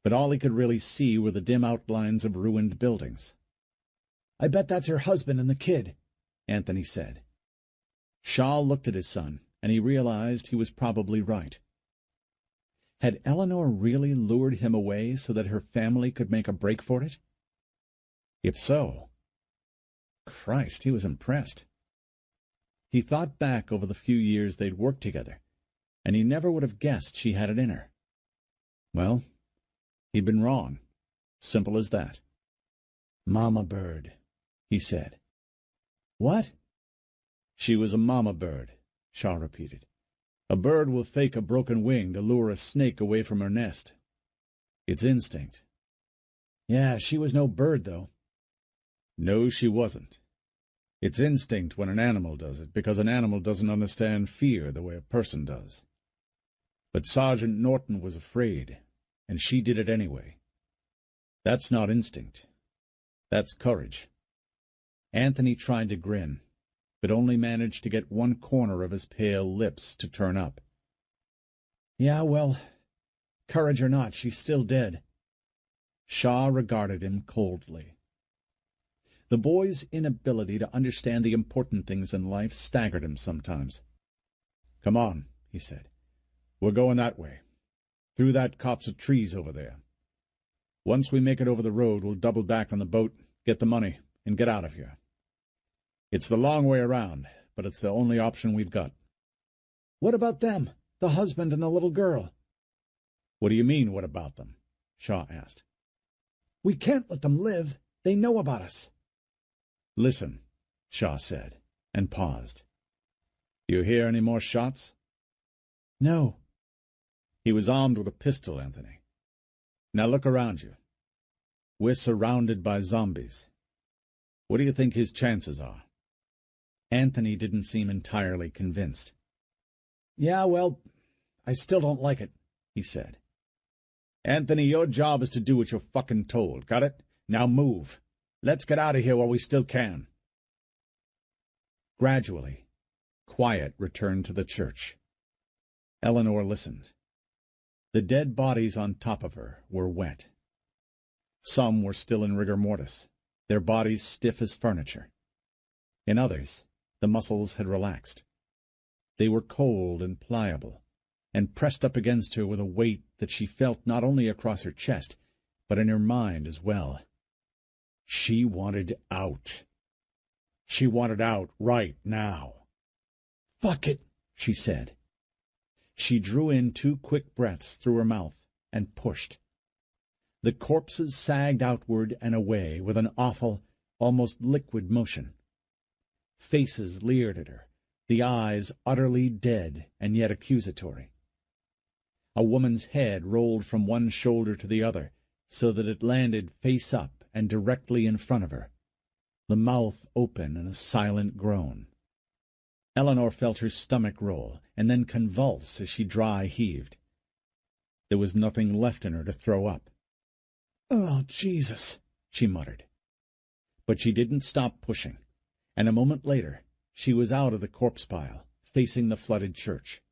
but all he could really see were the dim outlines of ruined buildings. "I bet that's her husband and the kid," Anthony said. Shaw looked at his son, and he realized he was probably right. Had Eleanor really lured him away so that her family could make a break for it? If so, Christ, he was impressed. He thought back over the few years they'd worked together, and he never would have guessed she had it in her. Well, he'd been wrong. Simple as that. "Mama bird," he said. "What?" "She was a mama bird," Shaw repeated. A bird will fake a broken wing to lure a snake away from her nest. It's instinct. Yeah, she was no bird, though. No, she wasn't. It's instinct when an animal does it, because an animal doesn't understand fear the way a person does. But Sergeant Norton was afraid, and she did it anyway. That's not instinct. That's courage. Anthony tried to grin, but only managed to get one corner of his pale lips to turn up. Yeah, well, courage or not, she's still dead. Shaw regarded him coldly. The boy's inability to understand the important things in life staggered him sometimes. "Come on," he said. "We're going that way, through that copse of trees over there. Once we make it over the road, we'll double back on the boat, get the money, and get out of here. It's the long way around, but it's the only option we've got." "What about them, the husband and the little girl?" "What do you mean, what about them?" Shaw asked. "We can't let them live. They know about us." "Listen," Shaw said, and paused. "You hear any more shots?" "No." He was armed with a pistol, Anthony. "Now look around you. We're surrounded by zombies. What do you think his chances are?" Anthony didn't seem entirely convinced. "Yeah, well, I still don't like it," he said. "Anthony, your job is to do what you're fucking told, got it? Now move. Let's get out of here while we still can." Gradually, quiet returned to the church. Eleanor listened. The dead bodies on top of her were wet. Some were still in rigor mortis, their bodies stiff as furniture. In others, the muscles had relaxed. They were cold and pliable, and pressed up against her with a weight that she felt not only across her chest, but in her mind as well. She wanted out. She wanted out right now. "Fuck it," she said. She drew in 2 quick breaths through her mouth and pushed. The corpses sagged outward and away with an awful, almost liquid motion. Faces leered at her, the eyes utterly dead and yet accusatory. A woman's head rolled from one shoulder to the other, so that it landed face up and directly in front of her, the mouth open in a silent groan. Eleanor felt her stomach roll and then convulse as she dry heaved. There was nothing left in her to throw up. "Oh, Jesus," she muttered. But she didn't stop pushing, and a moment later she was out of the corpse pile, facing the flooded church.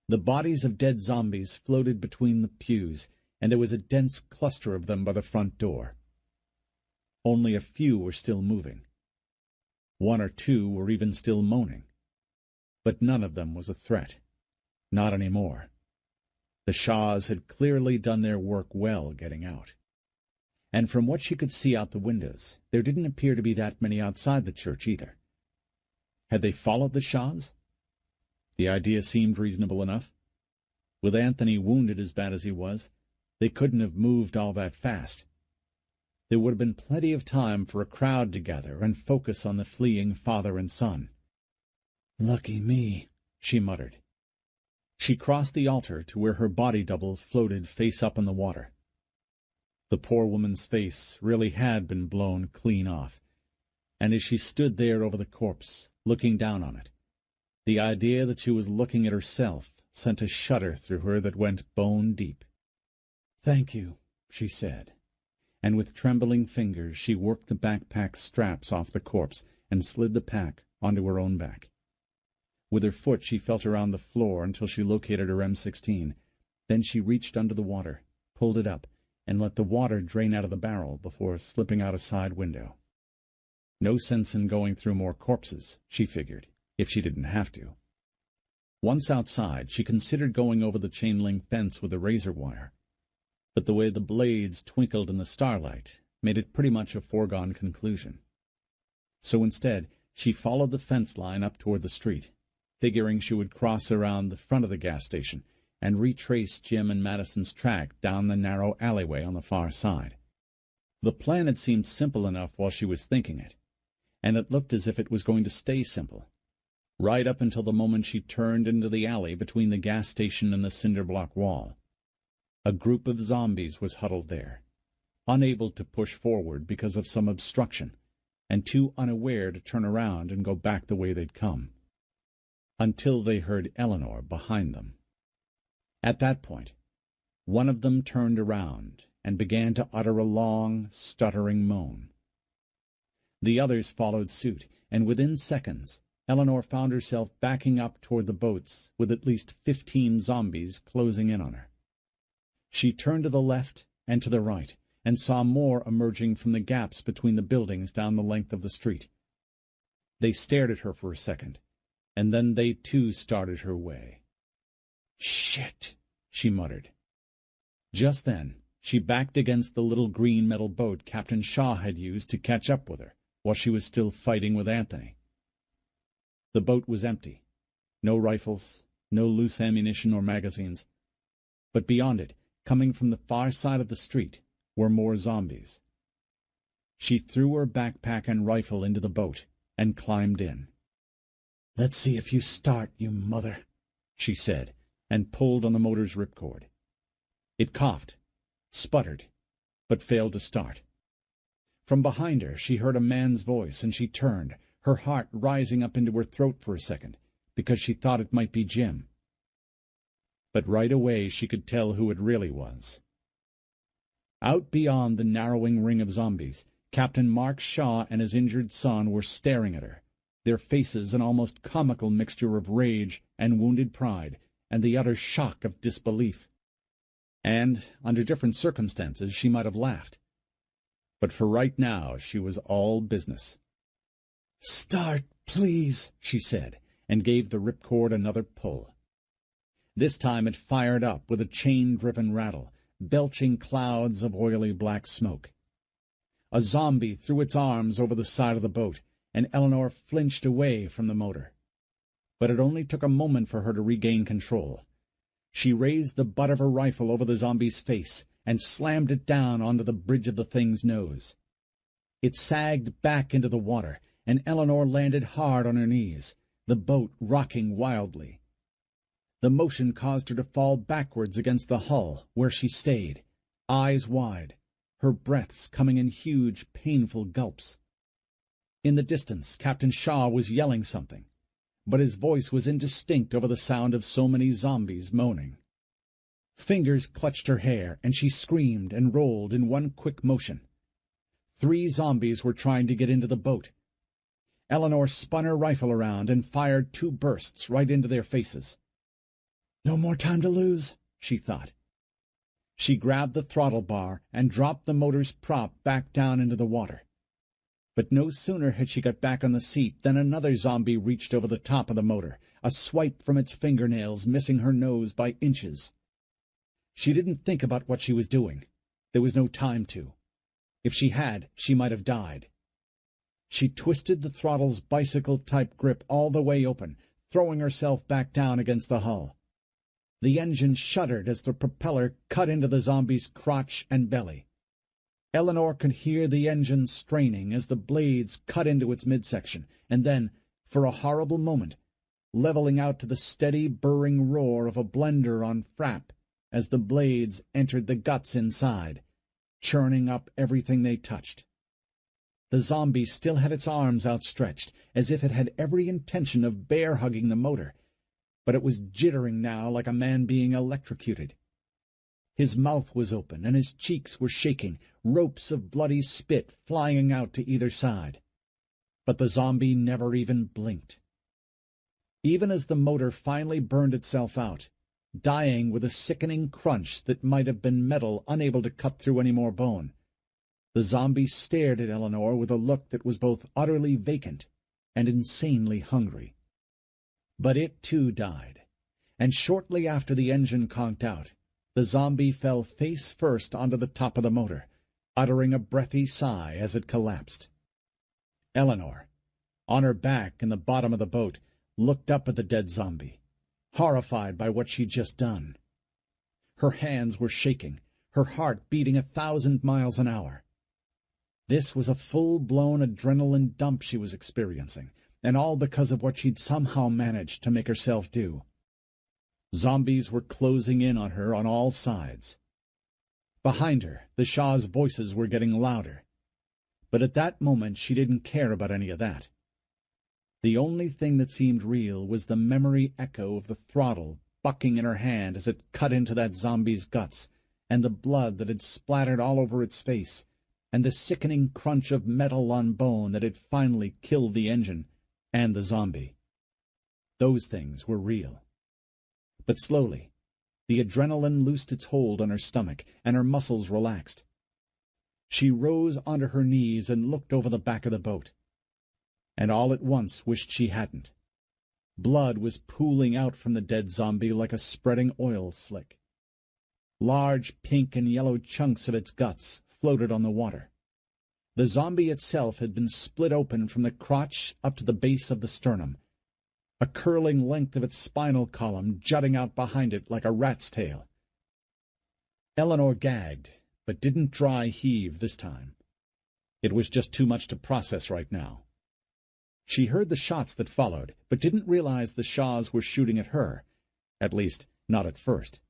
The bodies of dead zombies floated between the pews, and there was a dense cluster of them by the front door. Only a few were still moving. 1 or 2 were even still moaning. But none of them was a threat. Not any more. The Shaws had clearly done their work well getting out. And from what she could see out the windows, there didn't appear to be that many outside the church either. Had they followed the Shaws? The idea seemed reasonable enough. With Anthony wounded as bad as he was, they couldn't have moved all that fast. There would have been plenty of time for a crowd to gather and focus on the fleeing father and son. "Lucky me," she muttered. She crossed the altar to where her body double floated face up in the water. The poor woman's face really had been blown clean off, and as she stood there over the corpse, looking down on it, the idea that she was looking at herself sent a shudder through her that went bone deep. "Thank you," she said, and with trembling fingers she worked the backpack straps off the corpse and slid the pack onto her own back. With her foot she felt around the floor until she located her M16. Then she reached under the water, pulled it up, and let the water drain out of the barrel before slipping out a side window. No sense in going through more corpses, she figured, if she didn't have to. Once outside, she considered going over the chain-link fence with a razor wire, but the way the blades twinkled in the starlight made it pretty much a foregone conclusion. So instead, she followed the fence line up toward the street, figuring she would cross around the front of the gas station and retrace Jim and Madison's track down the narrow alleyway on the far side. The plan had seemed simple enough while she was thinking it, and it looked as if it was going to stay simple. right up until the moment she turned into the alley between the gas station and the cinder-block wall. A group of zombies was huddled there, unable to push forward because of some obstruction, and too unaware to turn around and go back the way they'd come, until they heard Eleanor behind them. At that point, one of them turned around and began to utter a long, stuttering moan. The others followed suit, and within seconds Eleanor found herself backing up toward the boats with at least 15 zombies closing in on her. She turned to the left and to the right, and saw more emerging from the gaps between the buildings down the length of the street. They stared at her for a second, and then they too started her way. "Shit," she muttered. Just then she backed against the little green metal boat Captain Shaw had used to catch up with her while she was still fighting with Anthony. The boat was empty. No rifles, no loose ammunition or magazines. But beyond it, coming from the far side of the street, were more zombies. She threw her backpack and rifle into the boat and climbed in. "Let's see if you start, you mother," she said, and pulled on the motor's ripcord. It coughed, sputtered, but failed to start. From behind her she heard a man's voice, and she turned, her heart rising up into her throat for a second, because she thought it might be Jim. But right away she could tell who it really was. Out beyond the narrowing ring of zombies, Captain Mark Shaw and his injured son were staring at her, their faces an almost comical mixture of rage and wounded pride, and the utter shock of disbelief. And, under different circumstances, she might have laughed. But for right now she was all business. "Start, please," she said, and gave the ripcord another pull. This time it fired up with a chain-driven rattle, belching clouds of oily black smoke. A zombie threw its arms over the side of the boat, and Eleanor flinched away from the motor. But it only took a moment for her to regain control. She raised the butt of her rifle over the zombie's face and slammed it down onto the bridge of the thing's nose. It sagged back into the water, and Eleanor landed hard on her knees, the boat rocking wildly. The motion caused her to fall backwards against the hull, where she stayed, eyes wide, her breaths coming in huge, painful gulps. In the distance, Captain Shaw was yelling something, but his voice was indistinct over the sound of so many zombies moaning. Fingers clutched her hair, and she screamed and rolled in one quick motion. 3 zombies were trying to get into the boat. Eleanor spun her rifle around and fired 2 bursts right into their faces. "No more time to lose," she thought. She grabbed the throttle bar and dropped the motor's prop back down into the water. But no sooner had she got back on the seat than another zombie reached over the top of the motor, a swipe from its fingernails missing her nose by inches. She didn't think about what she was doing. There was no time to. If she had, she might have died. She twisted the throttle's bicycle-type grip all the way open, throwing herself back down against the hull. The engine shuddered as the propeller cut into the zombie's crotch and belly. Eleanor could hear the engine straining as the blades cut into its midsection, and then, for a horrible moment, leveling out to the steady, burring roar of a blender on frap as the blades entered the guts inside, churning up everything they touched. The zombie still had its arms outstretched, as if it had every intention of bear-hugging the motor, but it was jittering now like a man being electrocuted. His mouth was open, and his cheeks were shaking, ropes of bloody spit flying out to either side. But the zombie never even blinked. Even as the motor finally burned itself out, dying with a sickening crunch that might have been metal unable to cut through any more bone, the zombie stared at Eleanor with a look that was both utterly vacant and insanely hungry. But it too died, and shortly after the engine conked out, the zombie fell face first onto the top of the motor, uttering a breathy sigh as it collapsed. Eleanor, on her back in the bottom of the boat, looked up at the dead zombie, horrified by what she'd just done. Her hands were shaking, her heart beating 1,000 miles an hour. This was a full-blown adrenaline dump she was experiencing, and all because of what she'd somehow managed to make herself do. Zombies were closing in on her on all sides. Behind her, the Shah's voices were getting louder. But at that moment she didn't care about any of that. The only thing that seemed real was the memory echo of the throttle bucking in her hand as it cut into that zombie's guts, and the blood that had splattered all over its face, and the sickening crunch of metal on bone that had finally killed the engine and the zombie. Those things were real. But slowly, the adrenaline loosed its hold on her stomach, and her muscles relaxed. She rose onto her knees and looked over the back of the boat, and all at once wished she hadn't. Blood was pooling out from the dead zombie like a spreading oil slick. Large pink and yellow chunks of its guts floated on the water. The zombie itself had been split open from the crotch up to the base of the sternum, a curling length of its spinal column jutting out behind it like a rat's tail. Eleanor gagged, but didn't dry heave this time. It was just too much to process right now. She heard the shots that followed, but didn't realize the Shahs were shooting at her, at least not at first.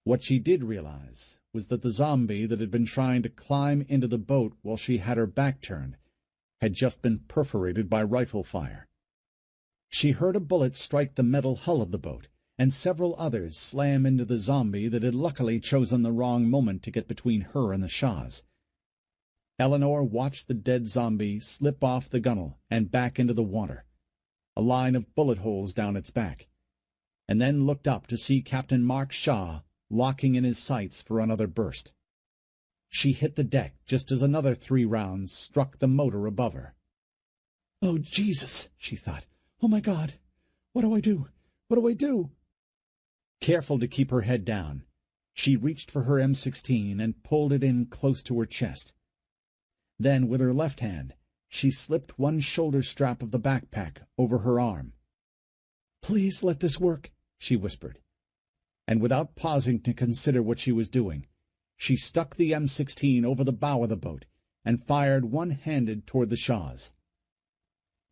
What she did realize was that the zombie that had been trying to climb into the boat while she had her back turned had just been perforated by rifle fire. She heard a bullet strike the metal hull of the boat, and several others slam into the zombie that had luckily chosen the wrong moment to get between her and the Shahs. Eleanor watched the dead zombie slip off the gunwale and back into the water, a line of bullet holes down its back, and then looked up to see Captain Mark Shaw locking in his sights for another burst. She hit the deck just as another 3 rounds struck the motor above her. "Oh, Jesus," she thought. "Oh, my God! What do I do? What do I do?" Careful to keep her head down, she reached for her M16 and pulled it in close to her chest. Then, with her left hand, she slipped one shoulder strap of the backpack over her arm. "Please let this work," she whispered. And without pausing to consider what she was doing, she stuck the M16 over the bow of the boat and fired one-handed toward the Shahs.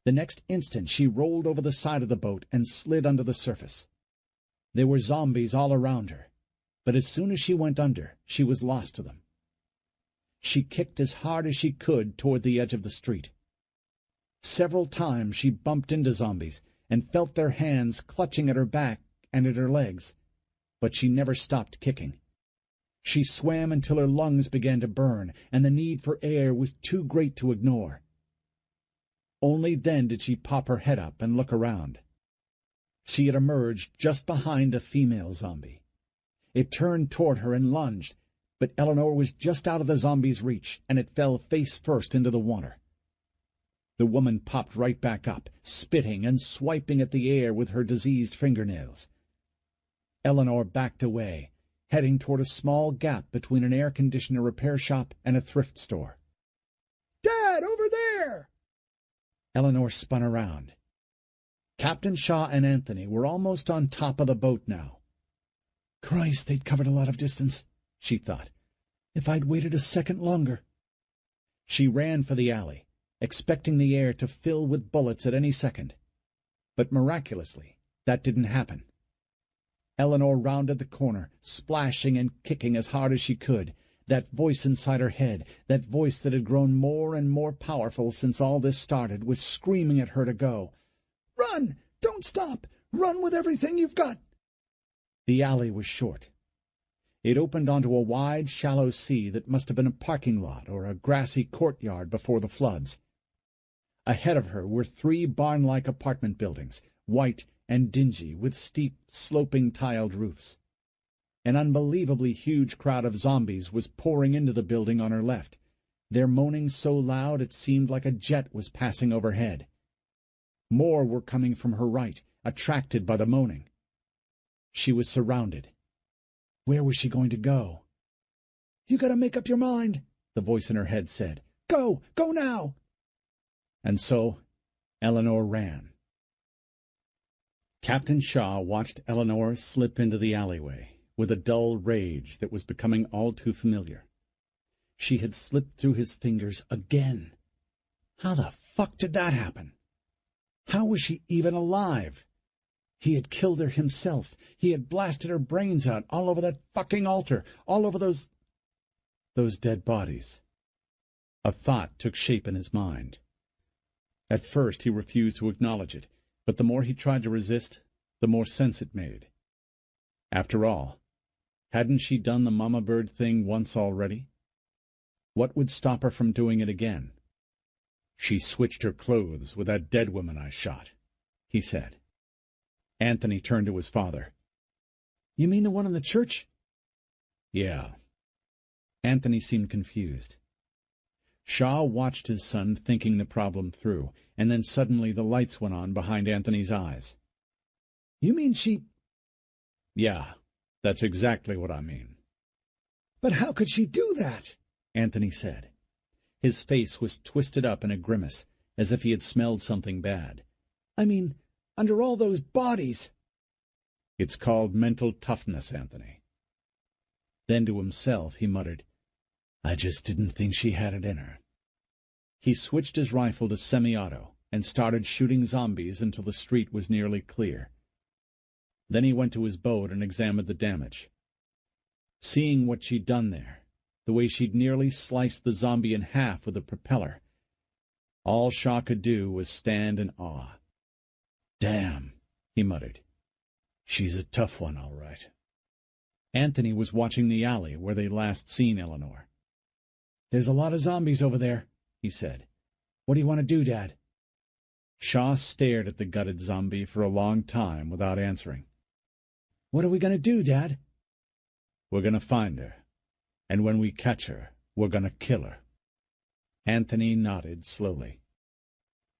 The next instant she rolled over the side of the boat and slid under the surface. There were zombies all around her, but as soon as she went under, she was lost to them. She kicked as hard as she could toward the edge of the street. Several times she bumped into zombies and felt their hands clutching at her back and at her legs, but she never stopped kicking. She swam until her lungs began to burn, and the need for air was too great to ignore. Only then did she pop her head up and look around. She had emerged just behind a female zombie. It turned toward her and lunged, but Eleanor was just out of the zombie's reach, and it fell face first into the water. The woman popped right back up, spitting and swiping at the air with her diseased fingernails. Eleanor backed away, heading toward a small gap between an air conditioner repair shop and a thrift store. "Dad, over there!" Eleanor spun around. Captain Shaw and Anthony were almost on top of the boat now. Christ, they'd covered a lot of distance, she thought. If I'd waited a second longer. She ran for the alley, expecting the air to fill with bullets at any second. But miraculously, that didn't happen. Eleanor rounded the corner, splashing and kicking as hard as she could. That voice inside her head, that voice that had grown more and more powerful since all this started, was screaming at her to go. "Run! Don't stop! Run with everything you've got!" The alley was short. It opened onto a wide, shallow sea that must have been a parking lot or a grassy courtyard before the floods. Ahead of her were 3 barn-like apartment buildings, white and dingy, with steep, sloping tiled roofs. An unbelievably huge crowd of zombies was pouring into the building on her left, their moaning so loud it seemed like a jet was passing overhead. More were coming from her right, attracted by the moaning. She was surrounded. Where was she going to go? "You gotta make up your mind," the voice in her head said. "Go! Go now!" And so Eleanor ran. Captain Shaw watched Eleanor slip into the alleyway with a dull rage that was becoming all too familiar. She had slipped through his fingers again. How the fuck did that happen? How was she even alive? He had killed her himself. He had blasted her brains out all over that fucking altar, all over those dead bodies. A thought took shape in his mind. At first he refused to acknowledge it, but the more he tried to resist, the more sense it made. After all, hadn't she done the mama bird thing once already? What would stop her from doing it again? "She switched her clothes with that dead woman I shot," he said. Anthony turned to his father. "You mean the one in the church?" "Yeah." Anthony seemed confused. Shaw watched his son thinking the problem through, and then suddenly the lights went on behind Anthony's eyes. "You mean she—" "Yeah, that's exactly what I mean." "But how could she do that?" Anthony said. His face was twisted up in a grimace, as if he had smelled something bad. "I mean, under all those bodies." "It's called mental toughness, Anthony." Then to himself he muttered, "I just didn't think she had it in her." He switched his rifle to semi-auto and started shooting zombies until the street was nearly clear. Then he went to his boat and examined the damage. Seeing what she'd done there, the way she'd nearly sliced the zombie in half with a propeller, all Shaw could do was stand in awe. "Damn," he muttered. "She's a tough one, all right." Anthony was watching the alley where they'd last seen Eleanor. "There's a lot of zombies over there," he said. "What do you want to do, Dad?" Shaw stared at the gutted zombie for a long time without answering. "What are we going to do, Dad?" "We're going to find her. And when we catch her, we're going to kill her." Anthony nodded slowly.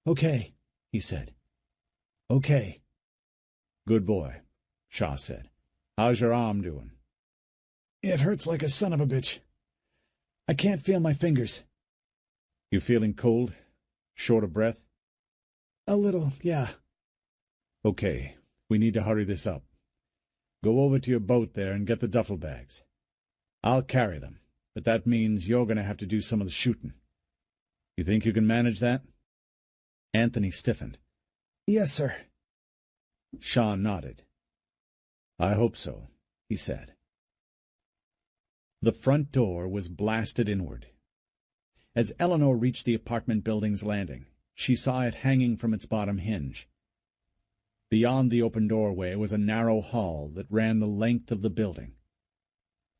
"Okay," he said. "Okay." "Good boy," Shaw said. "How's your arm doing?" "It hurts like a son of a bitch. I can't feel my fingers." "You feeling cold? Short of breath?" "A little, yeah." "Okay, we need to hurry this up. Go over to your boat there and get the duffel bags. I'll carry them, but that means you're going to have to do some of the shooting. You think you can manage that?" Anthony stiffened. "Yes, sir." Shaw nodded. "I hope so," he said. The front door was blasted inward. As Eleanor reached the apartment building's landing, she saw it hanging from its bottom hinge. Beyond the open doorway was a narrow hall that ran the length of the building.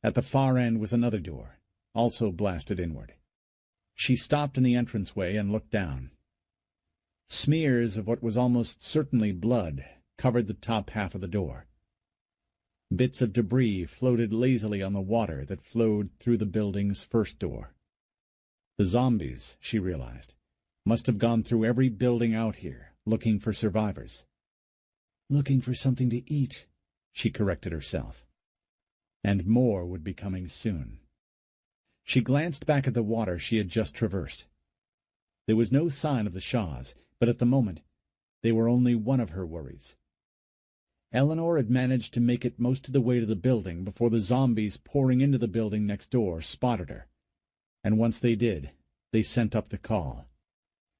At the far end was another door, also blasted inward. She stopped in the entranceway and looked down. Smears of what was almost certainly blood covered the top half of the door. Bits of debris floated lazily on the water that flowed through the building's first door. The zombies, she realized, must have gone through every building out here, looking for survivors. "Looking for something to eat," she corrected herself. And more would be coming soon. She glanced back at the water she had just traversed. There was no sign of the Shaws, but at the moment they were only one of her worries. Eleanor had managed to make it most of the way to the building before the zombies pouring into the building next door spotted her, and once they did, they sent up the call.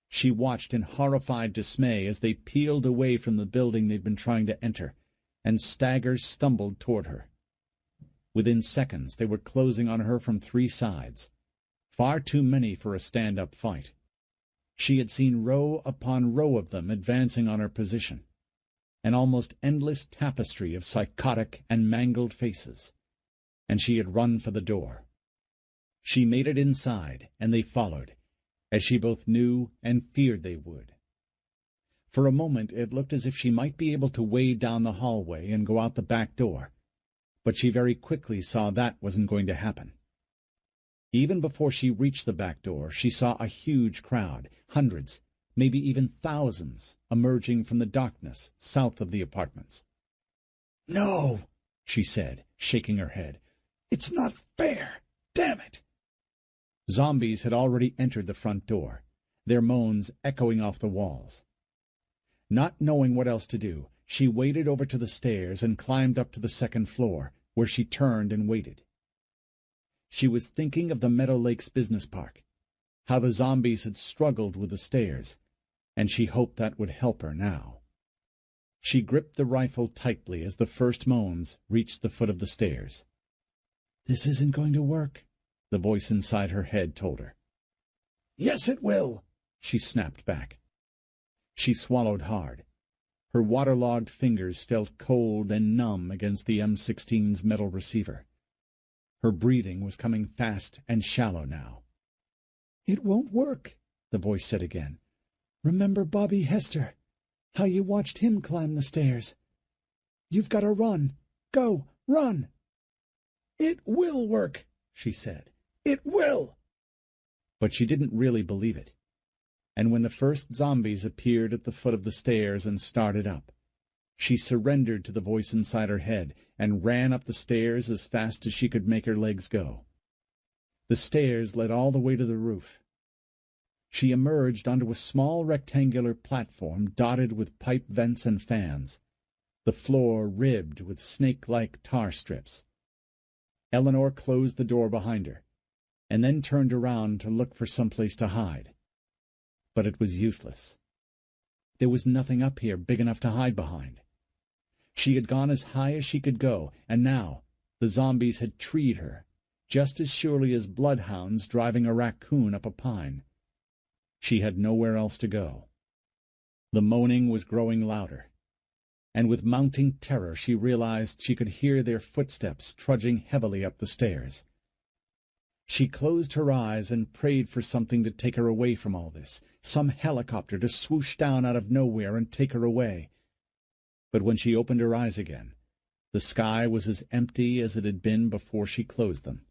She watched in horrified dismay as they peeled away from the building they'd been trying to enter, and staggers stumbled toward her. Within seconds they were closing on her from three sides, far too many for a stand-up fight. She had seen row upon row of them advancing on her position, an almost endless tapestry of psychotic and mangled faces, and she had run for the door. She made it inside, and they followed, as she both knew and feared they would. For a moment it looked as if she might be able to wade down the hallway and go out the back door, but she very quickly saw that wasn't going to happen. Even before she reached the back door, she saw a huge crowd, hundreds, maybe even thousands, emerging from the darkness south of the apartments. "No," she said, shaking her head. "It's not fair. Damn it." Zombies had already entered the front door, their moans echoing off the walls. Not knowing what else to do, she waded over to the stairs and climbed up to the second floor, where she turned and waited. She was thinking of the Meadow Lakes Business Park, how the zombies had struggled with the stairs, and she hoped that would help her now. She gripped the rifle tightly as the first moans reached the foot of the stairs. "This isn't going to work," the voice inside her head told her. "Yes, it will," she snapped back. She swallowed hard. Her waterlogged fingers felt cold and numb against the M16's metal receiver. Her breathing was coming fast and shallow now. "It won't work," the voice said again. "Remember Bobby Hester, how you watched him climb the stairs? You've got to run. Go, run!" "It will work," she said. "It will." But she didn't really believe it. And when the first zombies appeared at the foot of the stairs and started up, she surrendered to the voice inside her head and ran up the stairs as fast as she could make her legs go. The stairs led all the way to the roof. She emerged onto a small rectangular platform dotted with pipe vents and fans, the floor ribbed with snake-like tar strips. Eleanor closed the door behind her, and then turned around to look for some place to hide. But it was useless. There was nothing up here big enough to hide behind. She had gone as high as she could go, and now the zombies had treed her, just as surely as bloodhounds driving a raccoon up a pine. She had nowhere else to go. The moaning was growing louder, and with mounting terror she realized she could hear their footsteps trudging heavily up the stairs. She closed her eyes and prayed for something to take her away from all this, some helicopter to swoosh down out of nowhere and take her away. But when she opened her eyes again, the sky was as empty as it had been before she closed them.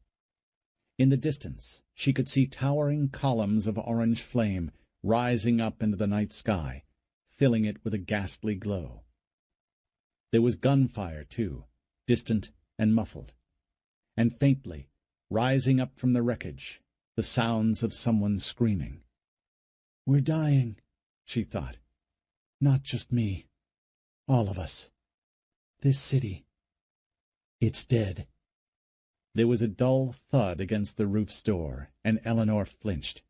In the distance she could see towering columns of orange flame rising up into the night sky, filling it with a ghastly glow. There was gunfire, too, distant and muffled, and faintly, rising up from the wreckage, the sounds of someone screaming. "We're dying," she thought. "Not just me. All of us. This city. It's dead." There was a dull thud against the roof's door, and Eleanor flinched.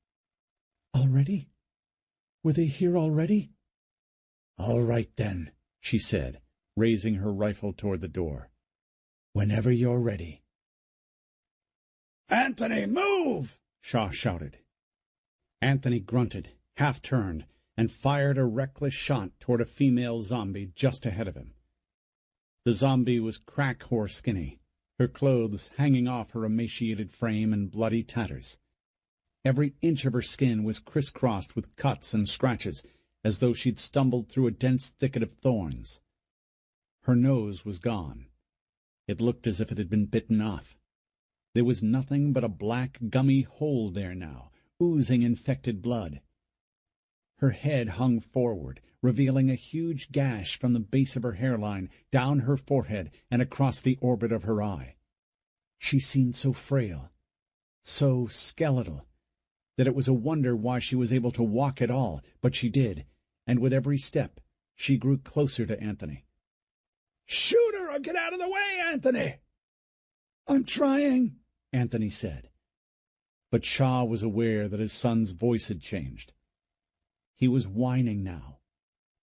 "Already? Were they here already?" "All right, then," she said, raising her rifle toward the door. "Whenever you're ready." "Anthony, move!" Shaw shouted. Anthony grunted, half-turned, and fired a reckless shot toward a female zombie just ahead of him. The zombie was crack-horse skinny, her clothes hanging off her emaciated frame in bloody tatters. Every inch of her skin was crisscrossed with cuts and scratches, as though she'd stumbled through a dense thicket of thorns. Her nose was gone. It looked as if it had been bitten off. There was nothing but a black, gummy hole there now, oozing infected blood. Her head hung forward, revealing a huge gash from the base of her hairline down her forehead and across the orbit of her eye. She seemed so frail, so skeletal, that it was a wonder why she was able to walk at all, but she did, and with every step she grew closer to Anthony. "Shoot her or get out of the way, Anthony!" "I'm trying," Anthony said. But Shaw was aware that his son's voice had changed. He was whining now,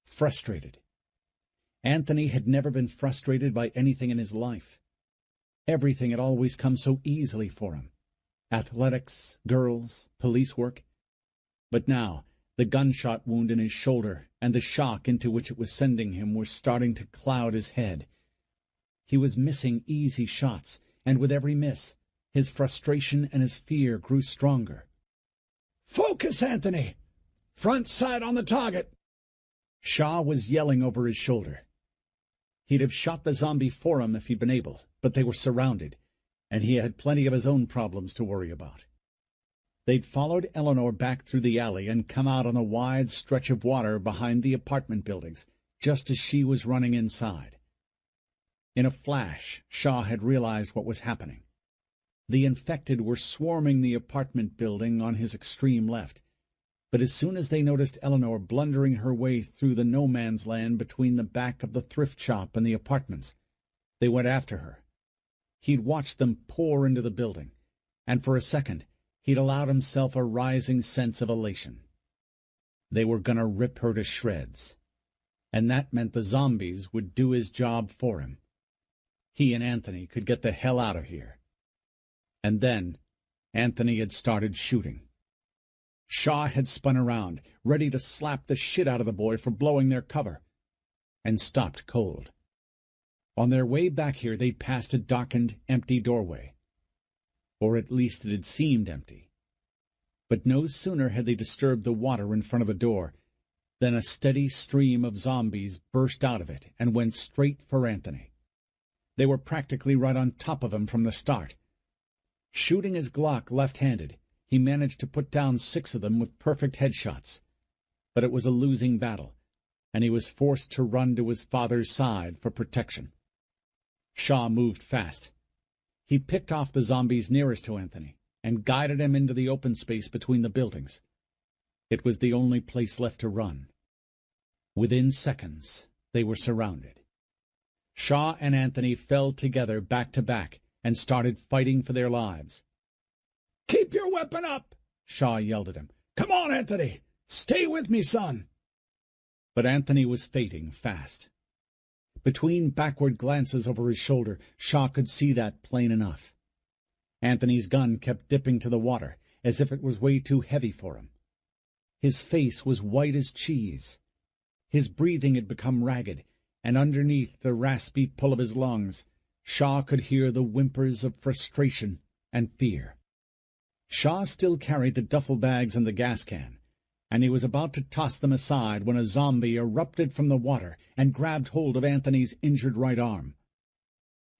frustrated. Anthony had never been frustrated by anything in his life. Everything had always come so easily for him. Athletics, girls, police work. But now the gunshot wound in his shoulder and the shock into which it was sending him were starting to cloud his head. He was missing easy shots, and with every miss, his frustration and his fear grew stronger. "Focus, Anthony! Front sight on the target!" Shaw was yelling over his shoulder. He'd have shot the zombie for him if he'd been able, but they were surrounded, and he had plenty of his own problems to worry about. They'd followed Eleanor back through the alley and come out on a wide stretch of water behind the apartment buildings, just as she was running inside. In a flash, Shaw had realized what was happening. The infected were swarming the apartment building on his extreme left, but as soon as they noticed Eleanor blundering her way through the no-man's land between the back of the thrift shop and the apartments, they went after her. He'd watched them pour into the building, and for a second he'd allowed himself a rising sense of elation. They were gonna rip her to shreds. And that meant the zombies would do his job for him. He and Anthony could get the hell out of here. And then Anthony had started shooting. Shaw had spun around, ready to slap the shit out of the boy for blowing their cover, and stopped cold. On their way back here, they'd passed a darkened, empty doorway. Or at least it had seemed empty. But no sooner had they disturbed the water in front of the door than a steady stream of zombies burst out of it and went straight for Anthony. They were practically right on top of him from the start. Shooting his Glock left-handed, he managed to put down 6 of them with perfect headshots. But it was a losing battle, and he was forced to run to his father's side for protection. Shaw moved fast. He picked off the zombies nearest to Anthony and guided him into the open space between the buildings. It was the only place left to run. Within seconds, they were surrounded. Shaw and Anthony fell together back to back and started fighting for their lives. "Keep your weapon up!" Shaw yelled at him. "Come on, Anthony! Stay with me, son!" But Anthony was fading fast. Between backward glances over his shoulder, Shaw could see that plain enough. Anthony's gun kept dipping to the water, as if it was way too heavy for him. His face was white as cheese. His breathing had become ragged, and underneath the raspy pull of his lungs, Shaw could hear the whimpers of frustration and fear. Shaw still carried the duffel bags and the gas can, and he was about to toss them aside when a zombie erupted from the water and grabbed hold of Anthony's injured right arm.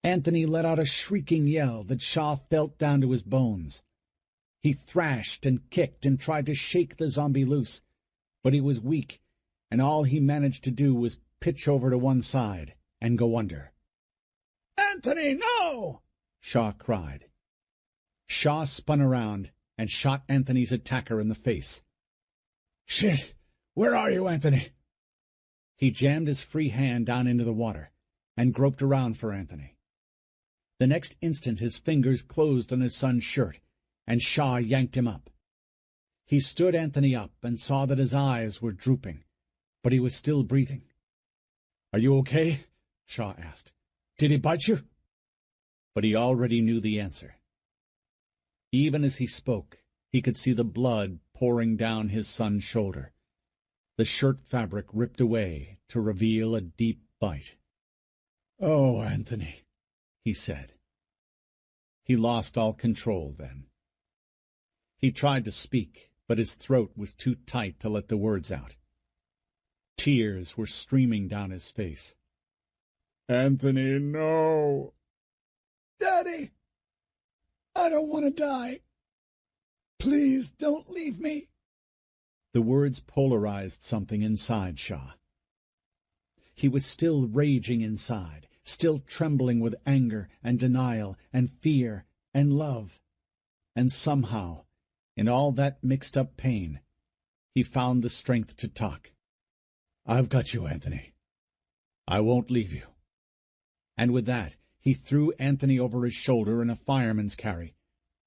Anthony let out a shrieking yell that Shaw felt down to his bones. He thrashed and kicked and tried to shake the zombie loose, but he was weak, and all he managed to do was pitch over to one side and go under. "Anthony, no!" Shaw cried. Shaw spun around and shot Anthony's attacker in the face. "Shit! Where are you, Anthony?" He jammed his free hand down into the water and groped around for Anthony. The next instant his fingers closed on his son's shirt, and Shaw yanked him up. He stood Anthony up and saw that his eyes were drooping, but he was still breathing. "Are you okay?" Shaw asked. "Did he bite you?" But he already knew the answer. Even as he spoke, he could see the blood pouring down his son's shoulder, the shirt fabric ripped away to reveal a deep bite. "Oh, Anthony," he said. He lost all control then. He tried to speak, but his throat was too tight to let the words out. Tears were streaming down his face. "Anthony, no!" "Daddy, I don't want to die. Please don't leave me." The words polarized something inside Shaw. He was still raging inside, still trembling with anger and denial and fear and love. And somehow, in all that mixed-up pain, he found the strength to talk. "I've got you, Anthony. I won't leave you." And with that, he threw Anthony over his shoulder in a fireman's carry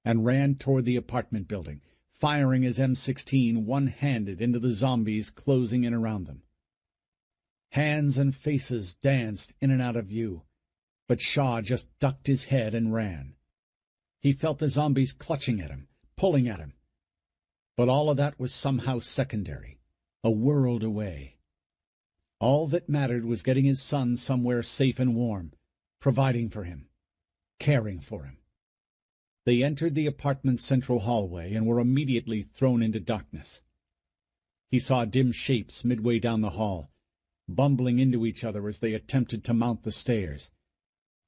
and ran toward the apartment building, firing his M16 one-handed into the zombies closing in around them. Hands and faces danced in and out of view, but Shaw just ducked his head and ran. He felt the zombies clutching at him, pulling at him. But all of that was somehow secondary, a world away. All that mattered was getting his son somewhere safe and warm, providing for him, caring for him. They entered the apartment's central hallway and were immediately thrown into darkness. He saw dim shapes midway down the hall, bumbling into each other as they attempted to mount the stairs,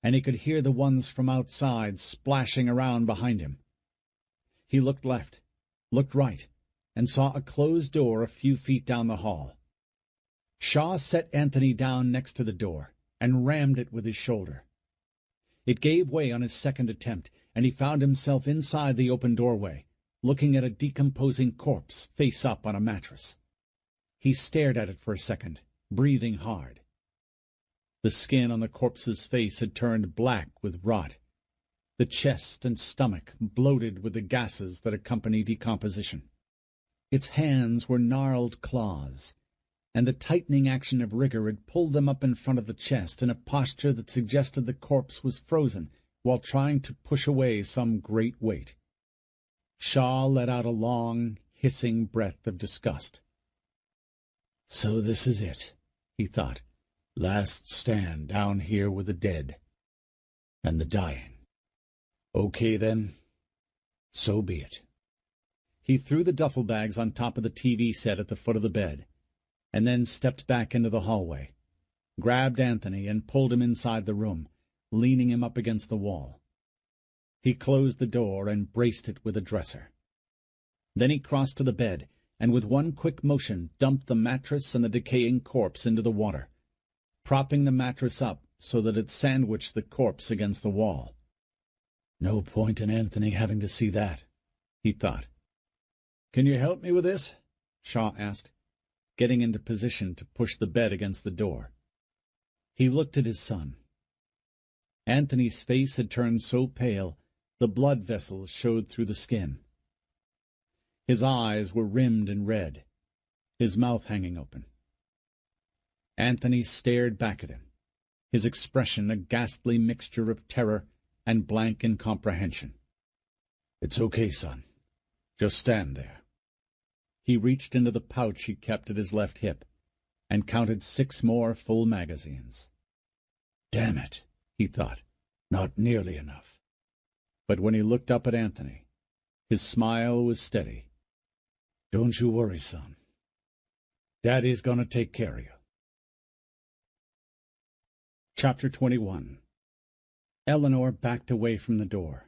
and he could hear the ones from outside splashing around behind him. He looked left, looked right, and saw a closed door a few feet down the hall. Shaw set Anthony down next to the door and rammed it with his shoulder. It gave way on his second attempt, and he found himself inside the open doorway, looking at a decomposing corpse face up on a mattress. He stared at it for a second, breathing hard. The skin on the corpse's face had turned black with rot, the chest and stomach bloated with the gases that accompany decomposition. Its hands were gnarled claws, and the tightening action of rigor had pulled them up in front of the chest in a posture that suggested the corpse was frozen while trying to push away some great weight. Shaw let out a long, hissing breath of disgust. "So this is it," he thought. "Last stand down here with the dead. And the dying. Okay, then. So be it." He threw the duffel bags on top of the TV set at the foot of the bed, and then stepped back into the hallway, grabbed Anthony and pulled him inside the room, leaning him up against the wall. He closed the door and braced it with a dresser. Then he crossed to the bed, and with one quick motion dumped the mattress and the decaying corpse into the water, propping the mattress up so that it sandwiched the corpse against the wall. "No point in Anthony having to see that," he thought. "Can you help me with this?" Shaw asked, getting into position to push the bed against the door. He looked at his son. Anthony's face had turned so pale the blood vessels showed through the skin. His eyes were rimmed and red, his mouth hanging open. Anthony stared back at him, his expression a ghastly mixture of terror and blank incomprehension. "It's okay, son. Just stand there." He reached into the pouch he kept at his left hip and counted 6 more full magazines. "Damn it," he thought. "Not nearly enough." But when he looked up at Anthony, his smile was steady. "Don't you worry, son. Daddy's going to take care of you." Chapter 21. Eleanor backed away from the door.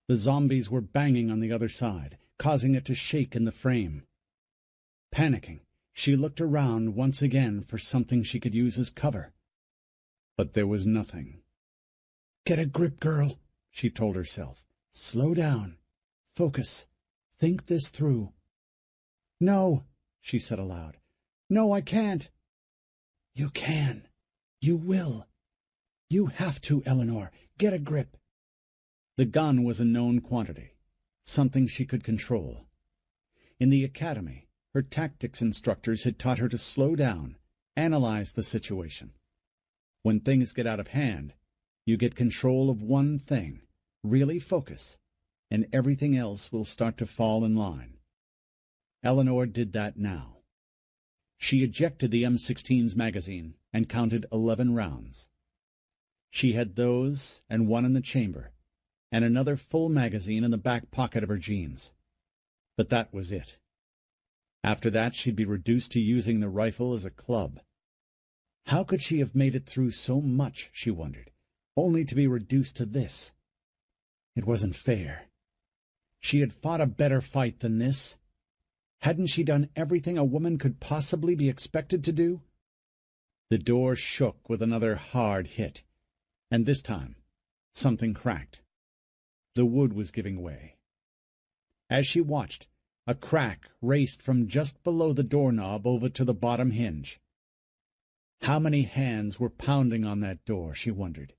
The zombies were banging on the other side, causing it to shake in the frame. Panicking, she looked around once again for something she could use as cover. But there was nothing. "Get a grip, girl," she told herself. "Slow down. Focus. Think this through." "No," she said aloud. "No, I can't." "You can. You will. You have to, Eleanor. Get a grip." The gun was a known quantity, something she could control. In the academy, her tactics instructors had taught her to slow down, analyze the situation. When things get out of hand, you get control of one thing, really focus, and everything else will start to fall in line. Eleanor did that now. She ejected the M16's magazine and counted 11 rounds. She had those and one in the chamber, and another full magazine in the back pocket of her jeans. But that was it. After that she'd be reduced to using the rifle as a club. How could she have made it through so much, she wondered, only to be reduced to this? It wasn't fair. She had fought a better fight than this. Hadn't she done everything a woman could possibly be expected to do? The door shook with another hard hit, and this time something cracked. The wood was giving way. As she watched, a crack raced from just below the doorknob over to the bottom hinge. How many hands were pounding on that door, she wondered.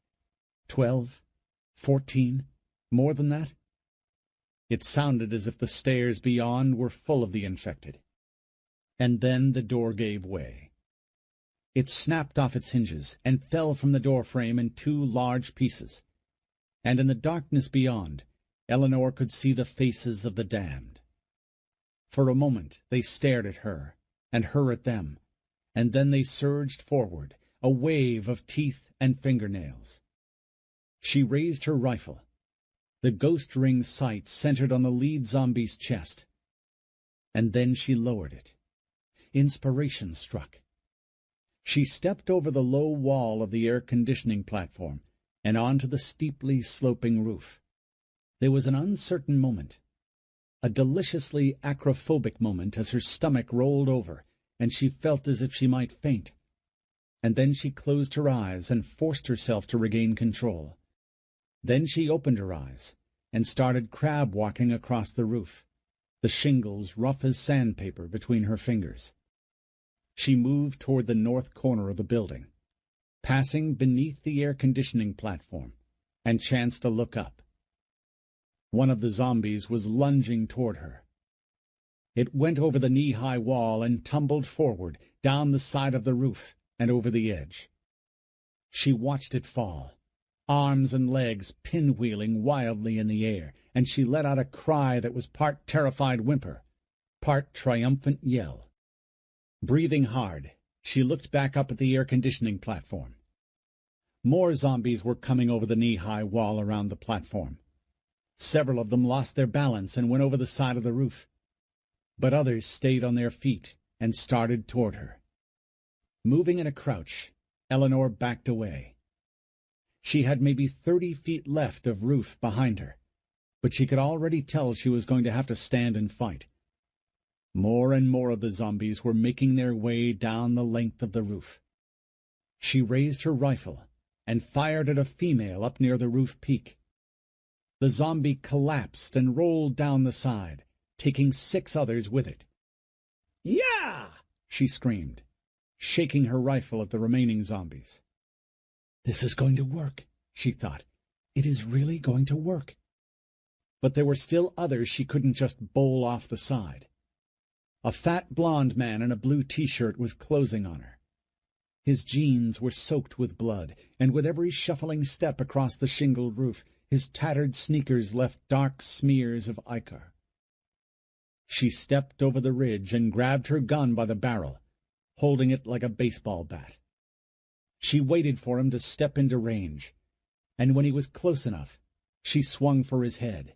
12? 14? More than that? It sounded as if the stairs beyond were full of the infected. And then the door gave way. It snapped off its hinges and fell from the door frame in 2 large pieces. And in the darkness beyond, Eleanor could see the faces of the damned. For a moment they stared at her, and her at them, and then they surged forward, a wave of teeth and fingernails. She raised her rifle. The ghost ring sight centered on the lead zombie's chest. And then she lowered it. Inspiration struck. She stepped over the low wall of the air-conditioning platform and onto the steeply sloping roof. There was an uncertain moment, a deliciously acrophobic moment as her stomach rolled over and she felt as if she might faint. And then she closed her eyes and forced herself to regain control. Then she opened her eyes and started crab-walking across the roof, the shingles rough as sandpaper between her fingers. She moved toward the north corner of the building, passing beneath the air-conditioning platform, and chanced to look up. One of the zombies was lunging toward her. It went over the knee-high wall and tumbled forward, down the side of the roof and over the edge. She watched it fall, arms and legs pinwheeling wildly in the air, and she let out a cry that was part terrified whimper, part triumphant yell. Breathing hard, she looked back up at the air-conditioning platform. More zombies were coming over the knee-high wall around the platform. Several of them lost their balance and went over the side of the roof. But others stayed on their feet and started toward her. Moving in a crouch, Eleanor backed away. She had maybe 30 feet left of roof behind her, but she could already tell she was going to have to stand and fight. More and more of the zombies were making their way down the length of the roof. She raised her rifle and fired at a female up near the roof peak. The zombie collapsed and rolled down the side, taking 6 others with it. "Yeah!" she screamed, shaking her rifle at the remaining zombies. This is going to work, she thought. It is really going to work. But there were still others she couldn't just bowl off the side. A fat blond man in a blue T-shirt was closing on her. His jeans were soaked with blood, and with every shuffling step across the shingled roof, his tattered sneakers left dark smears of ichor. She stepped over the ridge and grabbed her gun by the barrel, holding it like a baseball bat. She waited for him to step into range, and when he was close enough, she swung for his head.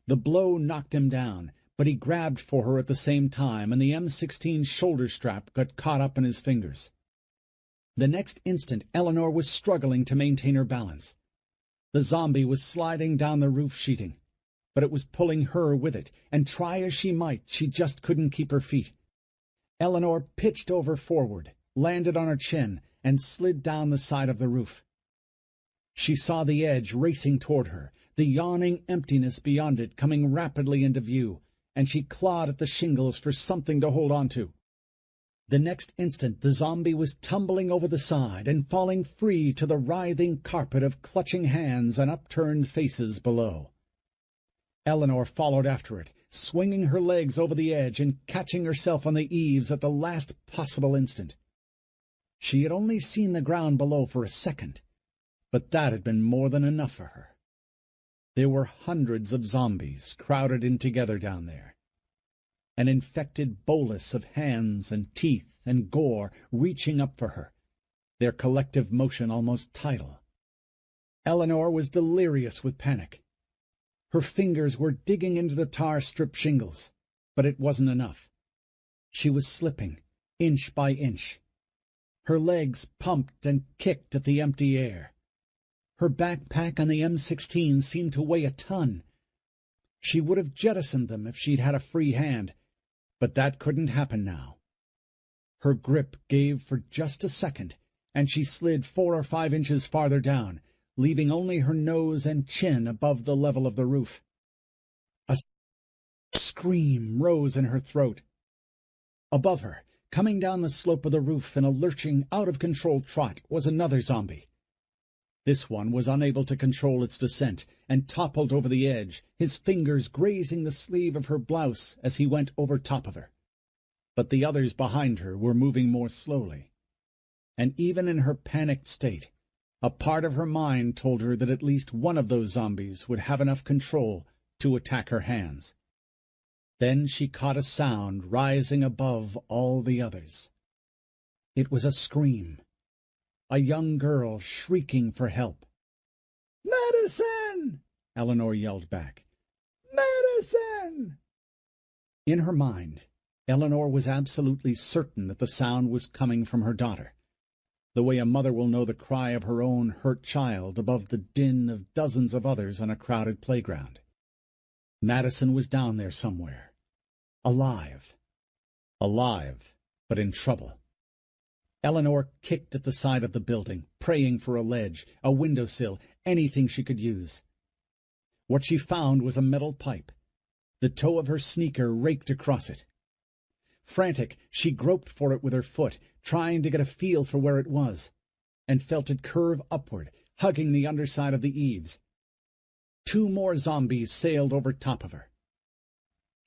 The blow knocked him down, but he grabbed for her at the same time, and the M16 shoulder strap got caught up in his fingers. The next instant, Eleanor was struggling to maintain her balance. The zombie was sliding down the roof sheeting, but it was pulling her with it, and try as she might, she just couldn't keep her feet. Eleanor pitched over forward, landed on her chin, and slid down the side of the roof. She saw the edge racing toward her, the yawning emptiness beyond it coming rapidly into view, and she clawed at the shingles for something to hold on to. The next instant the zombie was tumbling over the side and falling free to the writhing carpet of clutching hands and upturned faces below. Eleanor followed after it, swinging her legs over the edge and catching herself on the eaves at the last possible instant. She had only seen the ground below for a second, but that had been more than enough for her. There were hundreds of zombies crowded in together down there. An infected bolus of hands and teeth and gore reaching up for her, their collective motion almost tidal. Eleanor was delirious with panic. Her fingers were digging into the tar-strip shingles, but it wasn't enough. She was slipping, inch by inch. Her legs pumped and kicked at the empty air. Her backpack and the M16 seemed to weigh a ton. She would have jettisoned them if she'd had a free hand, but that couldn't happen now. Her grip gave for just a second, and she slid 4 or 5 inches farther down, leaving only her nose and chin above the level of the roof. A scream rose in her throat. Above her, coming down the slope of the roof in a lurching, out-of-control trot, was another zombie. This one was unable to control its descent, and toppled over the edge, his fingers grazing the sleeve of her blouse as he went over top of her. But the others behind her were moving more slowly. And even in her panicked state, a part of her mind told her that at least one of those zombies would have enough control to attack her hands. Then she caught a sound rising above all the others. It was a scream. A young girl shrieking for help. "Medicine!" Eleanor yelled back. "Medicine!" In her mind, Eleanor was absolutely certain that the sound was coming from her daughter, the way a mother will know the cry of her own hurt child above the din of dozens of others on a crowded playground. Madison was down there somewhere, alive. Alive, but in trouble. Eleanor kicked at the side of the building, praying for a ledge, a windowsill, anything she could use. What she found was a metal pipe. The toe of her sneaker raked across it. Frantic, she groped for it with her foot, trying to get a feel for where it was, and felt it curve upward, hugging the underside of the eaves. 2 more zombies sailed over top of her.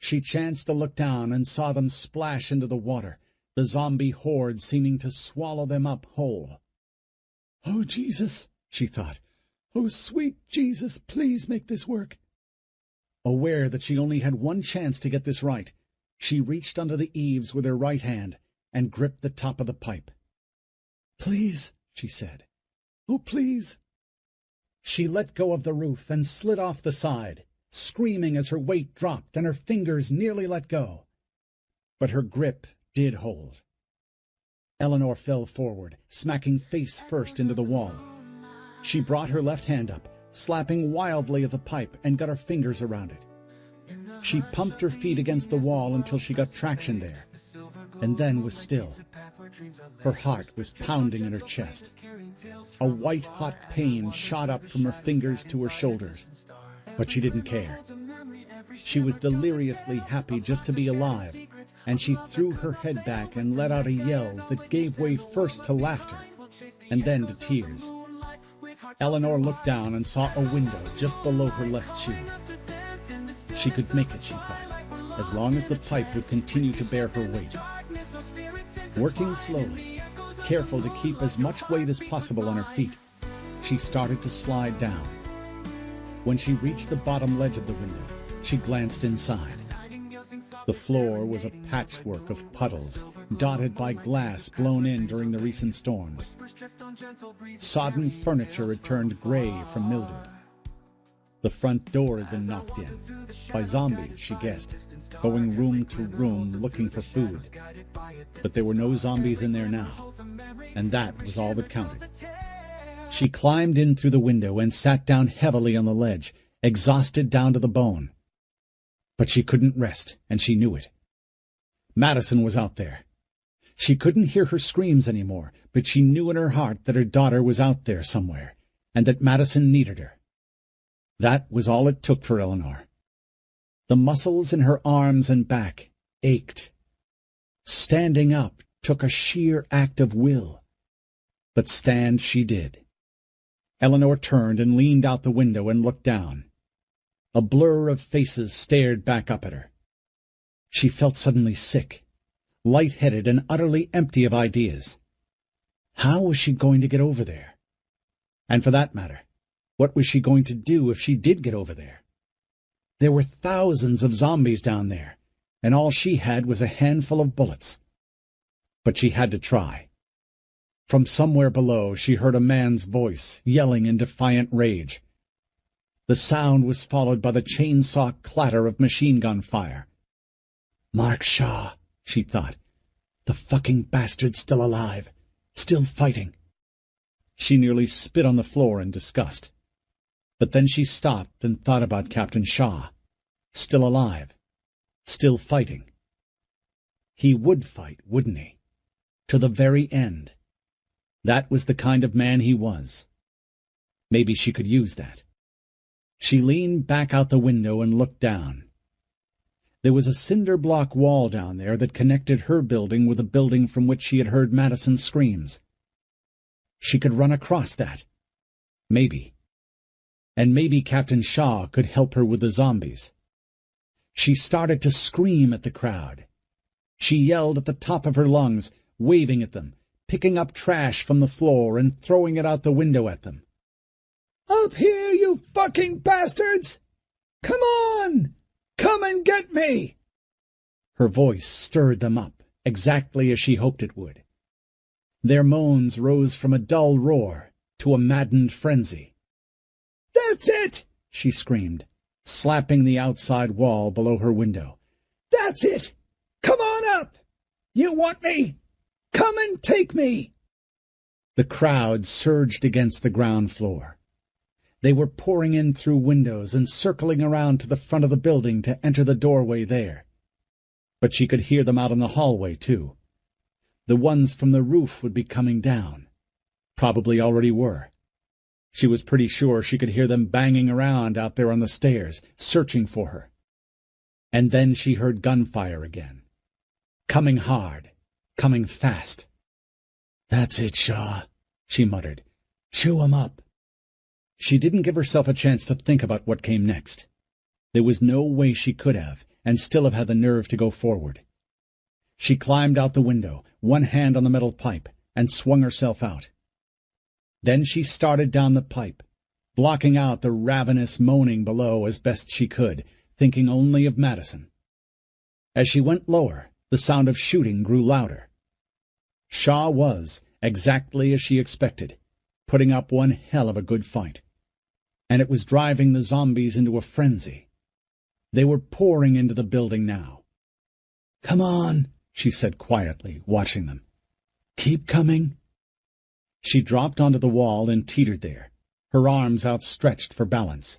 She chanced to look down and saw them splash into the water, the zombie horde seeming to swallow them up whole. "Oh, Jesus," she thought. "Oh, sweet Jesus, please make this work." Aware that she only had one chance to get this right, she reached under the eaves with her right hand and gripped the top of the pipe. "Please," she said. "Oh, please." She let go of the roof and slid off the side, screaming as her weight dropped and her fingers nearly let go. But her grip did hold. Eleanor fell forward, smacking face first into the wall. She brought her left hand up, slapping wildly at the pipe, and got her fingers around it. She pumped her feet against the wall until she got traction there, and then was still. Her heart was pounding in her chest. A white-hot pain shot up from her fingers to her shoulders, but she didn't care. She was deliriously happy just to be alive, and she threw her head back and let out a yell that gave way first to laughter, and then to tears. Eleanor looked down and saw a window just below her left shoe. She could make it, she thought, as long as the pipe would continue to bear her weight. Working slowly, careful to keep as much weight as possible on her feet, she started to slide down. When she reached the bottom ledge of the window, she glanced inside. The floor was a patchwork of puddles, dotted by glass blown in during the recent storms. Sodden furniture had turned gray from mildew. The front door had been knocked in, by zombies, she guessed, going room to room looking for food. But there were no zombies in there now, and that was all that counted. She climbed in through the window and sat down heavily on the ledge, exhausted down to the bone. But she couldn't rest, and she knew it. Madison was out there. She couldn't hear her screams anymore, but she knew in her heart that her daughter was out there somewhere, and that Madison needed her. That was all it took for Eleanor. The muscles in her arms and back ached. Standing up took a sheer act of will. But stand she did. Eleanor turned and leaned out the window and looked down. A blur of faces stared back up at her. She felt suddenly sick, lightheaded and utterly empty of ideas. How was she going to get over there? And for that matter, what was she going to do if she did get over there? There were thousands of zombies down there, and all she had was a handful of bullets. But she had to try. From somewhere below she heard a man's voice, yelling in defiant rage. The sound was followed by the chainsaw clatter of machine gun fire. Mark Shaw, she thought. The fucking bastard's still alive, still fighting. She nearly spit on the floor in disgust. But then she stopped and thought about Captain Shaw, still alive, still fighting. He would fight, wouldn't he? To the very end. That was the kind of man he was. Maybe she could use that. She leaned back out the window and looked down. There was a cinder block wall down there that connected her building with the building from which she had heard Madison's screams. She could run across that. Maybe. And maybe Captain Shaw could help her with the zombies. She started to scream at the crowd. She yelled at the top of her lungs, waving at them, picking up trash from the floor and throwing it out the window at them. Up here, you fucking bastards! Come on! Come and get me! Her voice stirred them up, exactly as she hoped it would. Their moans rose from a dull roar to a maddened frenzy. That's it! She screamed, slapping the outside wall below her window. That's it! Come on up! You want me? Come and take me! The crowd surged against the ground floor. They were pouring in through windows and circling around to the front of the building to enter the doorway there. But she could hear them out in the hallway, too. The ones from the roof would be coming down. Probably already were. She was pretty sure she could hear them banging around out there on the stairs, searching for her. And then she heard gunfire again. Coming hard, coming fast. "That's it, Shaw," she muttered. "Chew 'em up." She didn't give herself a chance to think about what came next. There was no way she could have, and still have had the nerve to go forward. She climbed out the window, one hand on the metal pipe, and swung herself out. Then she started down the pipe, blocking out the ravenous moaning below as best she could, thinking only of Madison. As she went lower, the sound of shooting grew louder. Shaw was, exactly as she expected, putting up one hell of a good fight. And it was driving the zombies into a frenzy. They were pouring into the building now. "Come on," she said quietly, watching them. "Keep coming." She dropped onto the wall and teetered there, her arms outstretched for balance.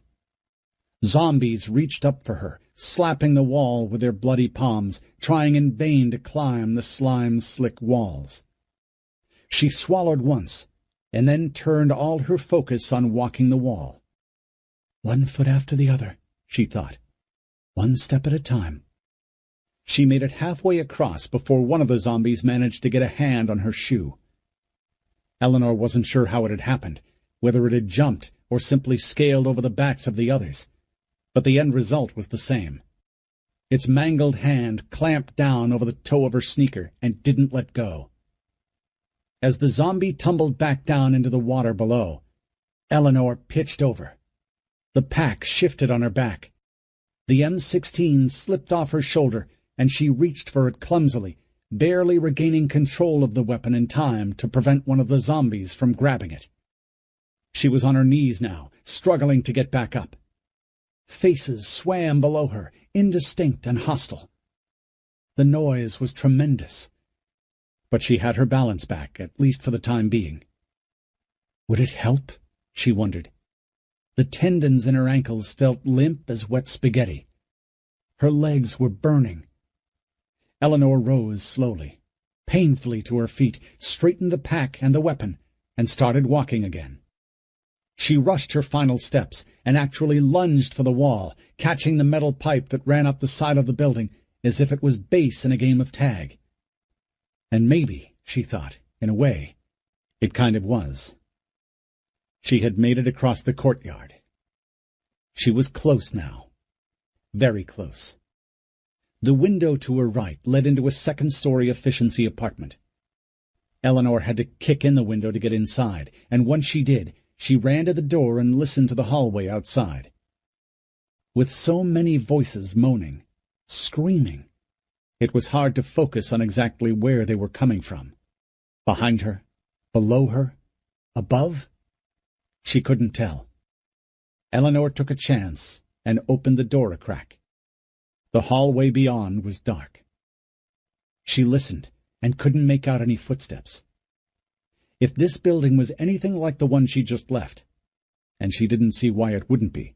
Zombies reached up for her, slapping the wall with their bloody palms, trying in vain to climb the slime-slick walls. She swallowed once, and then turned all her focus on walking the wall. "One foot after the other," she thought. "One step at a time." She made it halfway across before one of the zombies managed to get a hand on her shoe. Eleanor wasn't sure how it had happened, whether it had jumped or simply scaled over the backs of the others, but the end result was the same. Its mangled hand clamped down over the toe of her sneaker and didn't let go. As the zombie tumbled back down into the water below, Eleanor pitched over. The pack shifted on her back. The M16 slipped off her shoulder, and she reached for it clumsily, barely regaining control of the weapon in time to prevent one of the zombies from grabbing it. She was on her knees now, struggling to get back up. Faces swam below her, indistinct and hostile. The noise was tremendous. But she had her balance back, at least for the time being. Would it help? She wondered. The tendons in her ankles felt limp as wet spaghetti. Her legs were burning. Eleanor rose slowly, painfully to her feet, straightened the pack and the weapon, and started walking again. She rushed her final steps and actually lunged for the wall, catching the metal pipe that ran up the side of the building as if it was base in a game of tag. And maybe, she thought, in a way, it kind of was. She had made it across the courtyard. She was close now. Very close. The window to her right led into a second-story efficiency apartment. Eleanor had to kick in the window to get inside, and once she did, she ran to the door and listened to the hallway outside. With so many voices moaning, screaming, it was hard to focus on exactly where they were coming from. Behind her? Below her? Above? She couldn't tell. Eleanor took a chance and opened the door a crack. The hallway beyond was dark. She listened and couldn't make out any footsteps. If this building was anything like the one she just left, and she didn't see why it wouldn't be,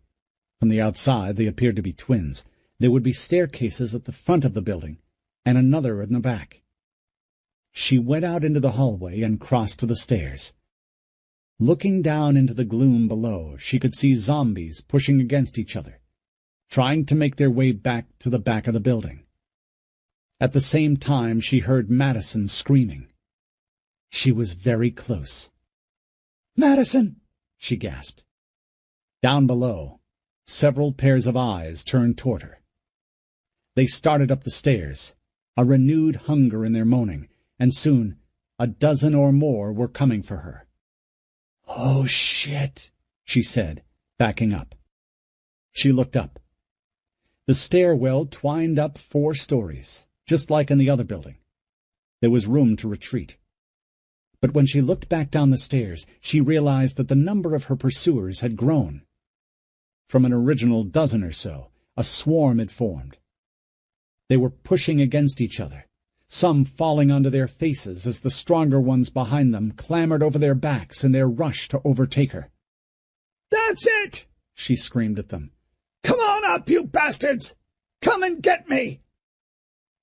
from the outside they appeared to be twins, there would be staircases at the front of the building and another in the back. She went out into the hallway and crossed to the stairs. Looking down into the gloom below, she could see zombies pushing against each other, trying to make their way back to the back of the building. At the same time, she heard Madison screaming. She was very close. "Madison!" she gasped. Down below, several pairs of eyes turned toward her. They started up the stairs, a renewed hunger in their moaning, and soon a dozen or more were coming for her. "Oh, shit," she said, backing up. She looked up. The stairwell twined up 4 stories, just like in the other building. There was room to retreat. But when she looked back down the stairs, she realized that the number of her pursuers had grown. From an original dozen or so, a swarm had formed. They were pushing against each other, some falling onto their faces as the stronger ones behind them clambered over their backs in their rush to overtake her. "That's it!" she screamed at them. "Come on up, you bastards! Come and get me!"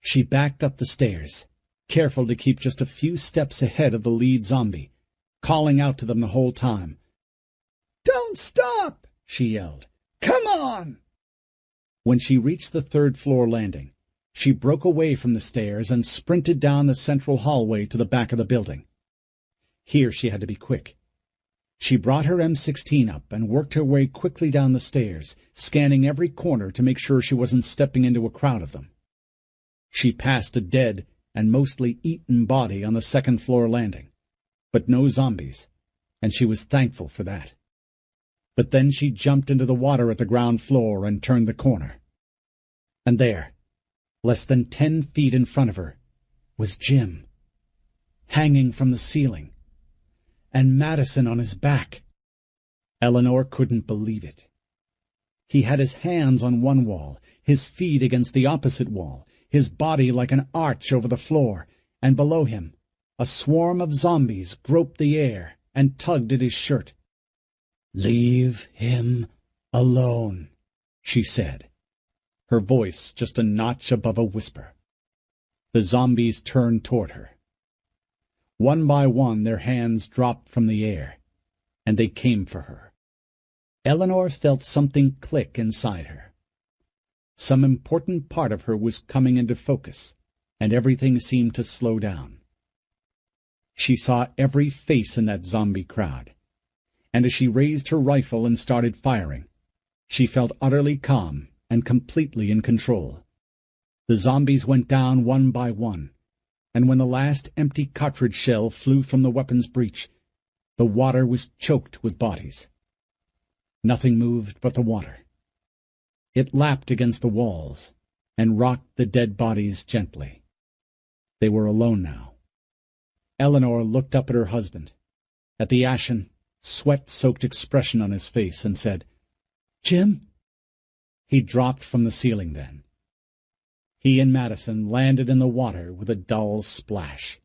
She backed up the stairs, careful to keep just a few steps ahead of the lead zombie, calling out to them the whole time. "Don't stop!" she yelled. "Come on!" When she reached the 3rd-floor landing, she broke away from the stairs and sprinted down the central hallway to the back of the building. Here she had to be quick. She brought her M16 up and worked her way quickly down the stairs, scanning every corner to make sure she wasn't stepping into a crowd of them. She passed a dead and mostly eaten body on the second-floor landing, but no zombies, and she was thankful for that. But then she jumped into the water at the ground floor and turned the corner. And there, less than 10 feet in front of her, was Jim, hanging from the ceiling, and Madison on his back. Eleanor couldn't believe it. He had his hands on one wall, his feet against the opposite wall, his body like an arch over the floor, and below him a swarm of zombies groped the air and tugged at his shirt. "Leave him alone," she said, her voice just a notch above a whisper. The zombies turned toward her. One by one their hands dropped from the air, and they came for her. Eleanor felt something click inside her. Some important part of her was coming into focus, and everything seemed to slow down. She saw every face in that zombie crowd, and as she raised her rifle and started firing, she felt utterly calm and completely in control. The zombies went down one by one, and when the last empty cartridge shell flew from the weapon's breech, the water was choked with bodies. Nothing moved but the water. It lapped against the walls and rocked the dead bodies gently. They were alone now. Eleanor looked up at her husband, at the ashen, sweat-soaked expression on his face, and said, "Jim?" He dropped from the ceiling then. He and Madison landed in the water with a dull splash.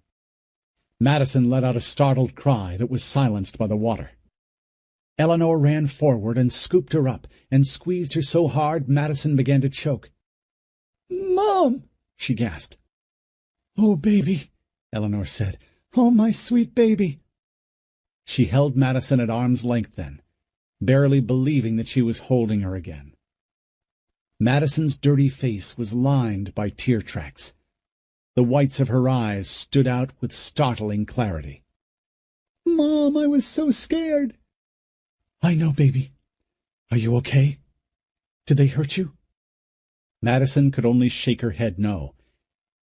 Madison let out a startled cry that was silenced by the water. Eleanor ran forward and scooped her up and squeezed her so hard Madison began to choke. "Mom!" she gasped. "Oh, baby," Eleanor said. "Oh, my sweet baby." She held Madison at arm's length then, barely believing that she was holding her again. Madison's dirty face was lined by tear tracks. The whites of her eyes stood out with startling clarity. "Mom, I was so scared." "I know, baby. Are you okay? Did they hurt you?" Madison could only shake her head no,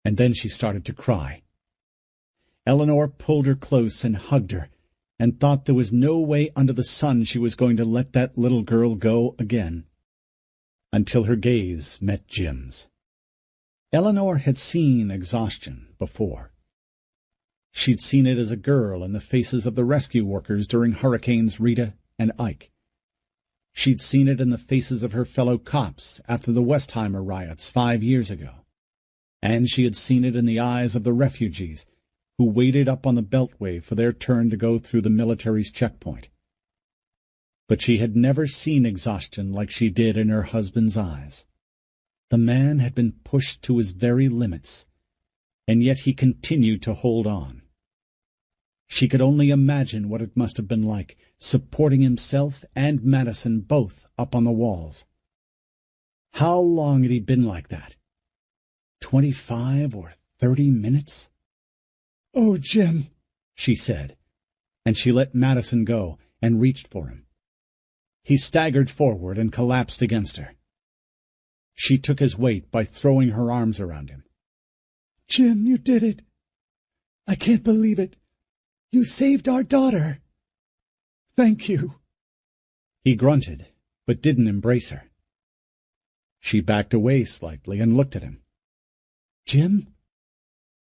and then she started to cry. Eleanor pulled her close and hugged her, and thought there was no way under the sun she was going to let that little girl go again. Until her gaze met Jim's. Eleanor had seen exhaustion before. She'd seen it as a girl in the faces of the rescue workers during Hurricanes Rita and Ike. She'd seen it in the faces of her fellow cops after the Westheimer riots 5 years ago. And she had seen it in the eyes of the refugees who waited up on the Beltway for their turn to go through the military's checkpoint. But she had never seen exhaustion like she did in her husband's eyes. The man had been pushed to his very limits, and yet he continued to hold on. She could only imagine what it must have been like, supporting himself and Madison both up on the walls. How long had he been like that? 25 or 30 minutes? "Oh, Jim," she said, and she let Madison go and reached for him. He staggered forward and collapsed against her. She took his weight by throwing her arms around him. "Jim, you did it. I can't believe it. You saved our daughter. Thank you." He grunted, but didn't embrace her. She backed away slightly and looked at him. "Jim?"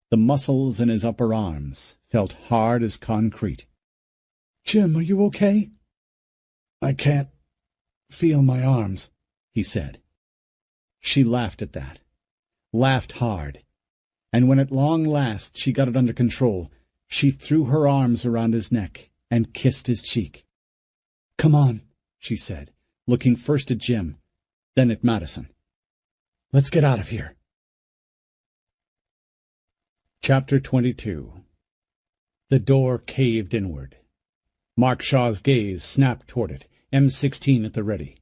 The muscles in his upper arms felt hard as concrete. "Jim, are you okay?" "I can't feel my arms," he said. She laughed at that, laughed hard, and when at long last she got it under control, she threw her arms around his neck and kissed his cheek. "Come on," she said, looking first at Jim, then at Madison. "Let's get out of here." Chapter 22. The door caved inward. Mark Shaw's gaze snapped toward it, M16 at the ready.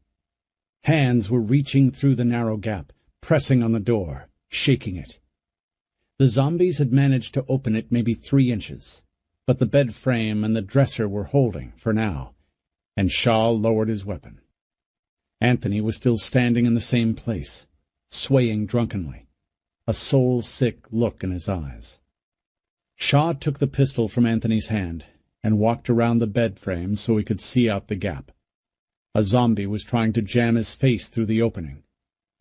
Hands were reaching through the narrow gap, pressing on the door, shaking it. The zombies had managed to open it maybe 3 inches, but the bed frame and the dresser were holding, for now, and Shaw lowered his weapon. Anthony was still standing in the same place, swaying drunkenly, a soul-sick look in his eyes. Shaw took the pistol from Anthony's hand and walked around the bed frame so he could see out the gap. A zombie was trying to jam his face through the opening,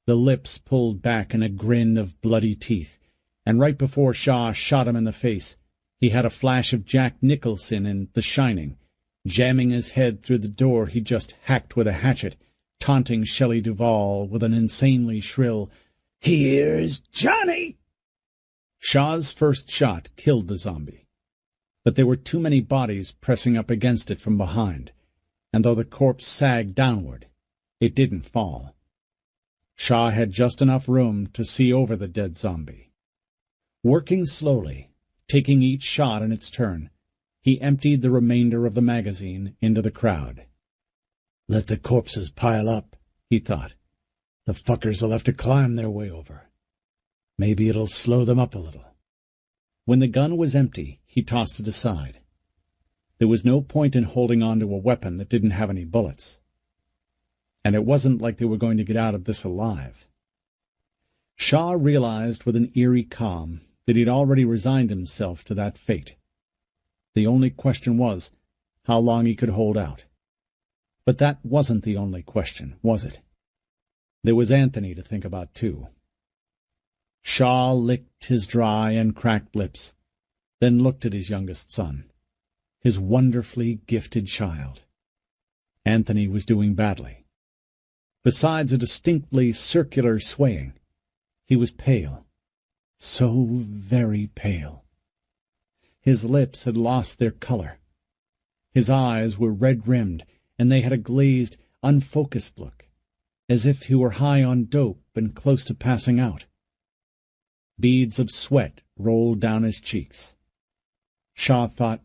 the lips pulled back in a grin of bloody teeth, and right before Shaw shot him in the face, he had a flash of Jack Nicholson in The Shining, jamming his head through the door he'd just hacked with a hatchet, taunting Shelley Duvall with an insanely shrill, "Here's Johnny!" Shaw's first shot killed the zombie, but there were too many bodies pressing up against it from behind, and though the corpse sagged downward, it didn't fall. Shaw had just enough room to see over the dead zombie. Working slowly, taking each shot in its turn, he emptied the remainder of the magazine into the crowd. "Let the corpses pile up," he thought. "The fuckers will have to climb their way over. Maybe it'll slow them up a little." When the gun was empty, he tossed it aside. There was no point in holding on to a weapon that didn't have any bullets. And it wasn't like they were going to get out of this alive. Shaw realized with an eerie calm that he'd already resigned himself to that fate. The only question was how long he could hold out. But that wasn't the only question, was it? There was Anthony to think about, too. Shaw licked his dry and cracked lips, then looked at his youngest son, his wonderfully gifted child. Anthony was doing badly. Besides a distinctly circular swaying, he was pale, so very pale. His lips had lost their color. His eyes were red-rimmed, and they had a glazed, unfocused look, as if he were high on dope and close to passing out. Beads of sweat rolled down his cheeks. Shaw thought,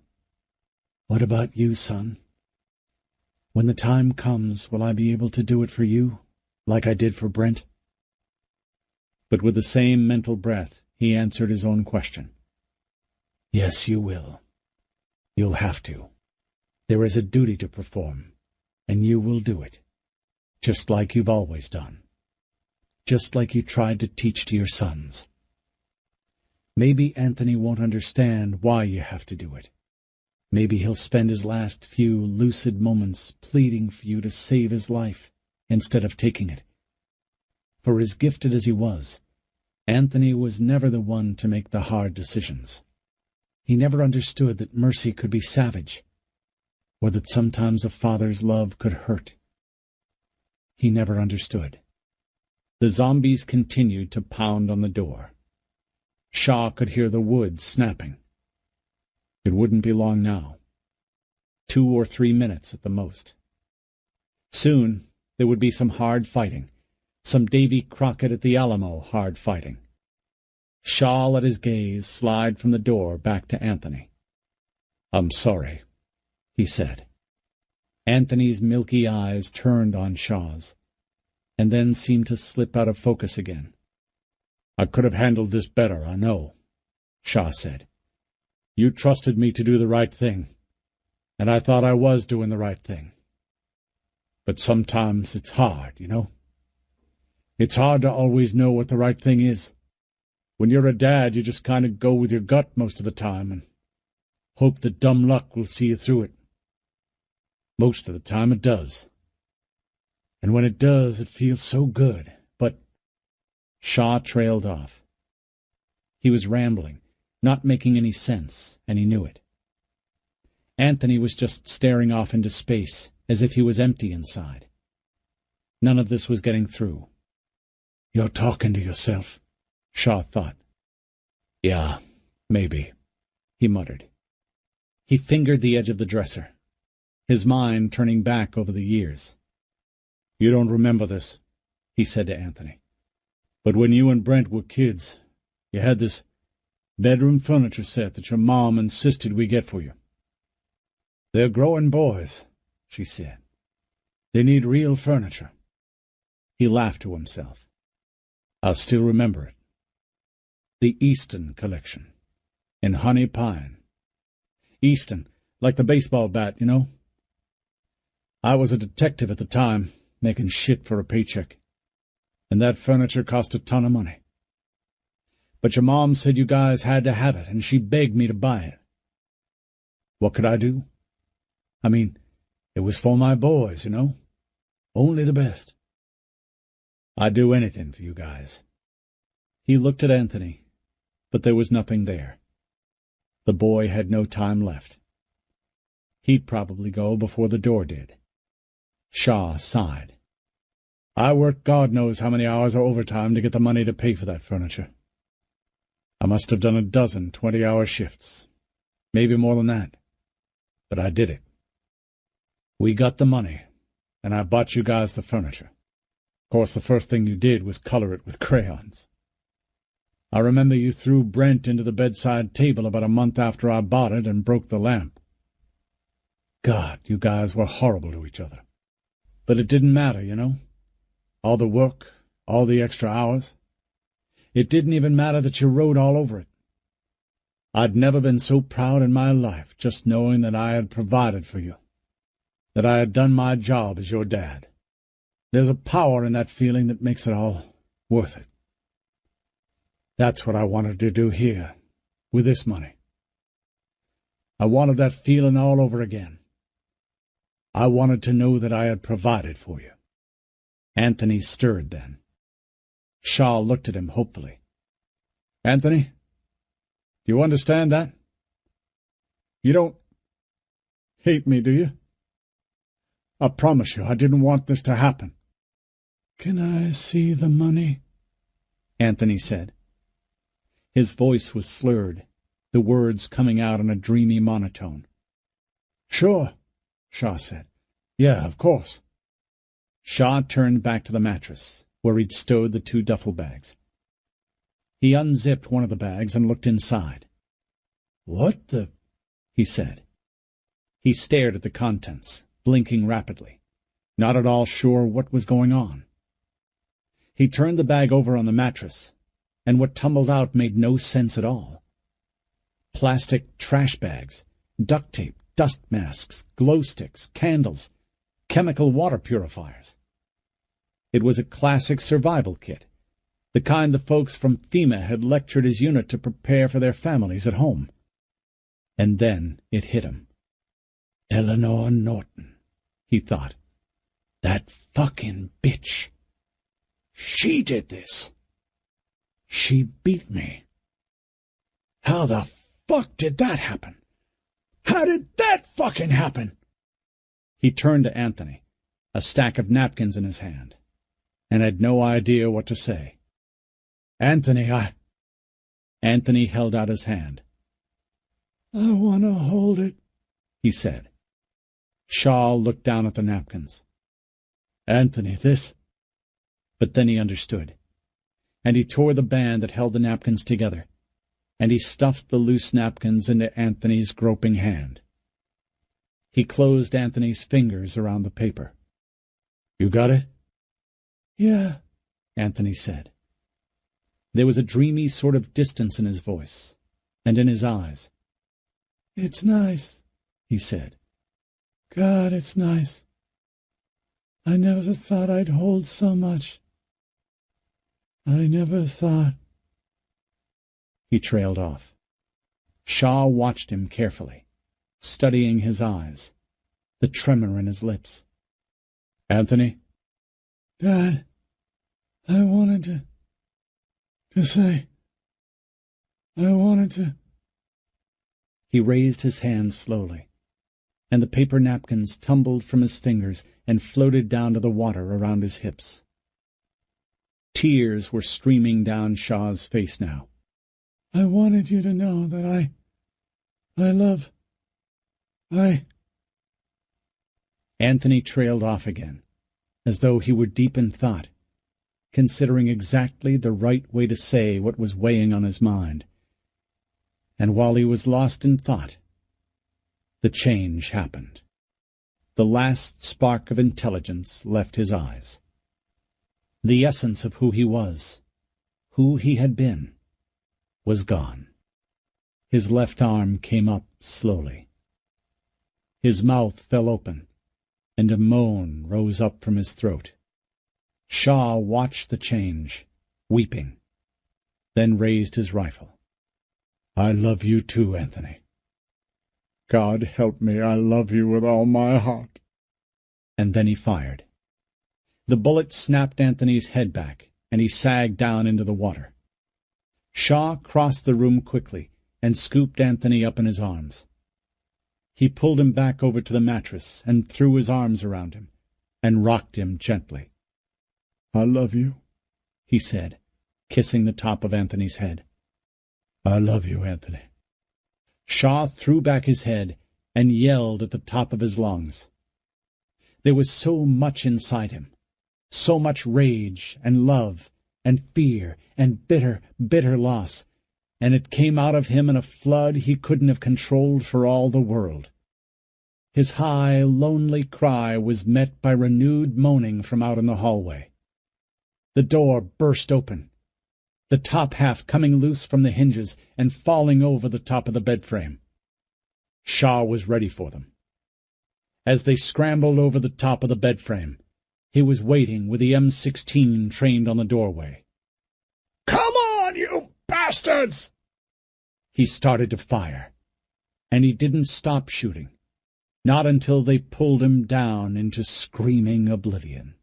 "What about you, son? When the time comes, will I be able to do it for you, like I did for Brent?" But with the same mental breath, he answered his own question. "Yes, you will. You'll have to. There is a duty to perform, and you will do it, just like you've always done, just like you tried to teach to your sons. Maybe Anthony won't understand why you have to do it. Maybe he'll spend his last few lucid moments pleading for you to save his life instead of taking it. For as gifted as he was, Anthony was never the one to make the hard decisions. He never understood that mercy could be savage, or that sometimes a father's love could hurt. He never understood. The zombies continued to pound on the door. Shaw could hear the wood snapping. It wouldn't be long now. 2 or 3 minutes at the most. Soon there would be some hard fighting, some Davy Crockett at the Alamo hard fighting. Shaw let his gaze slide from the door back to Anthony. "I'm sorry," he said. Anthony's milky eyes turned on Shaw's, and then seemed to slip out of focus again. "I could have handled this better, I know," Shaw said. "You trusted me to do the right thing, and I thought I was doing the right thing. But sometimes it's hard, you know? It's hard to always know what the right thing is. When you're a dad, you just kind of go with your gut most of the time and hope that dumb luck will see you through it. Most of the time it does. And when it does, it feels so good, but—" Shaw trailed off. He was rambling, not making any sense, and he knew it. Anthony was just staring off into space, as if he was empty inside. None of this was getting through. "You're talking to yourself," Shaw thought. "Yeah, maybe," he muttered. He fingered the edge of the dresser, his mind turning back over the years. "You don't remember this," he said to Anthony. "But when you and Brent were kids, you had this bedroom furniture set that your mom insisted we get for you. They're growing boys," she said. "They need real furniture." He laughed to himself. "I'll still remember it. The Easton collection, in honey pine. Easton, like the baseball bat, you know." I was a detective at the time, making shit for a paycheck. And that furniture cost a ton of money. But your mom said you guys had to have it, and she begged me to buy it. What could I do? I mean, it was for my boys, you know? Only the best. I'd do anything for you guys. He looked at Anthony, but there was nothing there. The boy had no time left. He'd probably go before the door did. Shaw sighed. I worked God knows how many hours of overtime to get the money to pay for that furniture. I must have done a dozen 20-hour shifts, maybe more than that, but I did it. We got the money, and I bought you guys the furniture. Of course, the first thing you did was color it with crayons. I remember you threw Brent into the bedside table about a month after I bought it and broke the lamp. God, you guys were horrible to each other. But it didn't matter, you know. All the work, all the extra hours. It didn't even matter that you rode all over it. I'd never been so proud in my life, just knowing that I had provided for you, that I had done my job as your dad. There's a power in that feeling that makes it all worth it. That's what I wanted to do here, with this money. I wanted that feeling all over again. I wanted to know that I had provided for you. Anthony stirred then. Shaw looked at him hopefully. Anthony, do you understand that? You don't hate me, do you? I promise you I didn't want this to happen. Can I see the money? Anthony said. His voice was slurred, the words coming out in a dreamy monotone. Sure, Shaw said. Yeah, of course. Shaw turned back to the mattress, where he'd stowed the 2 duffel bags. He unzipped one of the bags and looked inside. What the? He said. He stared at the contents, blinking rapidly, not at all sure what was going on. He turned the bag over on the mattress, and what tumbled out made no sense at all. Plastic trash bags, duct tape, dust masks, glow sticks, candles, chemical water purifiers. It was a classic survival kit, the kind the folks from FEMA had lectured his unit to prepare for their families at home. And then it hit him. Eleanor Norton, he thought. That fucking bitch. She did this. She beat me. How the fuck did that happen? How did that fucking happen? He turned to Anthony, a stack of napkins in his hand, and had no idea what to say. Anthony, Anthony held out his hand. I want to hold it, he said. Shaw looked down at the napkins. Anthony, this... But then he understood, and he tore the band that held the napkins together, and he stuffed the loose napkins into Anthony's groping hand. He closed Anthony's fingers around the paper. You got it? Yeah, Anthony said. There was a dreamy sort of distance in his voice, and in his eyes. It's nice, he said. God, it's nice. I never thought I'd hold so much. I never thought... He trailed off. Shaw watched him carefully, studying his eyes, the tremor in his lips. Anthony? Dad, I wanted to say... I wanted to... He raised his hands slowly, and the paper napkins tumbled from his fingers and floated down to the water around his hips. Tears were streaming down Shaw's face now. I wanted you to know that I love... Anthony trailed off again, as though he were deep in thought, considering exactly the right way to say what was weighing on his mind. And while he was lost in thought, the change happened. The last spark of intelligence left his eyes. The essence of who he was, who he had been, was gone. His left arm came up slowly. His mouth fell open, and a moan rose up from his throat. Shaw watched the change, weeping, then raised his rifle. "I love you too, Anthony." "God help me, I love you with all my heart." And then he fired. The bullet snapped Anthony's head back, and he sagged down into the water. Shaw crossed the room quickly and scooped Anthony up in his arms. He pulled him back over to the mattress and threw his arms around him and rocked him gently. "I love you," he said, kissing the top of Anthony's head. "I love you, Anthony." Shaw threw back his head and yelled at the top of his lungs. There was so much inside him, so much rage and love and fear and bitter, bitter loss, and it came out of him in a flood he couldn't have controlled for all the world. His high, lonely cry was met by renewed moaning from out in the hallway. The door burst open, the top half coming loose from the hinges and falling over the top of the bed frame. Shaw was ready for them. As they scrambled over the top of the bed frame, he was waiting with the M16 trained on the doorway. "Come on, you bastards!" He started to fire, and he didn't stop shooting, not until they pulled him down into screaming oblivion.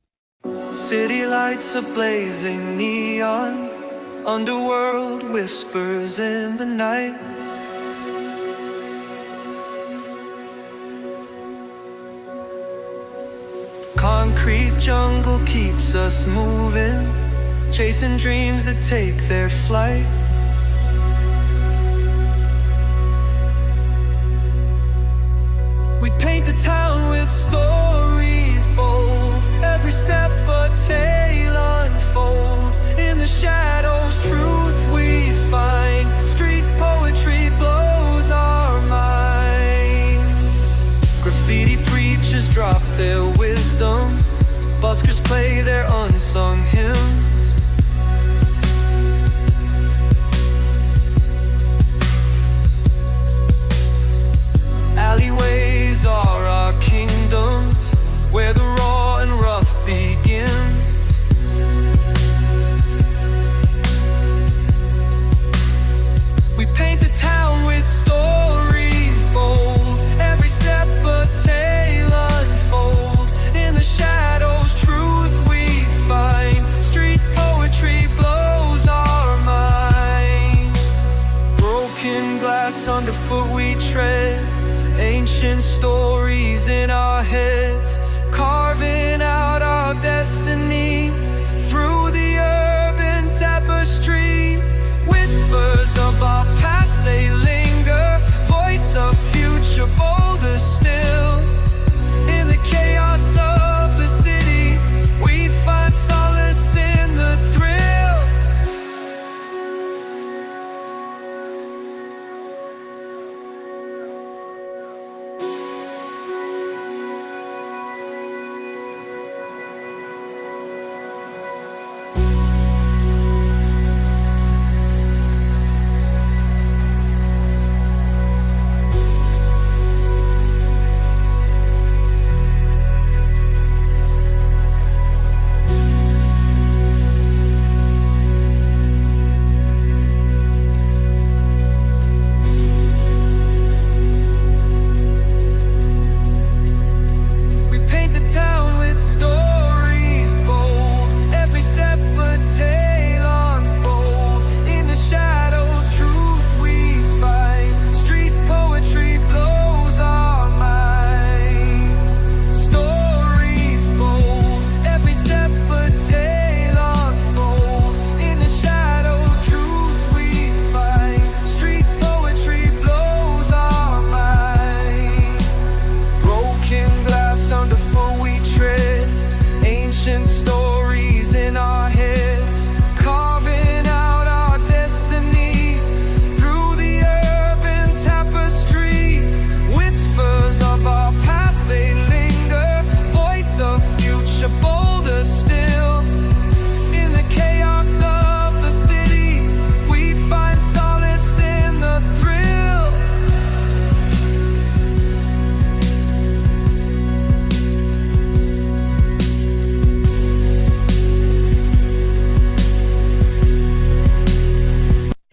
City lights are blazing neon, underworld whispers in the night. Concrete jungle keeps us moving, chasing dreams that take their flight. We paint the town with stories bold, every step a tale unfold. In the shadows, truth we find, street poetry blows our mind. Graffiti preachers drop their wisdom, buskers play their unsung hymns. Alleyways are our kingdoms, where the raw and rough begins. We paint the town with stories bold, every step a tale unfold. In the shadows, truth we find.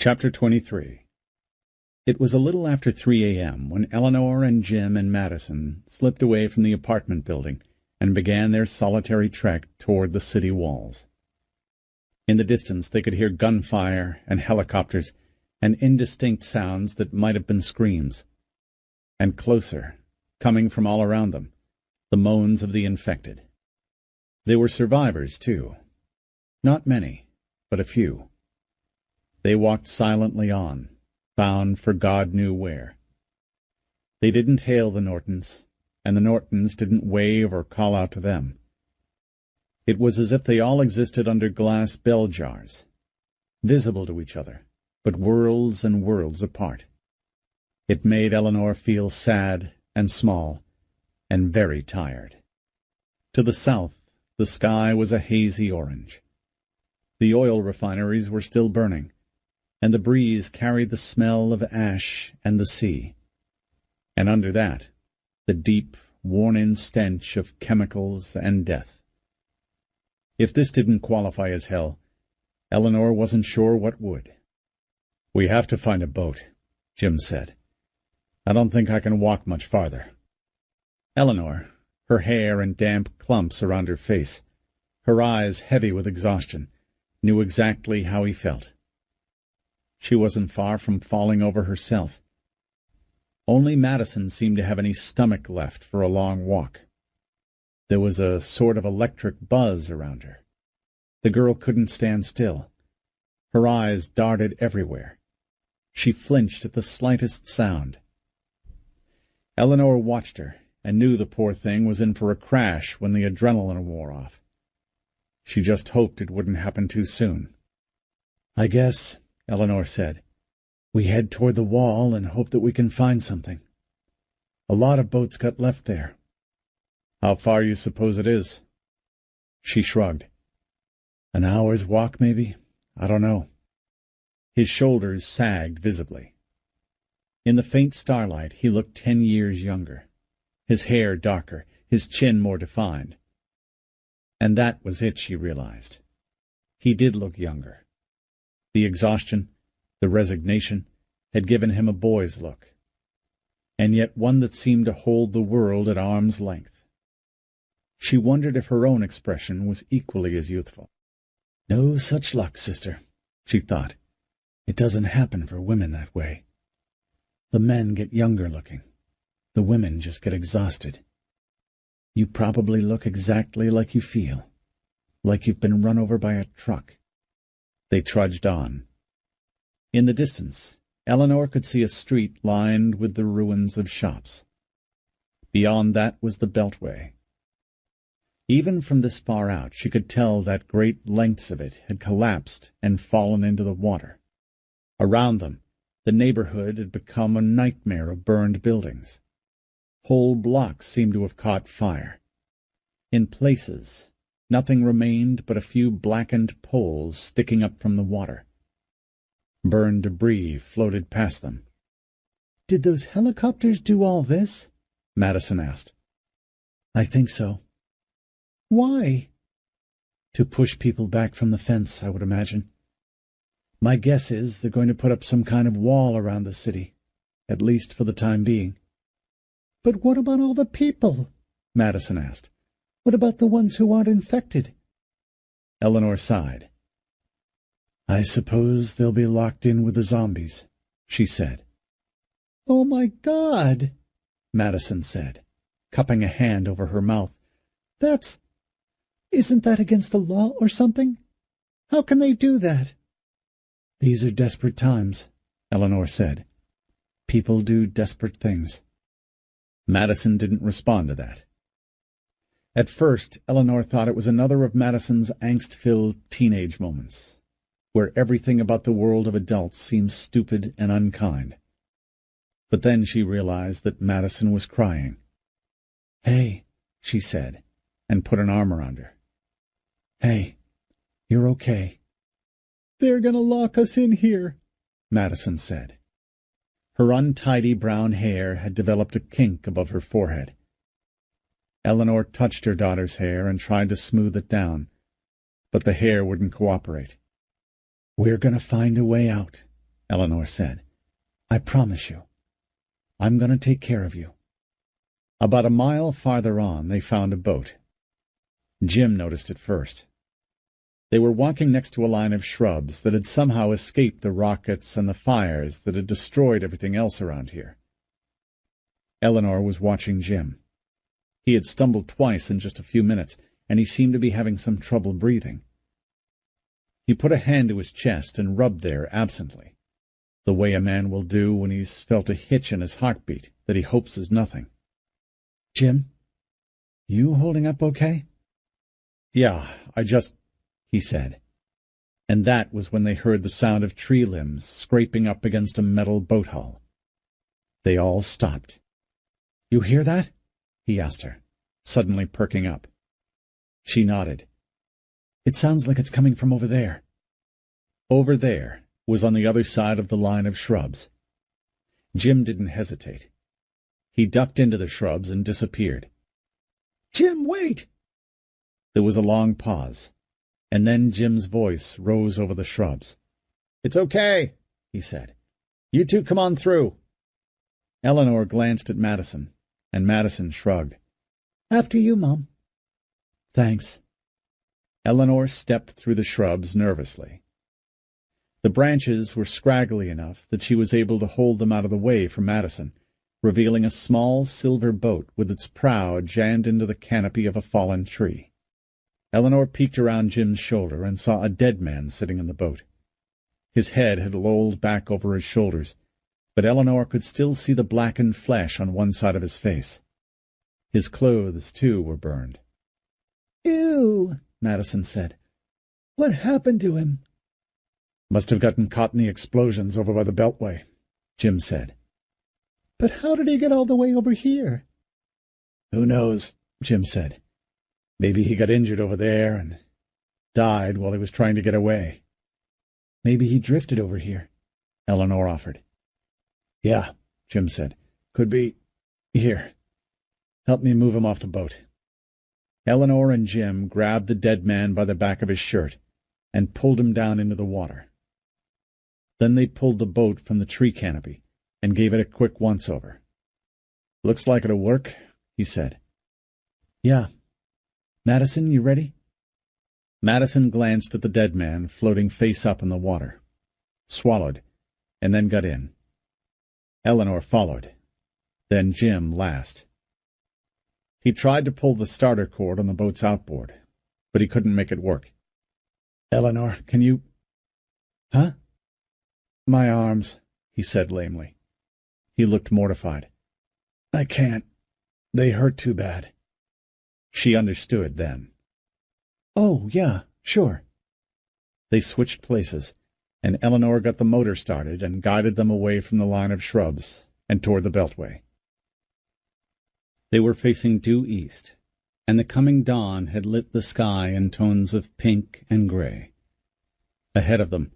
Chapter 23. It was a little after 3 a.m. when Eleanor and Jim and Madison slipped away from the apartment building and began their solitary trek toward the city walls. In the distance they could hear gunfire and helicopters and indistinct sounds that might have been screams. And closer, coming from all around them, the moans of the infected. They were survivors, too. Not many, but a few. They walked silently on, bound for God knew where. They didn't hail the Nortons, and the Nortons didn't wave or call out to them. It was as if they all existed under glass bell jars, visible to each other, but worlds and worlds apart. It made Eleanor feel sad and small and very tired. To the south, the sky was a hazy orange. The oil refineries were still burning, and the breeze carried the smell of ash and the sea. And under that, the deep, worn-in stench of chemicals and death. If this didn't qualify as hell, Eleanor wasn't sure what would. "We have to find a boat," Jim said. "I don't think I can walk much farther." Eleanor, her hair in damp clumps around her face, her eyes heavy with exhaustion, knew exactly how he felt. She wasn't far from falling over herself. Only Madison seemed to have any stomach left for a long walk. There was a sort of electric buzz around her. The girl couldn't stand still. Her eyes darted everywhere. She flinched at the slightest sound. Eleanor watched her and knew the poor thing was in for a crash when the adrenaline wore off. She just hoped it wouldn't happen too soon. "I guess," Eleanor said, "we head toward the wall and hope that we can find something. A lot of boats got left there." "How far you suppose it is?" She shrugged. "An hour's walk, maybe? I don't know." His shoulders sagged visibly. In the faint starlight he looked 10 years younger, his hair darker, his chin more defined. And that was it, she realized. He did look younger. The exhaustion, the resignation, had given him a boy's look, and yet one that seemed to hold the world at arm's length. She wondered if her own expression was equally as youthful. "No such luck, sister," she thought. "It doesn't happen for women that way. The men get younger looking. The women just get exhausted. You probably look exactly like you feel, like you've been run over by a truck." They trudged on. In the distance, Eleanor could see a street lined with the ruins of shops. Beyond that was the Beltway. Even from this far out she could tell that great lengths of it had collapsed and fallen into the water. Around them, the neighborhood had become a nightmare of burned buildings. Whole blocks seemed to have caught fire. In places, nothing remained but a few blackened poles sticking up from the water. Burned debris floated past them. "Did those helicopters do all this?" Madison asked. "I think so." "Why?" "To push people back from the fence, I would imagine. My guess is they're going to put up some kind of wall around the city, at least for the time being." "But what about all the people?" Madison asked. "What about the ones who aren't infected?" Eleanor sighed. "I suppose they'll be locked in with the zombies," she said. "Oh, my God," Madison said, cupping a hand over her mouth. Isn't that against the law or something? How can they do that?" "These are desperate times," Eleanor said. "People do desperate things." Madison didn't respond to that. At first, Eleanor thought it was another of Madison's angst-filled teenage moments, where everything about the world of adults seems stupid and unkind. But then she realized that Madison was crying. "Hey," she said, and put an arm around her. "Hey, you're okay." "They're going to lock us in here," Madison said. Her untidy brown hair had developed a kink above her forehead. Eleanor touched her daughter's hair and tried to smooth it down, but the hair wouldn't cooperate. "We're going to find a way out," Eleanor said. "I promise you. I'm going to take care of you." About a mile farther on, they found a boat. Jim noticed it first. They were walking next to a line of shrubs that had somehow escaped the rockets and the fires that had destroyed everything else around here. Eleanor was watching Jim. He had stumbled twice in just a few minutes, and he seemed to be having some trouble breathing. He put a hand to his chest and rubbed there absently, the way a man will do when he's felt a hitch in his heartbeat that he hopes is nothing. "Jim, you holding up okay?" "Yeah, he said. And that was when they heard the sound of tree limbs scraping up against a metal boat hull. They all stopped. "You hear that?" he asked her, suddenly perking up. She nodded. "It sounds like it's coming from over there." Over there was on the other side of the line of shrubs. Jim didn't hesitate. He ducked into the shrubs and disappeared. "Jim, wait!" There was a long pause, and then Jim's voice rose over the shrubs. "It's okay," he said. "You two come on through." Eleanor glanced at Madison, and Madison shrugged. "After you, Mom." "Thanks." Eleanor stepped through the shrubs nervously. The branches were scraggly enough that she was able to hold them out of the way for Madison, revealing a small silver boat with its prow jammed into the canopy of a fallen tree. Eleanor peeked around Jim's shoulder and saw a dead man sitting in the boat. His head had lolled back over his shoulders, but Eleanor could still see the blackened flesh on one side of his face. His clothes, too, were burned. "Ew," Madison said. "What happened to him?" "Must have gotten caught in the explosions over by the Beltway," Jim said. "But how did he get all the way over here?" "Who knows," Jim said. "Maybe he got injured over there and died while he was trying to get away." "Maybe he drifted over here," Eleanor offered. "Yeah," Jim said. "Could be. Here, help me move him off the boat." Eleanor and Jim grabbed the dead man by the back of his shirt and pulled him down into the water. Then they pulled the boat from the tree canopy and gave it a quick once-over. "Looks like it'll work," he said. "Yeah. Madison, you ready?" Madison glanced at the dead man floating face up in the water, swallowed, and then got in. Eleanor followed, then Jim last. He tried to pull the starter cord on the boat's outboard, but he couldn't make it work. "Eleanor, can you—" "Huh?" "My arms," he said lamely. He looked mortified. "I can't. They hurt too bad." She understood then. "Oh, yeah, sure." They switched places, and Eleanor got the motor started and guided them away from the line of shrubs and toward the Beltway. They were facing due east, and the coming dawn had lit the sky in tones of pink and gray. Ahead of them,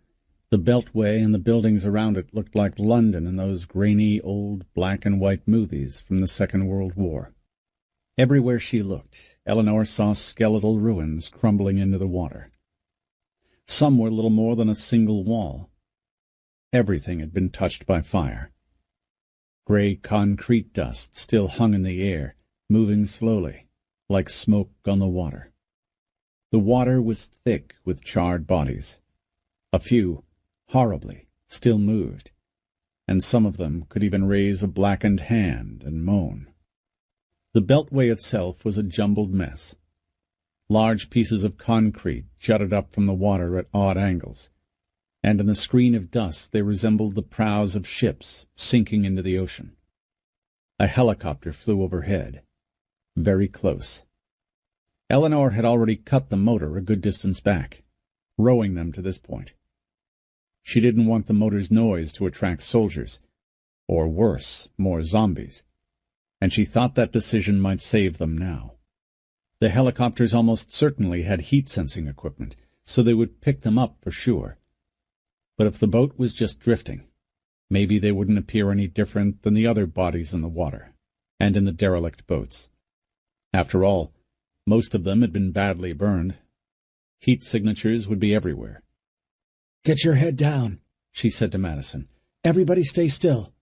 the Beltway and the buildings around it looked like London in those grainy old black-and-white movies from the Second World War. Everywhere she looked, Eleanor saw skeletal ruins crumbling into the water. Some were little more than a single wall. Everything had been touched by fire. Gray concrete dust still hung in the air, moving slowly, like smoke on the water. The water was thick with charred bodies. A few, horribly, still moved, and some of them could even raise a blackened hand and moan. The Beltway itself was a jumbled mess. Large pieces of concrete jutted up from the water at odd angles, and in the screen of dust they resembled the prows of ships sinking into the ocean. A helicopter flew overhead, very close. Eleanor had already cut the motor a good distance back, rowing them to this point. She didn't want the motor's noise to attract soldiers, or worse, more zombies, and she thought that decision might save them now. The helicopters almost certainly had heat-sensing equipment, so they would pick them up for sure. But if the boat was just drifting, maybe they wouldn't appear any different than the other bodies in the water, and in the derelict boats. After all, most of them had been badly burned. Heat signatures would be everywhere. "Get your head down," she said to Madison. "Everybody stay still."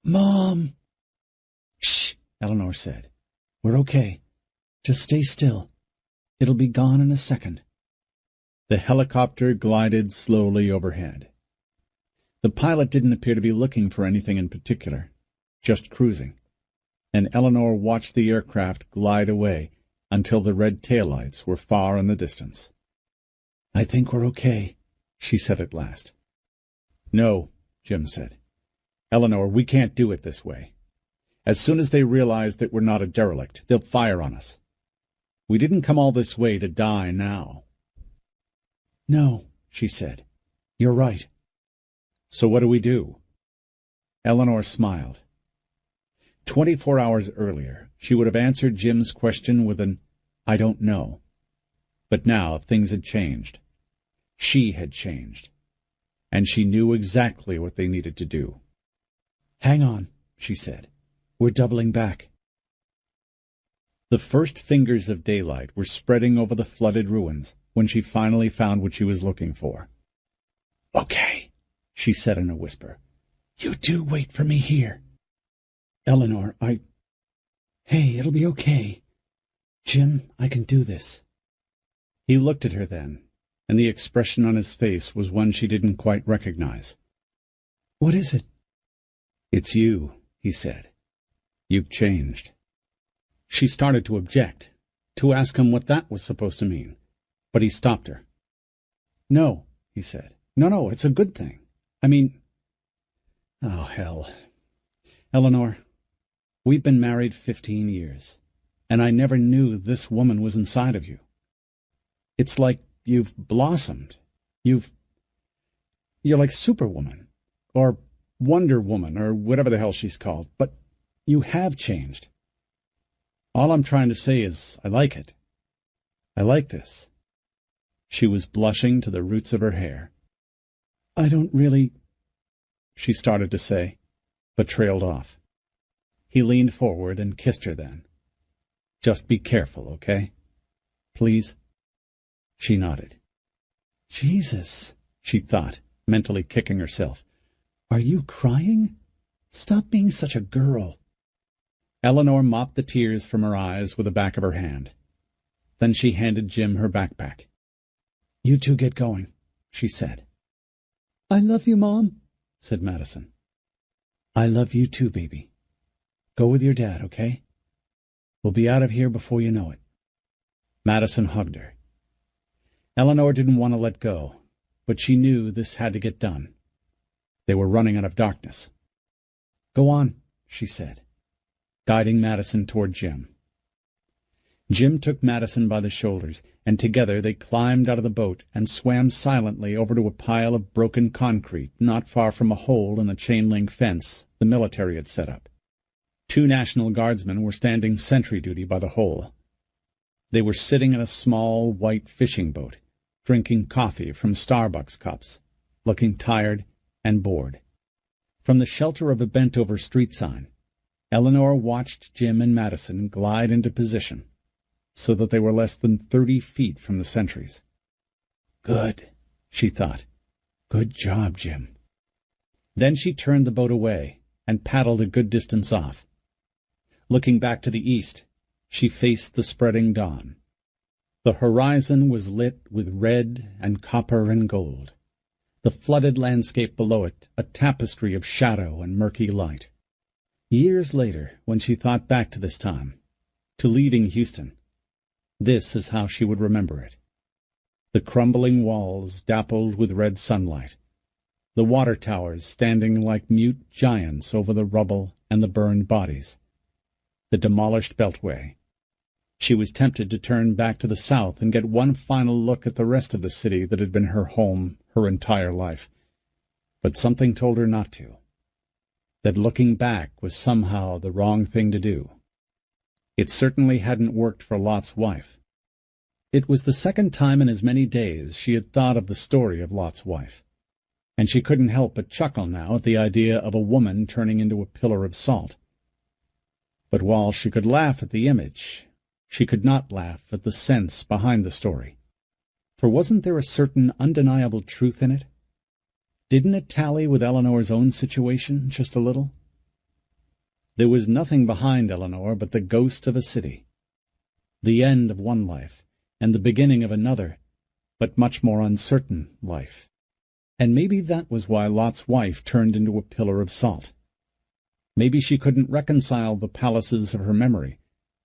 "Mom!" "Shh," Eleanor said. "We're okay. Just stay still. It'll be gone in a second." The helicopter glided slowly overhead. The pilot didn't appear to be looking for anything in particular, just cruising, and Eleanor watched the aircraft glide away until the red taillights were far in the distance. "I think we're okay," she said at last. "No," Jim said. "Eleanor, we can't do it this way. As soon as they realize that we're not a derelict, they'll fire on us. We didn't come all this way to die now." "No," she said. "You're right." "So what do we do?" Eleanor smiled. 24 hours earlier, she would have answered Jim's question with an, "I don't know." But now things had changed. She had changed. And she knew exactly what they needed to do. "Hang on," she said. "We're doubling back." The first fingers of daylight were spreading over the flooded ruins when she finally found what she was looking for. "Okay," she said in a whisper. "You two wait for me here." "Eleanor, Hey, it'll be okay. Jim, I can do this." He looked at her then, and the expression on his face was one she didn't quite recognize. "What is it?" "It's you," he said. "You've changed." She started to object, to ask him what that was supposed to mean, but he stopped her. "No," he said. No, it's a good thing. I mean... Oh, hell. Eleanor, we've been married 15 years, and I never knew this woman was inside of you. It's like you've blossomed. You're like Superwoman, or Wonder Woman, or whatever the hell she's called, but you have changed. All I'm trying to say is I like it. I like this. She was blushing to the roots of her hair. "I don't really—" she started to say, but trailed off. He leaned forward and kissed her then. "Just be careful, okay? Please?" She nodded. "Jesus," she thought, mentally kicking herself. "Are you crying? Stop being such a girl." Eleanor mopped the tears from her eyes with the back of her hand. Then she handed Jim her backpack. "You two get going," she said. "I love you, Mom," said Madison. "I love you too, baby. Go with your dad, okay? We'll be out of here before you know it." Madison hugged her. Eleanor didn't want to let go, but she knew this had to get done. They were running out of darkness. "Go on," she said, guiding Madison toward Jim. Jim took Madison by the shoulders, and together they climbed out of the boat and swam silently over to a pile of broken concrete not far from a hole in the chain-link fence the military had set up. 2 National Guardsmen were standing sentry duty by the hole. They were sitting in a small white fishing boat, drinking coffee from Starbucks cups, looking tired and bored. From the shelter of a bent-over street sign, Eleanor watched Jim and Madison glide into position, so that they were less than 30 feet from the sentries. "Good," she thought. "Good job, Jim." Then she turned the boat away and paddled a good distance off. Looking back to the east, she faced the spreading dawn. The horizon was lit with red and copper and gold. The flooded landscape below it a tapestry of shadow and murky light. Years later, when she thought back to this time, to leaving Houston, this is how she would remember it. The crumbling walls dappled with red sunlight, the water towers standing like mute giants over the rubble and the burned bodies, the demolished beltway. She was tempted to turn back to the south and get one final look at the rest of the city that had been her home her entire life. But something told her not to, that looking back was somehow the wrong thing to do. It certainly hadn't worked for Lot's wife. It was the second time in as many days she had thought of the story of Lot's wife, and she couldn't help but chuckle now at the idea of a woman turning into a pillar of salt. But while she could laugh at the image, she could not laugh at the sense behind the story. For wasn't there a certain undeniable truth in it? Didn't it tally with Eleanor's own situation just a little? There was nothing behind Eleanor but the ghost of a city, the end of one life and the beginning of another, but much more uncertain life. And maybe that was why Lot's wife turned into a pillar of salt. Maybe she couldn't reconcile the palaces of her memory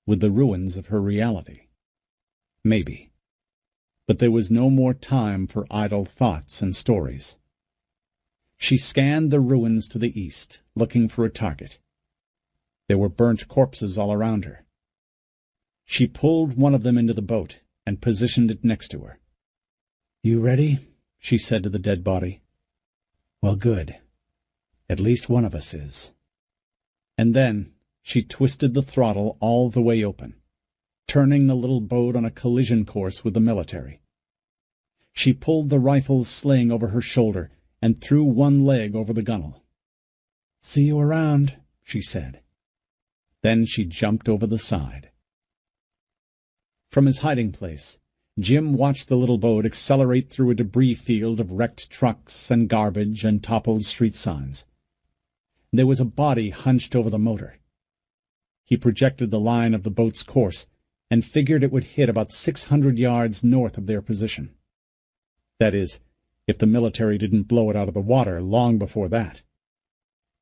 with the ruins of her reality. Maybe. But there was no more time for idle thoughts and stories. She scanned the ruins to the east, looking for a target. There were burnt corpses all around her. She pulled one of them into the boat and positioned it next to her. "You ready?" she said to the dead body. "Well, good. At least one of us is." And then she twisted the throttle all the way open, turning the little boat on a collision course with the military. She pulled the rifle's sling over her shoulder and threw one leg over the gunwale. "See you around," she said. Then she jumped over the side. From his hiding place, Jim watched the little boat accelerate through a debris field of wrecked trucks and garbage and toppled street signs. There was a body hunched over the motor. He projected the line of the boat's course and figured it would hit about 600 yards north of their position. That is, if the military didn't blow it out of the water long before that.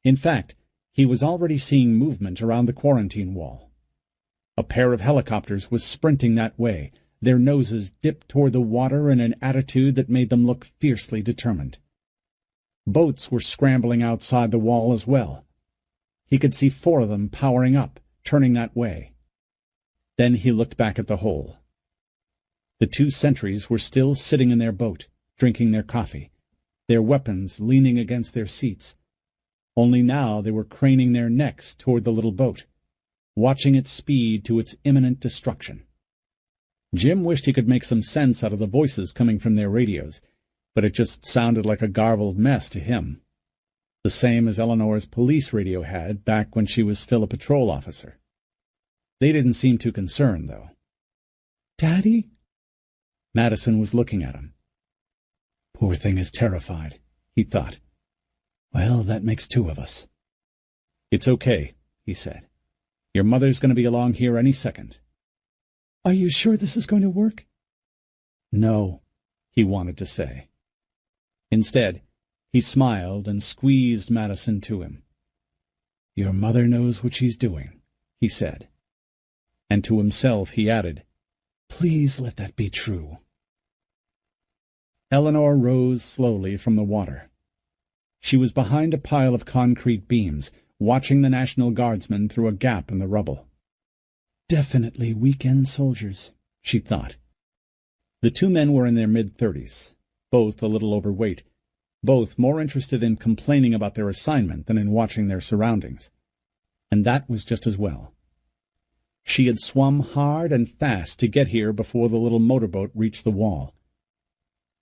In fact, he was already seeing movement around the quarantine wall. A pair of helicopters was sprinting that way, their noses dipped toward the water in an attitude that made them look fiercely determined. Boats were scrambling outside the wall as well. He could see 4 of them powering up, turning that way. Then he looked back at the hole. The 2 sentries were still sitting in their boat, drinking their coffee, their weapons leaning against their seats. Only now they were craning their necks toward the little boat, watching its speed to its imminent destruction. Jim wished he could make some sense out of the voices coming from their radios, but it just sounded like a garbled mess to him. The same as Eleanor's police radio had back when she was still a patrol officer. They didn't seem too concerned, though. "Daddy?" Madison was looking at him. "Poor thing is terrified," he thought. "Well, that makes 2 of us." "It's okay," he said. "Your mother's going to be along here any second." "Are you sure this is going to work?" "No," he wanted to say. Instead, he smiled and squeezed Madison to him. "Your mother knows what she's doing," he said. And to himself he added, "Please let that be true." Eleanor rose slowly from the water. She was behind a pile of concrete beams, watching the National Guardsmen through a gap in the rubble. "Definitely weekend soldiers," she thought. The 2 men were in their mid-30s, both a little overweight, both more interested in complaining about their assignment than in watching their surroundings. And that was just as well. She had swum hard and fast to get here before the little motorboat reached the wall.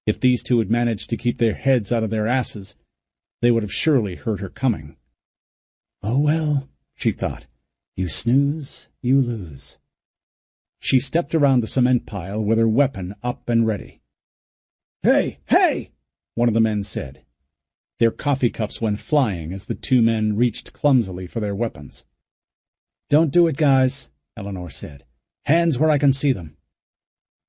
If these 2 had managed to keep their heads out of their asses, they would have surely heard her coming. "Oh, well," she thought, "you snooze, you lose." She stepped around the cement pile with her weapon up and ready. "Hey, hey!" one of the men said. Their coffee cups went flying as the 2 men reached clumsily for their weapons. "Don't do it, guys," Eleanor said. "Hands where I can see them."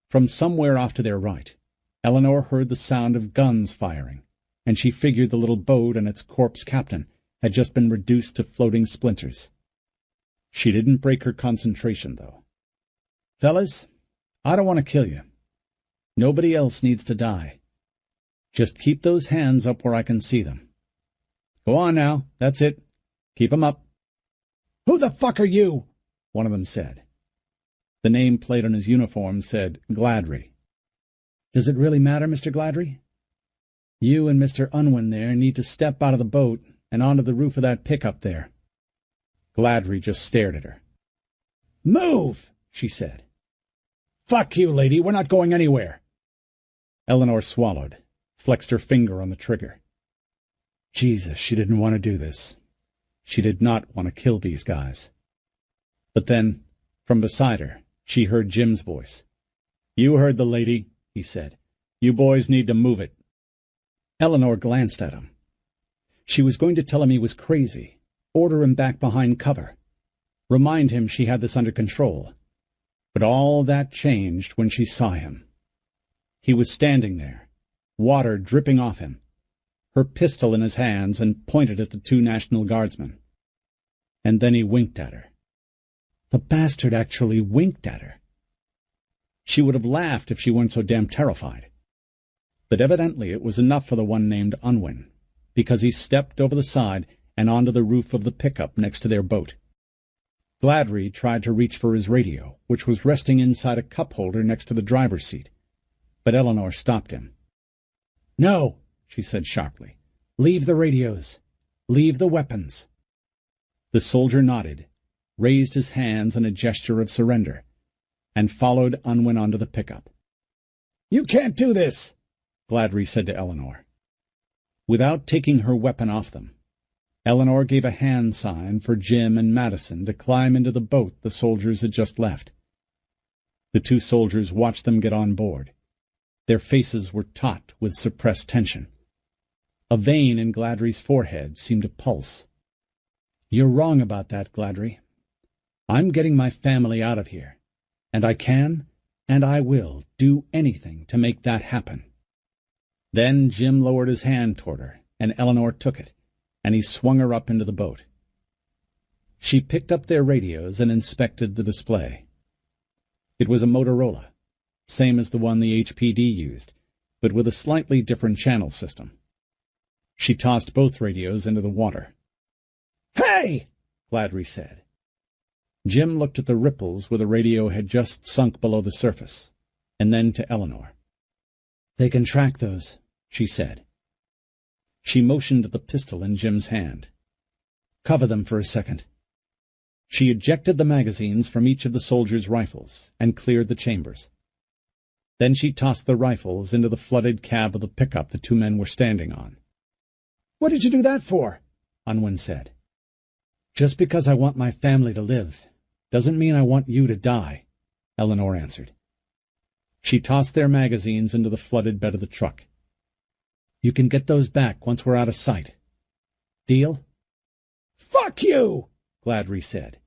From somewhere off to their right, Eleanor heard the sound of guns firing, and she figured the little boat and its corpse captain had just been reduced to floating splinters. She didn't break her concentration, though. "Fellas, I don't want to kill you. Nobody else needs to die. Just keep those hands up where I can see them. Go on now, that's it. Keep 'em up." "Who the fuck are you?" one of them said. The nameplate on his uniform said Gladry. "Does it really matter, Mr. Gladry? You and Mr. Unwin there need to step out of the boat and onto the roof of that pickup there." Gladry just stared at her. "Move," she said. "Fuck you, lady, we're not going anywhere." Eleanor swallowed, flexed her finger on the trigger. Jesus, she didn't want to do this. She did not want to kill these guys. But then, from beside her, she heard Jim's voice. "You heard the lady," he said. "You boys need to move it." Eleanor glanced at him. She was going to tell him he was crazy, order him back behind cover, remind him she had this under control. But all that changed when she saw him. He was standing there, water dripping off him, her pistol in his hands, and pointed at the 2 National Guardsmen. And then he winked at her. The bastard actually winked at her. She would have laughed if she weren't so damn terrified. But evidently it was enough for the one named Unwin, because he stepped over the side and onto the roof of the pickup next to their boat. Gladry tried to reach for his radio, which was resting inside a cup holder next to the driver's seat, but Eleanor stopped him. "No," she said sharply. "Leave the radios. Leave the weapons." The soldier nodded, raised his hands in a gesture of surrender, and followed Unwin onto the pickup. "You can't do this," Gladry said to Eleanor. Without taking her weapon off them, Eleanor gave a hand sign for Jim and Madison to climb into the boat the soldiers had just left. The 2 soldiers watched them get on board. Their faces were taut with suppressed tension. A vein in Gladry's forehead seemed to pulse. "You're wrong about that, Gladry. I'm getting my family out of here, and I can, and I will, do anything to make that happen." Then Jim lowered his hand toward her, and Eleanor took it, and he swung her up into the boat. She picked up their radios and inspected the display. It was a Motorola, same as the one the HPD used, but with a slightly different channel system. She tossed both radios into the water. "Hey!" Gladry said. Jim looked at the ripples where the radio had just sunk below the surface, and then to Eleanor. "They can track those," she said. She motioned at the pistol in Jim's hand. "Cover them for a second." She ejected the magazines from each of the soldiers' rifles and cleared the chambers. Then she tossed the rifles into the flooded cab of the pickup the 2 men were standing on. "What did you do that for?" Unwin said. "Just because I want my family to live doesn't mean I want you to die," Eleanor answered. She tossed their magazines into the flooded bed of the truck. "You can get those back once we're out of sight. Deal?" "Fuck you!" Gladry said.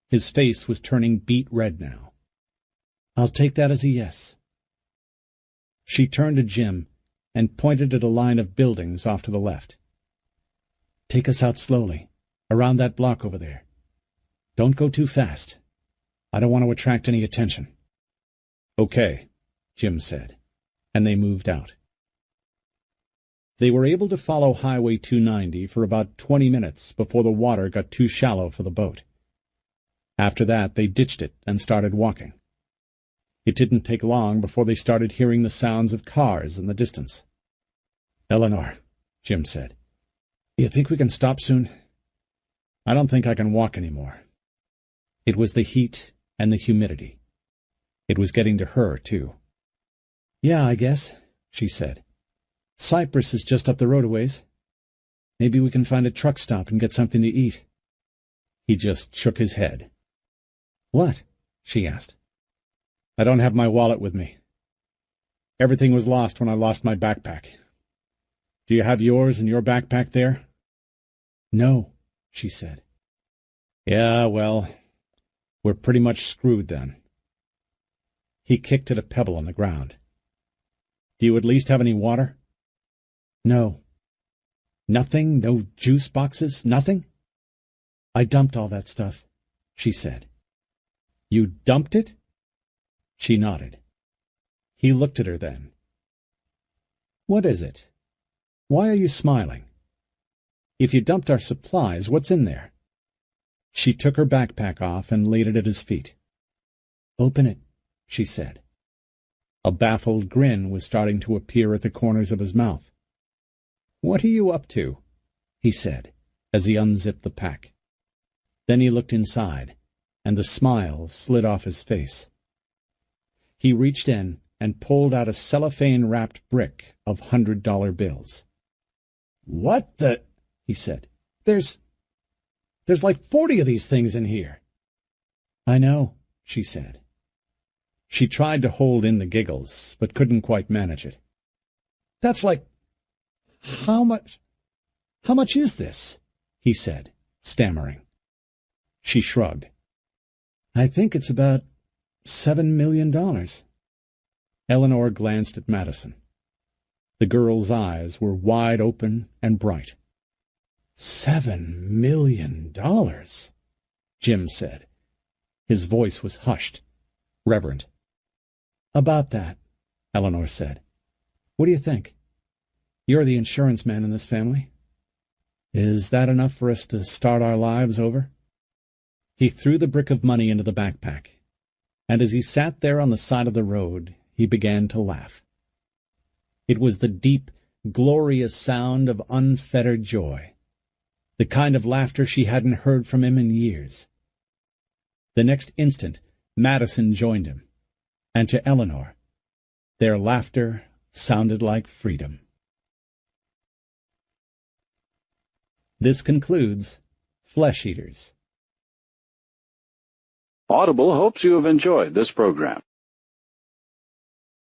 His face was turning beet red now. "I'll take that as a yes." She turned to Jim and pointed at a line of buildings off to the left. "Take us out slowly, around that block over there. Don't go too fast. I don't want to attract any attention." "Okay," Jim said, and they moved out. They were able to follow Highway 290 for about 20 minutes before the water got too shallow for the boat. After that, they ditched it and started walking. It didn't take long before they started hearing the sounds of cars in the distance. "Eleanor," Jim said, "you think we can stop soon? I don't think I can walk anymore." It was the heat and the humidity. It was getting to her, too. "Yeah, I guess," she said. "Cypress is just up the road a ways. Maybe we can find a truck stop and get something to eat." He just shook his head. "What?" she asked. "I don't have my wallet with me. Everything was lost when I lost my backpack. Do you have yours in your backpack there?" "No," she said. "Yeah, well, we're pretty much screwed then." He kicked at a pebble on the ground. "Do you at least have any water?" "No." "Nothing? No juice boxes? Nothing?" "I dumped all that stuff," she said. "You dumped it?" She nodded. He looked at her then. "What is it? Why are you smiling? If you dumped our supplies, what's in there?" She took her backpack off and laid it at his feet. "Open it," she said. A baffled grin was starting to appear at the corners of his mouth. "What are you up to?" he said, as he unzipped the pack. Then he looked inside, and the smile slid off his face. He reached in and pulled out a cellophane-wrapped brick of $100 bills. "What the—" he said. There's like 40 of these things in here." "I know," she said. She tried to hold in the giggles, but couldn't quite manage it. "That's like How much is this?" he said, stammering. She shrugged. "I think it's about $7 million. Eleanor glanced at Madison. The girl's eyes were wide open and bright. $7 million, Jim said. His voice was hushed, reverent. "About that," Eleanor said. "What do you think? You're the insurance man in this family. Is that enough for us to start our lives over?" He threw the brick of money into the backpack, and as he sat there on the side of the road, he began to laugh. It was the deep, glorious sound of unfettered joy, the kind of laughter she hadn't heard from him in years. The next instant, Madison joined him, and to Eleanor, their laughter sounded like freedom. This concludes Flesh Eaters. Audible hopes you have enjoyed this program.